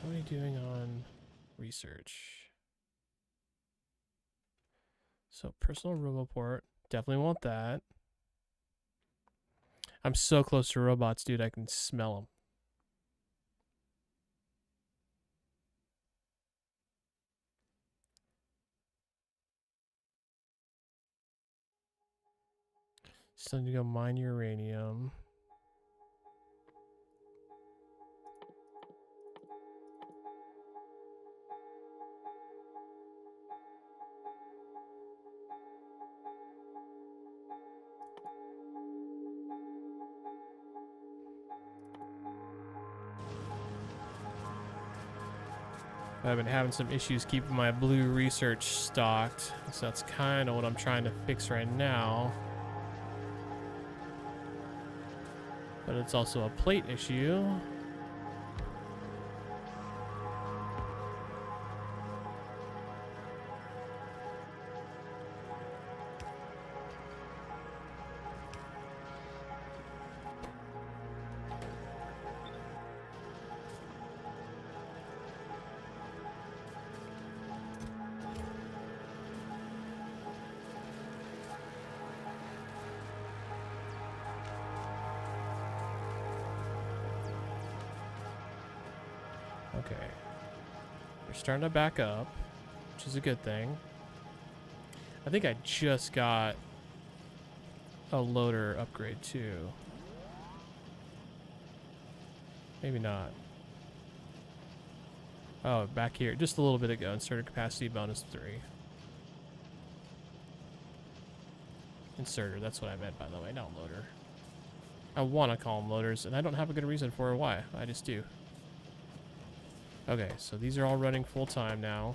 How are we doing on research? So personal roboport, definitely want that. I'm so close to robots, dude. I can smell them. Still need to go mine uranium. I've been having some issues keeping my blue research stocked, so that's kind of what I'm trying to fix right now. But it's also a plate issue. Okay. They're starting to back up, which is a good thing. I think I just got a loader upgrade too. Maybe not. Oh, back here, just a little bit ago, inserted capacity bonus 3. Inserter, that's what I meant, by the way, not loader. I want to call them loaders, and I don't have a good reason for why. I just do. Okay, so these are all running full time now.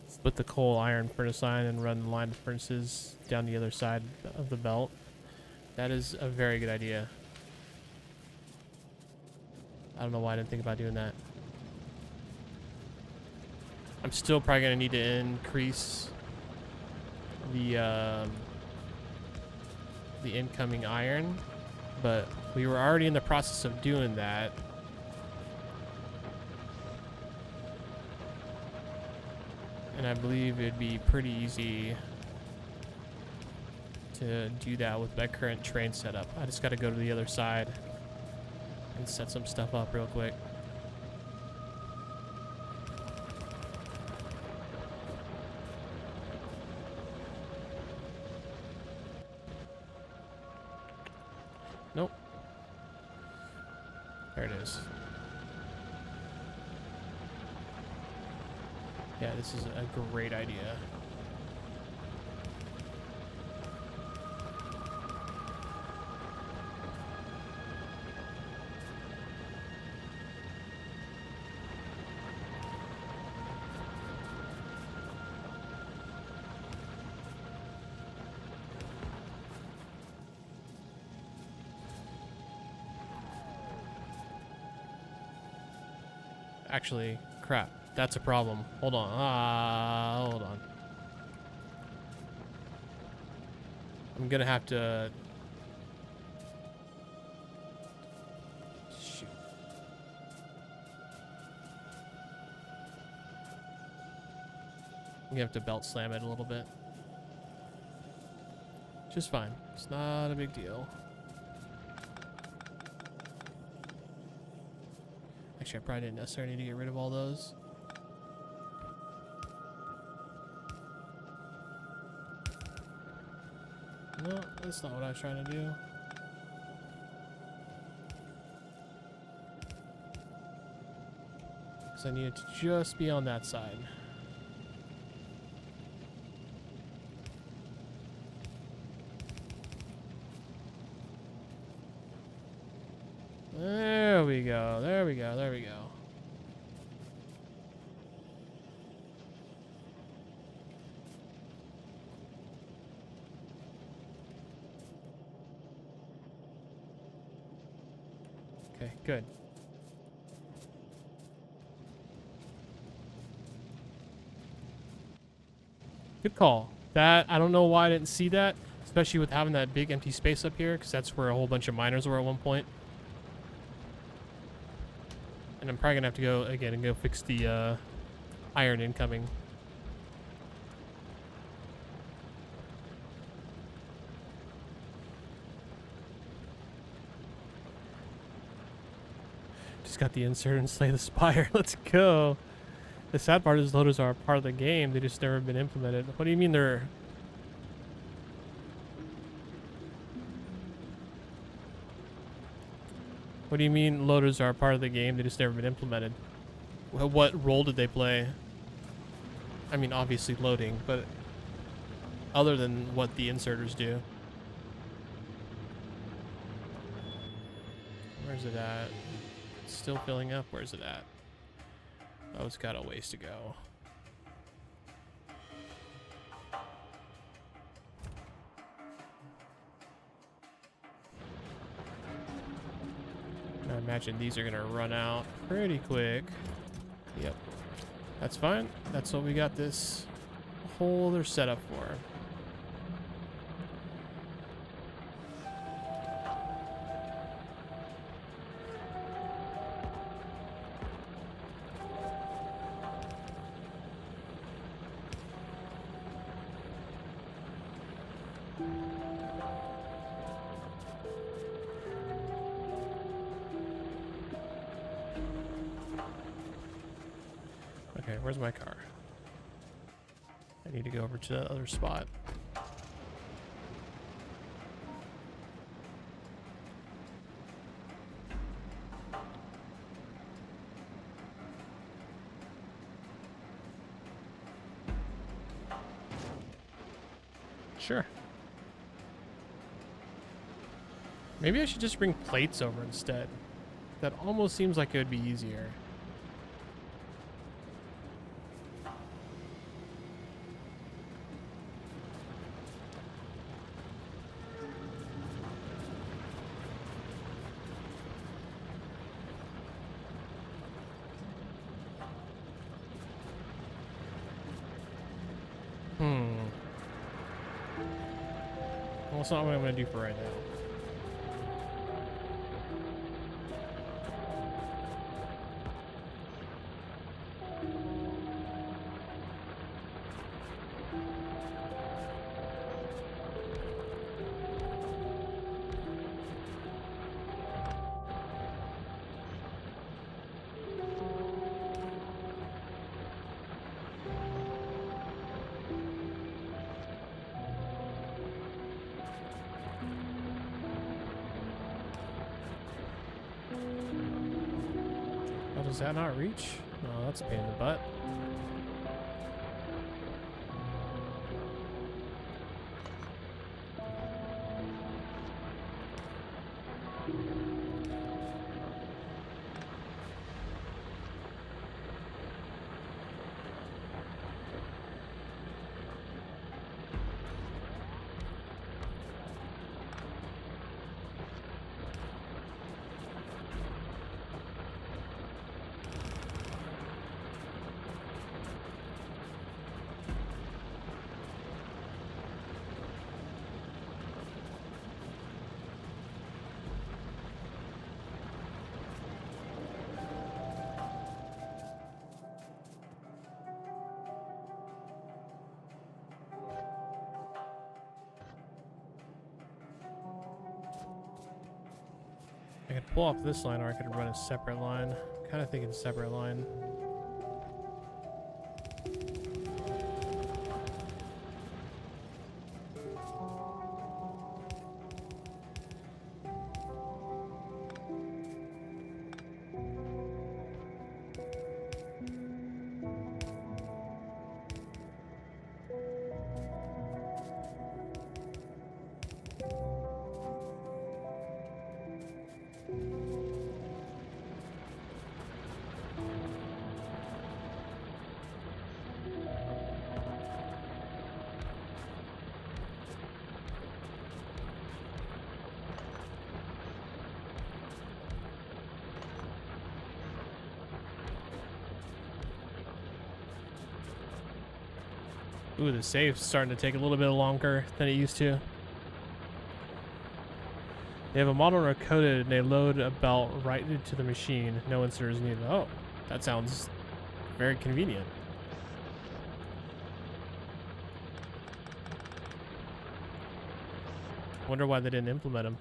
Split the coal iron furnace line and run the line of furnaces down the other side of the belt. That is a very good idea. I don't know why I didn't think about doing that. I'm still probably going to need to increase the incoming iron, but we were already in the process of doing that. And I believe it'd be pretty easy to do that with my current train setup. I just got to go to the other side and set some stuff up real quick. Nope. There it is. Yeah, this is a great idea. Actually, crap. That's a problem. Hold on. Hold on. I'm gonna have to... Shoot. I'm gonna have to belt slam it a little bit. Just fine. It's not a big deal. Actually, I probably didn't necessarily need to get rid of all those. No, that's not what I was trying to do. Because I needed to just be on that side. There we go, there we go, there we go. Okay, good. Good call. That, I don't know why I didn't see that, especially with having that big empty space up here, because that's where a whole bunch of miners were at one point. And I'm probably gonna have to go again and go fix the iron incoming. Just got the insert and slay the spire. Let's go. The sad part is loaders are a part of the game. They just never been implemented. What do you mean they're... What do you mean loaders are a part of the game? They just never been implemented. What role did they play? I mean, obviously loading, but other than what the inserters do. Where's it at? It's still filling up. Where's it at? Oh, it's got a ways to go. I imagine these are gonna run out pretty quick. Yep. That's fine. That's what we got this whole other setup for. Okay, where's my car? I need to go over to that other spot. Sure. Maybe I should just bring plates over instead. That almost seems like it would be easier. Well, that's not what I'm going to do for right now. Oh, does that not reach? No, that's a pain in the butt. I could pull off this line, or I could run a separate line. Kind of thinking separate line. Ooh, the safe's starting to take a little bit longer than it used to. They have a model coded and they load a belt right into the machine. No insert is needed. Oh, that sounds very convenient. Wonder why they didn't implement them.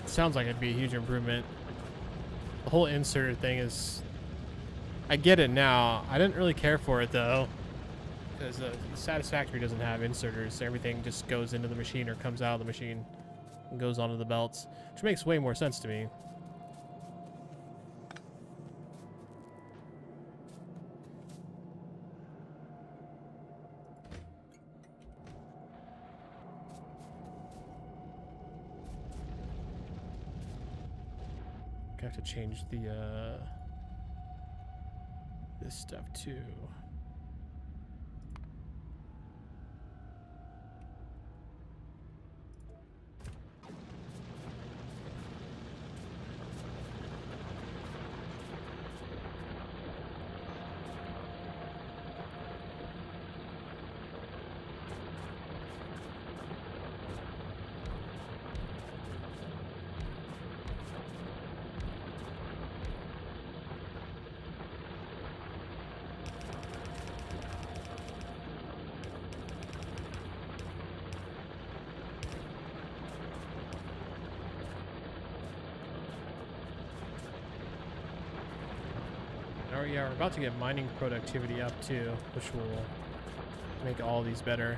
Sounds like it'd be a huge improvement. The whole insert thing is... I get it now. I didn't really care for it though, Because the Satisfactory doesn't have inserters. Everything just goes into the machine or comes out of the machine and goes onto the belts, which makes way more sense to me. I have to change the this stuff too. Oh yeah, we're about to get mining productivity up too, which will make all these better.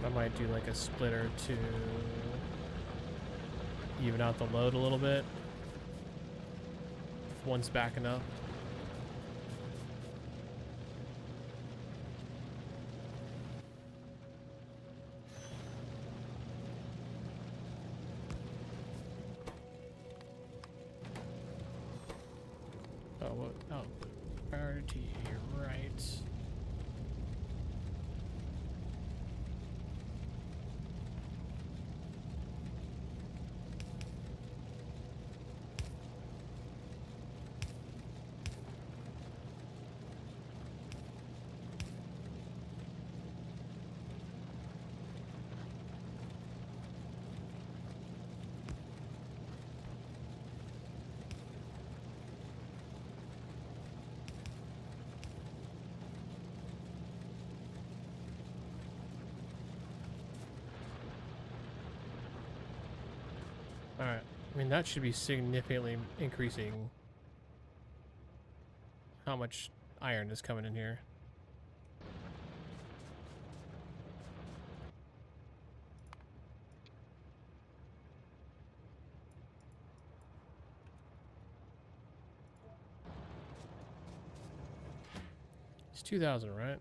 I might do like a splitter to even out the load a little bit. If one's backing up. Oh, priority, right. Alright, I mean that should be significantly increasing how much iron is coming in here. It's 2,000, right?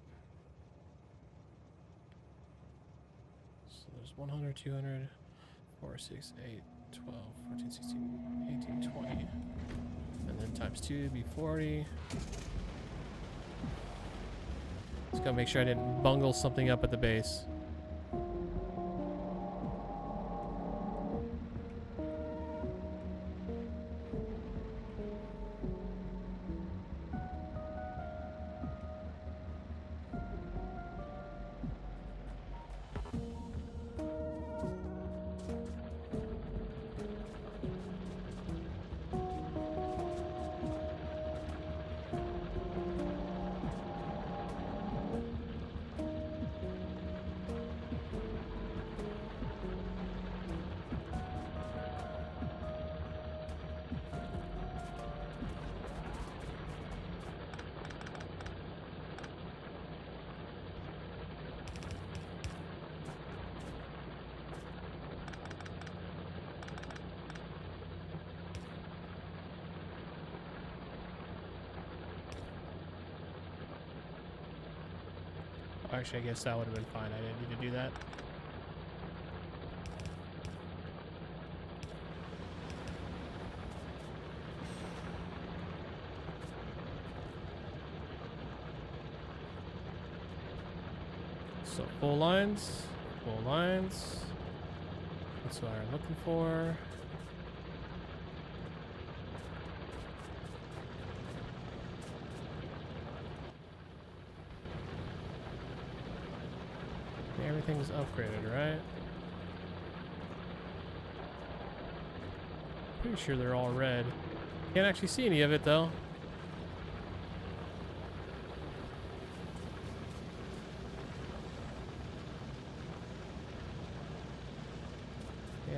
So there's 100, 200, 4, 6, 8, 12, 14, 16, 18, 20. And then times 2 would be 40. Let's go make sure I didn't bungle something up at the base. Actually, I guess that would have been fine. I didn't need to do that. So full lines, full lines. That's what I'm looking for. Everything's upgraded, right? Pretty sure they're all red. Can't actually see any of it though.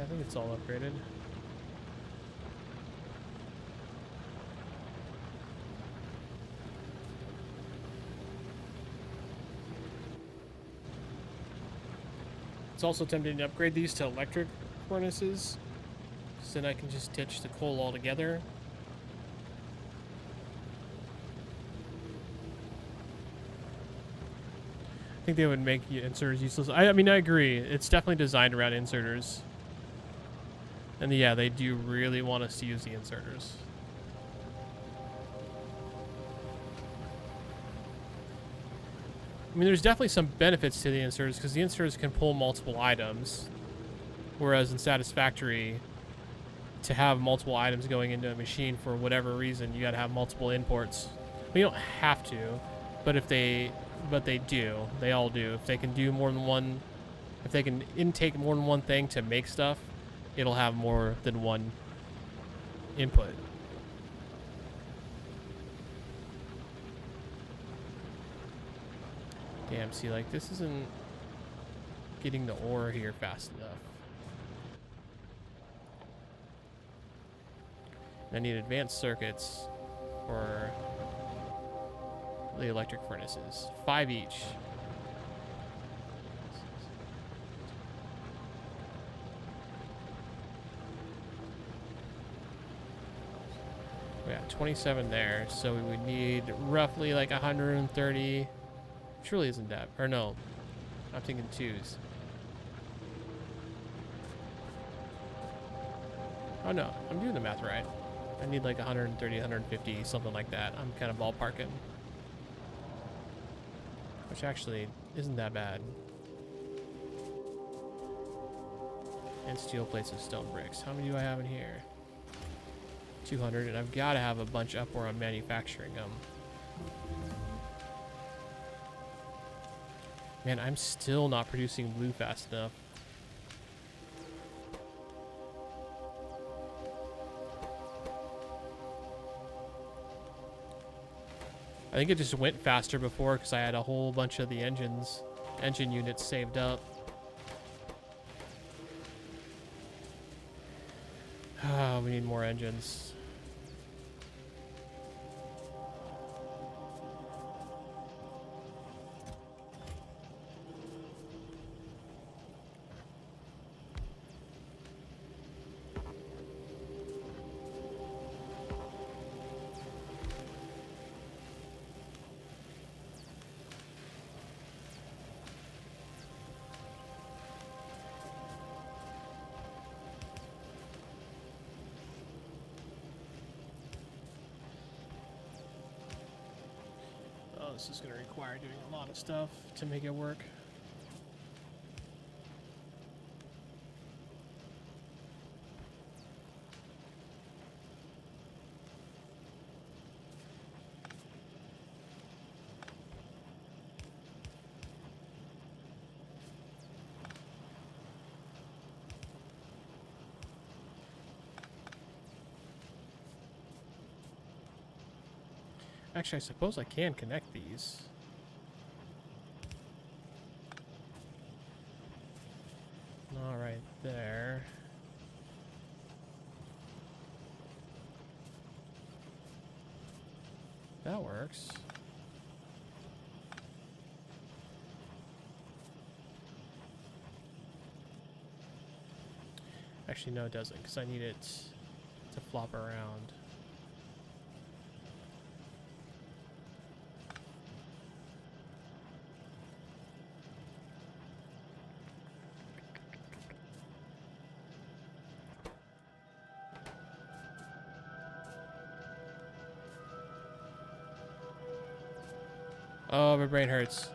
Yeah, I think it's all upgraded. It's also tempting to upgrade these to electric furnaces, so then I can just ditch the coal altogether. I think they would make inserters useless. I mean, I agree. It's definitely designed around inserters. And yeah, they do really want us to use the inserters. I mean, there's definitely some benefits to the inserters because the inserters can pull multiple items. Whereas in Satisfactory, to have multiple items going into a machine for whatever reason, you got to have multiple imports. Well, you don't have to, but they do. They all do. If they can do more than one, if they can intake more than one thing to make stuff, it'll have more than one input. Damn, see, like, this isn't getting the ore here fast enough. I need advanced circuits for the electric furnaces. 5 each. We got 27 there, so we would need roughly like 130. Surely isn't that, or no, I'm thinking 2s. Oh no, I'm doing the math right. I need like 130, 150, something like that. I'm kind of ballparking. Which actually isn't that bad. And steel plates and stone bricks. How many do I have in here? 200, and I've got to have a bunch up where I'm manufacturing them. Man, I'm still not producing blue fast enough. I think it just went faster before because I had a whole bunch of the engine units saved up. Ah, we need more engines. This is going to require doing a lot of stuff to make it work. Actually, I suppose I can connect these. All right, there. That works. Actually, no, it doesn't, because I need it to flop around. Oh, my brain hurts.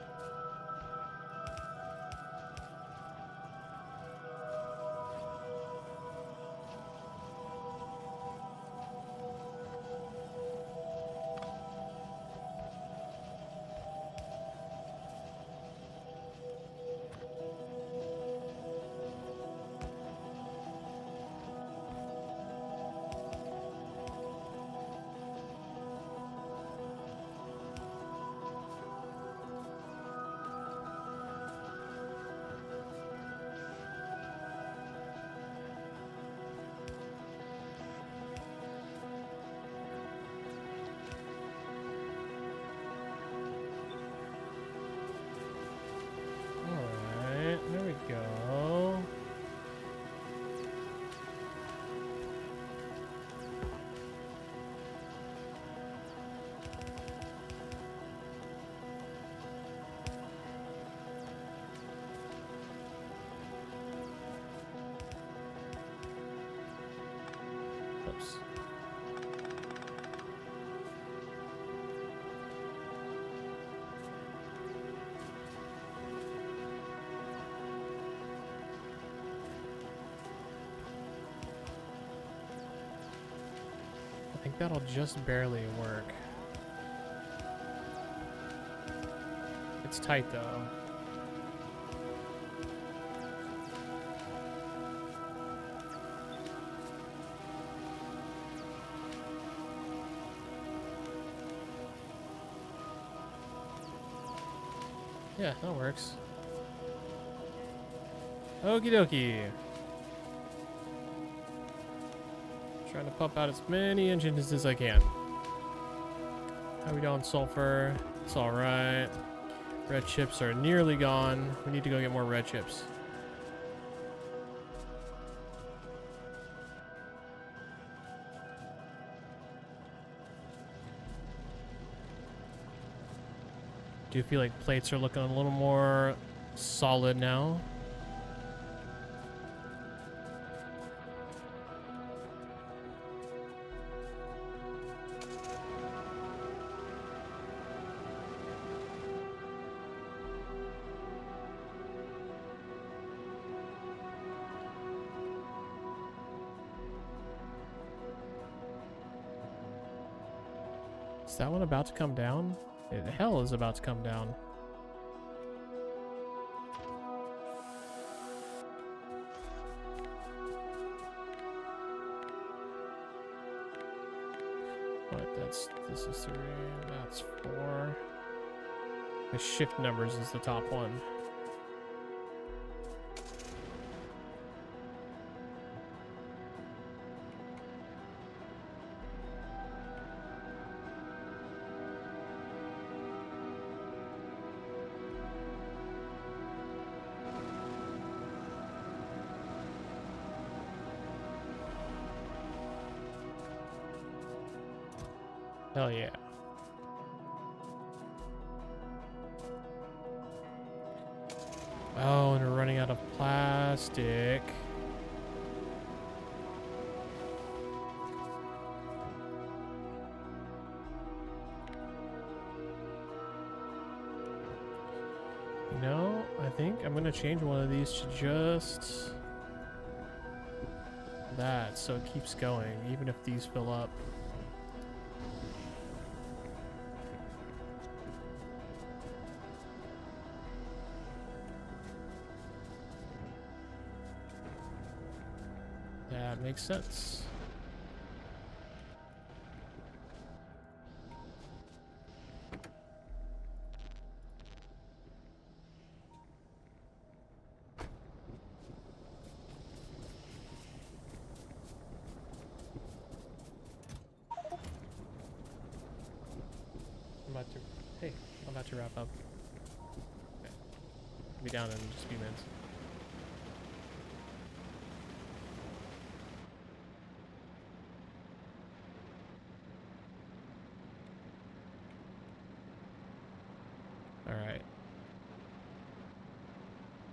think that'll just barely work. It's tight though. Yeah, that works. Okie dokie. Trying to pump out as many engines as I can. How we doing, sulfur? It's alright. Red chips are nearly gone. We need to go get more red chips. Do feel like plates are looking a little more solid now. Is that one about to come down? The hell is about to come down. What? This is 3. That's 4. The shift numbers is the top one. Hell yeah. Oh, and we're running out of plastic. You know, I think I'm gonna change one of these to just that, so it keeps going, even if these fill up. That makes sense. I'm about to wrap up. Okay. I'll be down in just a few minutes. Alright.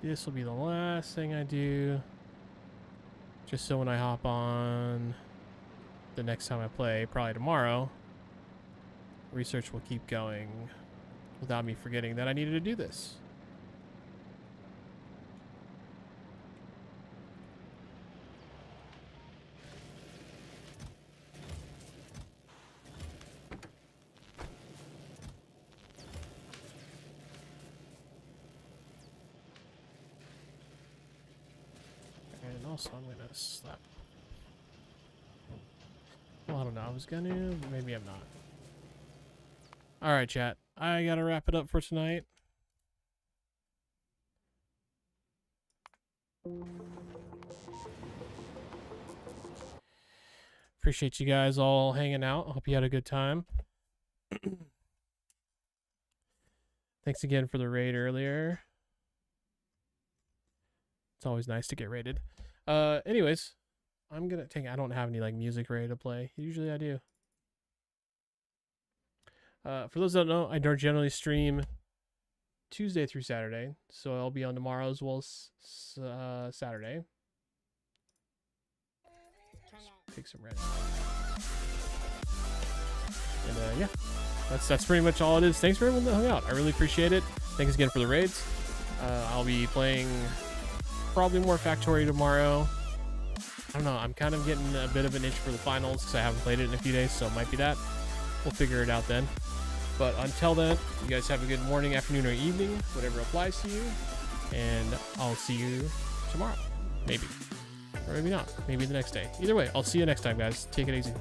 This will be the last thing I do. Just so when I hop on the next time I play, probably tomorrow, research will keep going without me forgetting that I needed to do this. And also I'm gonna slap. Well, I don't know. I was gonna, maybe I'm not. Alright, chat. I gotta wrap it up for tonight. Appreciate you guys all hanging out. Hope you had a good time. Thanks again for the raid earlier. It's always nice to get raided. Anyways, I'm gonna take. I don't have any like music ready to play. Usually I do. For those that don't know, I don't generally stream Tuesday through Saturday, so I'll be on tomorrow as well as Saturday. Just take some red. And yeah, that's pretty much all it is. Thanks for everyone that hung out. I really appreciate it. Thanks again for the raids. I'll be playing probably more Factorio tomorrow. I don't know. I'm kind of getting a bit of an itch for the finals because I haven't played it in a few days, so it might be that. We'll figure it out then. But until then, you guys have a good morning, afternoon, or evening, whatever applies to you. And I'll see you tomorrow. Maybe. Or maybe not. Maybe the next day. Either way, I'll see you next time, guys. Take it easy.